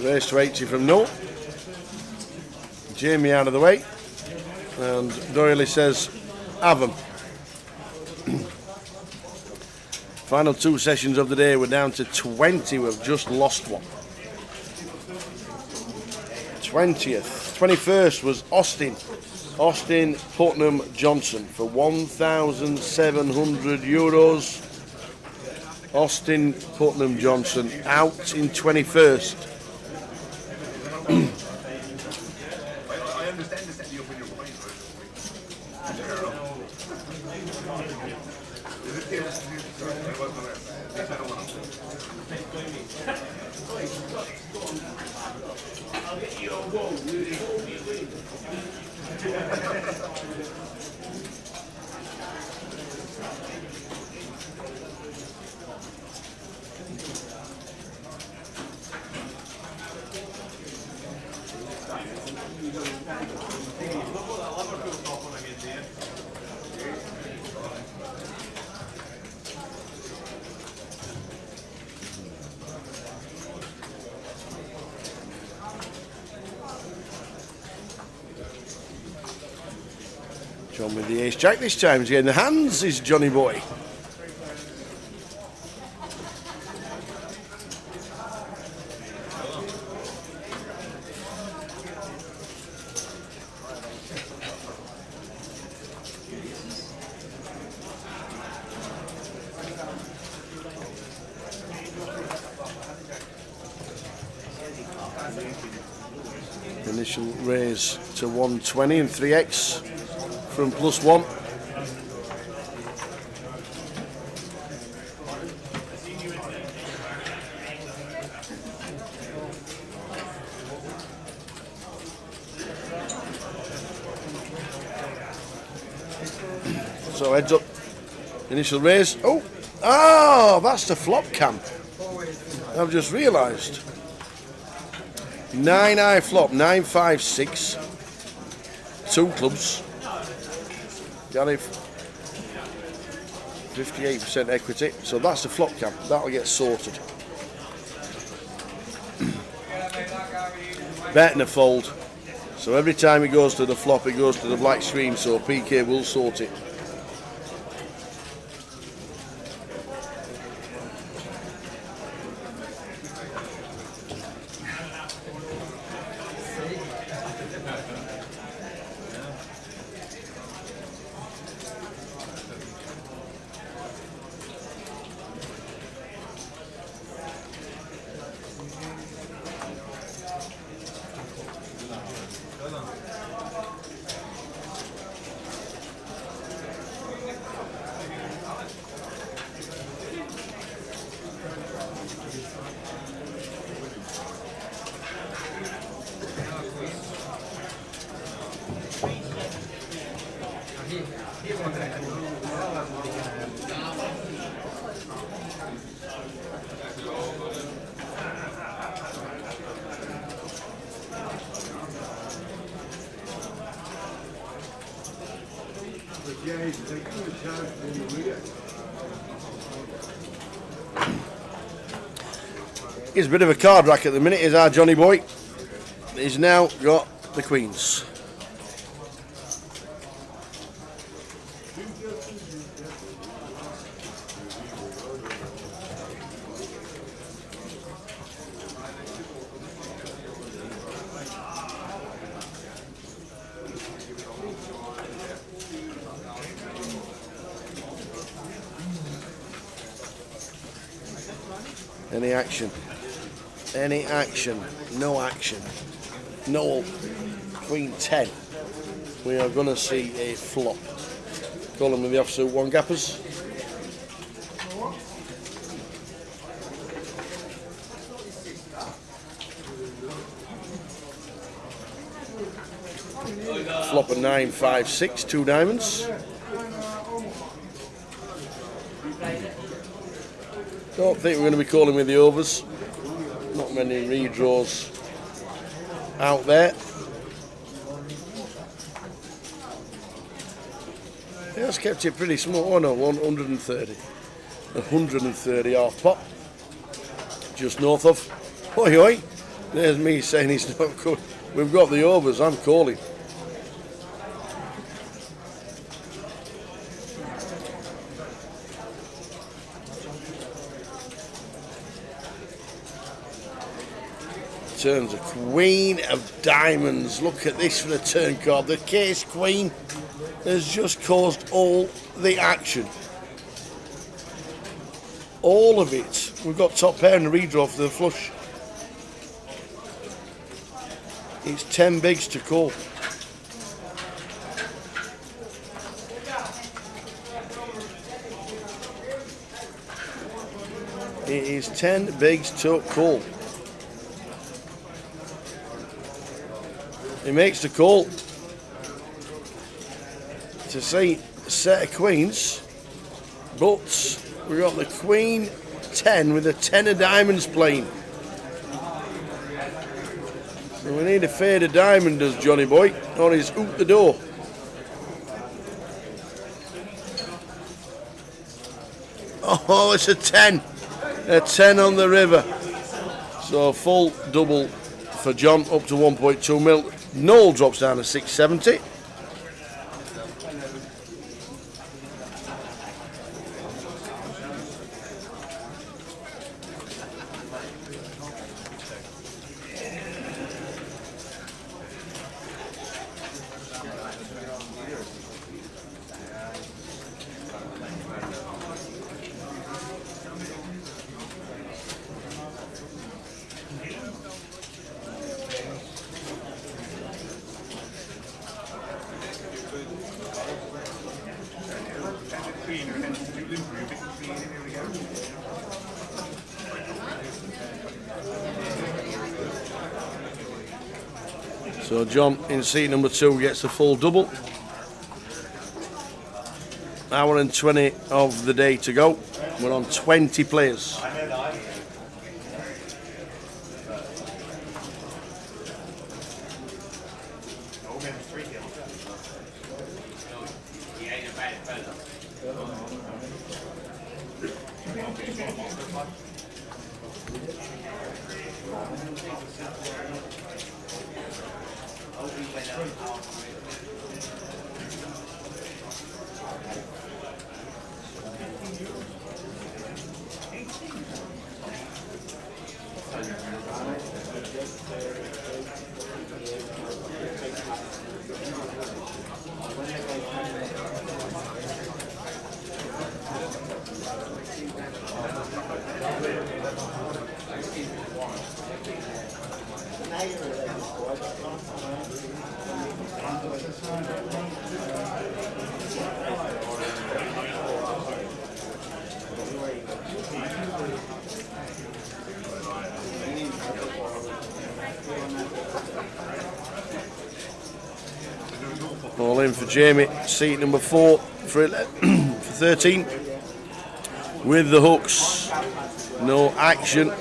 Race to 80 from no. Jamie out of the way. And Doyley says, have 'em. Final 2 sessions of the day. We're down to 20. We've just lost one. 20th. 21st was Austin Putnam Johnson for €1,700. Austin Putnam Johnson out in 21st. I understand the setting up in your mind, I'll get you a wall. John with the ace jack this time. He's getting the hands, is Johnny boy. Initial raise to 120 and 3x from +1. So heads up, initial raise. Oh, that's the flop cam. I've just realised. 9-eye flop, 9-5-6. 2 clubs. Gary, 58% equity. So that's the flop cam. That'll get sorted. Betting a fold. So every time it goes to the flop, it goes to the black screen. So PK will sort it. He's a bit of a card rack at the minute, is our Johnny boy. He's now got the queens. Any action? Any action? No action. No. Queen 10. We are going to see a flop. Call them with the offsuit one gappers. Flop a 9, 5, 6, 2 diamonds. Don't think we're going to be calling with the overs. Not many redraws out there. He has kept it pretty small. Oh no, 130. 130 half pot. Just north of. Oi oi. There's me saying he's not good. We've got the overs, I'm calling. Turns a queen of diamonds. Look at this for the turn card. The case queen has just caused all the action. All of it. We've got top pair and a redraw for the flush. It's 10 bigs to call. It is 10 bigs to call. He makes the call to see a set of queens, but we got the queen 10 with a 10 of diamonds playing. So we need a fade of diamond, does Johnny boy, or he's out the door. Oh, it's a 10. A 10 on the river. So full double for John, up to 1.2 mil. Noel drops down to 670. So John in seat number 2 gets a full double. Hour and 20 of the day to go. We're on 20 players. All in for Jamie, seat number 4 for 13. With the hooks, no action.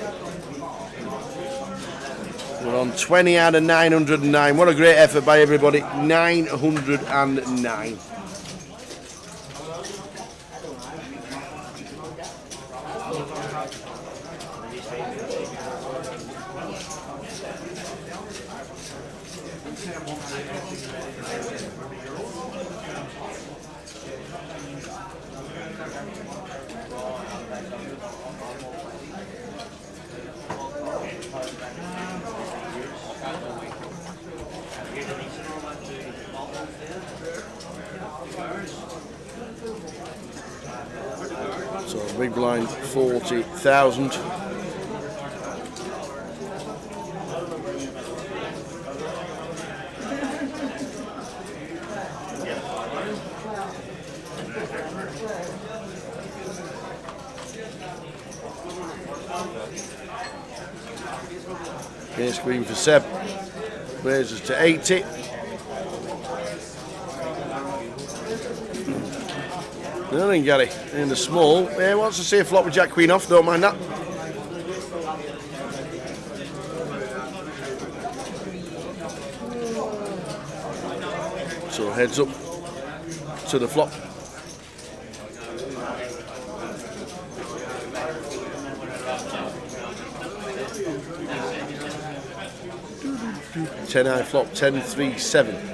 We're on 20 out of 909. What a great effort by everybody. 909. So big blind 40,000. Ace Queen for Seb. Raises to 80. Nothing, Gary. In the small. Yeah, wants to see a flop with Jack Queen off. Don't mind that. So heads up to the flop. Ten high flop, 10-3-7.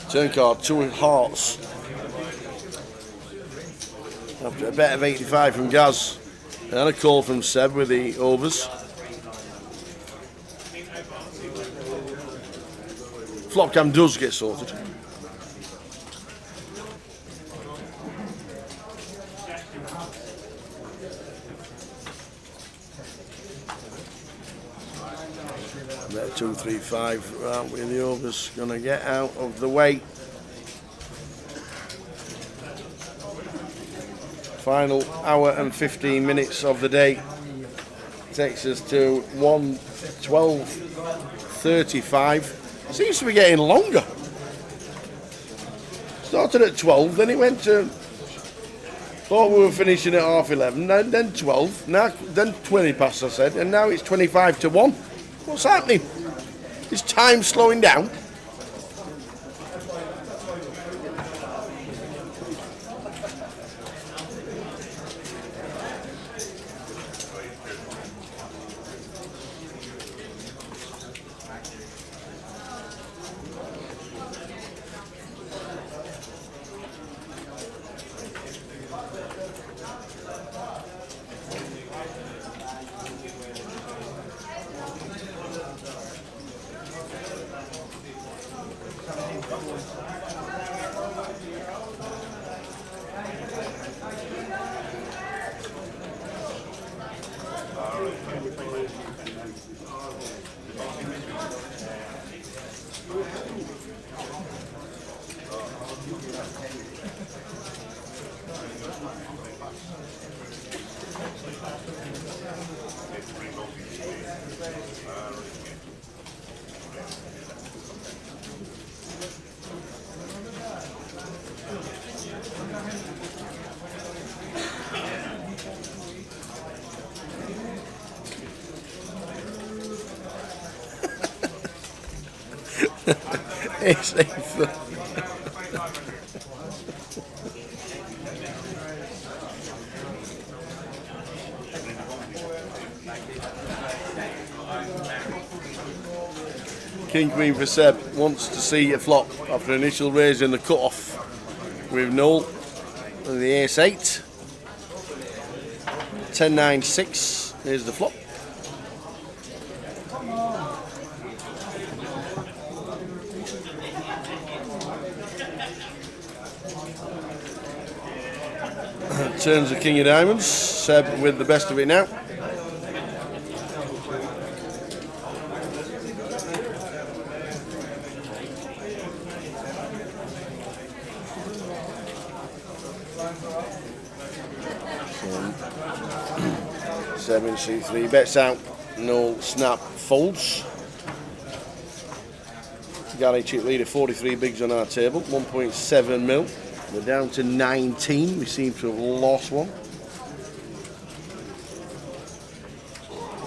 Turn card, 2 hearts. After a bet of 85 from Gaz and a call from Seb with the overs. Flop cam does get sorted. Bet 235, aren't we? The overs gonna get out of the way. Final hour and 15 minutes of the day takes us to 1:12:35. Seems to be getting longer. Started at 12, then it went to. Thought we were finishing at 11:30, then 12, now then 20 past I said, and now it's 25-1. What's happening? Is time slowing down? It's King Queen for Seb wants to see a flop after initial raise in the cut-off with Noel and the ace-8. 10-9-6, here's the flop. Turns the king of diamonds, Seb with the best of it now. 7 C3 bets out. No snap folds. Gary chip leader 43 bigs on our table. 1.7 mil. We're down to 19. We seem to have lost one.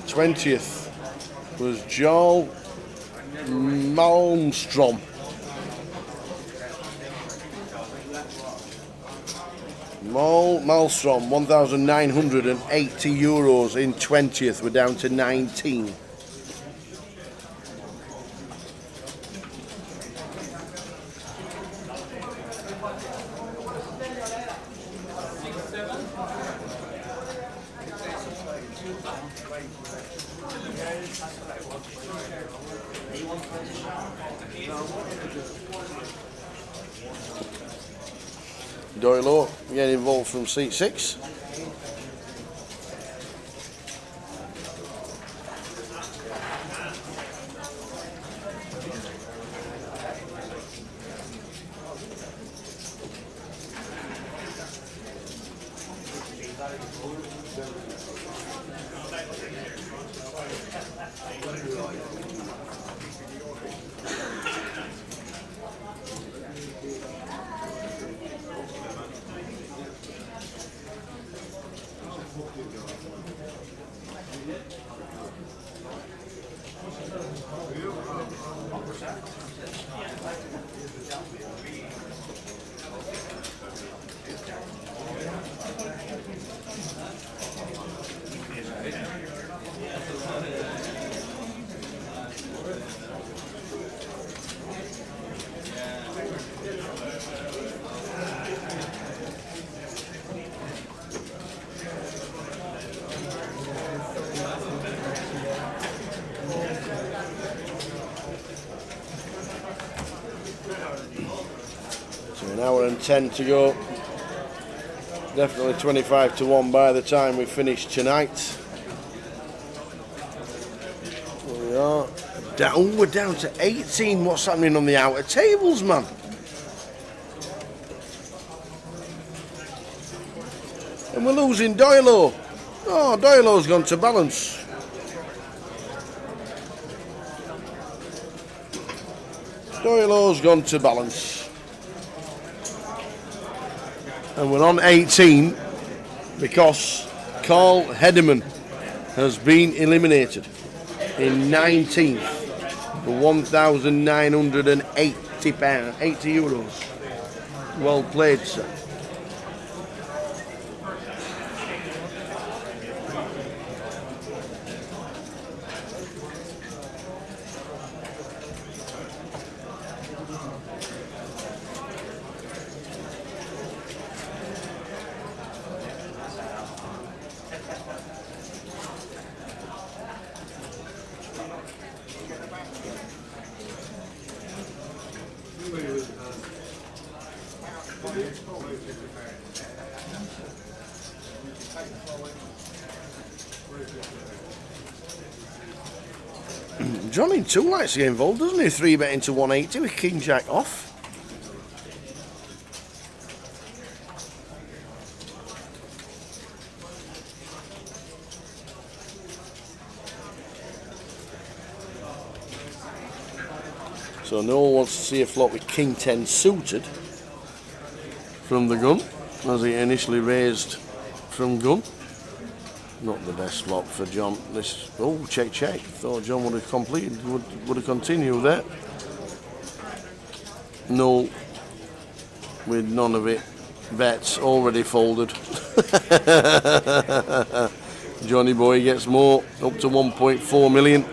20th was Joel Malmstrom. Malmstrom, 1,980 euros in 20th. We're down to 19. Doyle getting involved from seat 6. So an hour and 10 to go. Definitely 25 to 1 by the time we finish tonight. Here we are. Down, we're down to 18. What's happening on the outer tables, man? And we're losing Doyle. Oh, Doyle's gone to balance. Doyle's gone to balance. And we're on 18 because Carl Hederman has been eliminated in 19th for £1,980, 80 euros. Well played, sir. Johnny too likes to get involved, doesn't he? 3 bet into 180 with King Jack off. So Noel wants to see a flop with King 10 suited from the gun, as he initially raised from gun. Not the best flop for John. This check. Thought John would have completed, would have continued there. No, with none of it. Bets already folded. Johnny Boy gets more, up to 1.4 million.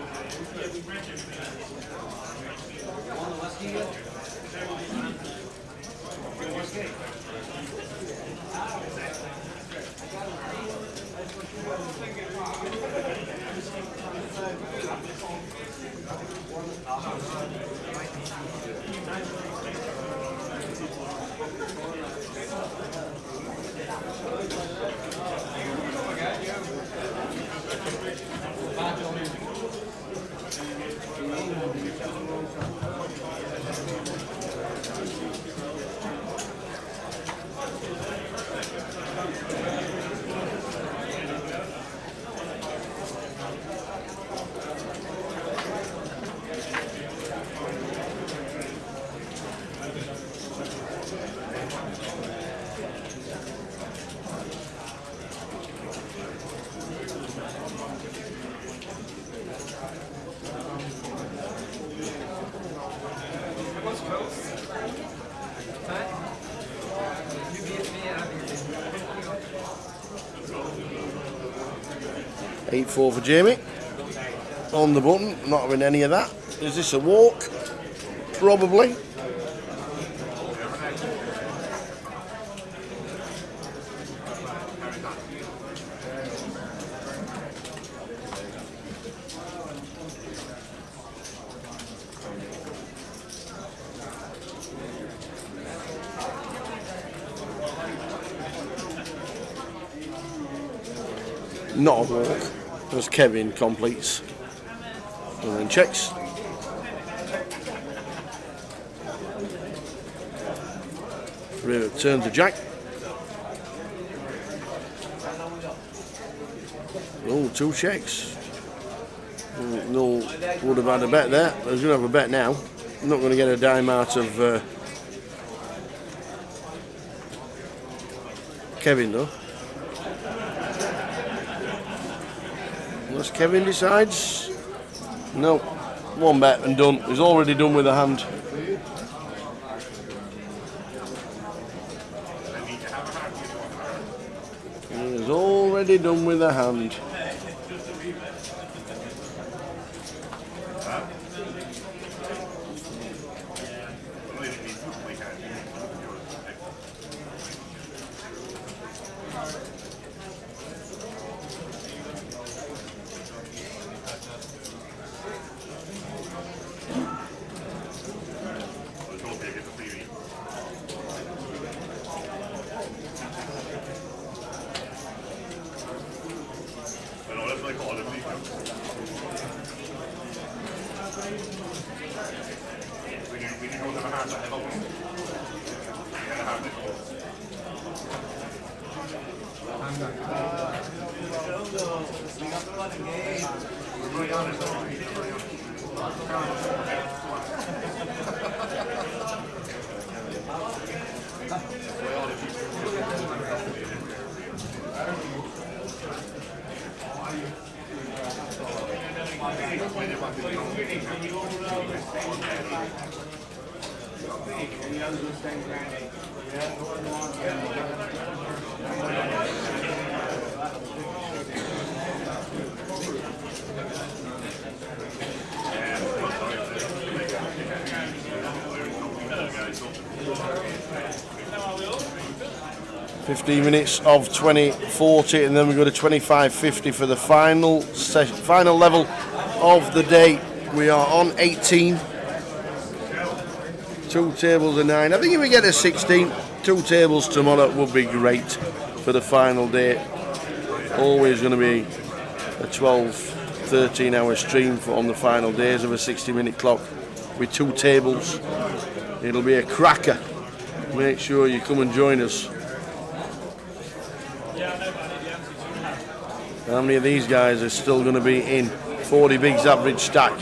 8-4 for Jamie. On the button, not having any of that. Is this a walk? Probably. Not a walk, as Kevin completes and then checks. Turn to Jack. Oh, 2 checks. No, would have had a bet there. I was going to have a bet now. I'm not going to get a dime out of Kevin though. Unless Kevin decides. No, 1 bet and done. He's already done with a hand. He's already done with a hand. Minutes of 20:40, and then we go to 25:50 for the final level of the day. We are on 18. 2 tables of 9. I think if we get a 16, 2 tables tomorrow would be great for the final day. Always going to be a 12-13 hour stream on the final days of a 60-minute clock with 2 tables. It'll be a cracker. Make sure you come and join us. How many of these guys are still going to be in 40 bigs average stack?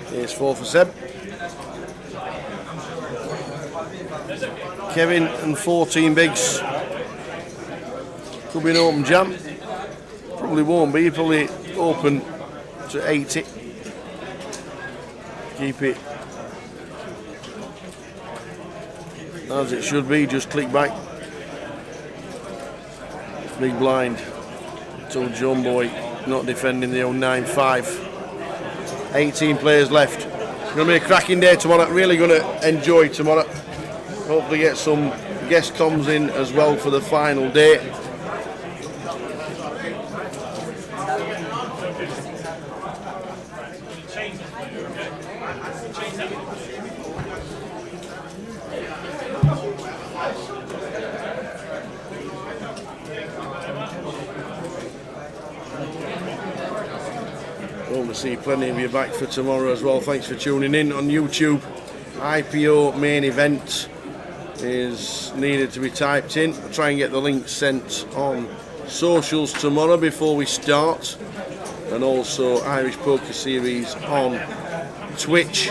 Here's 4 for Seb. Kevin and 14 bigs. Could be an open jam. Probably won't be. Probably open to 80. Keep it as it should be. Just click back. Big blind. So John Boy not defending the 09-5. 18 players left. It's going to be a cracking day tomorrow. Really going to enjoy tomorrow. Hopefully get some guest comms in as well for the final day. Hope to see plenty of you back for tomorrow as well. Thanks for tuning in on YouTube. IPO Main Event is needed to be typed in. I'll try and get the link sent on socials tomorrow before we start, and also Irish Poker Series on Twitch.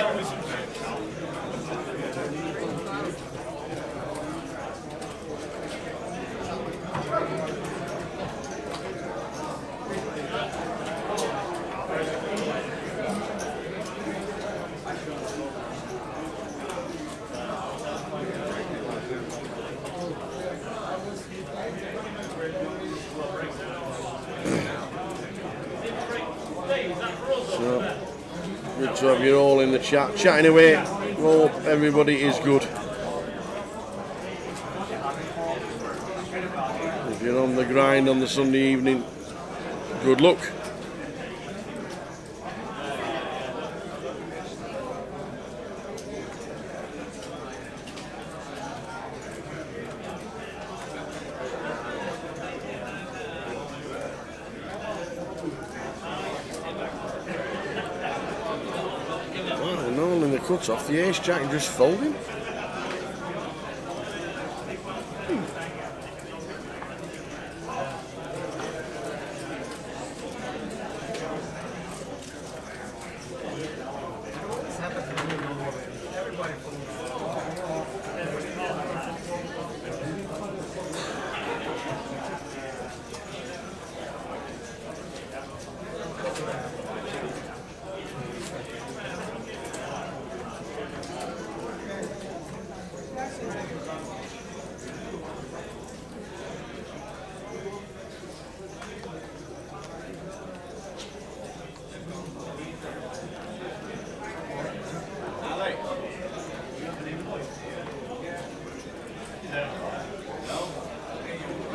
Good to have you all in the chat, chatting away. Hope everybody is good. If you're on the grind on the Sunday evening, good luck. Cuts off the ace jack and just folding.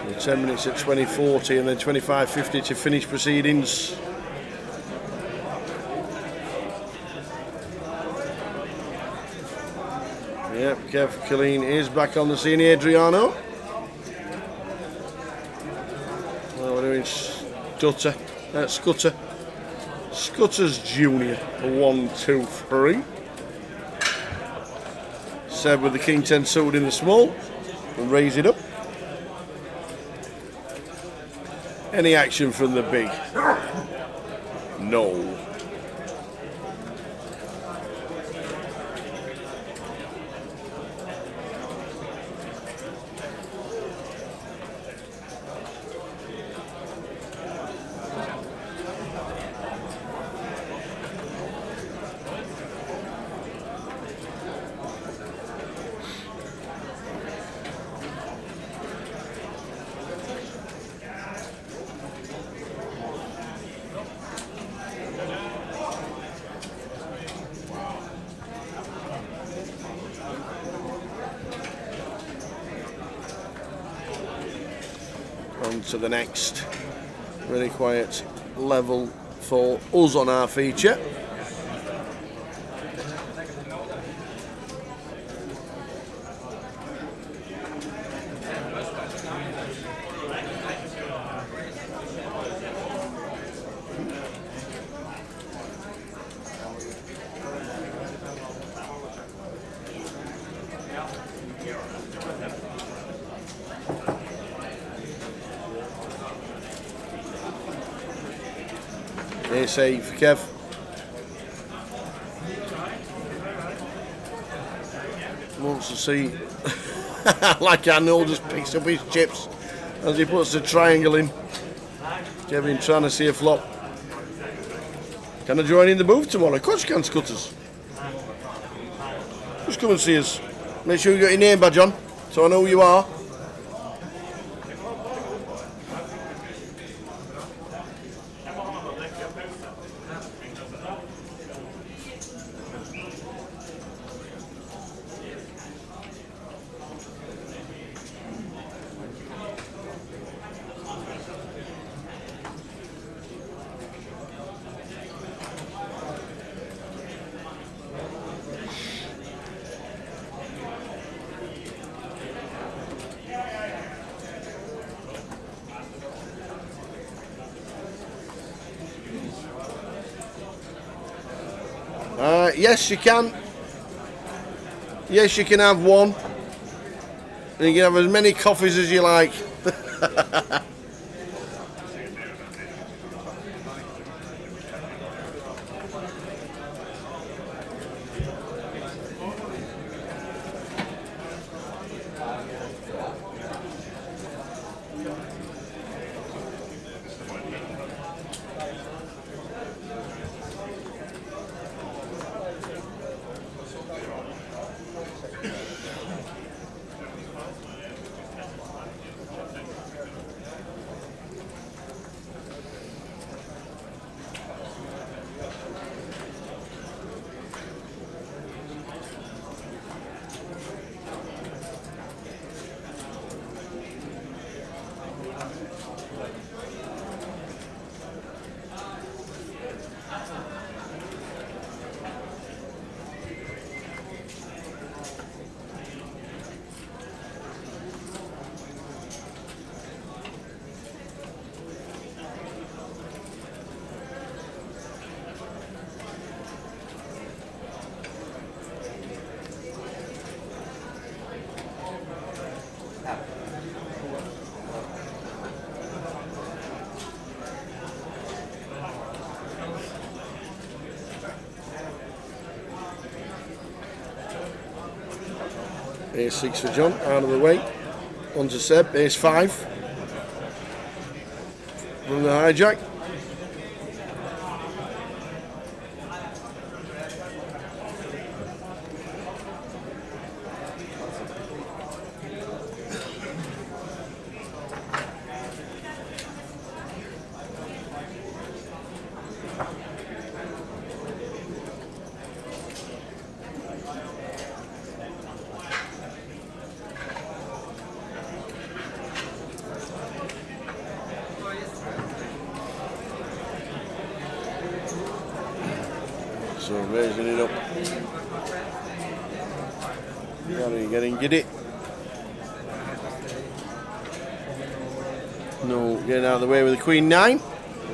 And 10 minutes at 20:40 and then 25:50 to finish proceedings. Yep, Kev Killeen is back on the scene. Adriano. Well, we're doing Scudder. Scudder's Junior for 1, 2, 3. Seb with the King 10 suited in the small and raise it up. Any action from the big? No. On to the next very quiet level for us on our feature. Ace 8 for Kev. Wants to see, like Arnold just picks up his chips as he puts the triangle in. Kevin trying to see a flop. Can I join in the booth tomorrow? Of course you can, Scutters. Just come and see us. Make sure you got your name badge on, so I know who you are. Yes, you can. Yes, you can have one. And you can have as many coffees as you like. Ace 6 for John, out of the way. On to Seb, Ace 5. From the hijack. So raising it up. Gary getting giddy. No, getting out of the way with the Queen 9.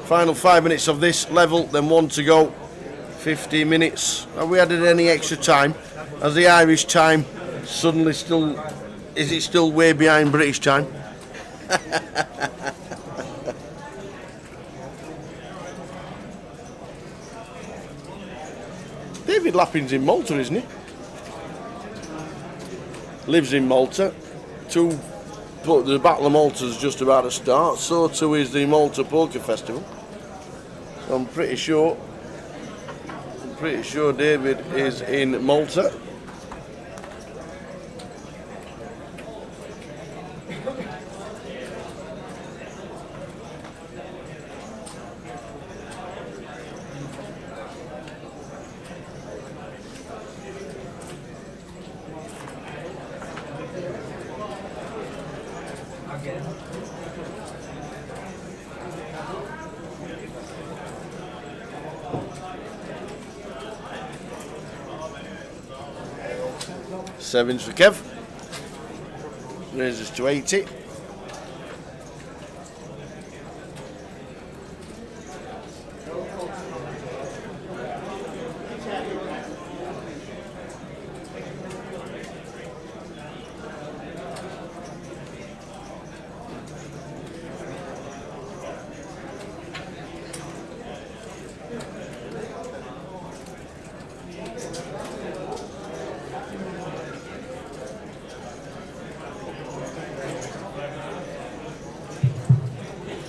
Final 5 minutes of this level, then 1 to go. 15 minutes. Have we added any extra time? Has the Irish time suddenly still... Is it still way behind British time? David Lappin's in Malta, isn't he? Lives in Malta. But the Battle of Malta is just about to start. So too is the Malta Poker Festival. So I'm pretty sure David is in Malta. Sevens for Kev. Raises to 80.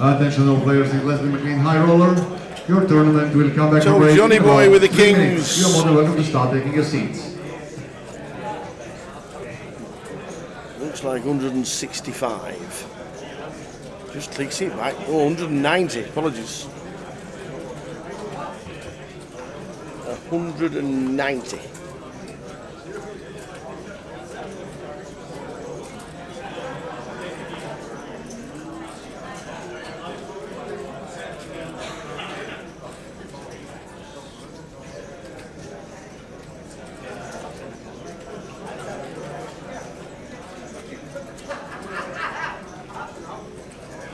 Attention all players in Leslie McLean High Roller. Your tournament will come back So to break Johnny in Boy about with the 3 kings. minutes. You're more than welcome to start taking your seats. Looks like 165. Just clicks it back. Oh, 190. Apologies. 190.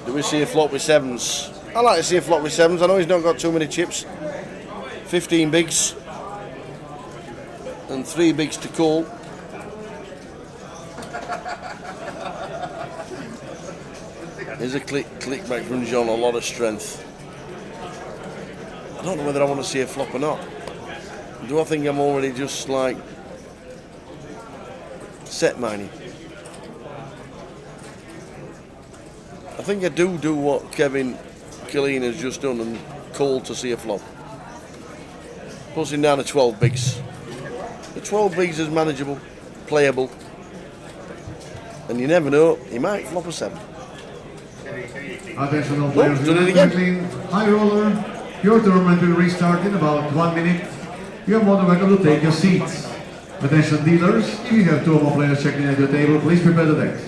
Do we see a flop with sevens? I like to see a flop with sevens. I know he's not got too many chips. 15 bigs. and 3 bigs to call. Here's a click back from John, a lot of strength. I don't know whether I want to see a flop or not. Do I think I'm already just like set mining? I think I do what Kevin Killeen has just done and called to see a flop. Pushing down to 12 bigs. The 12 bigs is manageable, playable, and you never know, he might flop a 7. Attention all players, done it again. High roller, your tournament will restart in about 1 minute. You are more than welcome to take your seats. Attention dealers, if you have 2 or more players checking at your table, please prepare the decks.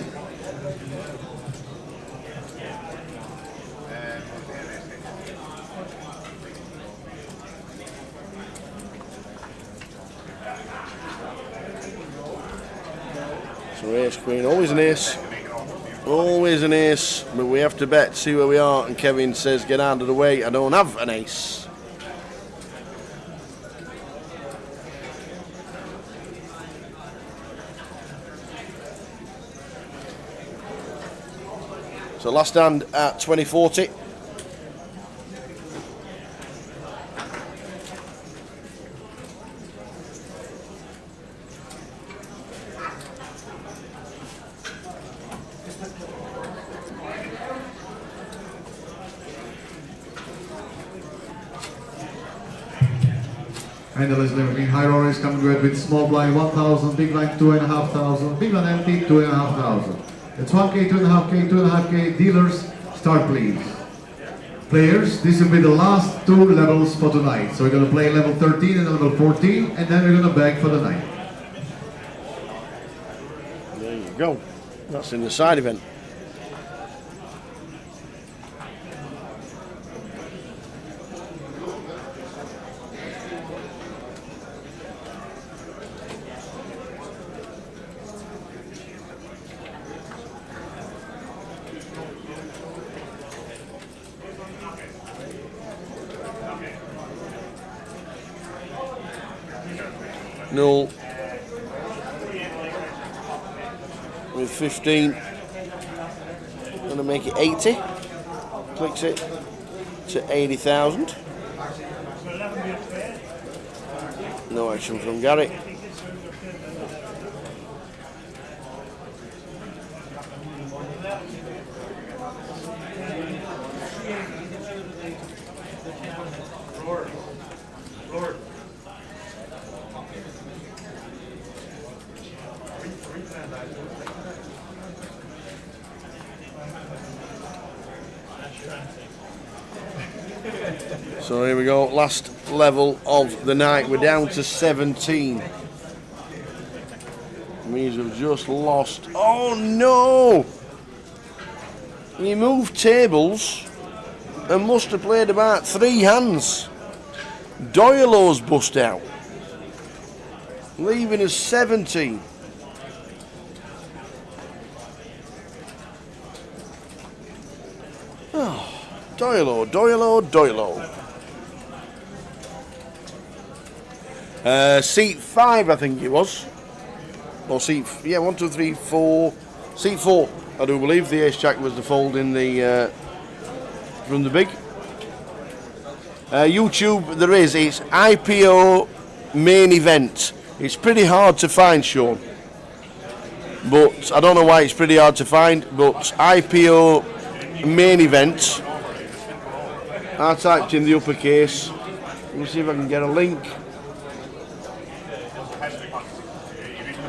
So ace queen, always an ace. Always an ace, but we have to bet to see where we are, and Kevin says get out of the way, I don't have an ace. So last hand at 2040. And the list between high roller is coming with small blind 1,000, big blind 2,500, big blind empty 2,500. It's 1K, 2.5K, 2.5K. Dealers, start please. Players, this will be the last 2 levels for tonight. So we're going to play level 13 and level 14, and then we're going to beg for the night. There you go. That's in the side event. Null with 15. Going to make it 80. Clicks it to 80,000. No action from Gary. So here we go, last level of the night. We're down to 17. Means we've just lost. Oh no! He moved tables and must have played about 3 hands. Doyle's bust out, leaving us 17. Oh, Doyle. Seat 5, I think it was. Or seat, yeah, 1, 2, 3, 4. Seat 4, I do believe. The ace jack was the fold in the from the big. YouTube, there is. It's IPO Main Event. It's pretty hard to find, Sean. But I don't know why it's pretty hard to find. But IPO Main Event. I typed in the uppercase. Let me see if I can get a link.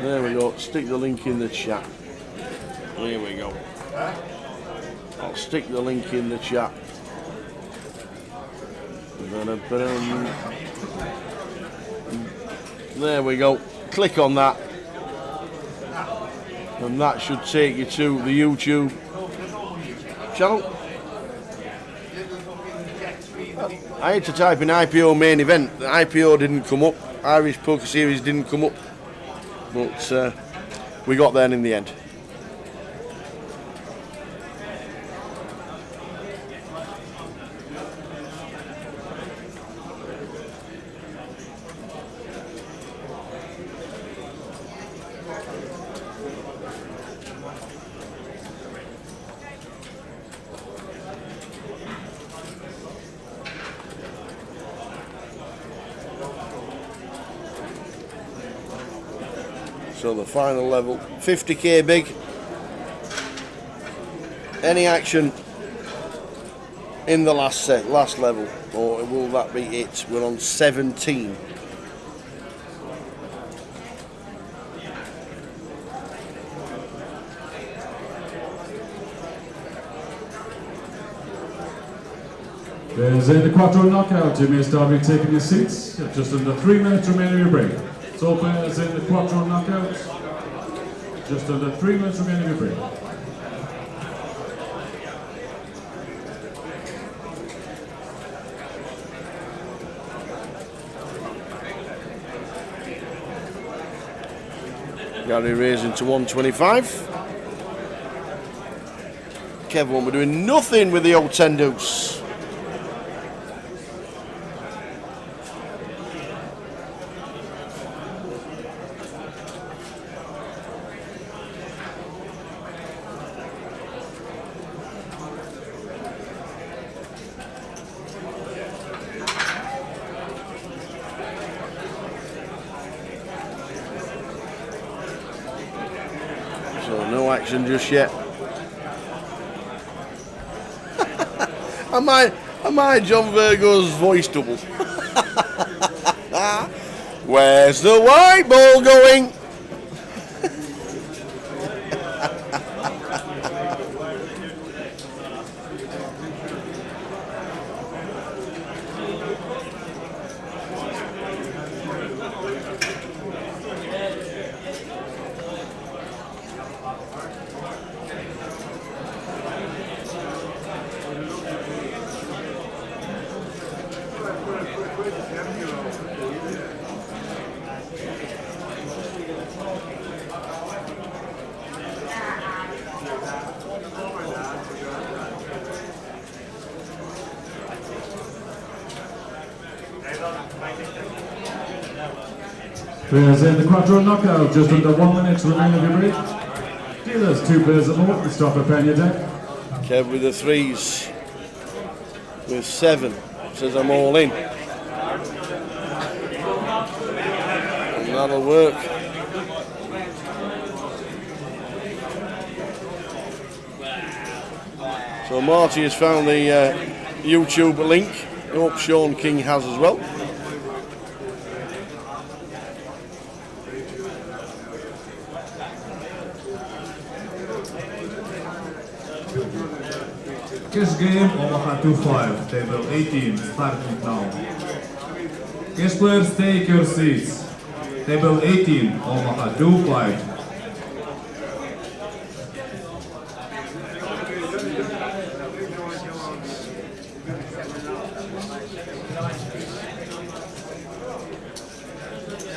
There we go. Stick the link in the chat. There we go. I'll stick the link in the chat. There we go. Click on that. And that should take you to the YouTube channel. I had to type in IPO Main Event. The IPO didn't come up. Irish Poker Series didn't come up. But we got there in the end. So the final level, 50k big. Any action in the last level, or will that be it? We're on 17. There's in the Quattro knockout. You may start retaking your seats. Just under 3 minutes remaining of your break. So players in the Quattro knockout. Just under 3 minutes remaining of your break. Gary raising to 125. Kev won't be doing nothing with the old 10 deuce. So no action just yet. Am I John Virgo's voice double? Where's the white ball going? Players in the Quattro knockout, just under 1 minute remaining of your break. Dealers, 2 players at more, stop preparing your deck. Kev with the threes. With 7. Says I'm all in. And that'll work. So Marty has found the YouTube link. I hope Sean King has as well. Guest game, Omaha 2-5, table 18, starting now. Guest players, take your seats. Table 18, Omaha 2-5.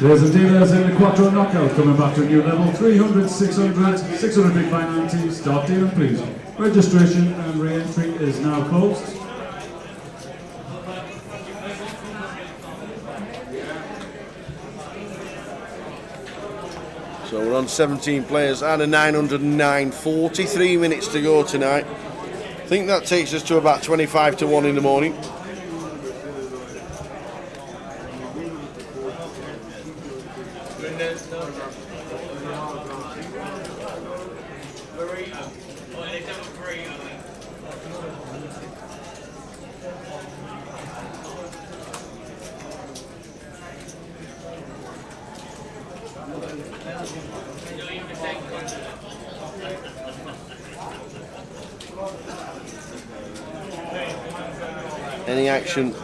There's a dealers in the Quattro knockout coming back to a new level, 300, 600, 600 big fine 90. Stop dealing, please. Registration and re-entry is now closed. So we're on 17 players and a 909, 43 minutes to go tonight. I think that takes us to about 25 to 1 in the morning. Any action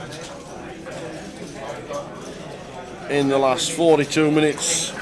in the last 42 minutes?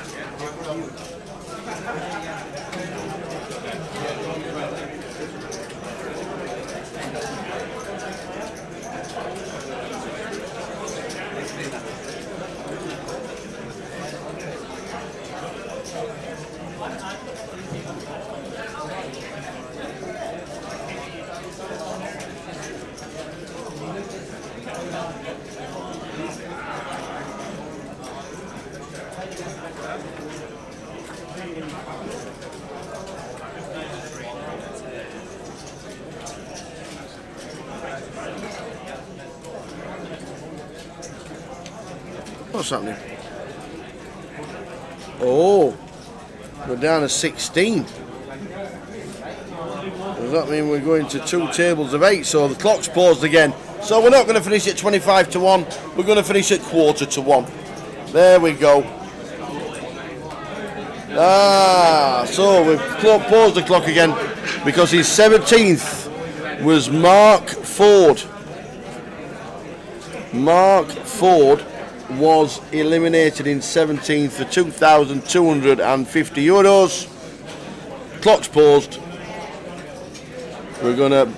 What's happening? Oh, We're down to 16. Does that mean we're going to 2 tables of 8? So the clock's paused again. So we're not going to finish at 25 to 1. We're going to finish at 1/4 to 1. There we go. So we've paused the clock again because his 17th was Mark Ford. Mark Ford was eliminated in 17th for €2,250. Clock's paused. We're going to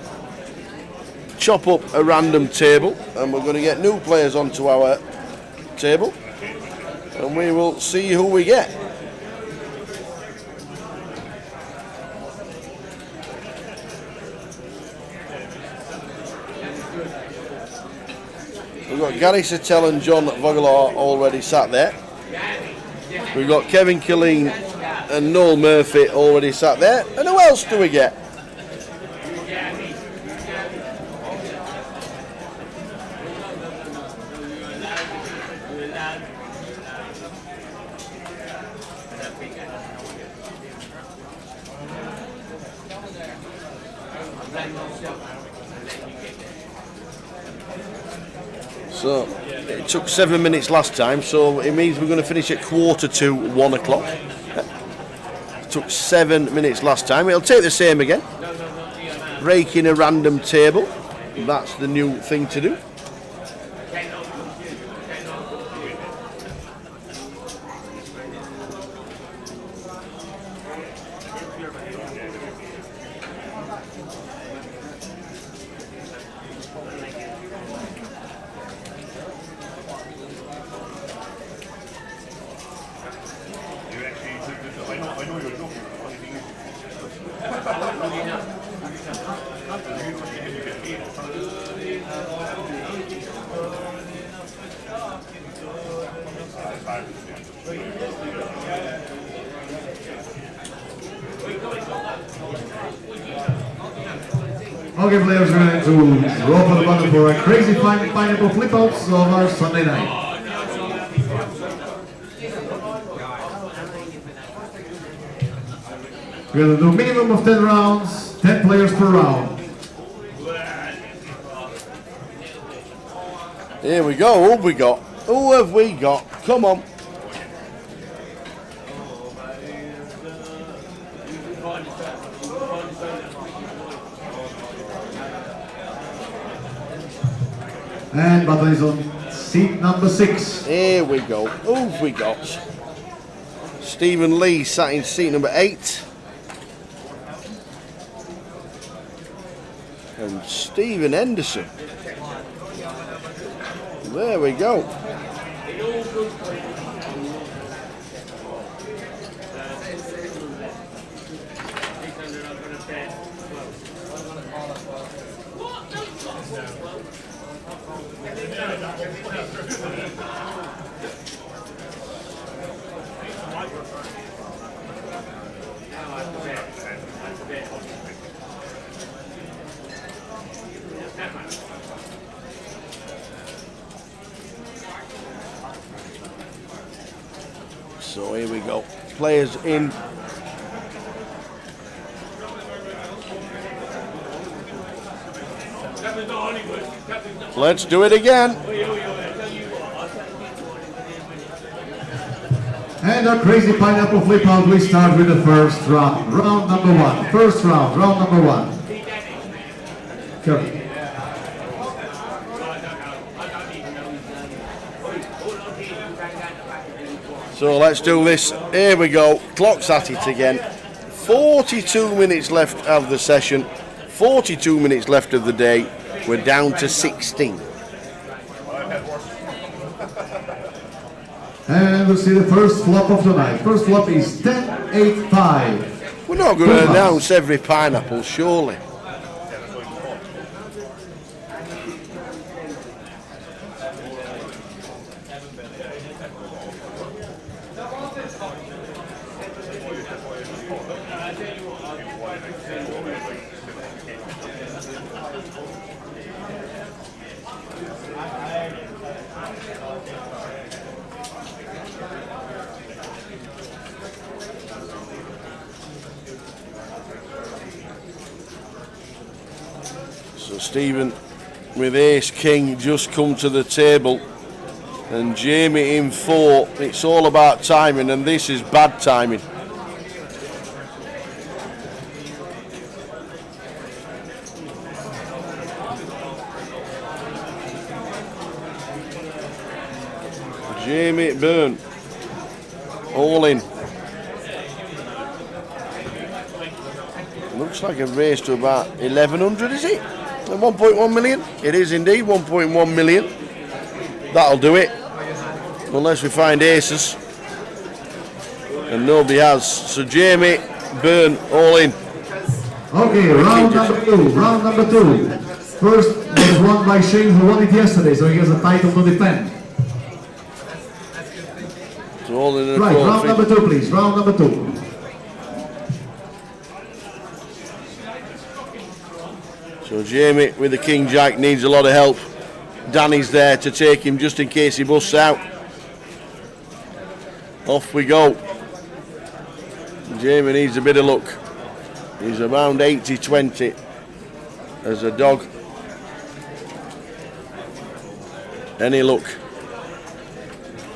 chop up a random table and we're going to get new players onto our table and we will see who we get. We've got Gary Sattel and John Vogelaar already sat there. We've got Kevin Killeen and Noel Murphy already sat there. And who else do we get? So it took 7 minutes last time, so it means we're going to finish at 1/4 to 1 o'clock. It took 7 minutes last time. It'll take the same again. Raking a random table. That's the new thing to do. Okay, players, we're going to draw for the button for a crazy pineapple flip-outs of our Sunday night. We're going to do a minimum of 10 rounds, 10 players per round. Here we go. Who have we got? Who have we got? Come on. And button is on seat number 6. Here we go. Who have we got? Stephen Lee sat in seat number 8. And Stephen Henderson. There we go. So here we go. Players in. Let's do it again. And our crazy pineapple flip out, we start with the first round. Round number 1. First round, round number 1. Kevin. So let's do this. Here we go. Clock's at it again. 42 minutes left of the session. 42 minutes left of the day. We're down to 16. And we'll see the first flop of the night. First flop is 10-8-5. We're not going to announce every pineapple, surely. Stephen with ace king just come to the table, and Jamie in 4. It's all about timing, and this is bad timing. Jamie Byrne, all in. Looks like a race to about 1100, is it? 1.1 million? It is indeed 1.1 million. That'll do it, unless we find aces, and nobody has. So Jamie Byrne, all in. Okay, round number two. First was won by Shane, who won it yesterday, so he has a title to defend. So all in Right, round number 2, please. Round number 2. So Jamie with the king jack needs a lot of help. Danny's there to take him just in case he busts out. Off we go. Jamie needs a bit of luck. He's around 80-20 as a dog. Any luck?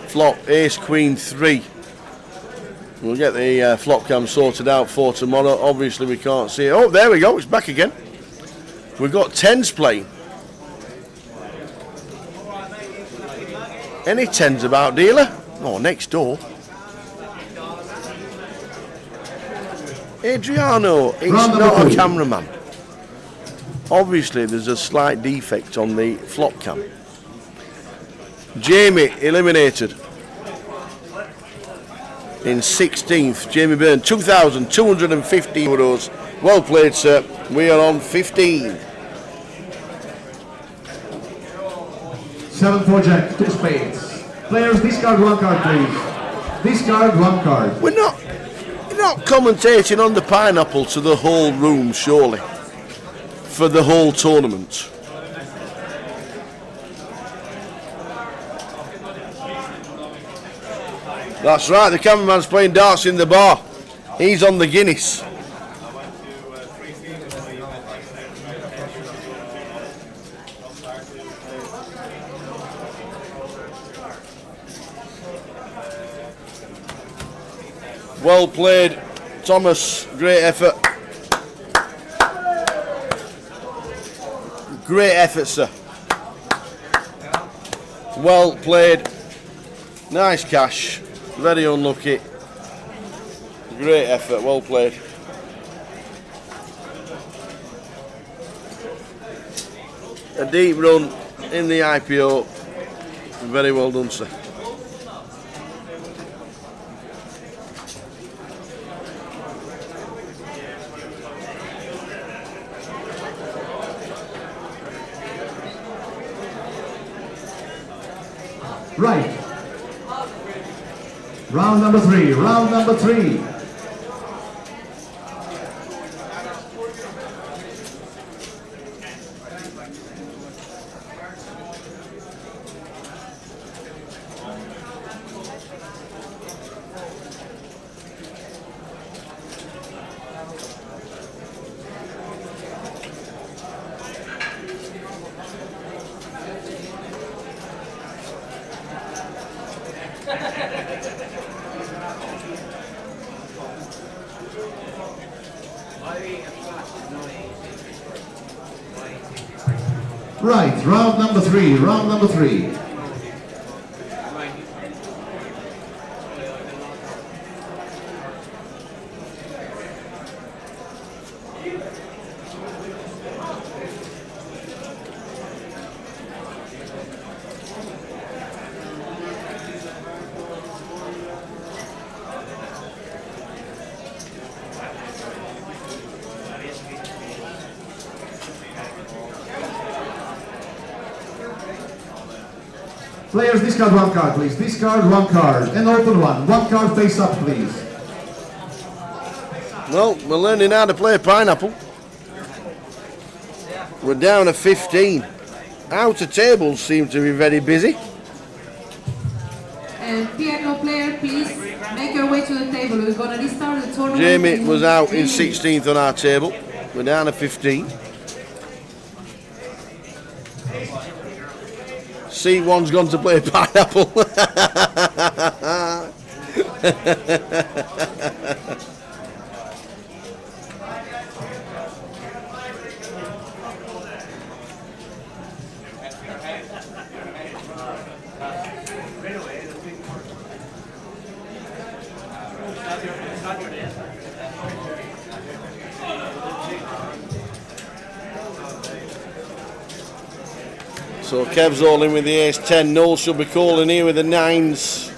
Flop, ace, queen, 3. We'll get the flop cam sorted out for tomorrow. Obviously we can't see it. Oh, there we go, it's back again. We've got 10s playing. Any 10s about, dealer? Oh, next door. Adriano, it's not a cameraman. Obviously there's a slight defect on the flop cam. Jamie eliminated in 16th. Jamie Byrne, 2,250 euros. Well played, sir. We are on 15. 7-4 jack, 2 spades. Players, discard 1 card, please. Discard 1 card. You're not commentating on the pineapple to the whole room, surely, for the whole tournament. That's right, the cameraman's playing darts in the bar. He's on the Guinness. Well played, Thomas. Great effort. Great effort, sir. Well played. Nice cash. Very unlucky. Great effort. Well played. A deep run in the IPO. Very well done, sir. Right. Round number 3. Round number 3. Right, round number 3, round number 3. Players, discard 1 card, please. Discard 1 card and open 1. 1 card face up, please. Well, we're learning how to play pineapple. We're down to 15. Outer tables seem to be very busy. And piano player, please make your way to the table. We're going to restart the tournament. Jamie was out in 16th on our table. We're down to 15. See, one's gone to play pineapple. So Kev's all in with the ace-10. Noel should be calling here with the 9s.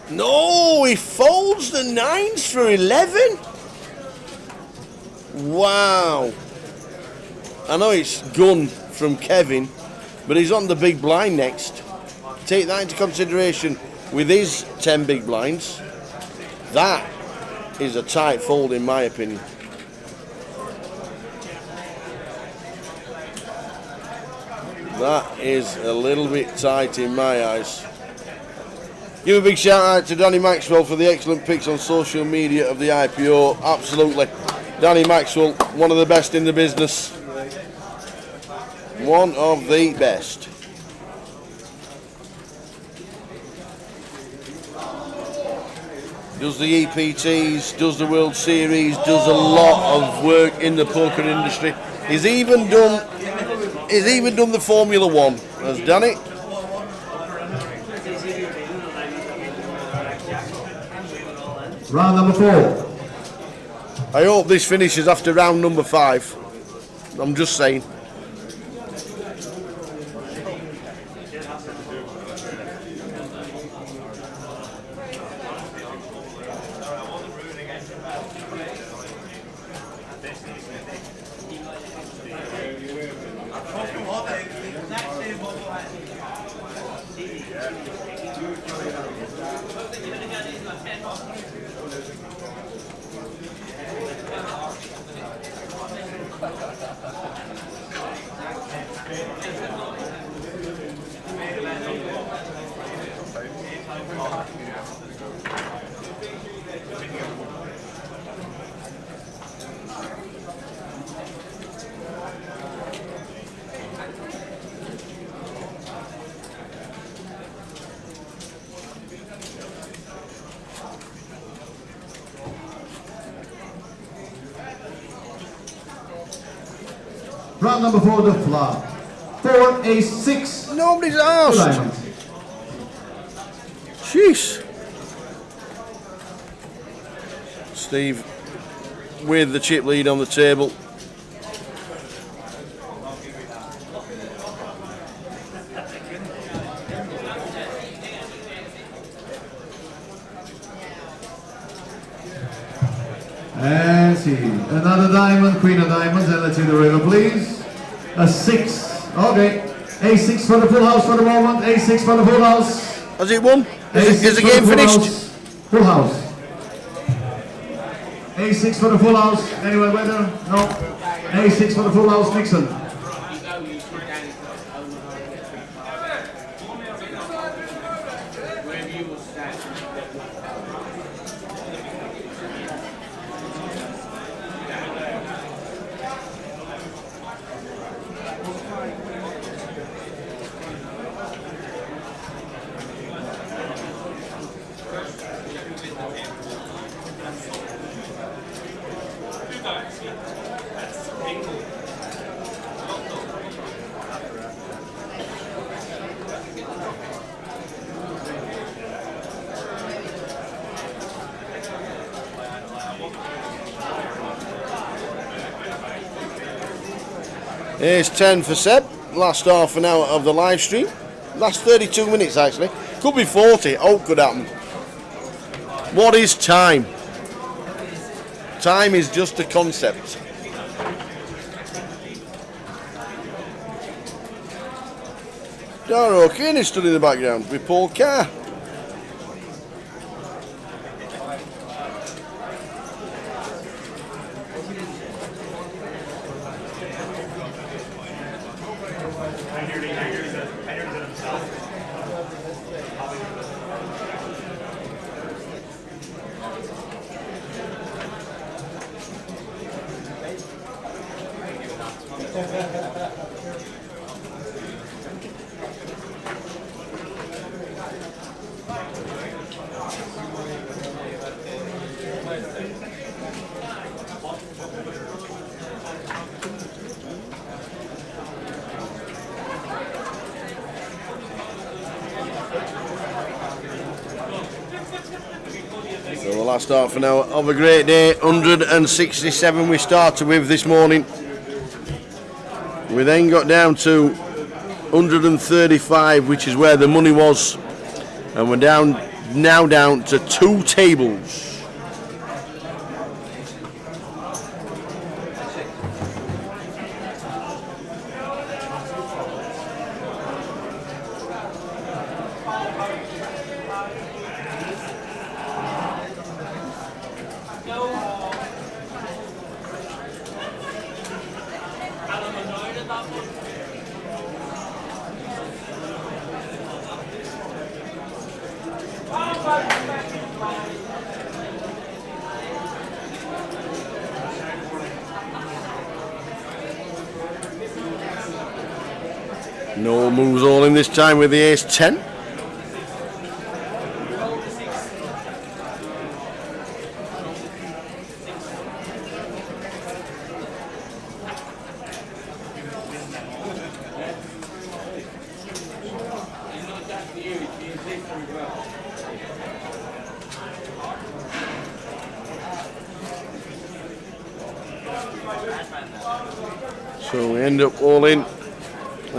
No, he folds the 9s for 11. Wow. I know it's gun from Kevin, but he's on the big blind next. Take that into consideration with his 10 big blinds. That is a tight fold in my opinion. That is a little bit tight in my eyes. Give a big shout out to Danny Maxwell for the excellent pics on social media of the IPO. Absolutely. Danny Maxwell, one of the best in the business. One of the best. Does the EPTs, does the World Series, does a lot of work in the poker industry. He's even done the Formula One. Has done it. Round number 4. I hope this finishes after round number 5. I'm just saying. Round number 4, the flop. 4, ace, 6. Nobody's asked. Jeez. Steve with the chip lead on the table. And see, another diamond, queen of diamonds, and let's see the river, please. A 6. Okay. A6 for the full house for the moment. A6 for the full house. Has it won? Is the game finished? Full house. A6 for the full house. Anyone better? No. A6 for the full house, Nixon. Here's 10 for Seb. Last half an hour of the live stream. Last 32 minutes actually. Could be 40. Oh, could happen. What is time? Time is just a concept. Dara O'Kane is stood in the background with Paul Carr. So the last half an hour of a great day. 167 we started with this morning. We then got down to 135, which is where the money was, and we're now down to 2 tables. No moves all in this time with the ace 10. So we end up all in.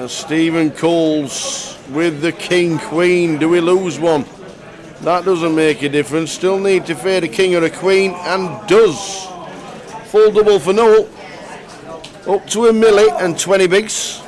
Stephen Coles with the king queen. Do we lose one? That doesn't make a difference. Still need to fade a king or a queen, and does. Full double for Noel. Up to a milli and 20 bigs.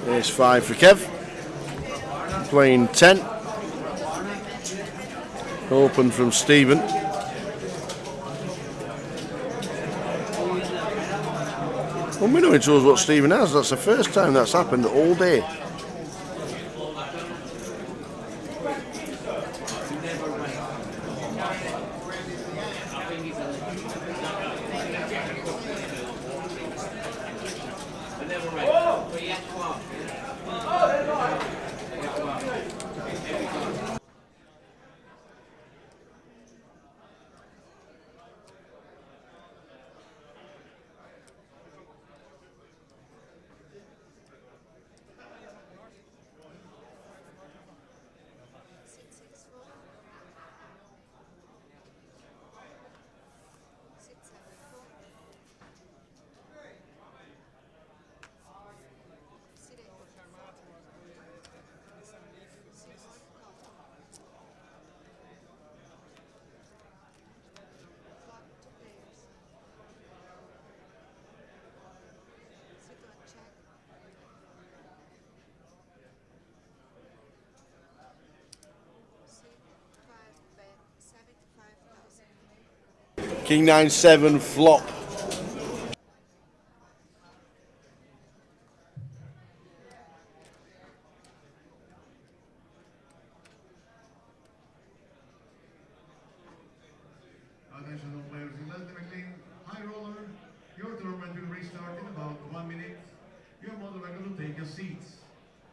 There's 5 for Kev. Playing 10. Open from Stephen. Well, we know he knows what Stephen has. That's the first time that's happened all day. King 9-7 flop. Attention all players in Leslie McLean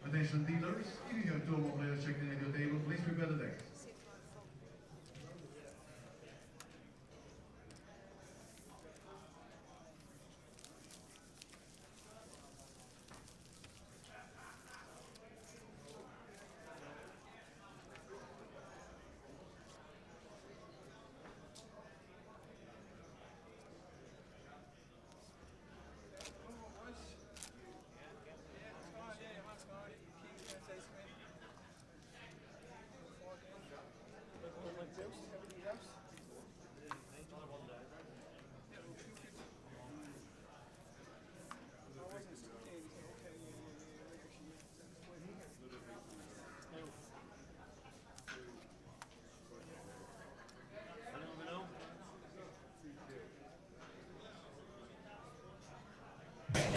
Attention dealers, if you have two or more players checking at your table, please prepare the decks.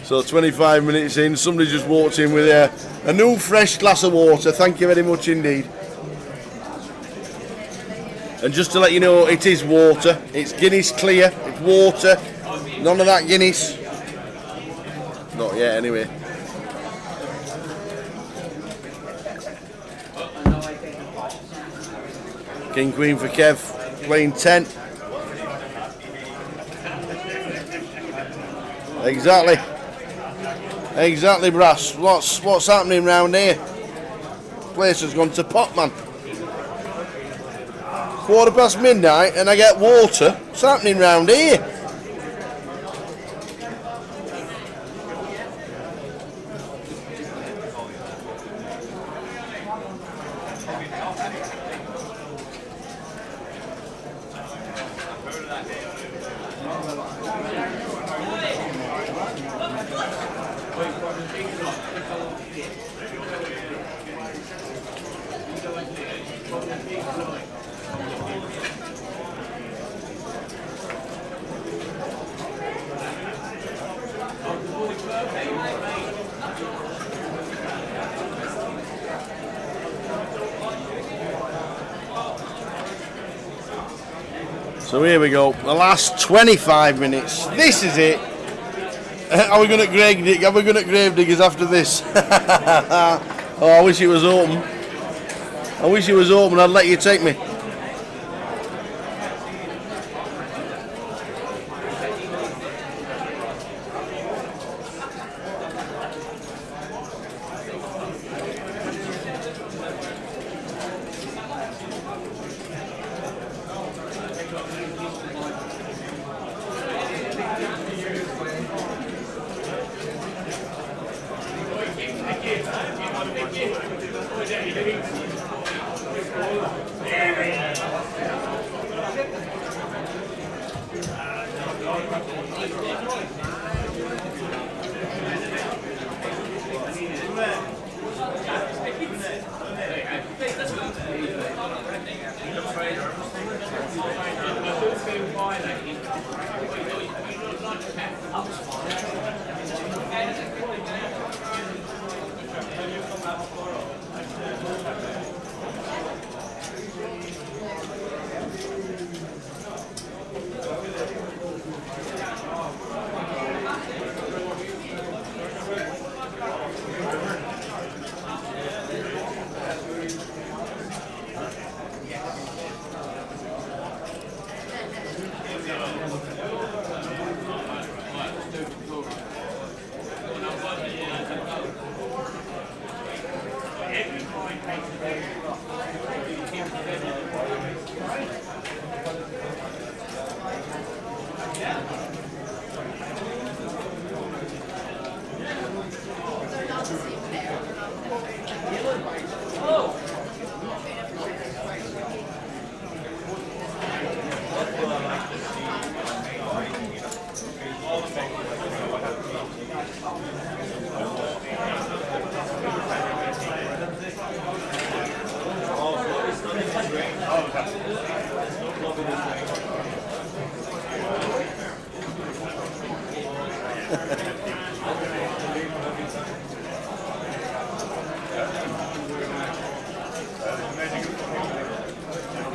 So 25 minutes in, somebody just walked in with a new fresh glass of water. Thank you very much indeed. And just to let you know, it is water. It's Guinness clear. It's water. None of that Guinness. Not yet, anyway. King Queen for Kev, playing 10. Exactly. Exactly, Brass. What's happening round here? Place has gone to pot, man. midnight and I get water. What's happening round here? So here we go, the last 25 minutes. This is it. Are we going to grave diggers after this? Oh, I wish it was open. I wish it was open. I'd let you take me.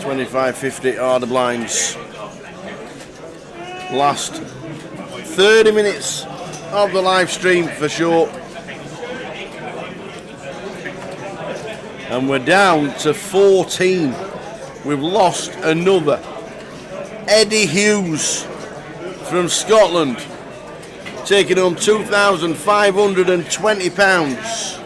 $25.50 are the blinds. Last 30 minutes of the live stream for sure. And we're down to 14. We've lost another. Eddie Hughes from Scotland, taking home £2,520.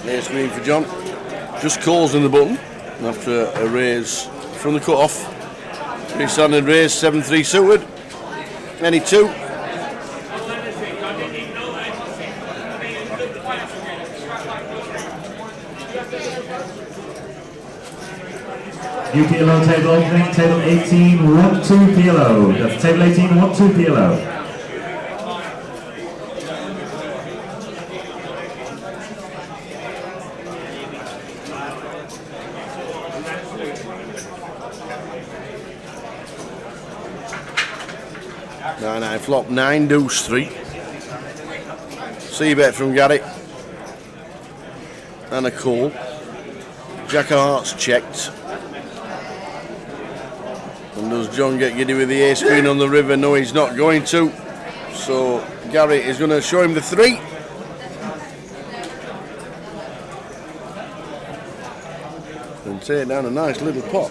Ace Queen for John, just closing the button after a raise from the cut-off. Three-standard raise, 7-3 suited, any two. New PLO table opening, table 18, 1-2 PLO. That's table 18, 1-2 PLO. Nine flop, 9 deuce 3. C-bet from Gary. And a call. Jack of Hearts checked. And does John get giddy with the ace queen on the river? No, he's not going to. So Gary is going to show him the 3. And take down a nice little pot.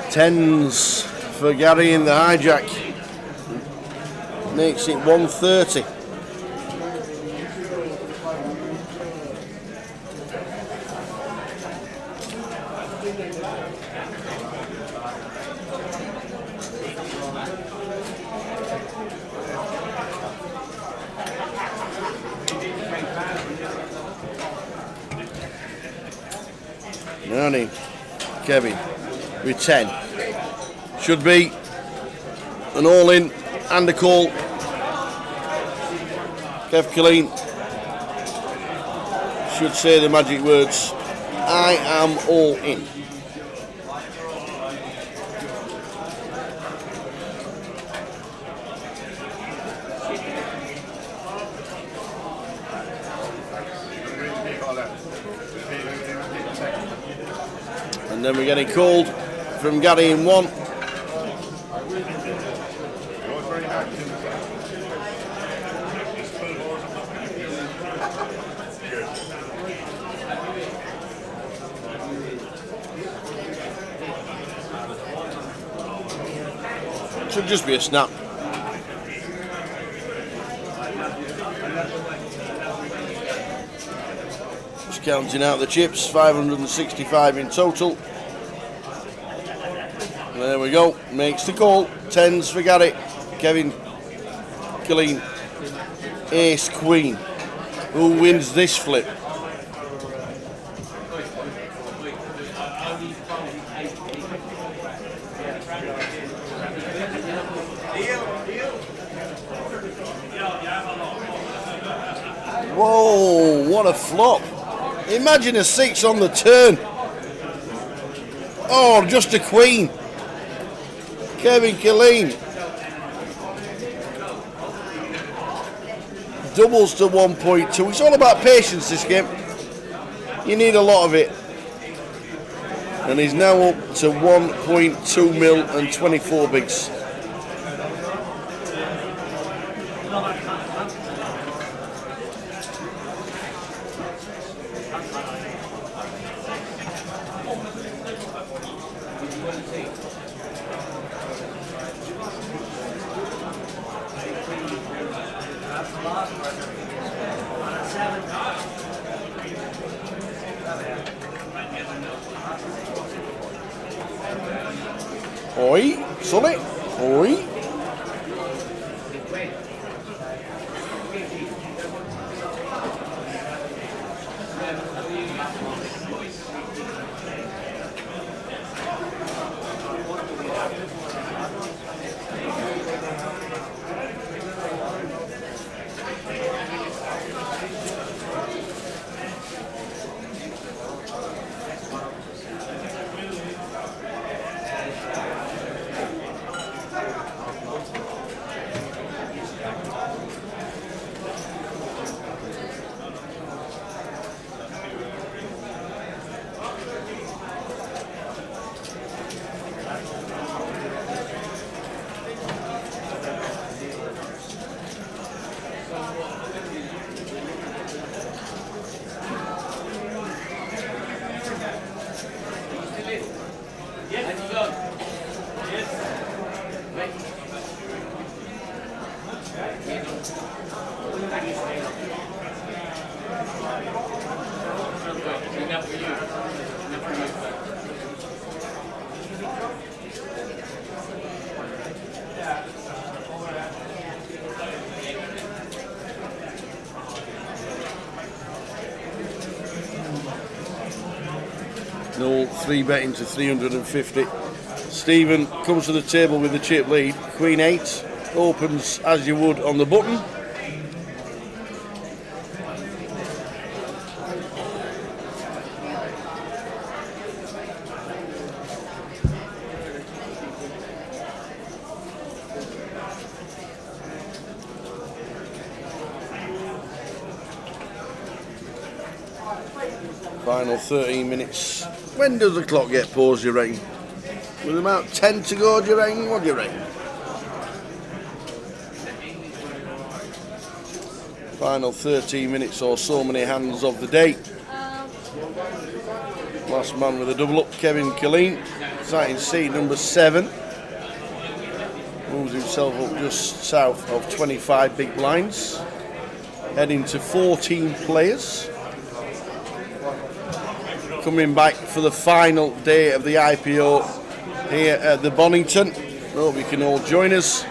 Tens for Gary in the hijack. Makes it 130. Nani, Kevin with 10. Should be an all-in and a call. Kev Killeen should say the magic words, I am all in. And then we're getting called from Gary in 1. Should just be a snap. Just counting out the chips, 565 in total. There we go, makes the call. Tens for Gary. Kevin Killeen. Ace Queen. Who wins this flip? Whoa, what a flop. Imagine a 6 on the turn. Oh, just a queen. Kevin Killeen. Doubles to 1.2. It's all about patience, this game. You need a lot of it. And he's now up to 1.2 mil and 24 bigs. Oi, Sully. Oi. No, 3 betting to 350. Stephen comes to the table with the chip lead. Queen 8 opens as you would on the button. Final 13 minutes. When does the clock get paused, you reckon? With about 10 to go, do you reckon? What do you reckon? Final 13 minutes or so many hands of the day. Last man with a double up, Kevin Killeen, sat in seat number 7. Moves himself up just south of 25 big blinds. Heading to 14 players. Coming back for the final day of the IPO here at the Bonington. Hope you can all join us.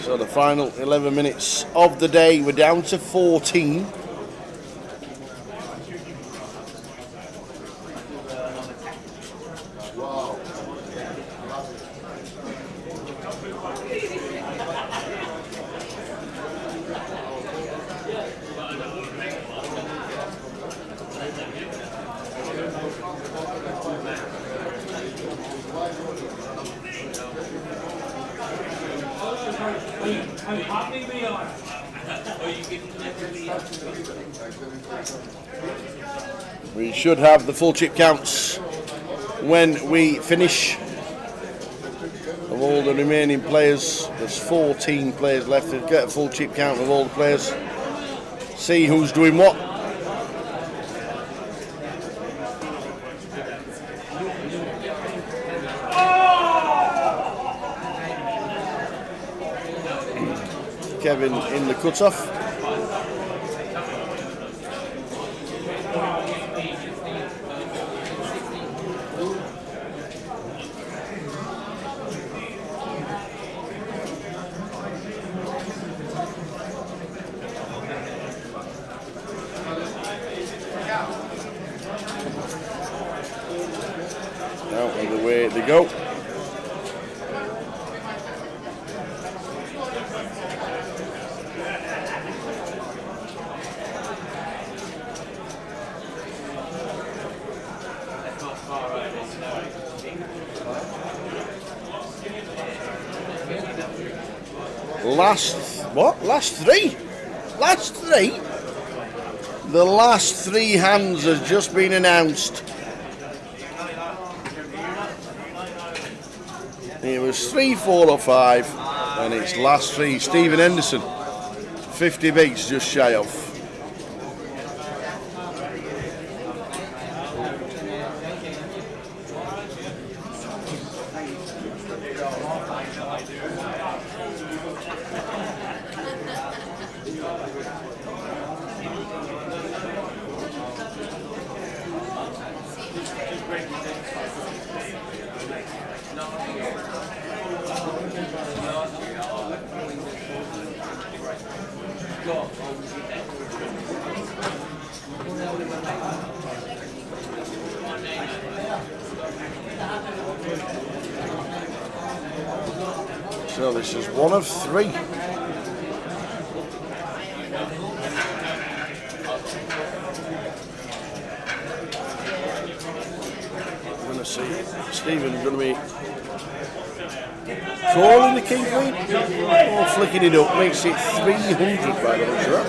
So the final 11 minutes of the day, we're down to 14. We should have the full chip counts when we finish of all the remaining players. There's 14 players left to get a full chip count of all the players. See who's doing what. Kevin in the cutoff. Out of the way they go. Last three? Last three? The last three hands has just been announced. It was 3, 4 or 5, and it's last three. Stephen Henderson, 50 bigs just shy of. So this is one of three. We're going to see Stephen's going to be calling the king queen or flicking it up. Makes it 300 by the looks of that.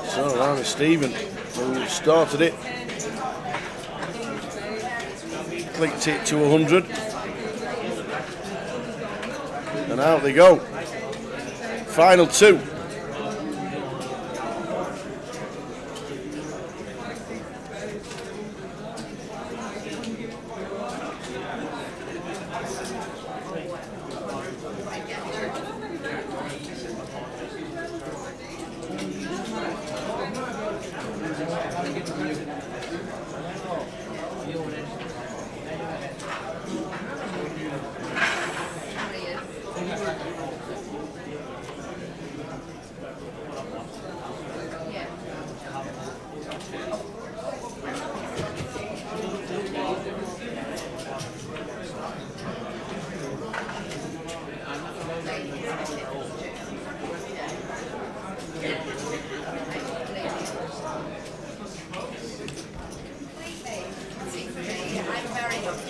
So around to Stephen, who started it, clicked it to 100, and out they go. Final two.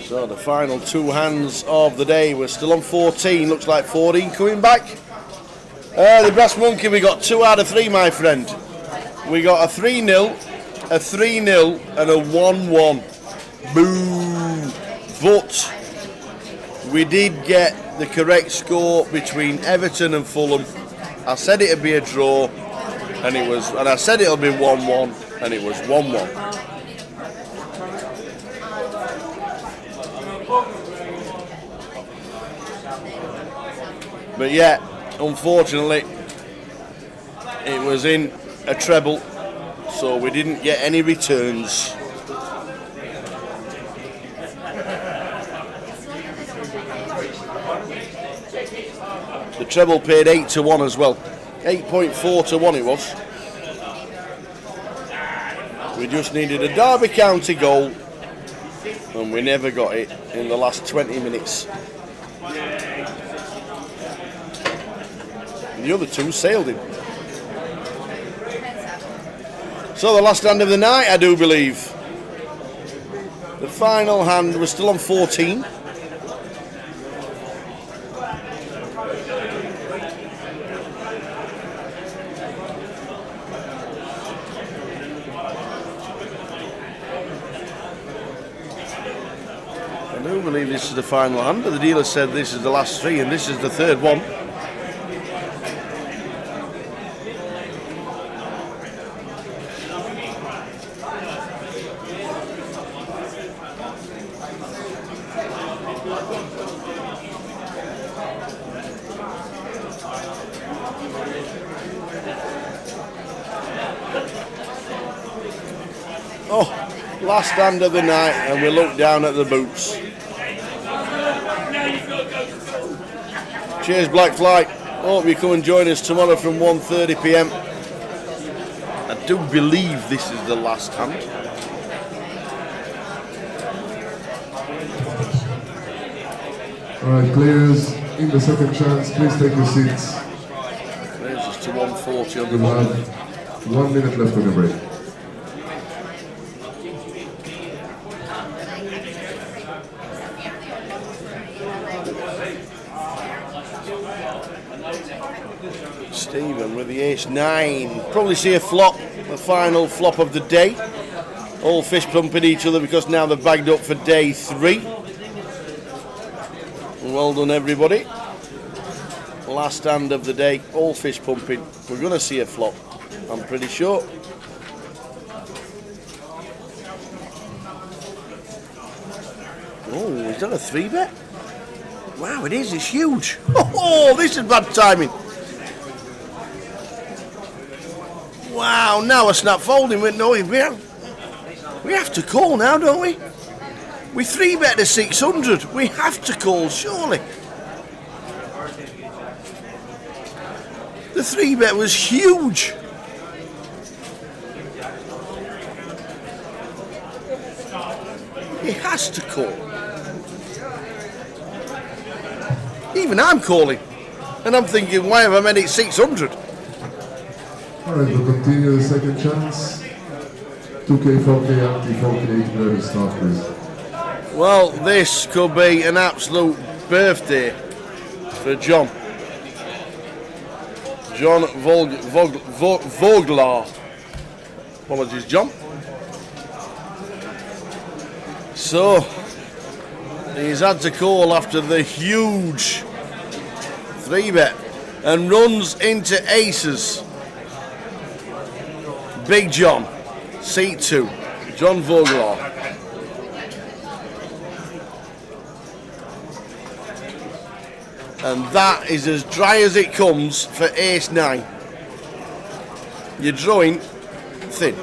So the final two hands of the day, we're still on 14, looks like 14 coming back. The Brass Monkey, we got 2 out of 3, my friend. We got a 3-0, a 3-0 and a 1-1. Boo! But we did get the correct score between Everton and Fulham. I said it'd be a draw, and it was, and I said it'll be 1-1, and it was 1-1. But yeah, unfortunately, it was in a treble, so we didn't get any returns. The treble paid 8 to 1 as well. 8.4 to 1 it was. We just needed a Derby County goal, and we never got it in the last 20 minutes. The other two sailed in. So the last hand of the night, I do believe. The final hand was still on 14. do believe this is the final hand, but the dealer said this is the last three and this is the third one. Oh, last hand of the night, and we look down at the boots. Cheers, Black Flight. Hope you come and join us tomorrow from 1:30 p.m. I do believe this is the last hand. Alright, players in the second chance, please take your seats. There's us to 140 on the We'll bottom. have 1 minute left on the break. Stephen with the ace-9. Probably see a flop, the final flop of the day. All fish pumping each other because now they're bagged up for day 3. Well done, everybody. Last hand of the day, all fish pumping. We're going to see a flop, I'm pretty sure. Oh, is that a 3-bet? Wow, it is, it's huge. Oh, this is bad timing. Wow, now a snap folding with no, we have to call now, don't we? We 3-bet to 600. We have to call, surely. The 3-bet was huge. He has to call. Even I'm calling. And I'm thinking, why have I made it 600? Alright, we'll continue the second chance. 2K, 4K, anti 4K, ready start please. Well, this could be an absolute birthday for John. John Voglar. Apologies, John. So, he's had to call after the huge 3-bet and runs into aces. Big John, seat 2, John Voglar. And that is as dry as it comes for ace-9. You're drawing thin.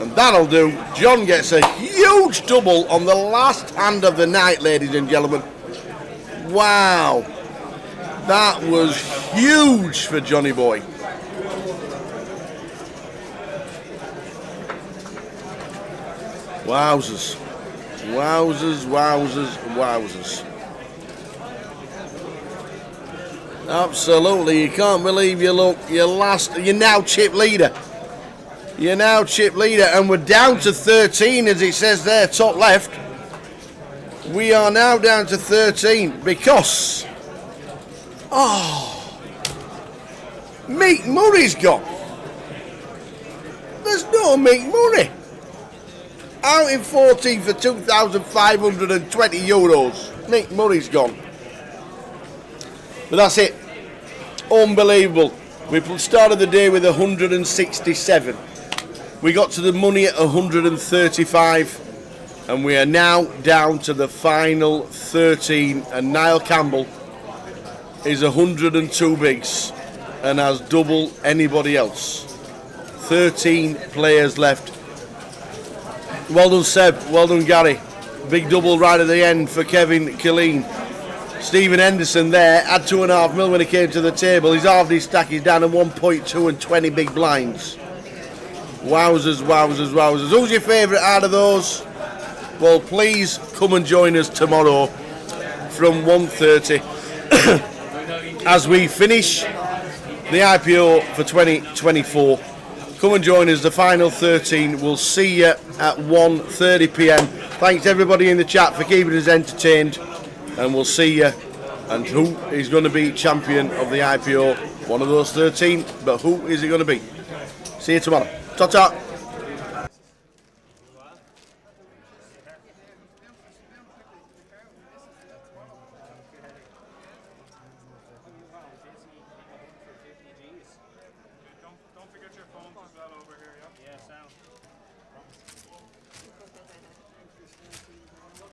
And that'll do. John gets a huge double on the last hand of the night, ladies and gentlemen. Wow. That was huge for Johnny Boy. Wowzers. Wowzers, wowzers, wowzers. Absolutely, you can't believe you're now chip leader. You're now chip leader, and we're down to 13, as it says there, top left. We are now down to 13 because, Meek Murray's gone. There's no Meek Murray. Out in 14 for 2,520 euros. Meek Murray's gone. But that's it. Unbelievable. We started the day with 167. We got to the money at 135. And we are now down to the final 13. And Niall Campbell is 102 bigs and has double anybody else. 13 players left. Well done, Seb. Well done, Gary. Big double right at the end for Kevin Killeen. Stephen Henderson there had 2.5 mil when he came to the table. He's halved his stack. He's down to 1.2 and 20 big blinds. Wowzers, wowzers, wowzers. Who's your favourite out of those? Well, please come and join us tomorrow from 1:30 as we finish the IPO for 2024. Come and join us, the final 13. We'll see you at 1:30 p.m. Thanks everybody in the chat for keeping us entertained. And we'll see you. And who is going to be champion of the IPO? One of those 13, but who is it going to be? See you tomorrow. Ta-ta.